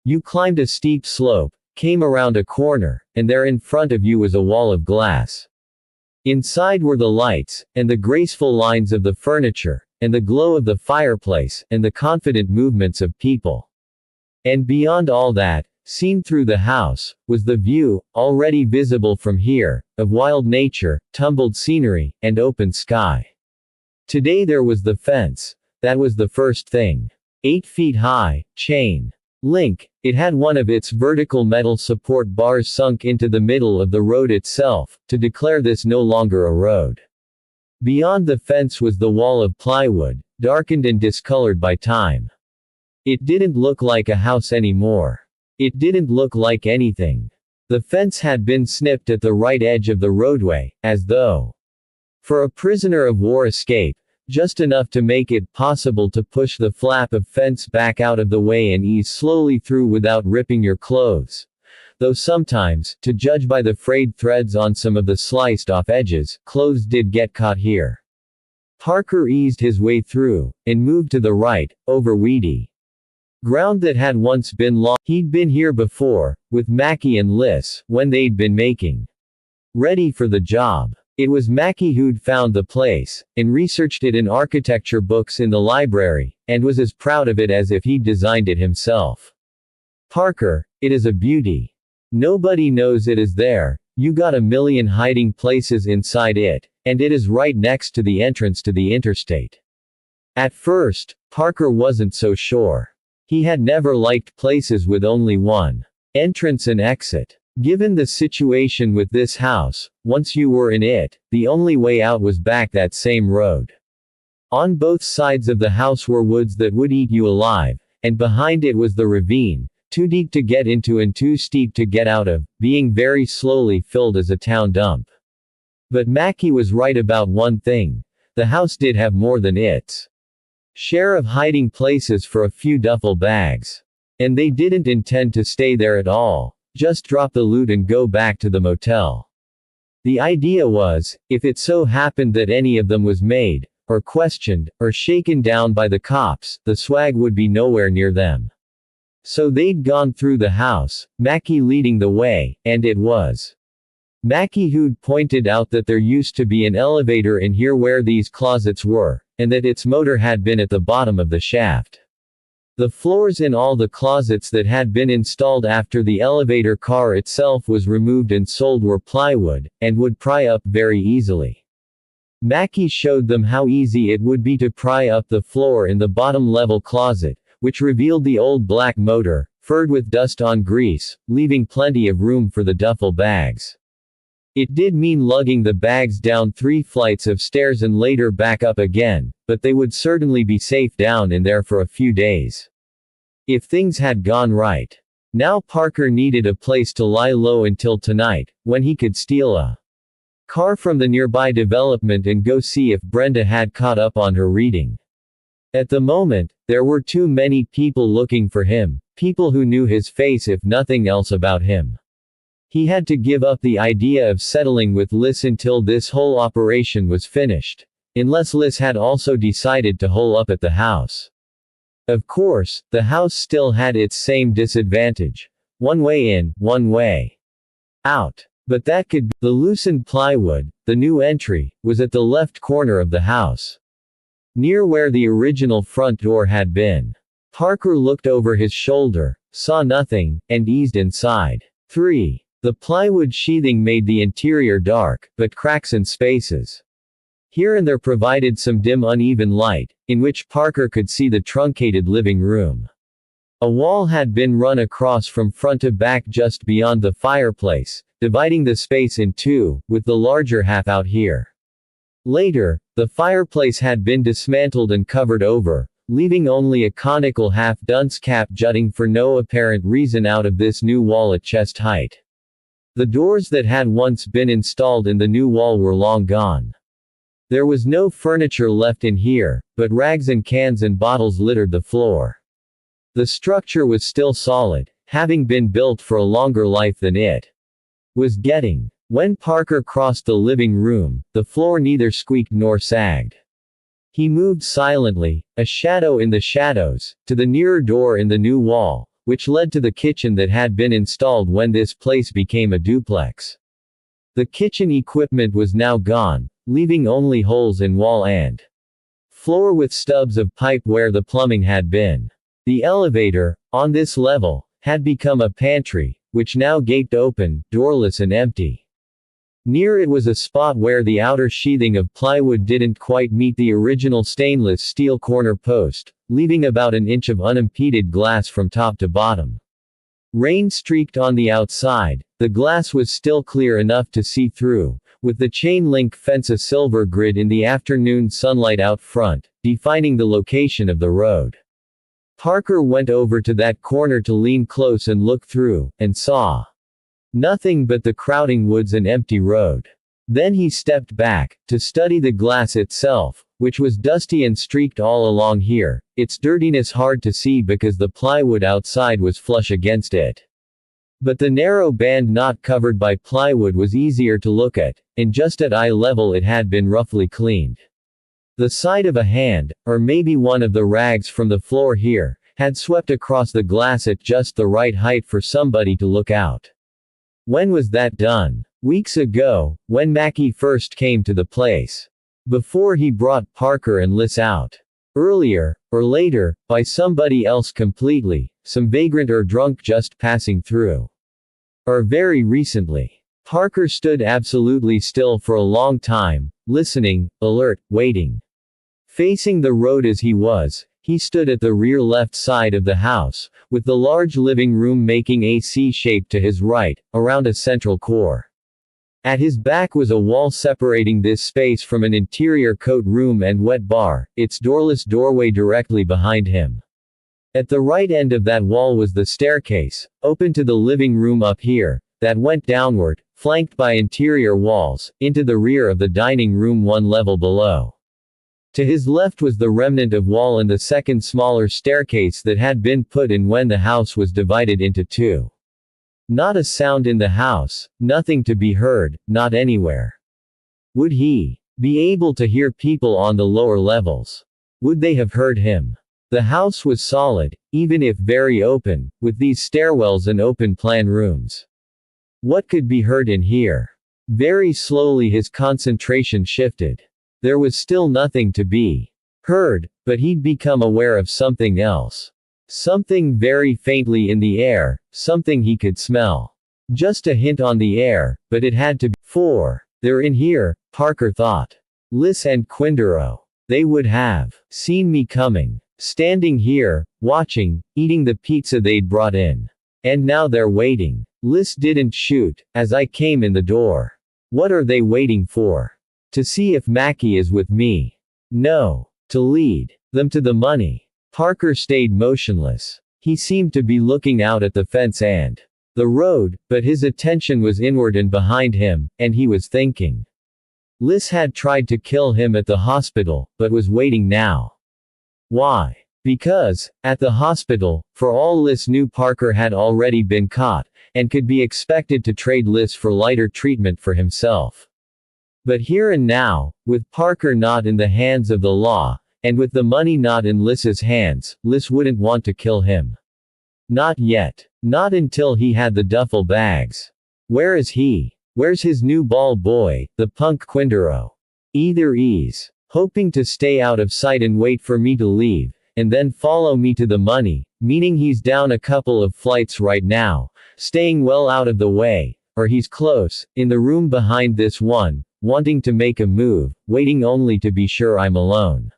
Speaker 1: You climbed a steep slope, came around a corner, and there in front of you was a wall of glass. Inside were the lights, and the graceful lines of the furniture, and the glow of the fireplace, and the confident movements of people. And beyond all that, seen through the house, was the view, already visible from here, of wild nature, tumbled scenery, and open sky. Today there was the fence. That was the first thing. 8 feet high, chain link, it had one of its vertical metal support bars sunk into the middle of the road itself, to declare this no longer a road. Beyond the fence was the wall of plywood, darkened and discolored by time. It didn't look like a house anymore. It didn't look like anything. The fence had been snipped at the right edge of the roadway, as though for a prisoner of war escape, just enough to make it possible to push the flap of fence back out of the way and ease slowly through without ripping your clothes. Though sometimes, to judge by the frayed threads on some of the sliced-off edges, clothes did get caught here. Parker eased his way through, and moved to the right, over weedy ground that had once been long. He'd been here before, with Mackie and Liz, when they'd been making ready for the job. It was Mackie who'd found the place, and researched it in architecture books in the library, and was as proud of it as if he'd designed it himself. Parker, it is a beauty. Nobody knows it is there, you got a million hiding places inside it, and it is right next to the entrance to the interstate. At first, Parker wasn't so sure. He had never liked places with only one entrance and exit. Given the situation with this house, once you were in it, the only way out was back that same road. On both sides of the house were woods that would eat you alive, and behind it was the ravine, too deep to get into and too steep to get out of, being very slowly filled as a town dump. But Mackie was right about one thing. The house did have more than its share of hiding places for a few duffel bags. And they didn't intend to stay there at all, just drop the loot and go back to the motel. The idea was, if it so happened that any of them was made, or questioned, or shaken down by the cops, the swag would be nowhere near them. So they'd gone through the house, Mackie leading the way, and it was Mackie who'd pointed out that there used to be an elevator in here where these closets were, and that its motor had been at the bottom of the shaft. The floors in all the closets that had been installed after the elevator car itself was removed and sold were plywood, and would pry up very easily. Mackie showed them how easy it would be to pry up the floor in the bottom level closet, which revealed the old black motor, furred with dust on grease, leaving plenty of room for the duffel bags. It did mean lugging the bags down 3 flights of stairs and later back up again, but they would certainly be safe down in there for a few days. If things had gone right. Now Parker needed a place to lie low until tonight, when he could steal a car from the nearby development and go see if Brenda had caught up on her reading. At the moment, there were too many people looking for him, people who knew his face if nothing else about him. He had to give up the idea of settling with Liz until this whole operation was finished, unless Liz had also decided to hole up at the house. Of course, the house still had its same disadvantage. One way in, one way out. But that could be. The loosened plywood, the new entry, was at the left corner of the house, near where the original front door had been. Parker looked over his shoulder, saw nothing, and eased inside. 3. The plywood sheathing made the interior dark, but cracks and spaces here and there provided some dim uneven light, in which Parker could see the truncated living room. A wall had been run across from front to back just beyond the fireplace, dividing the space in two, with the larger half out here. Later, the fireplace had been dismantled and covered over, leaving only a conical half-dunce cap jutting for no apparent reason out of this new wall at chest height. The doors that had once been installed in the new wall were long gone. There was no furniture left in here, but rags and cans and bottles littered the floor. The structure was still solid, having been built for a longer life than it was getting. When Parker crossed the living room, the floor neither squeaked nor sagged. He moved silently, a shadow in the shadows, to the nearer door in the new wall, which led to the kitchen that had been installed when this place became a duplex. The kitchen equipment was now gone, leaving only holes in wall and floor with stubs of pipe where the plumbing had been. The elevator, on this level, had become a pantry, which now gaped open, doorless and empty. Near it was a spot where the outer sheathing of plywood didn't quite meet the original stainless steel corner post, leaving about an inch of unimpeded glass from top to bottom. Rain streaked on the outside, the glass was still clear enough to see through, with the chain-link fence a silver grid in the afternoon sunlight out front, defining the location of the road. Parker went over to that corner to lean close and look through, and saw nothing but the crowding woods and empty road. Then he stepped back, to study the glass itself, which was dusty and streaked all along here, its dirtiness hard to see because the plywood outside was flush against it. But the narrow band not covered by plywood was easier to look at, and just at eye level it had been roughly cleaned. The side of a hand, or maybe one of the rags from the floor here, had swept across the glass at just the right height for somebody to look out. When was that done? Weeks ago, when Mackie first came to the place. Before he brought Parker and Liz out. Earlier, or later, by somebody else completely, some vagrant or drunk just passing through. Or very recently. Parker stood absolutely still for a long time, listening, alert, waiting. Facing the road as he stood at the rear left side of the house, with the large living room making a C shape to his right, around a central core. At his back was a wall separating this space from an interior coat room and wet bar, its doorless doorway directly behind him. At the right end of that wall was the staircase, open to the living room up here, that went downward, flanked by interior walls, into the rear of the dining room one level below. To his left was the remnant of wall and the second smaller staircase that had been put in when the house was divided into two. Not a sound in the house, nothing to be heard, not anywhere. Would he be able to hear people on the lower levels? Would they have heard him? The house was solid, even if very open, with these stairwells and open-plan rooms. What could be heard in here? Very slowly his concentration shifted. There was still nothing to be heard, but he'd become aware of something else. Something very faintly in the air, something he could smell. Just a hint on the air, but it had to be. They're in here, Parker thought. Liz and Quindaro. They would have seen me coming. Standing here, watching, eating the pizza they'd brought in. And now they're waiting. Liz didn't shoot, as I came in the door. What are they waiting for? To see if Mackie is with me. No. To lead them to the money. Parker stayed motionless. He seemed to be looking out at the fence and the road, but his attention was inward and behind him, and he was thinking. Liz had tried to kill him at the hospital, but was waiting now. Why? Because, at the hospital, for all Liz knew, Parker had already been caught, and could be expected to trade Liz for lighter treatment for himself. But here and now, with Parker not in the hands of the law, and with the money not in Liz's hands, Liz wouldn't want to kill him. Not yet. Not until he had the duffel bags. Where is he? Where's his new ball boy, the punk Quindaro? Either he's hoping to stay out of sight and wait for me to leave, and then follow me to the money, meaning he's down a couple of flights right now, staying well out of the way, or he's close, in the room behind this one, wanting to make a move, waiting only to be sure I'm alone.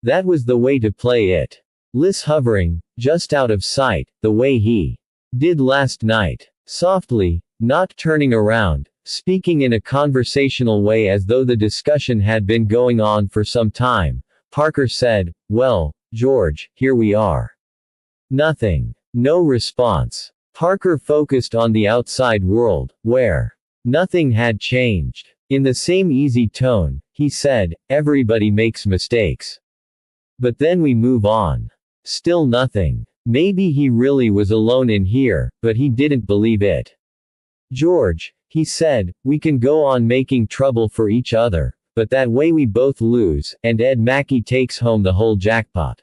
Speaker 1: That was the way to play it. Liz hovering, just out of sight, the way he did last night. Softly, not turning around, speaking in a conversational way as though the discussion had been going on for some time, Parker said, "Well, George, here we are." Nothing. No response. Parker focused on the outside world, where nothing had changed. In the same easy tone, he said, "Everybody makes mistakes. But then we move on." Still nothing. Maybe he really was alone in here, but he didn't believe it. "George," he said, "we can go on making trouble for each other, but that way we both lose, and Ed Mackey takes home the whole jackpot.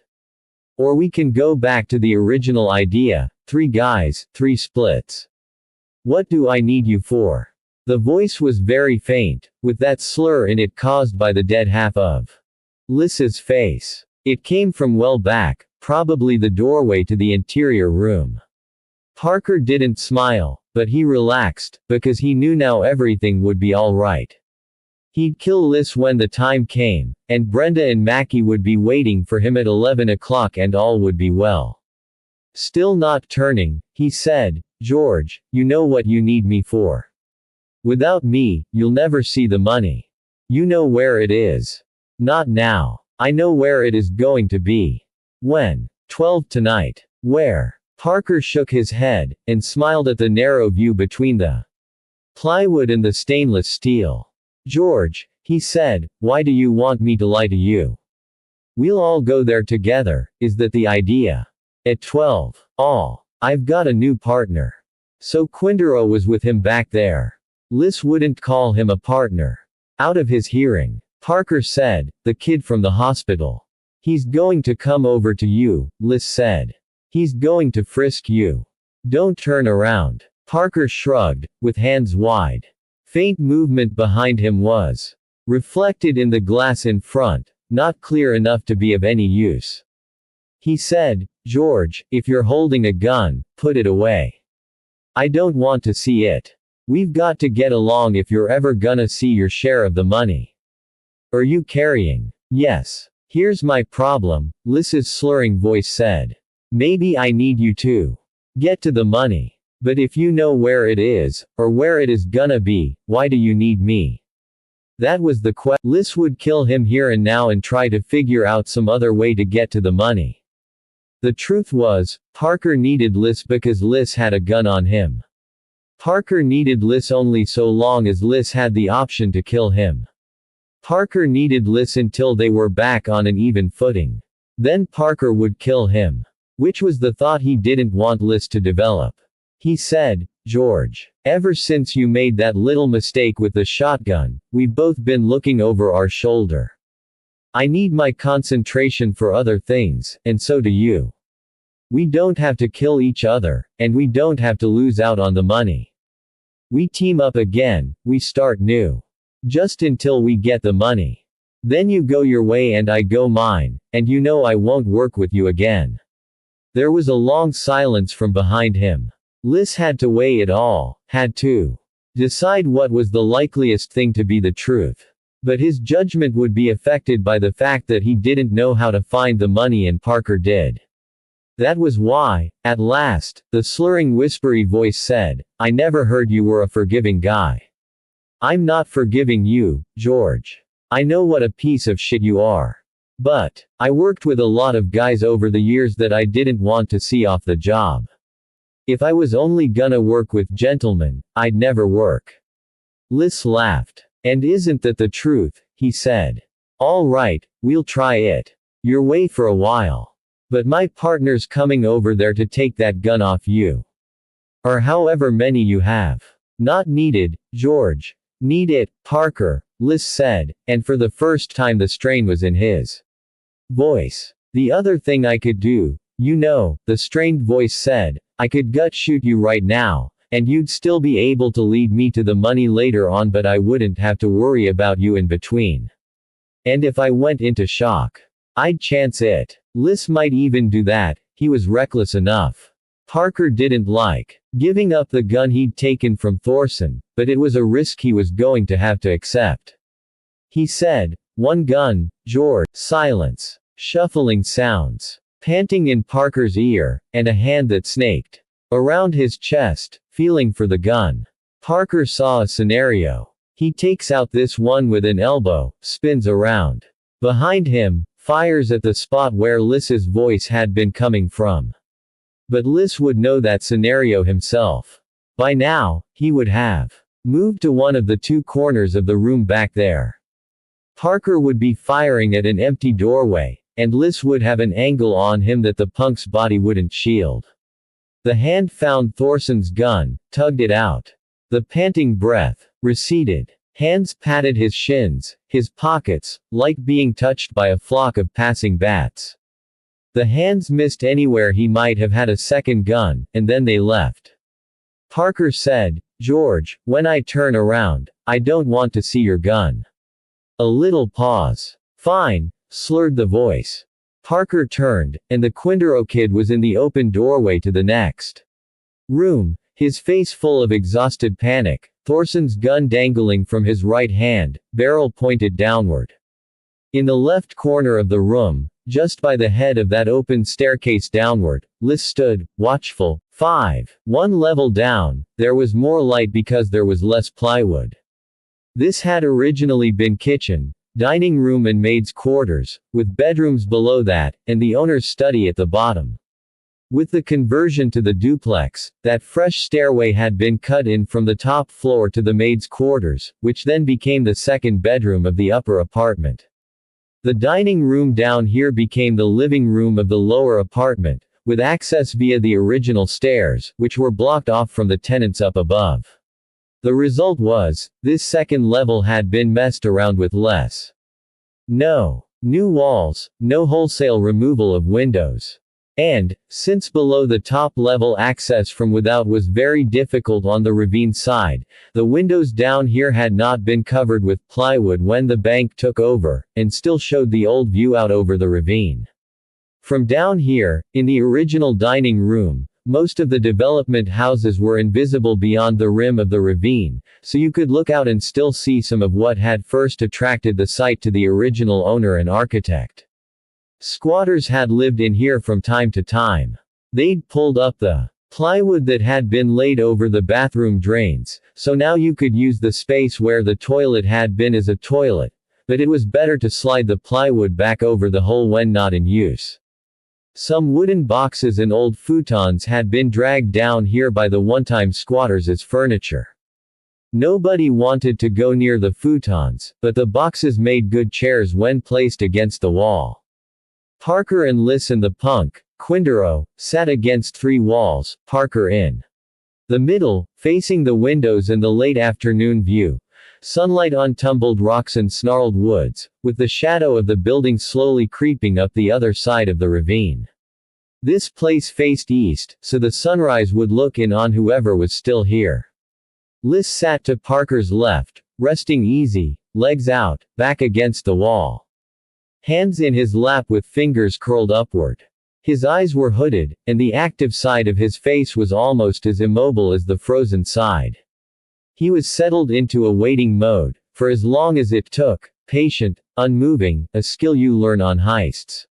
Speaker 1: Or we can go back to the original idea, 3 guys, 3 splits. What do I need you for?" The voice was very faint, with that slur in it caused by the dead half of Liz's face. It came from well back, probably the doorway to the interior room. Parker didn't smile, but he relaxed, because he knew now everything would be all right. He'd kill Liz when the time came, and Brenda and Mackie would be waiting for him at 11 o'clock and all would be well. Still not turning, he said, "George, you know what you need me for. Without me, you'll never see the money. You know where it is. Not now. I know where it is going to be. When? 12 tonight. Where?" Parker shook his head, and smiled at the narrow view between the plywood and the stainless steel. "George," he said, "why do you want me to lie to you? We'll all go there together, is that the idea? At 12. I've got a new partner." So Quindaro was with him back there. Liz wouldn't call him a partner. Out of his hearing. Parker said, "The kid from the hospital. He's going to come over to you," Liz said. "He's going to frisk you. Don't turn around." Parker shrugged, with hands wide. Faint movement behind him was reflected in the glass in front, not clear enough to be of any use. He said, "George, if you're holding a gun, put it away. I don't want to see it. We've got to get along if you're ever gonna see your share of the money. Are you carrying?" "Yes. Here's my problem," Liz's slurring voice said. "Maybe I need you to get to the money. But if you know where it is, or where it is gonna be, why do you need me?" That was the question. Liz would kill him here and now and try to figure out some other way to get to the money. The truth was, Parker needed Liz because Liz had a gun on him. Parker needed Liz only so long as Liz had the option to kill him. Parker needed Liz until they were back on an even footing. Then Parker would kill him. Which was the thought he didn't want Liz to develop. He said, "George, ever since you made that little mistake with the shotgun, we've both been looking over our shoulder. I need my concentration for other things, and so do you. We don't have to kill each other, and we don't have to lose out on the money. We team up again, we start new. Just until we get the money. Then you go your way and I go mine, and you know I won't work with you again." There was a long silence from behind him. Liz had to weigh it all, had to decide what was the likeliest thing to be the truth. But his judgment would be affected by the fact that he didn't know how to find the money and Parker did. That was why, at last, the slurring whispery voice said, "I never heard you were a forgiving guy. I'm not forgiving you, George. I know what a piece of shit you are. But I worked with a lot of guys over the years that I didn't want to see off the job. If I was only gonna work with gentlemen, I'd never work." Liz laughed. "And isn't that the truth?" he said. "All right, we'll try it your way for a while. But my partner's coming over there to take that gun off you. Or however many you have." "Not needed, George." "Need it, Parker," Liz said, and for the first time the strain was in his voice. "The other thing I could do, you know," the strained voice said, "I could gut shoot you right now, and you'd still be able to lead me to the money later on, but I wouldn't have to worry about you in between. And if I went into shock, I'd chance it." Liz might even do that, he was reckless enough. Parker didn't like giving up the gun he'd taken from Thorson, but it was a risk he was going to have to accept. He said, "One gun, George." Silence. Shuffling sounds. Panting in Parker's ear, and a hand that snaked around his chest, feeling for the gun. Parker saw a scenario. He takes out this one with an elbow, spins around. Behind him, fires at the spot where Liz's voice had been coming from. But Liz would know that scenario himself. By now, he would have moved to one of the two corners of the room back there. Parker would be firing at an empty doorway, and Liz would have an angle on him that the punk's body wouldn't shield. The hand found Thorson's gun, tugged it out. The panting breath receded. Hands patted his shins, his pockets, like being touched by a flock of passing bats. The hands missed anywhere he might have had a second gun, and then they left. Parker said, "George, when I turn around, I don't want to see your gun." A little pause. "Fine," slurred the voice. Parker turned, and the Quindaro kid was in the open doorway to the next room, his face full of exhausted panic, Thorson's gun dangling from his right hand, barrel pointed downward. In the left corner of the room, just by the head of that open staircase downward, Liz stood, watchful. 1 level down, there was more light because there was less plywood. This had originally been kitchen, dining room and maid's quarters, with bedrooms below that, and the owner's study at the bottom. With the conversion to the duplex, that fresh stairway had been cut in from the top floor to the maid's quarters, which then became the second bedroom of the upper apartment. The dining room down here became the living room of the lower apartment, with access via the original stairs, which were blocked off from the tenants up above. The result was, this second level had been messed around with less. No new walls, no wholesale removal of windows. And, since below the top level access from without was very difficult on the ravine side, the windows down here had not been covered with plywood when the bank took over, and still showed the old view out over the ravine. From down here, in the original dining room, most of the development houses were invisible beyond the rim of the ravine, so you could look out and still see some of what had first attracted the site to the original owner and architect. Squatters had lived in here from time to time. They'd pulled up the plywood that had been laid over the bathroom drains, so now you could use the space where the toilet had been as a toilet, but it was better to slide the plywood back over the hole when not in use. Some wooden boxes and old futons had been dragged down here by the one-time squatters as furniture. Nobody wanted to go near the futons, but the boxes made good chairs when placed against the wall. Parker and Liz and the punk, Quindaro, sat against 3 walls, Parker in the middle, facing the windows and the late afternoon view. Sunlight on tumbled rocks and snarled woods, with the shadow of the building slowly creeping up the other side of the ravine. This place faced east, so the sunrise would look in on whoever was still here. Liz sat to Parker's left, resting easy, legs out, back against the wall. Hands in his lap with fingers curled upward. His eyes were hooded, and the active side of his face was almost as immobile as the frozen side. He was settled into a waiting mode, for as long as it took, patient, unmoving, a skill you learn on heists.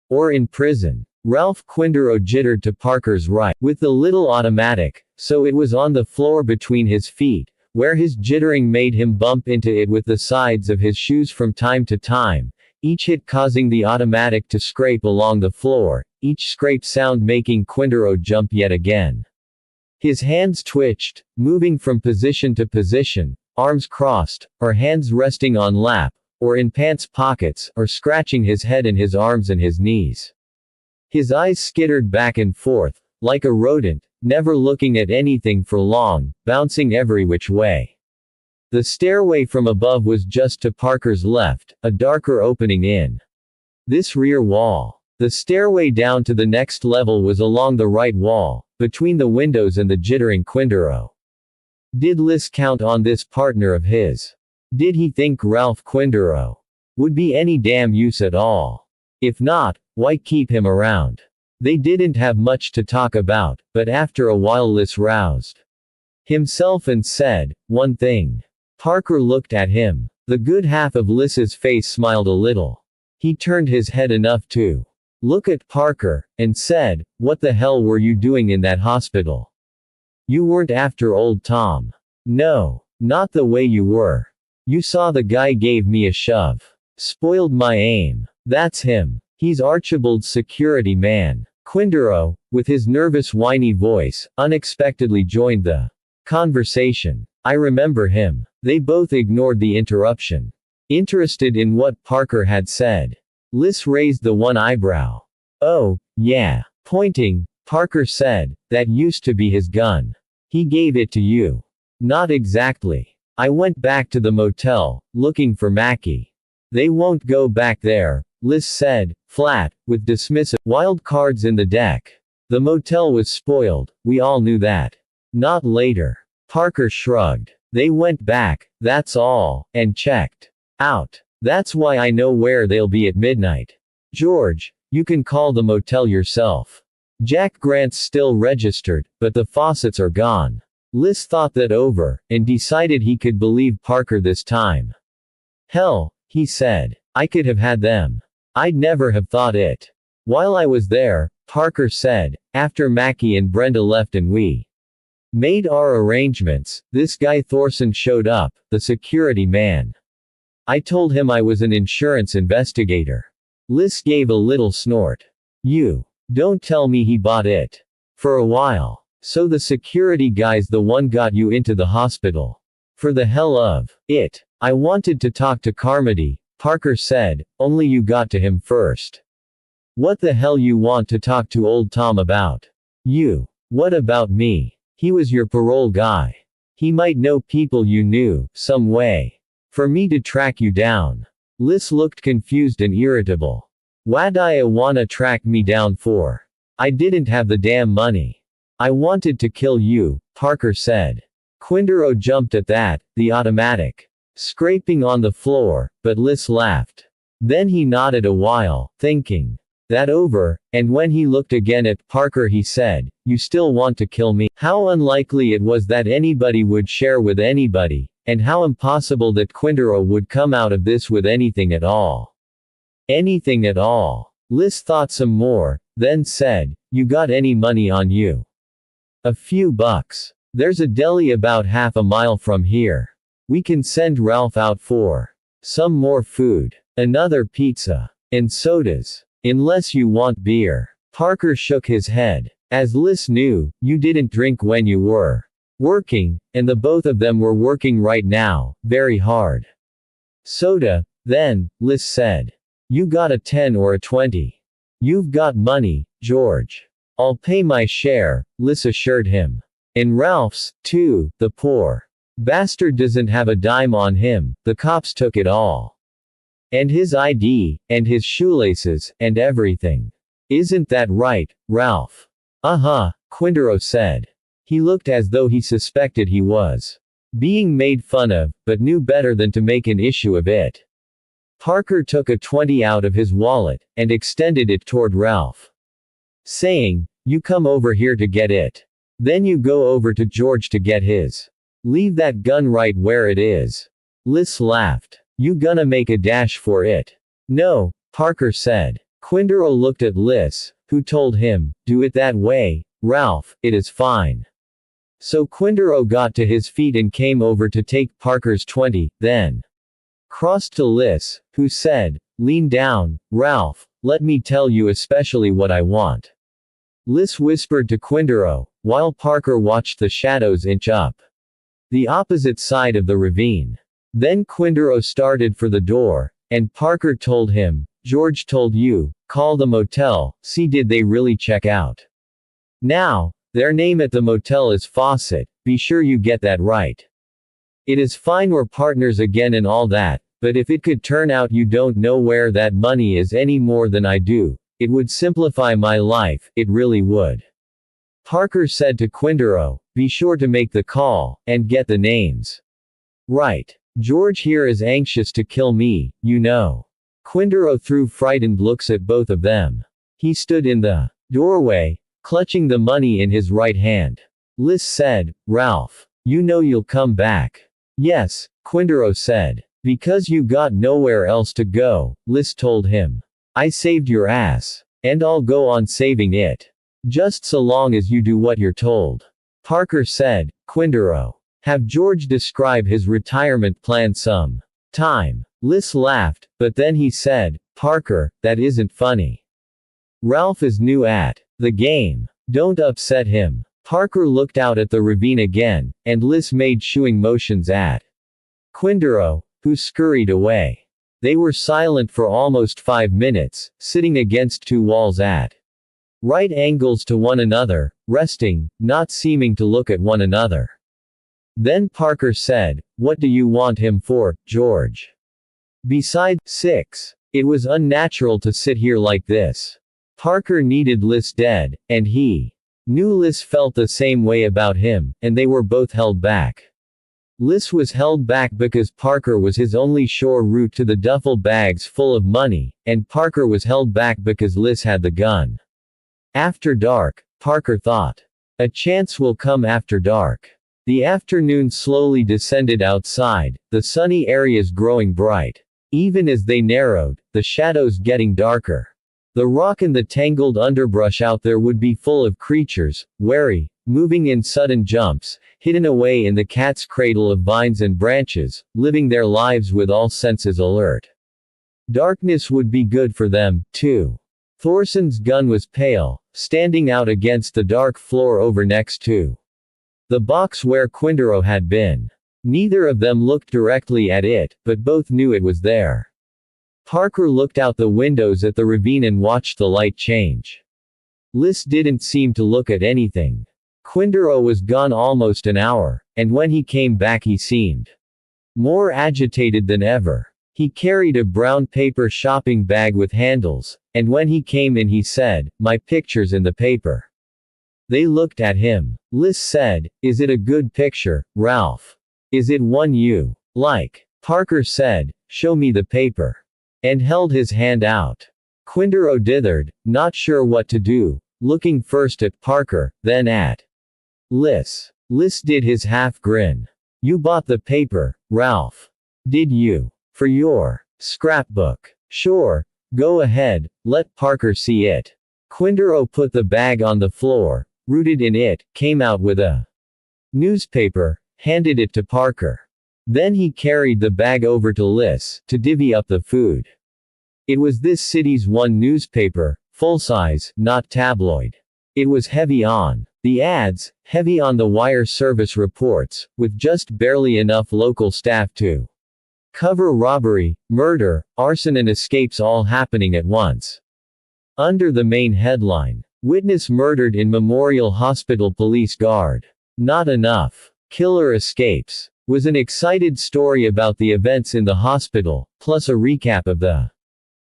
Speaker 1: Or in prison. Ralph Quindaro jittered to Parker's right, with the little automatic, so it was on the floor between his feet, where his jittering made him bump into it with the sides of his shoes from time to time. each hit causing the automatic to scrape along the floor, each scrape sound making Quintero jump yet again. His hands twitched, moving from position to position, arms crossed, or hands resting on lap, or in pants pockets, or scratching his head and his arms and his knees. His eyes skittered back and forth, like a rodent, never looking at anything for long, bouncing every which way. The stairway from above was just to Parker's left, a darker opening in this rear wall. The stairway down to the next level was along the right wall, between the windows and the jittering Quintero. Did Liss count on this partner of his? Did he think Ralph Quintero would be any damn use at all? If not, why keep him around? They didn't have much to talk about, but after a while Liss roused himself and said one thing. Parker looked at him. The good half of Liss's face smiled a little. He turned his head enough to look at Parker, and said, "What the hell were you doing in that hospital? You weren't after old Tom. No. Not the way you were. You saw the guy gave me a shove. Spoiled my aim. That's him. He's Archibald's security man." Quintero, with his nervous whiny voice, unexpectedly joined the conversation. "I remember him." They both ignored the interruption, interested in what Parker had said. Liss raised the one eyebrow. "Oh, yeah." Pointing, Parker said, "That used to be his gun. He gave it to you." "Not exactly. I went back to the motel, looking for Mackie." "They won't go back there," Liss said, flat, with dismissive. "Wild cards in the deck. The motel was spoiled, we all knew that." "Not later." Parker shrugged. "They went back, that's all, and checked out. That's why I know where they'll be at midnight. George, you can call the motel yourself. Jack Grant's still registered, but the faucets are gone." Liss thought that over, and decided he could believe Parker this time. "Hell," he said. "I could have had them. I'd never have thought it. While I was there," Parker said, "after Mackie and Brenda left and we made our arrangements, this guy Thorson showed up, the security man. I told him I was an insurance investigator." Liss gave a little snort. "You don't tell me he bought it. For a while. So the security guy's the one got you into the hospital. For the hell of it. I wanted to talk to Carmody," Parker said, "only you got to him first." "What the hell you want to talk to old Tom about?" "You. What about me? He was your parole guy. He might know people you knew, some way. For me to track you down." Liss looked confused and irritable. "Whad'ya wanna track me down for? I didn't have the damn money. I wanted to kill you," Parker said. Quintero jumped at that, the automatic scraping on the floor, but Liss laughed. Then he nodded a while, thinking that over, and when he looked again at Parker he said, "You still want to kill me?" How unlikely it was that anybody would share with anybody, and how impossible that Quintero would come out of this with anything at all. Anything at all. Liss thought some more, then said, "You got any money on you?" "A few bucks. There's a deli about half a mile from here. We can send Ralph out for some more food. Another pizza. And sodas. Unless you want beer." Parker shook his head. As Liss knew, you didn't drink when you were working, and the both of them were working right now, very hard. "Soda, then," Liss said. "You got a 10 or a 20. You've got money, George." "I'll pay my share," Liss assured him. "And Ralph's, too, the poor bastard doesn't have a dime on him, the cops took it all. And his ID, and his shoelaces, and everything. Isn't that right, Ralph?" "Uh-huh," Quintero said. He looked as though he suspected he was being made fun of, but knew better than to make an issue of it. Parker took a 20 out of his wallet, and extended it toward Ralph, saying, "You come over here to get it. Then you go over to George to get his. Leave that gun right where it is." Liss laughed. "You gonna make a dash for it?" "No," Parker said. Quintero looked at Liss, who told him, "Do it that way, Ralph, it is fine." So Quintero got to his feet and came over to take Parker's 20, then crossed to Liss, who said, Lean down, Ralph, let me tell you especially what I want. Liz whispered to Quindaro, while Parker watched the shadows inch up the opposite side of the ravine. Then Quindaro started for the door, and Parker told him, George told you, call the motel, see did they really check out. Now, their name at the motel is Fawcett, be sure you get that right. It is fine we're partners again and all that, but if it could turn out you don't know where that money is any more than I do, it would simplify my life, it really would. Parker said to Quindaro, be sure to make the call, and get the names right. George here is anxious to kill me, you know. Quindaro threw frightened looks at both of them. He stood in the doorway, clutching the money in his right hand. Liz said, Ralph, you know you'll come back. Yes, Quindaro said. Because you got nowhere else to go, Liz told him. I saved your ass. And I'll go on saving it. Just so long as you do what you're told. Parker said, Quindaro. Have George describe his retirement plan some time. Liz laughed, but then he said, Parker, that isn't funny. Ralph is new at the game. Don't upset him. Parker looked out at the ravine again, and Liz made shooing motions at Quindaro, who scurried away. They were silent for almost 5 minutes, sitting against two walls at right angles to one another, resting, not seeming to look at one another. Then Parker said, what do you want him for, George? Besides, 6. It was unnatural to sit here like this. Parker needed Liz dead, and he knew Liz felt the same way about him, and they were both held back. Liz was held back because Parker was his only sure route to the duffel bags full of money, and Parker was held back because Liz had the gun. After dark, Parker thought. A chance will come after dark. The afternoon slowly descended outside, the sunny areas growing bright. Even as they narrowed, the shadows getting darker. The rock and the tangled underbrush out there would be full of creatures, wary, moving in sudden jumps, hidden away in the cat's cradle of vines and branches, living their lives with all senses alert. Darkness would be good for them, too. Thorson's gun was pale, standing out against the dark floor over next to the box where Quindaro had been. Neither of them looked directly at it, but both knew it was there. Parker looked out the windows at the ravine and watched the light change. Liz didn't seem to look at anything. Quindaro was gone almost an hour, and when he came back he seemed more agitated than ever. He carried a brown paper shopping bag with handles, and when he came in he said, my picture's in the paper. They looked at him. Liz said, is it a good picture, Ralph? Is it one you like? Parker said, show me the paper. And held his hand out. Quindaro dithered, not sure what to do, looking first at Parker, then at Liz. Liz did his half grin. You bought the paper, Ralph. Did you? For your scrapbook. Sure. Go ahead, let Parker see it. Quindaro put the bag on the floor, rooted in it, came out with a newspaper, handed it to Parker. Then he carried the bag over to Liz, to divvy up the food. It was this city's one newspaper, full-size, not tabloid. It was heavy on the ads, heavy on the wire service reports, with just barely enough local staff to cover robbery, murder, arson and escapes all happening at once. Under the main headline, witness murdered in Memorial Hospital police guard. Not enough. Killer escapes. Was an excited story about the events in the hospital, plus a recap of the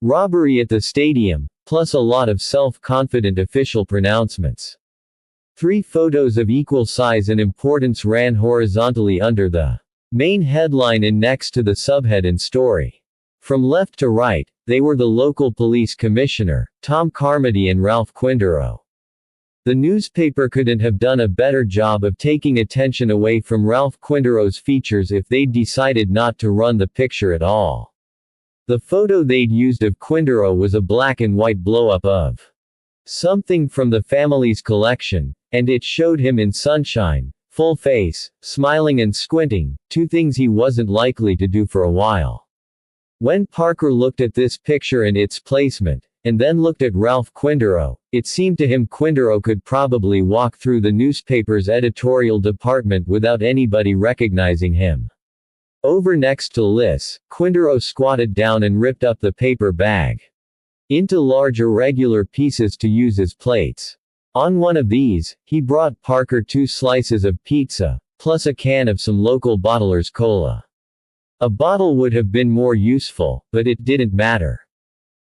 Speaker 1: robbery at the stadium, plus a lot of self-confident official pronouncements. 3 photos of equal size and importance ran horizontally under the main headline and next to the subhead and story. From left to right, they were the local police commissioner, Tom Carmody and Ralph Quindaro. The newspaper couldn't have done a better job of taking attention away from Ralph Quindaro's features if they'd decided not to run the picture at all. The photo they'd used of Quindaro was a black and white blow-up of something from the family's collection, and it showed him in sunshine, full face, smiling and squinting, 2 things he wasn't likely to do for a while. When Parker looked at this picture and its placement, and then looked at Ralph Quindaro, it seemed to him Quindaro could probably walk through the newspaper's editorial department without anybody recognizing him. Over next to Liz, Quindaro squatted down and ripped up the paper bag into large irregular pieces to use as plates. On one of these, he brought Parker 2 slices of pizza, plus a can of some local bottler's cola. A bottle would have been more useful, but it didn't matter.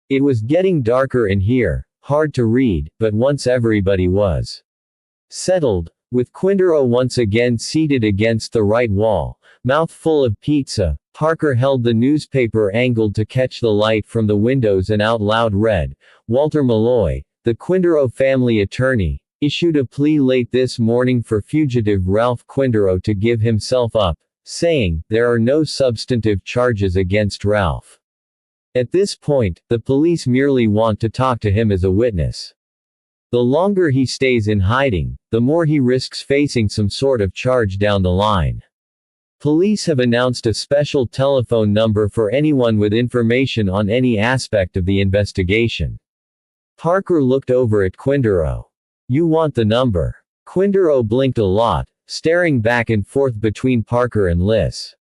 Speaker 1: It was getting darker in here, hard to read, but once everybody was settled, with Quindaro once again seated against the right wall, mouth full of pizza, Parker held the newspaper angled to catch the light from the windows and out loud read, Walter Malloy, the Quindaro family attorney, issued a plea late this morning for fugitive Ralph Quindaro to give himself up, saying, there are no substantive charges against Ralph. At this point, the police merely want to talk to him as a witness. The longer he stays in hiding, the more he risks facing some sort of charge down the line. Police have announced a special telephone number for anyone with information on any aspect of the investigation. Parker looked over at Quindaro. You want the number? Quindaro blinked a lot, staring back and forth between Parker and Liz.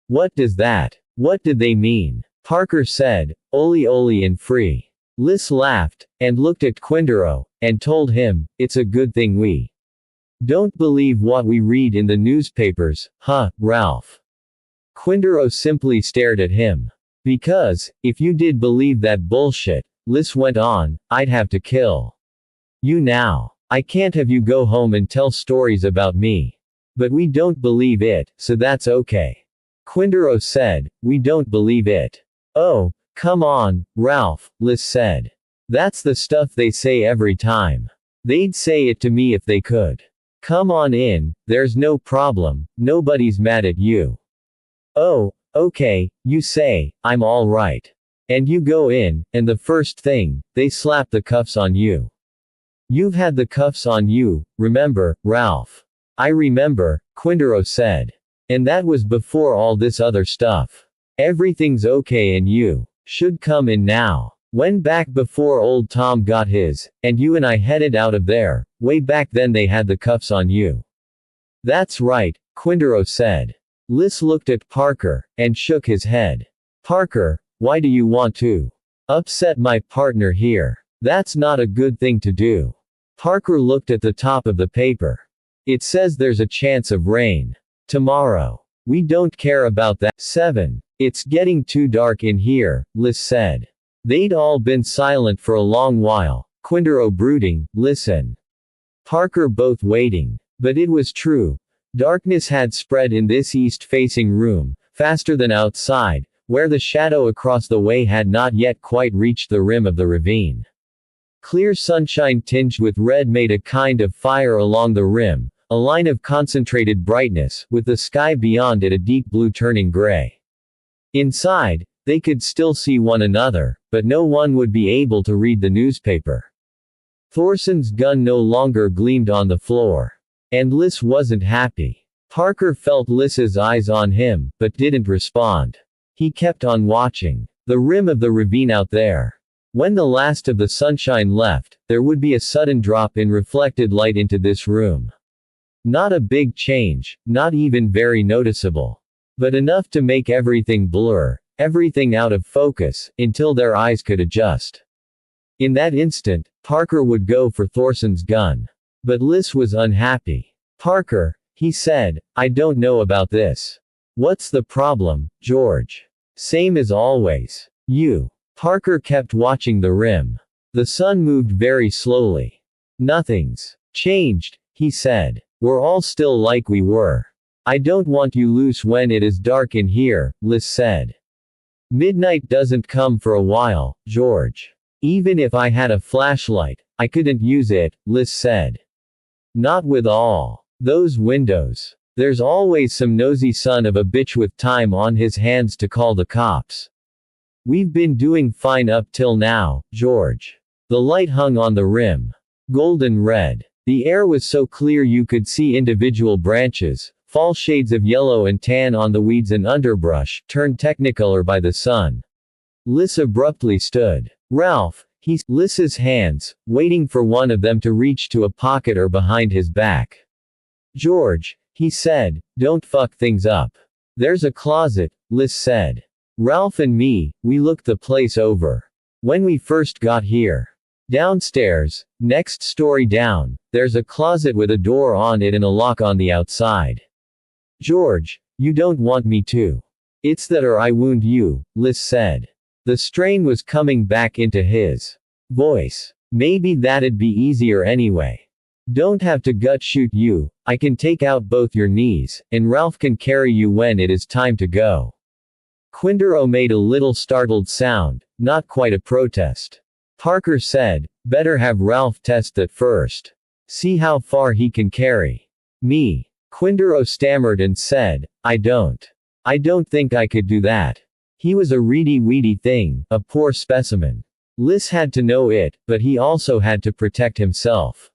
Speaker 1: What does that? What did they mean? Parker said, Oli Oli and free. Liz laughed, and looked at Quindaro, and told him, it's a good thing we don't believe what we read in the newspapers, huh, Ralph? Quindaro simply stared at him. Because, if you did believe that bullshit, Liz went on, I'd have to kill you now. I can't have you go home and tell stories about me. But we don't believe it, so that's okay. Quindaro said, we don't believe it. Oh, come on, Ralph, Liz said. That's the stuff they say every time. They'd say it to me if they could. Come on in, there's no problem, nobody's mad at you. Oh, okay, you say, I'm all right. And you go in, and the first thing, they slap the cuffs on you. You've had the cuffs on you, remember, Ralph? I remember, Quindaro said. And that was before all this other stuff. Everything's okay and you should come in now. When back before old Tom got his, and you and I headed out of there, way back then they had the cuffs on you. That's right, Quindaro said. Liz looked at Parker, and shook his head. Parker, why do you want to upset my partner here? That's not a good thing to do. Parker looked at the top of the paper. It says there's a chance of rain tomorrow. We don't care about that. 7. It's getting too dark in here, Liz said. They'd all been silent for a long while, Quindaro brooding, listen. Parker both waiting. But it was true. Darkness had spread in this east-facing room, faster than outside, where the shadow across the way had not yet quite reached the rim of the ravine. Clear sunshine tinged with red made a kind of fire along the rim, a line of concentrated brightness, with the sky beyond it a deep blue turning gray. Inside, they could still see one another, but no one would be able to read the newspaper. Thorson's gun no longer gleamed on the floor. And Liz wasn't happy. Parker felt Liz's eyes on him, but didn't respond. He kept on watching the rim of the ravine out there. When the last of the sunshine left, there would be a sudden drop in reflected light into this room. Not a big change, not even very noticeable. But enough to make everything blur, everything out of focus, until their eyes could adjust. In that instant, Parker would go for Thorson's gun. But Liz was unhappy. Parker, he said, I don't know about this. What's the problem, George? Same as always. You. Parker kept watching the rim. The sun moved very slowly. Nothing's changed, he said. We're all still like we were. I don't want you loose when it is dark in here, Liz said. Midnight doesn't come for a while, George. Even if I had a flashlight, I couldn't use it, Liz said. Not with all those windows. There's always some nosy son of a bitch with time on his hands to call the cops. We've been doing fine up till now, George. The light hung on the rim. Golden red. The air was so clear you could see individual branches, fall shades of yellow and tan on the weeds and underbrush, turned technicolor by the sun. Liz abruptly stood. Ralph, Liz's hands, waiting for one of them to reach to a pocket or behind his back. George, he said, don't fuck things up. There's a closet, Liz said. Ralph and me, we looked the place over. When we first got here. Downstairs, next story down, there's a closet with a door on it and a lock on the outside. George, you don't want me to. It's that or I wound you, Liz said. The strain was coming back into his voice. Maybe that'd be easier anyway. Don't have to gut shoot you, I can take out both your knees, and Ralph can carry you when it is time to go. Quindaro made a little startled sound, not quite a protest. Parker said, better have Ralph test that first. See how far he can carry me. Quindaro stammered and said, I don't think I could do that. He was a reedy-weedy thing, a poor specimen. Liz had to know it, but he also had to protect himself.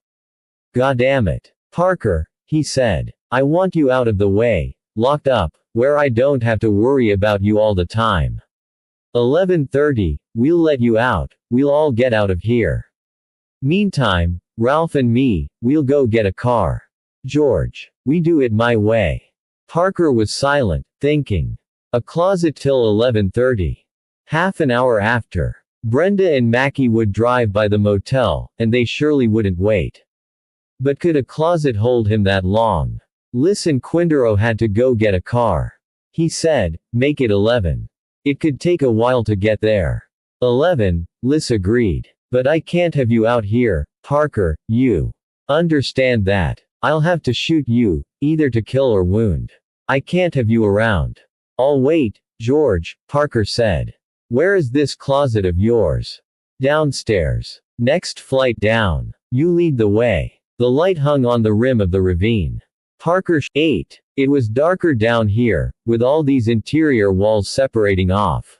Speaker 1: Goddamn," Parker, he said. I want you out of the way, locked up, where I don't have to worry about you all the time. 11:30, we'll let you out, we'll all get out of here. Meantime, Ralph and me, we'll go get a car. George, we do it my way. Parker was silent, thinking. A closet till 11:30. Half an hour after. Brenda and Mackie would drive by the motel, and they surely wouldn't wait. But could a closet hold him that long? Liz and Quindaro had to go get a car. He said, make it 11. It could take a while to get there. 11, Liz agreed. But I can't have you out here, Parker, you understand that. I'll have to shoot you, either to kill or wound. I can't have you around. I'll wait, George, Parker said. Where is this closet of yours? Downstairs. Next flight down. You lead the way. The light hung on the rim of the ravine. Parker 8. It was darker down here, with all these interior walls separating off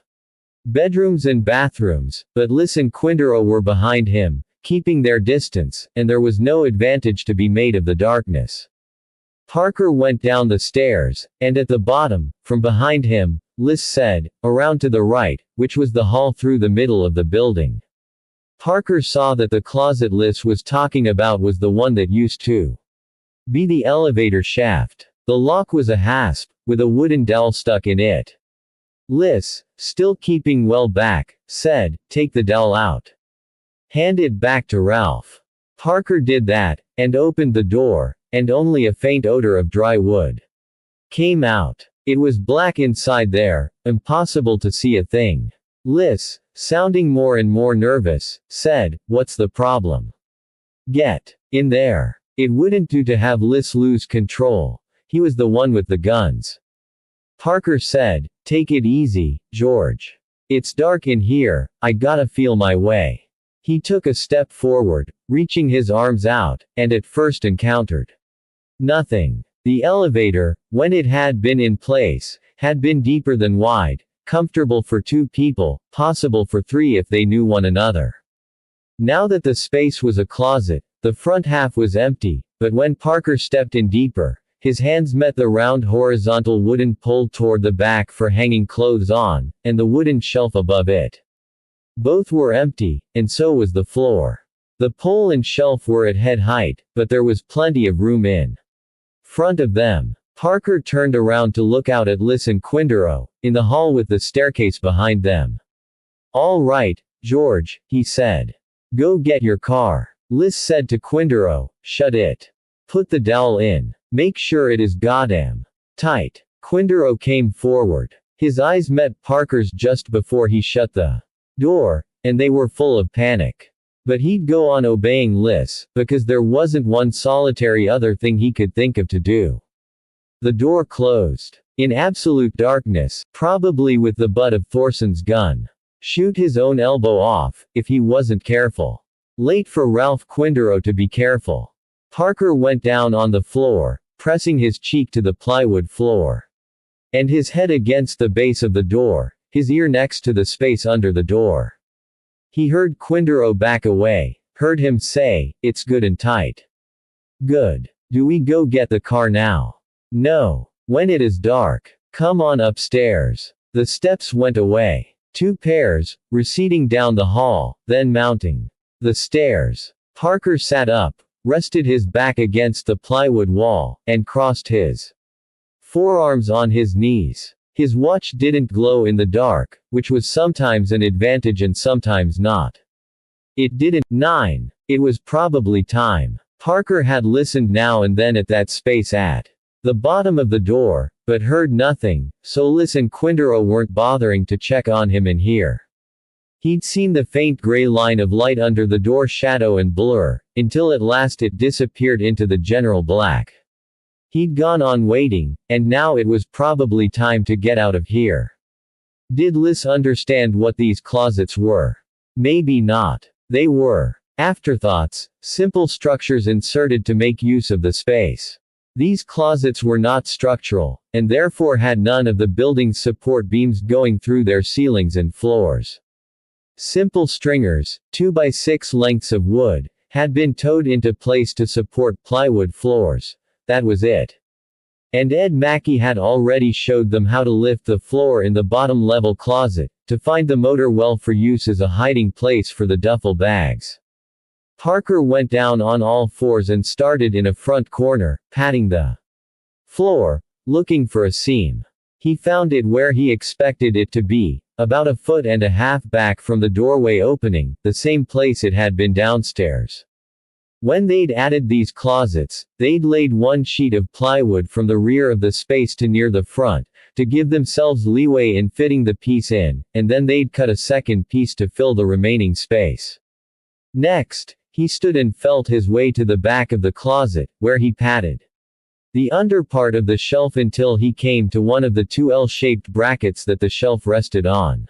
Speaker 1: bedrooms and bathrooms, but Liz and Quindaro were behind him, keeping their distance, and there was no advantage to be made of the darkness. Parker went down the stairs, and at the bottom, from behind him, Liz said, around to the right, which was the hall through the middle of the building. Parker saw that the closet Liz was talking about was the one that used to be the elevator shaft. The lock was a hasp, with a wooden dowel stuck in it. Liz, still keeping well back, said, take the dowel out. Hand it back to Ralph. Parker did that, and opened the door, and only a faint odor of dry wood came out. It was black inside there, impossible to see a thing. Liz, sounding more and more nervous, said, what's the problem? Get in there. It wouldn't do to have Liz lose control. He was the one with the guns. Parker said, take it easy, George. It's dark in here, I gotta feel my way. He took a step forward, reaching his arms out, and at first encountered nothing. The elevator, when it had been in place, had been deeper than wide, comfortable for 2 people, possible for 3 if they knew one another. Now that the space was a closet, the front half was empty, but when Parker stepped in deeper, his hands met the round horizontal wooden pole toward the back for hanging clothes on, and the wooden shelf above it. Both were empty, and so was the floor. The pole and shelf were at head height, but there was plenty of room in front of them. Parker turned around to look out at Liz and Quindaro, in the hall with the staircase behind them. All right, George, he said. Go get your car. Liz said to Quindaro, shut it. Put the dowel in. Make sure it is goddamn tight. Quindaro came forward. His eyes met Parker's just before he shut the door, and they were full of panic. But he'd go on obeying Liz, because there wasn't one solitary other thing he could think of to do. The door closed. In absolute darkness, probably with the butt of Thorson's gun. Shoot his own elbow off, if he wasn't careful. Late for Ralph Quindaro to be careful. Parker went down on the floor, pressing his cheek to the plywood floor. And his head against the base of the door, his ear next to the space under the door. He heard Quindaro back away, heard him say, it's good and tight. Good. Do we go get the car now? No. When it is dark. Come on upstairs. The steps went away. Two pairs, receding down the hall, then mounting the stairs. Parker sat up, rested his back against the plywood wall, and crossed his forearms on his knees. His watch didn't glow in the dark, which was sometimes an advantage and sometimes not. It didn't. 9. It was probably time. Parker had listened now and then at that space at the bottom of the door, but heard nothing, so Liz and Quindaro weren't bothering to check on him in here. He'd seen the faint gray line of light under the door shadow and blur, until at last it disappeared into the general black. He'd gone on waiting, and now it was probably time to get out of here. Did Liz understand what these closets were? Maybe not. They were afterthoughts, simple structures inserted to make use of the space. These closets were not structural, and therefore had none of the building's support beams going through their ceilings and floors. Simple stringers, 2x6 lengths of wood, had been towed into place to support plywood floors. That was it. And Ed Mackey had already showed them how to lift the floor in the bottom level closet, to find the motor well for use as a hiding place for the duffel bags. Parker went down on all fours and started in a front corner, patting the floor, looking for a seam. He found it where he expected it to be, about 1.5 feet back from the doorway opening, the same place it had been downstairs. When they'd added these closets, they'd laid one sheet of plywood from the rear of the space to near the front, to give themselves leeway in fitting the piece in, and then they'd cut a second piece to fill the remaining space. Next, he stood and felt his way to the back of the closet, where he patted the under part of the shelf until he came to one of the two L-shaped brackets that the shelf rested on.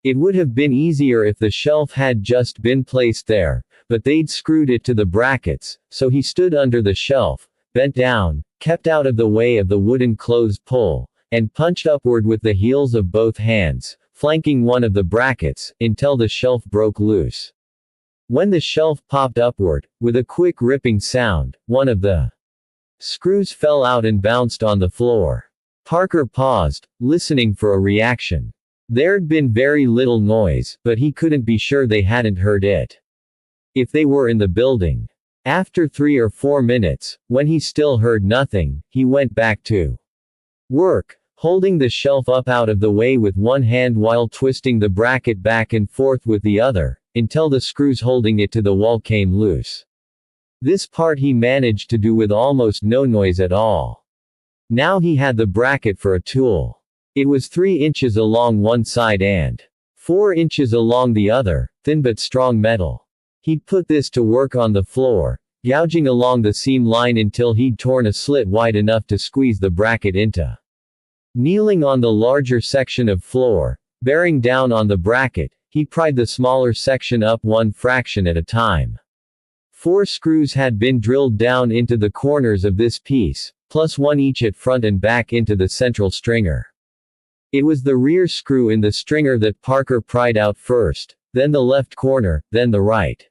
Speaker 1: It would have been easier if the shelf had just been placed there, but they'd screwed it to the brackets, so he stood under the shelf, bent down, kept out of the way of the wooden clothes pole, and punched upward with the heels of both hands, flanking one of the brackets, until the shelf broke loose. When the shelf popped upward, with a quick ripping sound, one of the screws fell out and bounced on the floor. Parker paused, listening for a reaction. There'd been very little noise, but he couldn't be sure they hadn't heard it. If they were in the building. After 3 or 4 minutes, when he still heard nothing, he went back to work, holding the shelf up out of the way with one hand while twisting the bracket back and forth with the other, until the screws holding it to the wall came loose. This part he managed to do with almost no noise at all. Now he had the bracket for a tool. It was 3 inches along one side and 4 inches along the other, thin but strong metal. He'd put this to work on the floor, gouging along the seam line until he'd torn a slit wide enough to squeeze the bracket into. Kneeling on the larger section of floor, bearing down on the bracket, he pried the smaller section up 1 fraction at a time. 4 screws had been drilled down into the corners of this piece, plus 1 each at front and back into the central stringer. It was the rear screw in the stringer that Parker pried out first, then the left corner, then the right.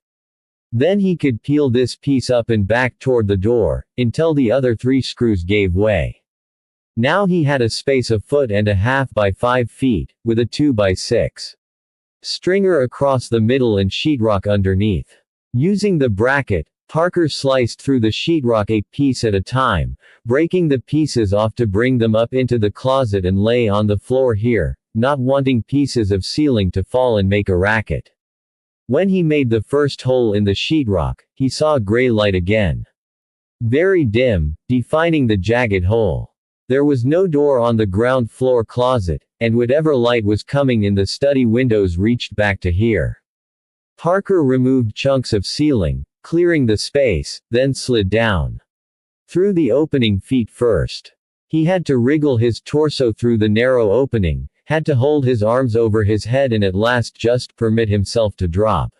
Speaker 1: Then he could peel this piece up and back toward the door, until the other 3 screws gave way. Now he had a space 1.5 feet by 5 feet, with a 2x6 stringer across the middle and sheetrock underneath. Using the bracket, Parker sliced through the sheetrock a piece at a time, breaking the pieces off to bring them up into the closet and lay on the floor here, not wanting pieces of ceiling to fall and make a racket. When he made the first hole in the sheetrock, he saw gray light again. Very dim, defining the jagged hole. There was no door on the ground floor closet, and whatever light was coming in the study windows reached back to here. Parker removed chunks of ceiling, clearing the space, then slid down through the opening feet first. He had to wriggle his torso through the narrow opening, had to hold his arms over his head and at last just permit himself to drop.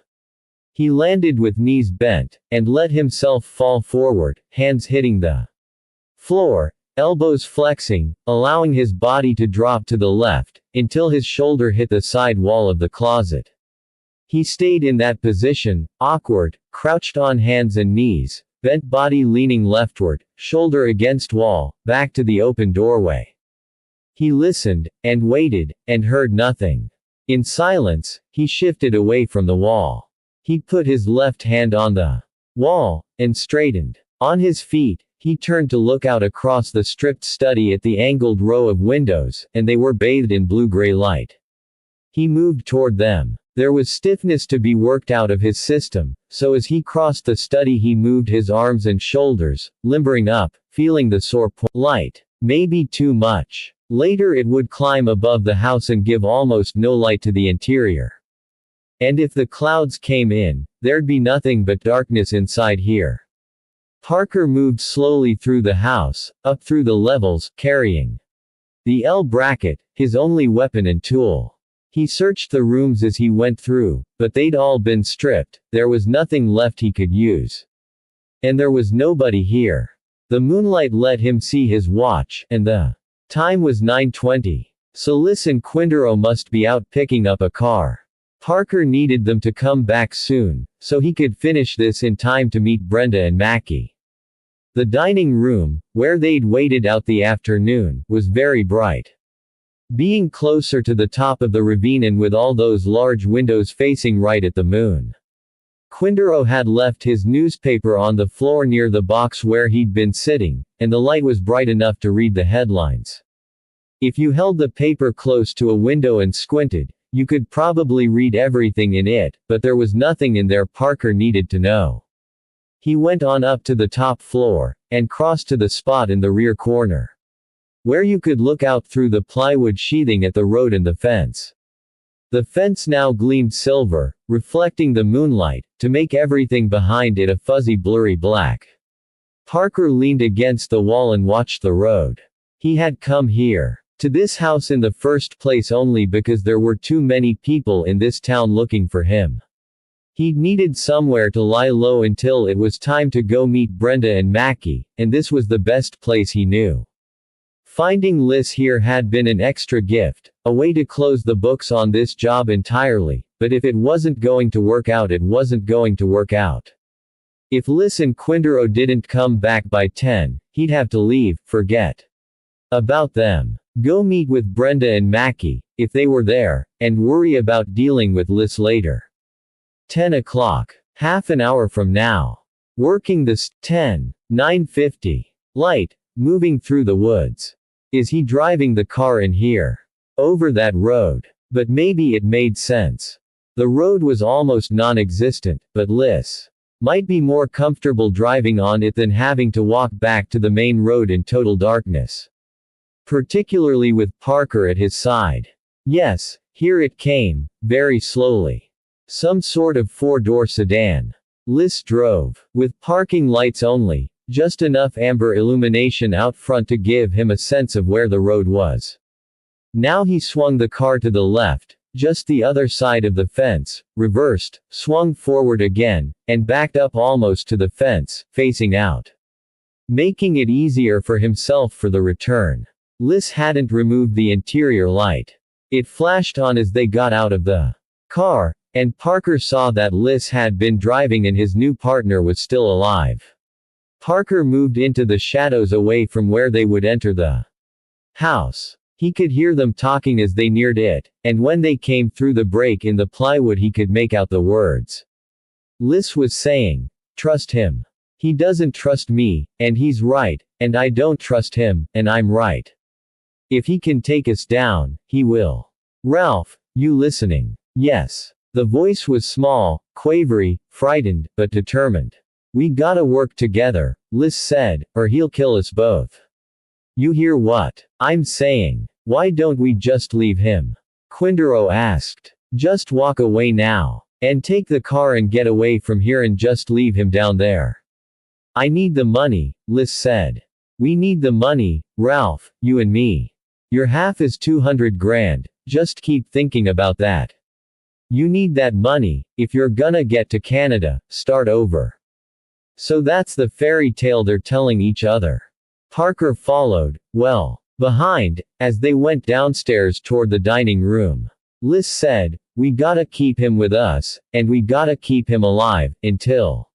Speaker 1: He landed with knees bent, and let himself fall forward, hands hitting the floor, elbows flexing, allowing his body to drop to the left, until his shoulder hit the side wall of the closet. He stayed in that position, awkward, crouched on hands and knees, bent body leaning leftward, shoulder against wall, back to the open doorway. He listened, and waited, and heard nothing. In silence, he shifted away from the wall. He put his left hand on the wall, and straightened. On his feet, he turned to look out across the stripped study at the angled row of windows, and they were bathed in blue-gray light. He moved toward them. There was stiffness to be worked out of his system, so as he crossed the study he moved his arms and shoulders, limbering up, feeling the sore light. Maybe too much. Later it would climb above the house and give almost no light to the interior. And if the clouds came in, there'd be nothing but darkness inside here. Parker moved slowly through the house, up through the levels, carrying the L bracket, his only weapon and tool. He searched the rooms as he went through, but they'd all been stripped, there was nothing left he could use. And there was nobody here. The moonlight let him see his watch, and the time was 9:20. So Liz and Quindaro must be out picking up a car. Parker needed them to come back soon, so he could finish this in time to meet Brenda and Mackie. The dining room, where they'd waited out the afternoon, was very bright. Being closer to the top of the ravine and with all those large windows facing right at the moon. Quindaro had left his newspaper on the floor near the box where he'd been sitting, and the light was bright enough to read the headlines. If you held the paper close to a window and squinted, you could probably read everything in it, but there was nothing in there Parker needed to know. He went on up to the top floor, and crossed to the spot in the rear corner, where you could look out through the plywood sheathing at the road and the fence. The fence now gleamed silver, reflecting the moonlight, to make everything behind it a fuzzy blurry black. Parker leaned against the wall and watched the road. He had come here, to this house in the first place only because there were too many people in this town looking for him. He'd needed somewhere to lie low until it was time to go meet Brenda and Mackie, and this was the best place he knew. Finding Liz here had been an extra gift, a way to close the books on this job entirely, but if it wasn't going to work out, it wasn't going to work out. If Liz and Quindaro didn't come back by 10, he'd have to leave, forget about them. Go meet with Brenda and Mackie, if they were there, and worry about dealing with Liz later. 10 o'clock. Half an hour from now. Working this 9:50. Light, moving through the woods. Is he driving the car in here? Over that road. But maybe it made sense. The road was almost non-existent, but Liz might be more comfortable driving on it than having to walk back to the main road in total darkness. Particularly with Parker at his side. Yes, here it came, very slowly. Some sort of four-door sedan. Liz drove, with parking lights only, just enough amber illumination out front to give him a sense of where the road was. Now he swung the car to the left, just the other side of the fence, reversed, swung forward again, and backed up almost to the fence, facing out. Making it easier for himself for the return. Liz hadn't removed the interior light. It flashed on as they got out of the car, and Parker saw that Liz had been driving and his new partner was still alive. Parker moved into the shadows away from where they would enter the house. He could hear them talking as they neared it, and when they came through the break in the plywood he could make out the words. Liz was saying, "Trust him. He doesn't trust me, and he's right, and I don't trust him, and I'm right. If he can take us down, he will. Ralph, you listening?" Yes. The voice was small, quavery, frightened, but determined. "We gotta work together," Liz said, "or he'll kill us both." "You hear what I'm saying? Why don't we just leave him?" Quindaro asked. "Just walk away now. And take the car and get away from here and just leave him down there." "I need the money," Liz said. "We need the money, Ralph, you and me. Your half is 200 grand, just keep thinking about that. You need that money, if you're gonna get to Canada, start over." So that's the fairy tale they're telling each other. Parker followed, well, behind, as they went downstairs toward the dining room. Liz said, "We gotta keep him with us, and we gotta keep him alive, until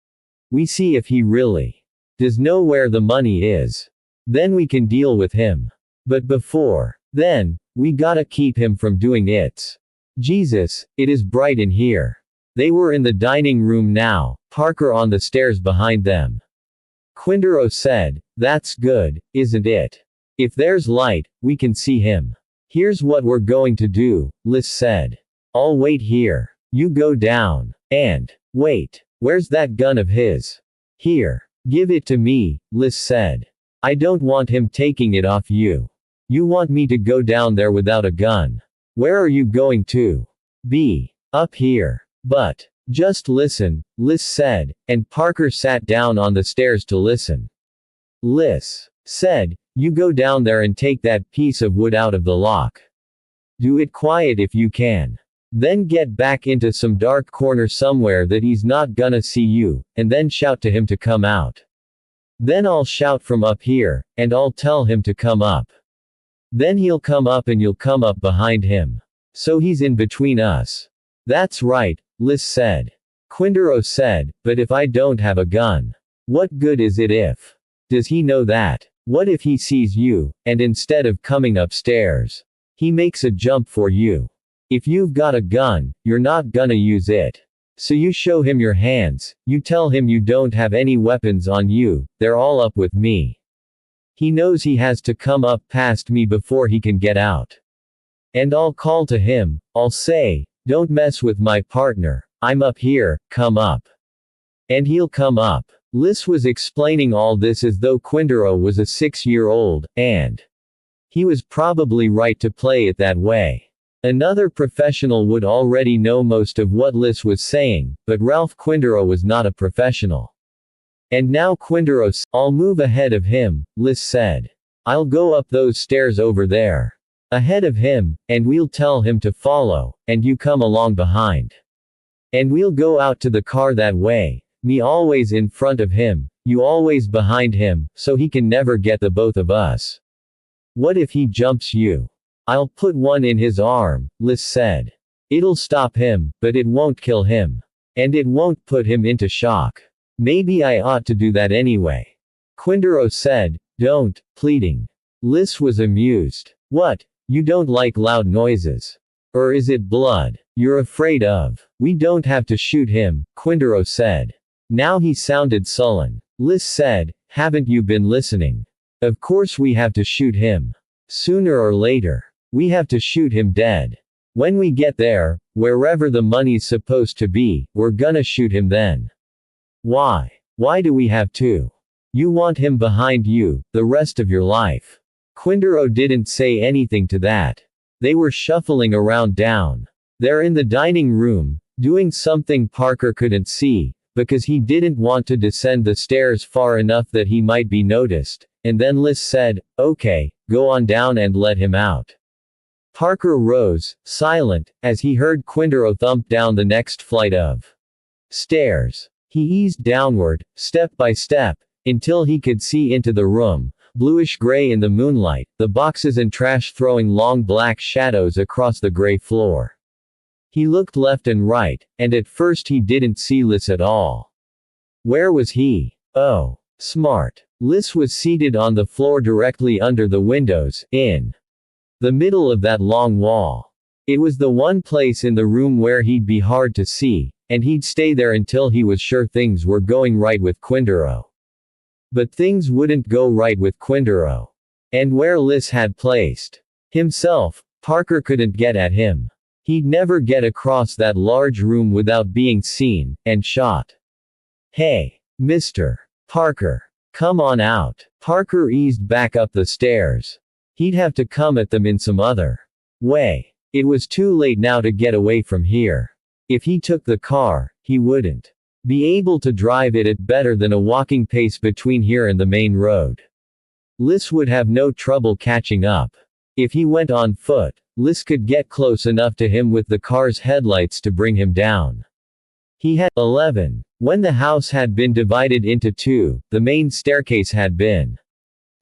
Speaker 1: We see if he really does know where the money is. Then we can deal with him. But before then, we gotta keep him from doing it. Jesus, it is bright in here. They were in the dining room now, Parker on the stairs behind them. Quindaro said, "That's good, isn't it? If there's light, we can see him." "Here's what we're going to do," Liz said. "I'll wait here. You go down. And wait, where's that gun of his?" "Here. Give it to me," Liz said. "I don't want him taking it off you. You want me to go down there without a gun? Where are you going to?" "Be up here." "But just listen," Liz said, and Parker sat down on the stairs to listen. Liz said, "You go down there and take that piece of wood out of the lock. Do it quiet if you can. Then get back into some dark corner somewhere that he's not gonna see you, and then shout to him to come out. Then I'll shout from up here, and I'll tell him to come up. Then he'll come up and you'll come up behind him. So he's in between us." "That's right," Liz said. Quindaro said, "But if I don't have a gun? What good is it if? Does he know that? What if he sees you, and instead of coming upstairs, he makes a jump for you? If you've got a gun, you're not gonna use it. So you show him your hands, you tell him you don't have any weapons on you, they're all up with me. He knows he has to come up past me before he can get out. And I'll call to him, I'll say, 'Don't mess with my partner, I'm up here, come up.' And he'll come up." Liz was explaining all this as though Quindaro was a 6-year-old, and he was probably right to play it that way. Another professional would already know most of what Liz was saying, but Ralph Quindaro was not a professional. And now Quindaro said, "I'll move ahead of him," Liz said. "I'll go up those stairs over there. Ahead of him, and we'll tell him to follow, and you come along behind. And we'll go out to the car that way, me always in front of him, you always behind him, so he can never get the both of us. What if he jumps you? I'll put one in his arm," Liz said. "It'll stop him, but it won't kill him. And it won't put him into shock. Maybe I ought to do that anyway." Quindaro said, "Don't," pleading. Liz was amused. "What? You don't like loud noises? Or is it blood you're afraid of?" "We don't have to shoot him," Quindaro said. Now he sounded sullen. Liz said, "Haven't you been listening? Of course we have to shoot him. Sooner or later. We have to shoot him dead. When we get there, wherever the money's supposed to be, we're gonna shoot him then." "Why? Why do we have to? You want him behind you, the rest of your life." Quindaro didn't say anything to that. They were shuffling around down there in the dining room, doing something Parker couldn't see, because he didn't want to descend the stairs far enough that he might be noticed, and then Liz said, "Okay, go on down and let him out." Parker rose, silent, as he heard Quindaro thump down the next flight of stairs. He eased downward, step by step, until he could see into the room, bluish-gray in the moonlight, the boxes and trash throwing long black shadows across the gray floor. He looked left and right, and at first he didn't see Liz at all. Where was he? Oh, smart. Liz was seated on the floor directly under the windows, in the middle of that long wall. It was the one place in the room where he'd be hard to see, and he'd stay there until he was sure things were going right with Quindaro. But things wouldn't go right with Quindaro. And where Liz had placed himself, Parker couldn't get at him. He'd never get across that large room without being seen and shot. "Hey, Mr. Parker. Come on out." Parker eased back up the stairs. He'd have to come at them in some other way. It was too late now to get away from here. If he took the car, he wouldn't be able to drive it at better than a walking pace between here and the main road. Liz would have no trouble catching up. If he went on foot, Liz could get close enough to him with the car's headlights to bring him down. He had 11. When the house had been divided into two, the main staircase had been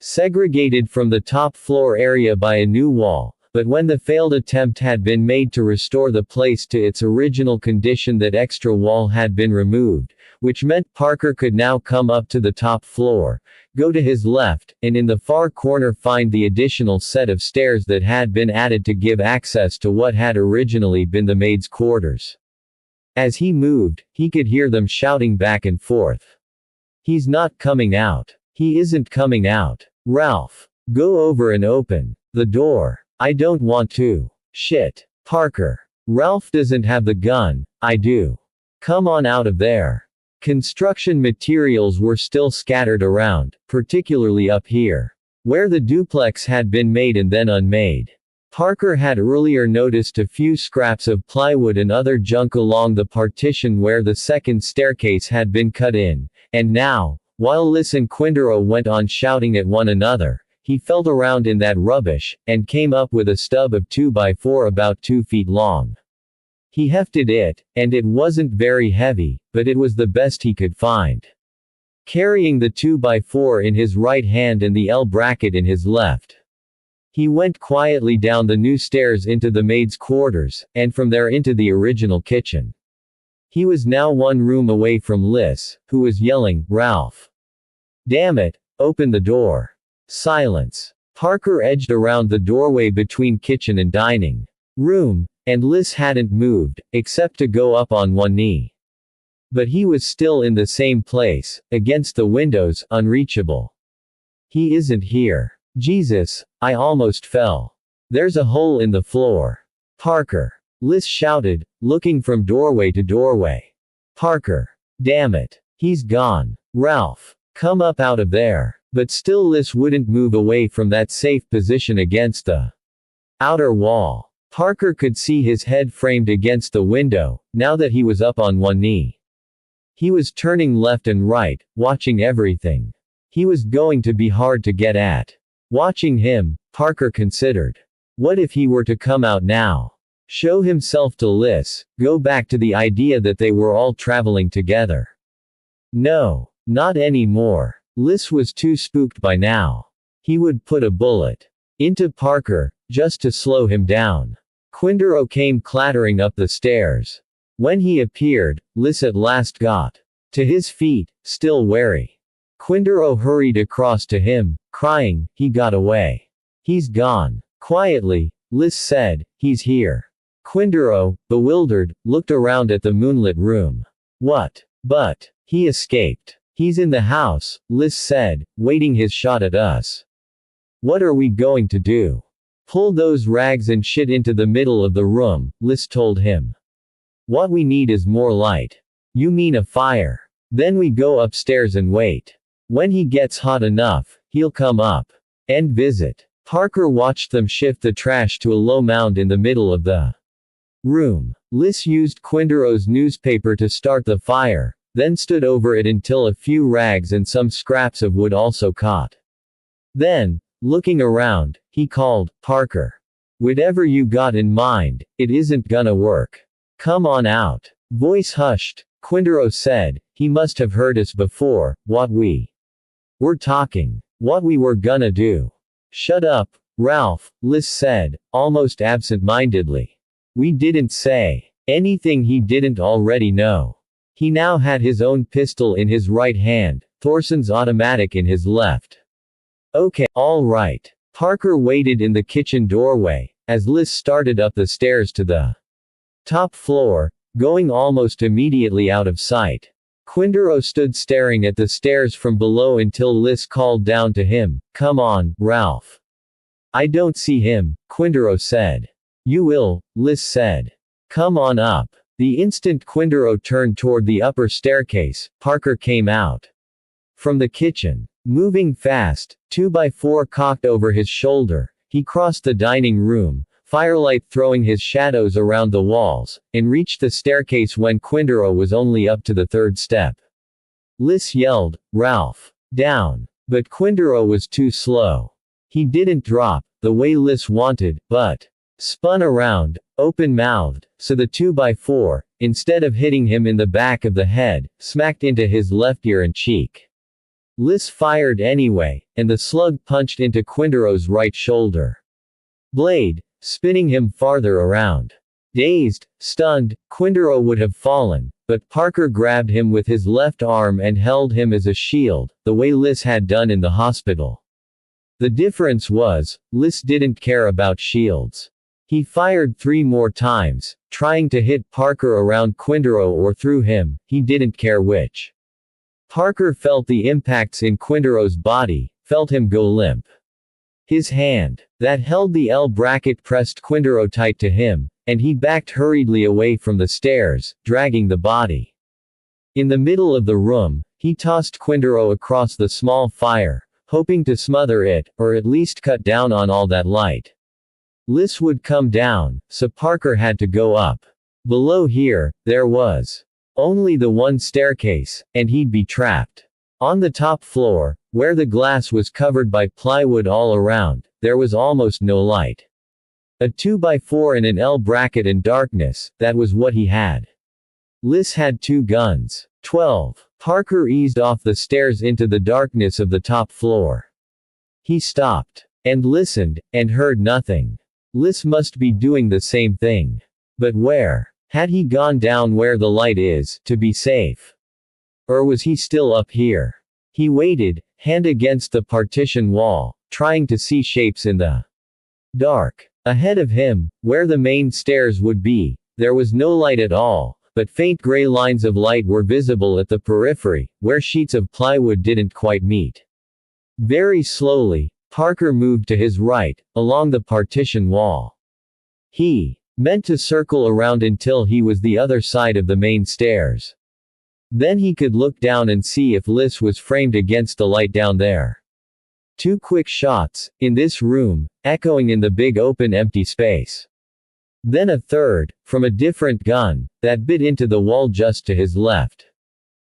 Speaker 1: segregated from the top floor area by a new wall, But when the failed attempt had been made to restore the place to its original condition, that extra wall had been removed, which meant Parker could now come up to the top floor, go to his left, and in the far corner find the additional set of stairs that had been added to give access to what had originally been the maids' quarters. As he moved, he could hear them shouting back and forth. "He's not coming out. He isn't coming out. Ralph. Go over and open the door. I don't want to. Shit. Parker. Ralph doesn't have the gun, I do. Come on out of there." Construction materials were still scattered around, particularly up here, where the duplex had been made and then unmade. Parker had earlier noticed a few scraps of plywood and other junk along the partition where the second staircase had been cut in, and now, while Liz and Quindaro went on shouting at one another, he felt around in that rubbish, and came up with a stub of 2x4 about 2 feet long. He hefted it, and it wasn't very heavy, but it was the best he could find. Carrying the 2x4 in his right hand and the L bracket in his left, he went quietly down the new stairs into the maids' quarters, and from there into the original kitchen. He was now one room away from Liz, who was yelling, "Ralph! Damn it, open the door." Silence. Parker edged around the doorway between kitchen and dining room, and Liz hadn't moved, except to go up on one knee. But he was still in the same place, against the windows, unreachable. "He isn't here. Jesus, I almost fell. There's a hole in the floor." "Parker!" Liz shouted, looking from doorway to doorway. "Parker! Damn it! He's gone. Ralph! Come up out of there." But still Liz wouldn't move away from that safe position against the outer wall. Parker could see his head framed against the window, now that he was up on one knee. He was turning left and right, watching everything. He was going to be hard to get at. Watching him, Parker considered. What if he were to come out now? Show himself to Liz, go back to the idea that they were all traveling together. No, not anymore. Liz was too spooked by now. He would put a bullet into Parker, just to slow him down. Quindaro came clattering up the stairs. When he appeared, Liz at last got to his feet, still wary. Quindaro hurried across to him, crying, "He got away. He's gone." Quietly, Liz said, "He's here." Quindaro, bewildered, looked around at the moonlit room. "What? But he escaped. He's in the house," Liz said, waiting his shot at us. "What are we going to do?" "Pull those rags and shit into the middle of the room," Liz told him. "What we need is more light." "You mean a fire? Then we go upstairs and wait. When he gets hot enough, he'll come up and visit." Parker watched them shift the trash to a low mound in the middle of the room. Liz used Quindaro's newspaper to start the fire, then stood over it until a few rags and some scraps of wood also caught. Then, looking around, he called, "Parker. Whatever you got in mind, it isn't gonna work. Come on out." Voice hushed. Quindaro said, "He must have heard us before, what we were talking. What we were gonna do." "Shut up, Ralph," Liz said, almost absent-mindedly. "We didn't say anything he didn't already know." He now had his own pistol in his right hand, Thorson's automatic in his left. "Okay, all right." Parker waited in the kitchen doorway, as Liz started up the stairs to the top floor, going almost immediately out of sight. Quindaro stood staring at the stairs from below until Liz called down to him, "Come on, Ralph." "I don't see him," Quindaro said. "You will," Liz said. "Come on up." The instant Quindaro turned toward the upper staircase, Parker came out from the kitchen. Moving fast, 2x4 cocked over his shoulder, he crossed the dining room, firelight throwing his shadows around the walls, and reached the staircase when Quindaro was only up to the third step. Liz yelled, "Ralph! Down!" But Quindaro was too slow. He didn't drop, the way Liz wanted, but spun around, open-mouthed, so the 2x4, instead of hitting him in the back of the head, smacked into his left ear and cheek. Liz fired anyway, and the slug punched into Quindaro's right shoulder blade, spinning him farther around. Dazed, stunned, Quindaro would have fallen, but Parker grabbed him with his left arm and held him as a shield, the way Liz had done in the hospital. The difference was, Liz didn't care about shields. He fired 3 more times, trying to hit Parker around Quindaro or through him, he didn't care which. Parker felt the impacts in Quindaro's body, felt him go limp. His hand that held the L bracket pressed Quindaro tight to him, and he backed hurriedly away from the stairs, dragging the body. In the middle of the room, he tossed Quindaro across the small fire, hoping to smother it, or at least cut down on all that light. Liz would come down, so Parker had to go up. Below here, there was only the one staircase, and he'd be trapped. On the top floor, where the glass was covered by plywood all around, there was almost no light. A 2x4 and an L bracket and darkness, that was what he had. Liz had 2 guns. 12. Parker eased off the stairs into the darkness of the top floor. He stopped and listened, and heard nothing. Liz must be doing the same thing. But where? Had he gone down where the light is, to be safe? Or was he still up here? He waited, hand against the partition wall, trying to see shapes in the dark. Ahead of him, where the main stairs would be, there was no light at all, but faint gray lines of light were visible at the periphery, where sheets of plywood didn't quite meet. Very slowly, Parker moved to his right, along the partition wall. He meant to circle around until he was the other side of the main stairs. Then he could look down and see if Liz was framed against the light down there. 2 quick shots, in this room, echoing in the big open empty space. Then a third, from a different gun, that bit into the wall just to his left.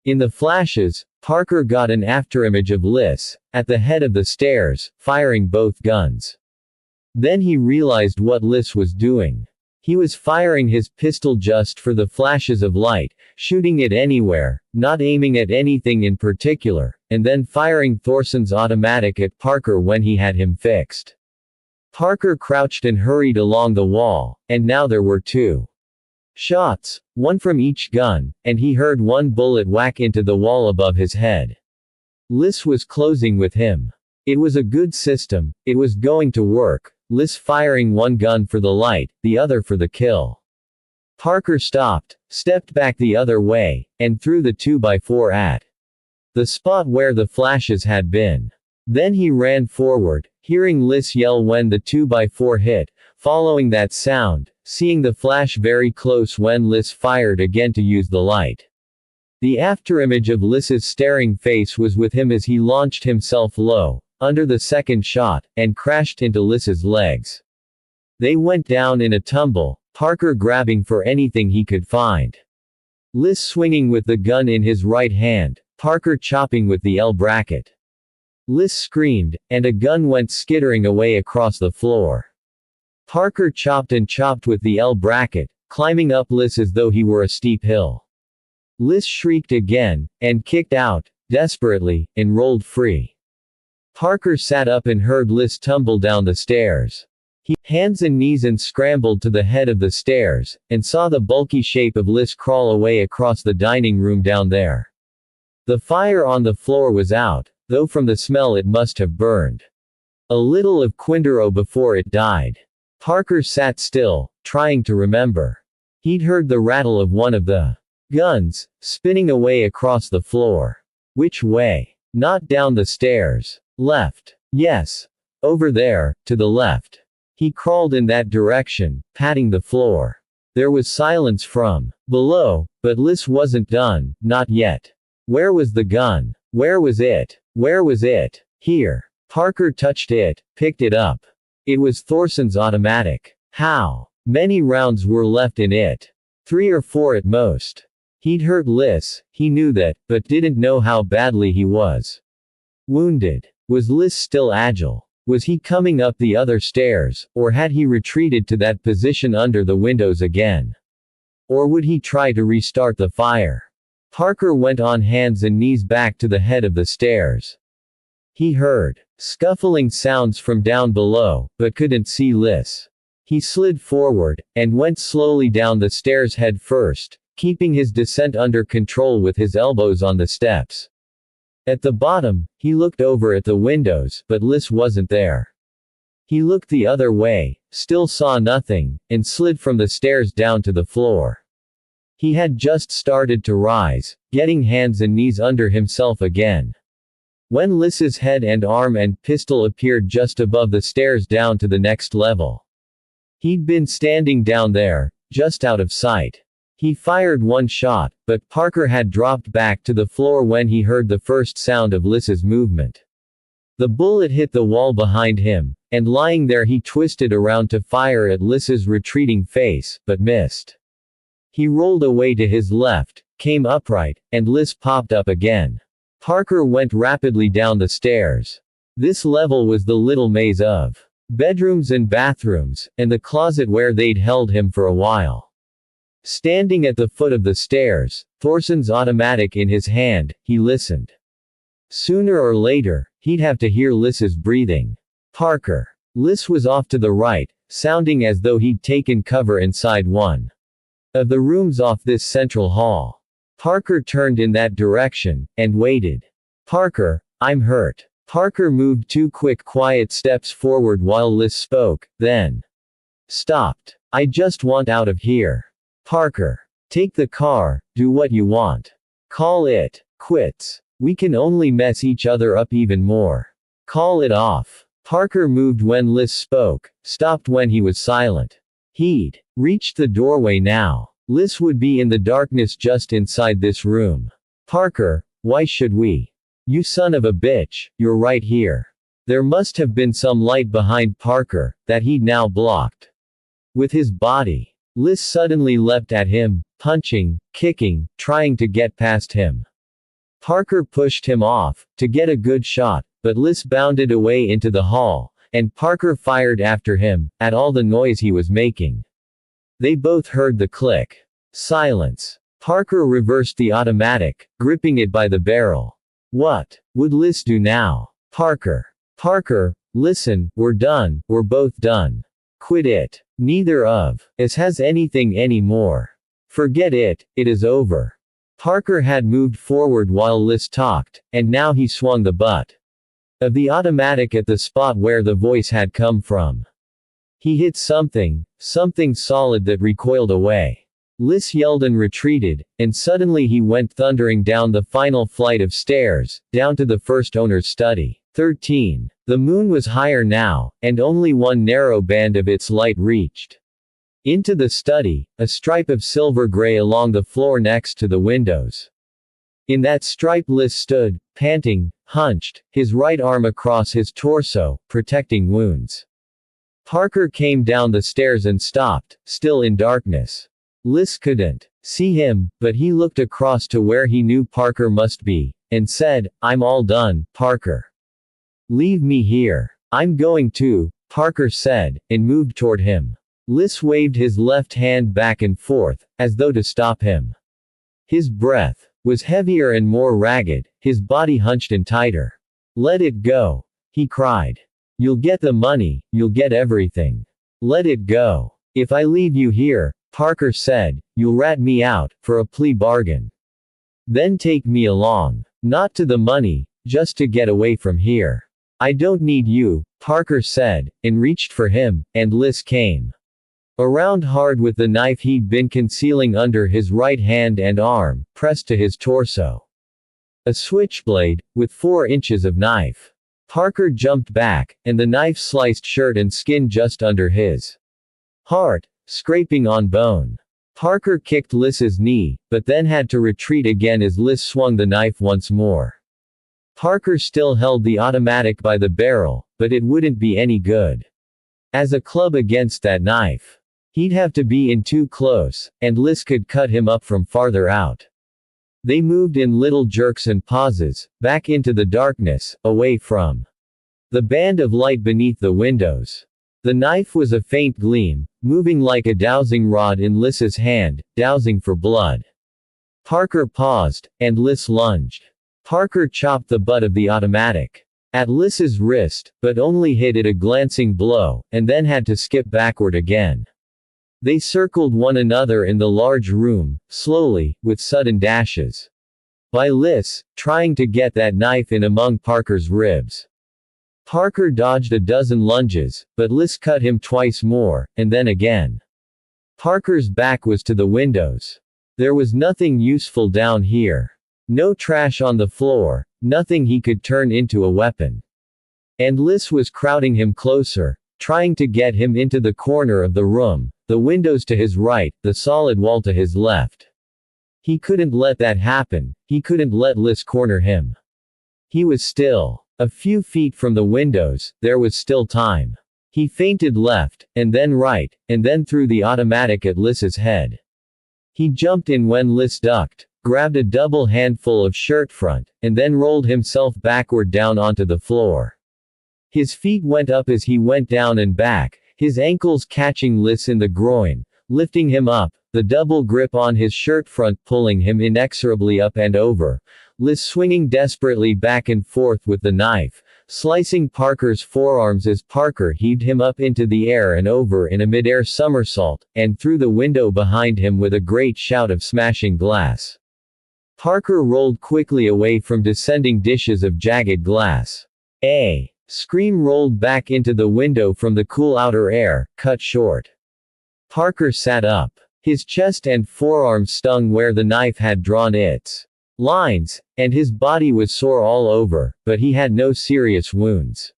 Speaker 1: In the flashes, Parker got an afterimage of Liz, at the head of the stairs, firing both guns. Then he realized what Liz was doing. He was firing his pistol just for the flashes of light, shooting it anywhere, not aiming at anything in particular, and then firing Thorson's automatic at Parker when he had him fixed. Parker crouched and hurried along the wall, and now there were 2 shots, one from each gun, and he heard one bullet whack into the wall above his head. Liz was closing with him. It was a good system, it was going to work, Liz firing one gun for the light, the other for the kill. Parker stopped, stepped back the other way, and threw the 2x4 at the spot where the flashes had been. Then he ran forward, hearing Liz yell when the 2x4 hit, following that sound, seeing the flash very close when Liz fired again to use the light. The afterimage of Liz's staring face was with him as he launched himself low, under the second shot, and crashed into Liz's legs. They went down in a tumble, Parker grabbing for anything he could find. Liz swinging with the gun in his right hand, Parker chopping with the L bracket. Liz screamed, and a gun went skittering away across the floor. Parker chopped and chopped with the L bracket, climbing up Liz as though he were a steep hill. Liz shrieked again, and kicked out, desperately, and rolled free. Parker sat up and heard Liz tumble down the stairs. He hands and knees and scrambled to the head of the stairs, and saw the bulky shape of Liz crawl away across the dining room down there. The fire on the floor was out, though from the smell it must have burned a little of Quindaro before it died. Parker sat still, trying to remember. He'd heard the rattle of one of the guns, spinning away across the floor. Which way? Not down the stairs. Left. Yes. Over there, to the left. He crawled in that direction, patting the floor. There was silence from below, but Liz wasn't done, not yet. Where was the gun? Where was it? Where was it? Here. Parker touched it, picked it up. It was Thorson's automatic. How many rounds were left in it? 3 or 4 at most. He'd hurt Liz, he knew that, but didn't know how badly he was wounded. Was Liz still agile? Was he coming up the other stairs, or had he retreated to that position under the windows again? Or would he try to restart the fire? Parker went on hands and knees back to the head of the stairs. He heard scuffling sounds from down below, but couldn't see Liz. He slid forward, and went slowly down the stairs head first, keeping his descent under control with his elbows on the steps. At the bottom, he looked over at the windows, but Liz wasn't there. He looked the other way, still saw nothing, and slid from the stairs down to the floor. He had just started to rise, getting hands and knees under himself again, when Liz's head and arm and pistol appeared just above the stairs down to the next level. He'd been standing down there, just out of sight. He fired one shot, but Parker had dropped back to the floor when he heard the first sound of Liz's movement. The bullet hit the wall behind him, and lying there he twisted around to fire at Liz's retreating face, but missed. He rolled away to his left, came upright, and Liz popped up again. Parker went rapidly down the stairs. This level was the little maze of bedrooms and bathrooms, and the closet where they'd held him for a while. Standing at the foot of the stairs, Thorson's automatic in his hand, he listened. Sooner or later, he'd have to hear Liz's breathing. Parker. Liz was off to the right, sounding as though he'd taken cover inside one of the rooms off this central hall. Parker turned in that direction, and waited. Parker, I'm hurt. Parker moved 2 quick quiet steps forward while Liz spoke, then stopped. I just want out of here. Parker. Take the car, do what you want. Call it quits. We can only mess each other up even more. Call it off. Parker moved when Liz spoke, stopped when he was silent. He'd reached the doorway now. Liz would be in the darkness just inside this room. Parker, why should we? You son of a bitch, you're right here. There must have been some light behind Parker, that he'd now blocked with his body. Liz suddenly leapt at him, punching, kicking, trying to get past him. Parker pushed him off, to get a good shot, but Liz bounded away into the hall, and Parker fired after him, at all the noise he was making. They both heard the click. Silence. Parker reversed the automatic, gripping it by the barrel. What would Liz do now? Parker. Parker, listen, we're done, we're both done. Quit it. Neither of us has anything anymore. Forget it, it is over. Parker had moved forward while Liz talked, and now he swung the butt of the automatic at the spot where the voice had come from. He hit something solid that recoiled away. Liz yelled and retreated, and suddenly he went thundering down the final flight of stairs, down to the first owner's study. 13. The moon was higher now, and only one narrow band of its light reached into the study, a stripe of silver gray along the floor next to the windows. In that stripe Liz stood, panting, hunched, his right arm across his torso, protecting wounds. Parker came down the stairs and stopped, still in darkness. Liz couldn't see him, but he looked across to where he knew Parker must be, and said, I'm all done, Parker. Leave me here. I'm going to, Parker said, and moved toward him. Liz waved his left hand back and forth, as though to stop him. His breath was heavier and more ragged, his body hunched and tighter. Let it go, he cried. You'll get the money, you'll get everything. Let it go. If I leave you here, Parker said, you'll rat me out, for a plea bargain. Then take me along. Not to the money, just to get away from here. I don't need you, Parker said, and reached for him, and Liz came around hard with the knife he'd been concealing under his right hand and arm, pressed to his torso. A switchblade, with 4 inches of knife. Parker jumped back, and the knife sliced shirt and skin just under his heart, scraping on bone. Parker kicked Liz's knee, but then had to retreat again as Liz swung the knife once more. Parker still held the automatic by the barrel, but it wouldn't be any good as a club against that knife. He'd have to be in too close, and Liz could cut him up from farther out. They moved in little jerks and pauses, back into the darkness, away from the band of light beneath the windows. The knife was a faint gleam, moving like a dowsing rod in Liz's hand, dowsing for blood. Parker paused, and Liz lunged. Parker chopped the butt of the automatic at Liss's wrist, but only hit it a glancing blow, and then had to skip backward again. They circled one another in the large room, slowly, with sudden dashes. By Liss, trying to get that knife in among Parker's ribs. Parker dodged a dozen lunges, but Liss cut him twice more, and then again. Parker's back was to the windows. There was nothing useful down here. No trash on the floor, nothing he could turn into a weapon. And Liss was crowding him closer, trying to get him into the corner of the room, the windows to his right, the solid wall to his left. He couldn't let that happen, he couldn't let Liss corner him. He was still. A few feet from the windows, there was still time. He feinted left, and then right, and then threw the automatic at Liss's head. He jumped in when Liss ducked, grabbed a double handful of shirt front, and then rolled himself backward down onto the floor. His feet went up as he went down and back, his ankles catching Liss in the groin, lifting him up, the double grip on his shirt front pulling him inexorably up and over, Liss swinging desperately back and forth with the knife, slicing Parker's forearms as Parker heaved him up into the air and over in a mid-air somersault, and through the window behind him with a great shout of smashing glass. Parker rolled quickly away from descending dishes of jagged glass. A scream rolled back into the window from the cool outer air, cut short. Parker sat up. His chest and forearms stung where the knife had drawn its lines, and his body was sore all over, but he had no serious wounds.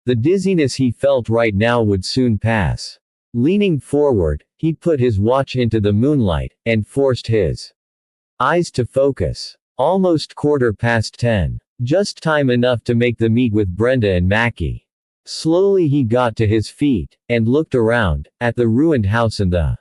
Speaker 1: The dizziness he felt right now would soon pass. Leaning forward, he put his watch into the moonlight, and forced his eyes to focus. Almost 10:15. Just time enough to make the meet with Brenda and Mackie. Slowly he got to his feet, and looked around, at the ruined house and the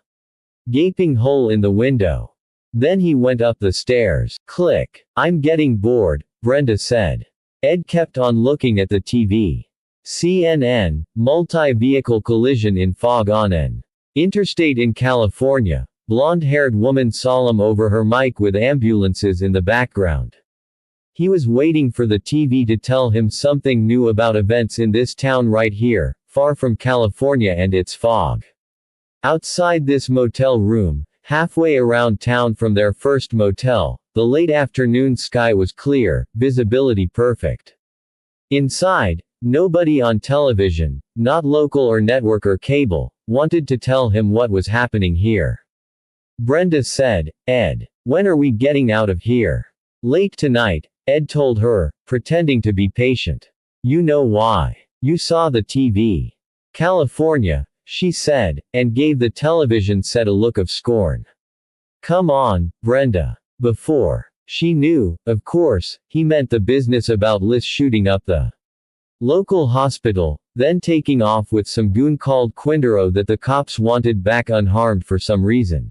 Speaker 1: gaping hole in the window. Then he went up the stairs. Click. I'm getting bored, Brenda said. Ed kept on looking at the TV. CNN, multi-vehicle collision in fog on an interstate in California. Blonde-haired woman solemn over her mic with ambulances in the background. He was waiting for the TV to tell him something new about events in this town right here, far from California and its fog. Outside this motel room, halfway around town from their first motel, the late afternoon sky was clear, visibility perfect. Inside, nobody on television, not local or network or cable, wanted to tell him what was happening here. Brenda said, Ed, when are we getting out of here? Late tonight, Ed told her, pretending to be patient. You know why. You saw the TV. California, she said, and gave the television set a look of scorn. Come on, Brenda. Before she knew, of course, he meant the business about Liss shooting up the local hospital, then taking off with some goon called Quindaro that the cops wanted back unharmed for some reason.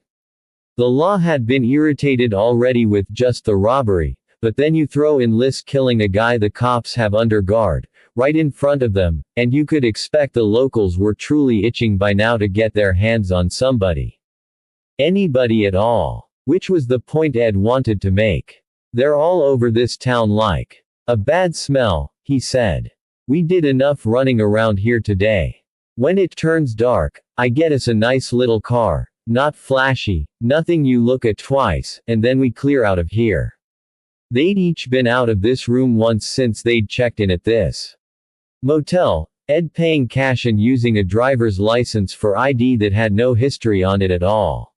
Speaker 1: The law had been irritated already with just the robbery, but then you throw in Liss killing a guy the cops have under guard, right in front of them, and you could expect the locals were truly itching by now to get their hands on somebody. Anybody at all. Which was the point Ed wanted to make. They're all over this town like a bad smell, he said. We did enough running around here today. When it turns dark, I get us a nice little car, not flashy, nothing you look at twice, and then we clear out of here. They'd each been out of this room once since they'd checked in at this motel, Ed paying cash and using a driver's license for ID that had no history on it at all.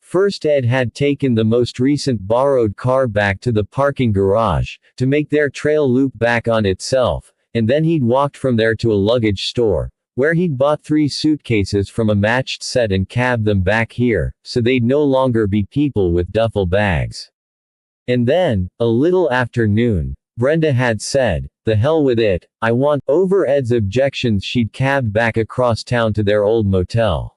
Speaker 1: First Ed had taken the most recent borrowed car back to the parking garage, to make their trail loop back on itself, and then he'd walked from there to a luggage store, where he'd bought 3 suitcases from a matched set and cabbed them back here, so they'd no longer be people with duffel bags. And then, a little after noon, Brenda had said, the hell with it, I want, over Ed's objections she'd cabbed back across town to their old motel.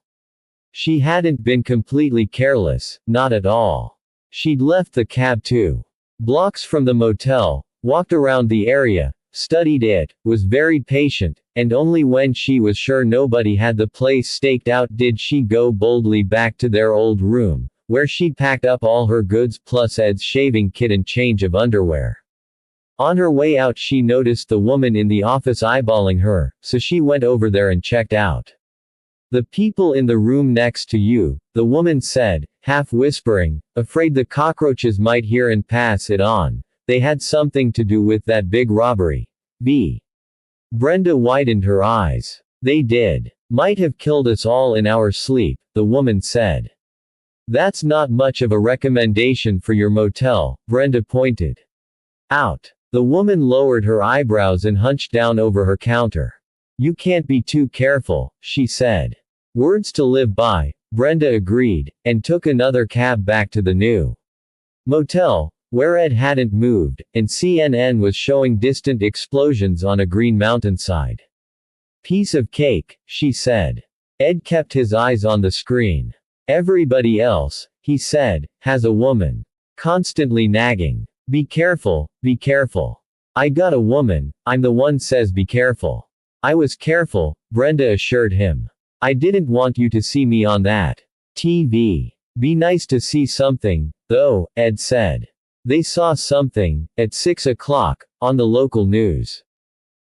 Speaker 1: She hadn't been completely careless, not at all. She'd left the cab 2 blocks from the motel, walked around the area, studied it, was very patient, and only when she was sure nobody had the place staked out did she go boldly back to their old room, where she'd packed up all her goods plus Ed's shaving kit and change of underwear. On her way out she noticed the woman in the office eyeballing her, so she went over there and checked out. The people in the room next to you, the woman said, half whispering, afraid the cockroaches might hear and pass it on. They had something to do with that big robbery. Brenda widened her eyes. They did. Might have killed us all in our sleep, the woman said. That's not much of a recommendation for your motel, Brenda pointed out. The woman lowered her eyebrows and hunched down over her counter. You can't be too careful, she said. Words to live by, Brenda agreed, and took another cab back to the new motel, where Ed hadn't moved, and CNN was showing distant explosions on a green mountainside. Piece of cake, she said. Ed kept his eyes on the screen. Everybody else, he said, has a woman constantly nagging. Be careful, be careful. I got a woman, I'm the one says be careful. I was careful, Brenda assured him. I didn't want you to see me on that TV. Be nice to see something, though, Ed said. They saw something, at 6 o'clock, on the local news.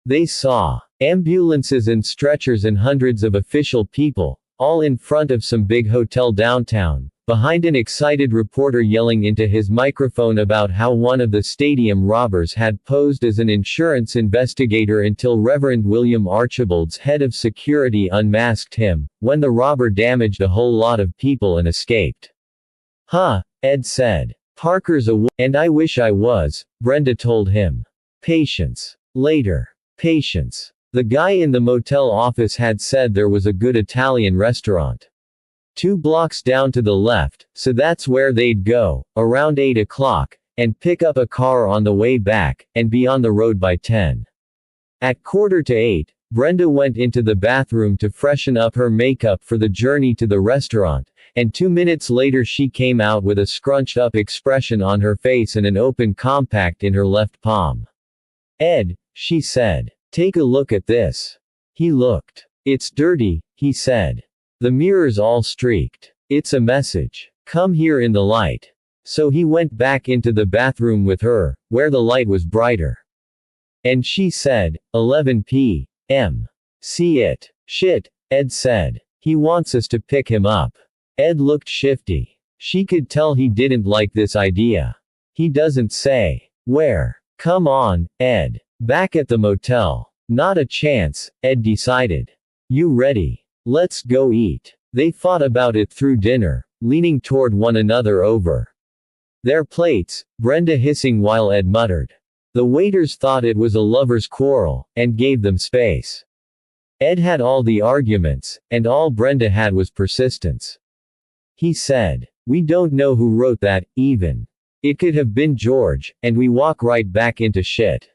Speaker 1: They saw ambulances and stretchers and hundreds of official people, all in front of some big hotel downtown, behind an excited reporter yelling into his microphone about how one of the stadium robbers had posed as an insurance investigator until Reverend William Archibald's head of security unmasked him, when the robber damaged a whole lot of people and escaped. Huh, Ed said. Parker's and I wish I was, Brenda told him. Patience. Later. Patience. The guy in the motel office had said there was a good Italian restaurant 2 blocks down to the left, so that's where they'd go, around 8 o'clock, and pick up a car on the way back, and be on the road by 10. At 7:45, Brenda went into the bathroom to freshen up her makeup for the journey to the restaurant, and 2 minutes later she came out with a scrunched-up expression on her face and an open compact in her left palm. Ed, she said. Take a look at this. He looked. It's dirty, he said. The mirror's all streaked. It's a message. Come here in the light. So he went back into the bathroom with her, where the light was brighter. And she said, 11 p.m. See it. Shit, Ed said. He wants us to pick him up. Ed looked shifty. She could tell he didn't like this idea. He doesn't say. Where? Come on, Ed. Back at the motel. Not a chance, Ed decided. You ready? Let's go eat. They fought about it through dinner, leaning toward one another over their plates, Brenda hissing while Ed muttered. The waiters thought it was a lover's quarrel, and gave them space. Ed had all the arguments, and all Brenda had was persistence. He said, we don't know who wrote that, even. It could have been George, and we walk right back into shit.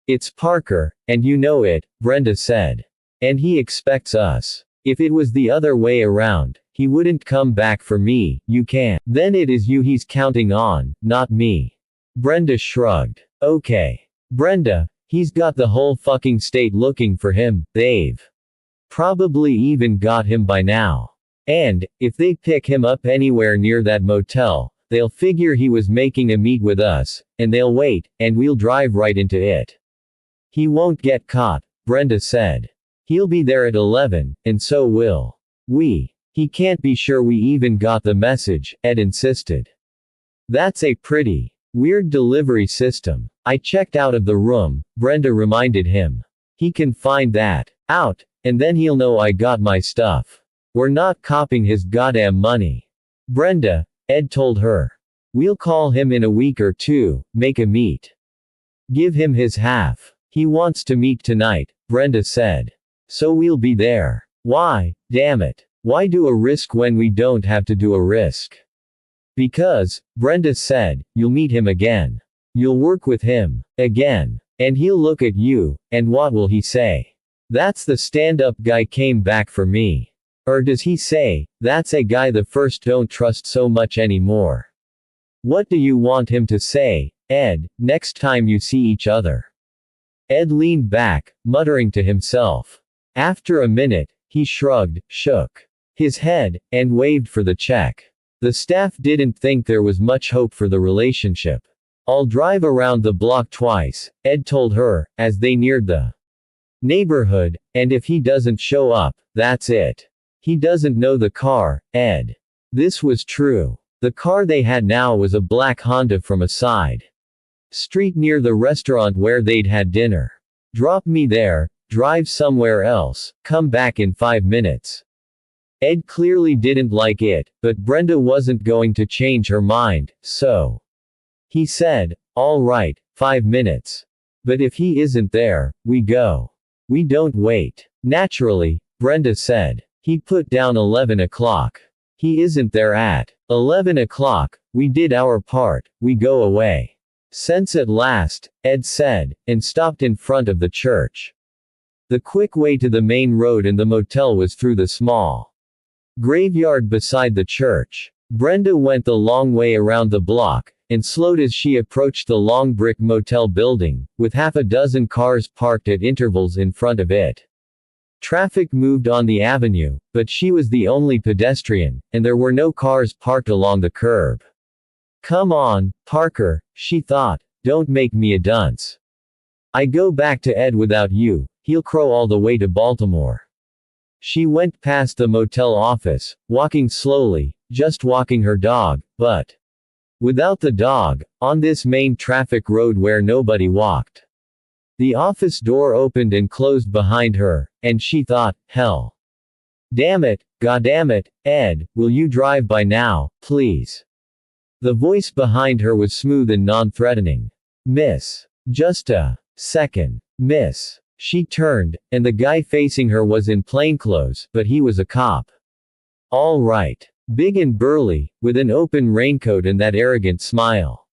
Speaker 1: It's Parker, and you know it, Brenda said. And he expects us. If it was the other way around, he wouldn't come back for me, you can't. Then it is you he's counting on, not me. Brenda shrugged. Okay. Brenda, he's got the whole fucking state looking for him, they've probably even got him by now. And, if they pick him up anywhere near that motel, they'll figure he was making a meet with us, and they'll wait, and we'll drive right into it. He won't get caught, Brenda said. He'll be there at 11, and so will we. He can't be sure we even got the message, Ed insisted. That's a pretty weird delivery system. I checked out of the room, Brenda reminded him. He can find that out, and then he'll know I got my stuff. We're not copping his goddamn money. Brenda, Ed told her. We'll call him in a week or two, make a meet. Give him his half. He wants to meet tonight, Brenda said. So we'll be there. Why, damn it. Why do a risk when we don't have to do a risk? Because, Brenda said, you'll meet him again. You'll work with him. Again. And he'll look at you, and what will he say? That's the stand-up guy came back for me. Or does he say, that's a guy the first don't trust so much anymore? What do you want him to say, Ed, next time you see each other? Ed leaned back, muttering to himself. After a minute, he shrugged, shook his head, and waved for the check. The staff didn't think there was much hope for the relationship. I'll drive around the block twice, Ed told her, as they neared the neighborhood, and if he doesn't show up, that's it. He doesn't know the car, Ed. This was true. The car they had now was a black Honda from a side street near the restaurant where they'd had dinner. Drop me there, drive somewhere else, come back in 5 minutes. Ed clearly didn't like it, but Brenda wasn't going to change her mind, so he said, all right, 5 minutes. But if he isn't there, we go. We don't wait. Naturally, Brenda said. He put down 11 o'clock. He isn't there at 11 o'clock, we did our part, we go away. Sense at last, Ed said, and stopped in front of the church. The quick way to the main road and the motel was through the small graveyard beside the church. Brenda went the long way around the block, and slowed as she approached the long brick motel building, with half a dozen cars parked at intervals in front of it. Traffic moved on the avenue, but she was the only pedestrian, and there were no cars parked along the curb. Come on, Parker, she thought, don't make me a dunce. I go back to Ed without you, he'll crow all the way to Baltimore. She went past the motel office, walking slowly, just walking her dog, but without the dog, on this main traffic road where nobody walked. The office door opened and closed behind her, and she thought, hell. Damn it, goddamn it, Ed, will you drive by now, please? The voice behind her was smooth and non-threatening. Miss. Just a second. Miss. She turned, and the guy facing her was in plainclothes, but he was a cop. All right. Big and burly, with an open raincoat and that arrogant smile.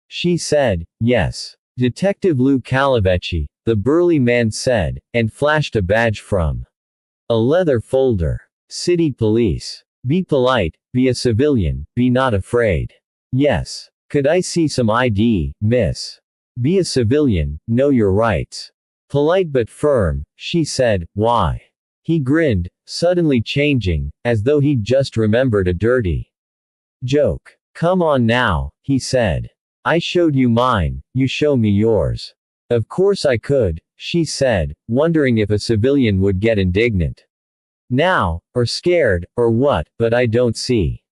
Speaker 1: She said, yes. Detective Lou Calavecchi, the burly man said, and flashed a badge from a leather folder. City Police. Be polite, be a civilian, be not afraid. Yes. Could I see some ID, miss? Be a civilian, know your rights. Polite but firm, she said, why? He grinned, suddenly changing, as though he'd just remembered a dirty joke. Come on now, he said. I showed you mine, you show me yours. Of course I could, she said, wondering if a civilian would get indignant. Now, or scared, or what, but I don't see.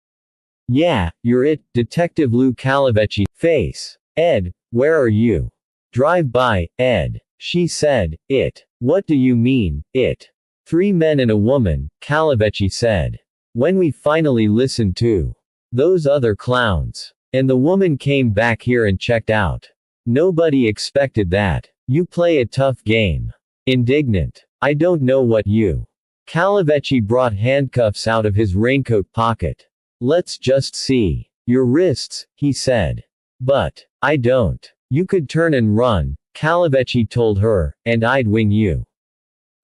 Speaker 1: Yeah, you're it, Detective Lou Calavecchi. Face. Ed, where are you? Drive by, Ed. She said, it. What do you mean, it? 3 men and a woman, Calavecchi said. When we finally listened to those other clowns. And the woman came back here and checked out. Nobody expected that. You play a tough game. Indignant. I don't know what you. Calavecchi brought handcuffs out of his raincoat pocket. Let's just see. Your wrists, he said. But I don't. You could turn and run, Calavecchi told her, and I'd wing you.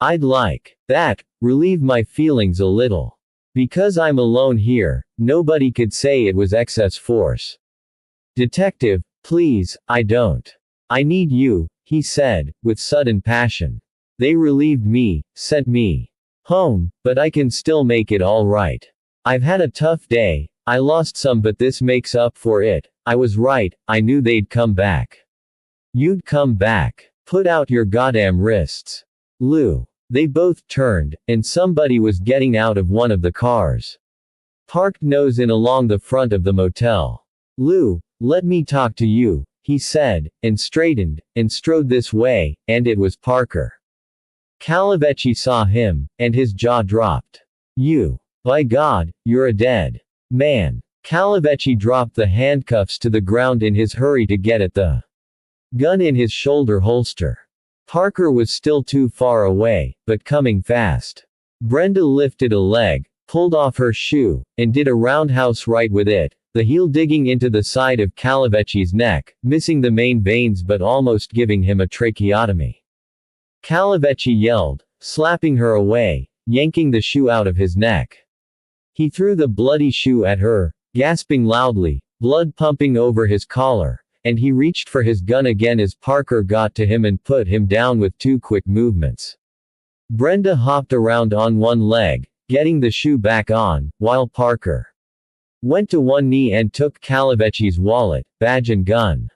Speaker 1: I'd like that, relieve my feelings a little. Because I'm alone here, nobody could say it was excess force. Detective, please, I don't. I need you, he said, with sudden passion. They relieved me, sent me home, but I can still make it all right. I've had a tough day, I lost some but this makes up for it. I was right, I knew they'd come back. You'd come back. Put out your goddamn wrists. Lou. They both turned, and somebody was getting out of one of the cars. Parked nose in along the front of the motel. Lou, let me talk to you, he said, and straightened, and strode this way, and it was Parker. Calavecchi saw him, and his jaw dropped. You. By God, you're a dead man. Calavecchi dropped the handcuffs to the ground in his hurry to get at the gun in his shoulder holster. Parker was still too far away, but coming fast. Brenda lifted a leg, pulled off her shoe, and did a roundhouse right with it, the heel digging into the side of Calavecchi's neck, missing the main veins but almost giving him a tracheotomy. Calavecchi yelled, slapping her away, yanking the shoe out of his neck. He threw the bloody shoe at her, gasping loudly, blood pumping over his collar, and he reached for his gun again as Parker got to him and put him down with 2 quick movements. Brenda hopped around on one leg, getting the shoe back on, while Parker went to one knee and took Calavecchi's wallet, badge and gun.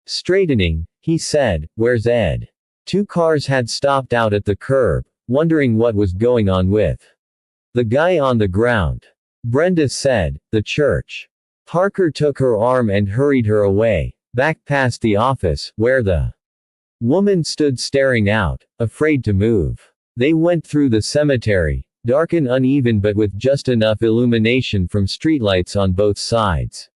Speaker 1: Straightening, he said, "Where's Ed?" Two cars had stopped out at the curb, wondering what was going on with the guy on the ground. Brenda said, "The church." Parker took her arm and hurried her away, back past the office, where the woman stood staring out, afraid to move. They went through the cemetery, dark and uneven but with just enough illumination from streetlights on both sides.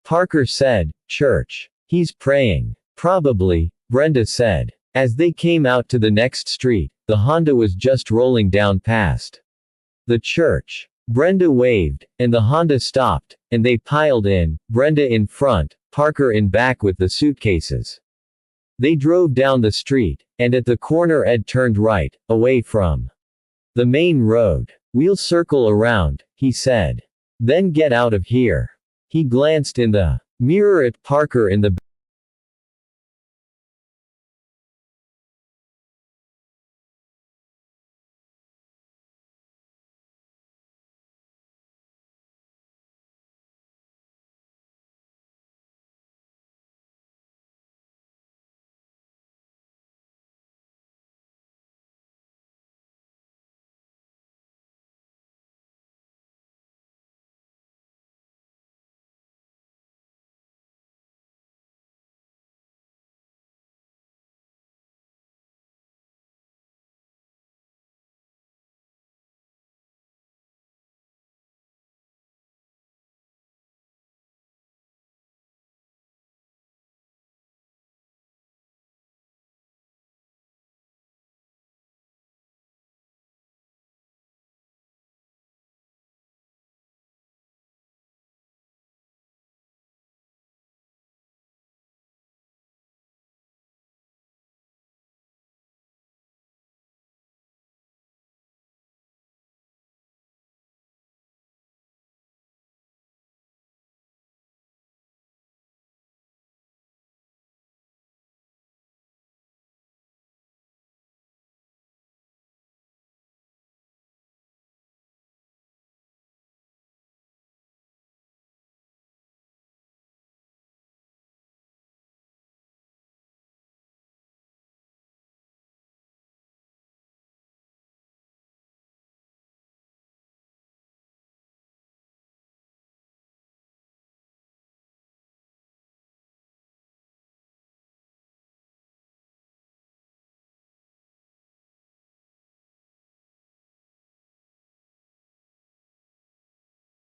Speaker 1: Parker said, "Church. He's praying." "Probably," Brenda said. As they came out to the next street, the Honda was just rolling down past the church. Brenda waved, and the Honda stopped, and they piled in, Brenda in front, Parker in back with the suitcases. They drove down the street, and at the corner Ed turned right, away from the main road. "We'll circle around," he said. "Then get out of here." He glanced in the mirror at Parker in the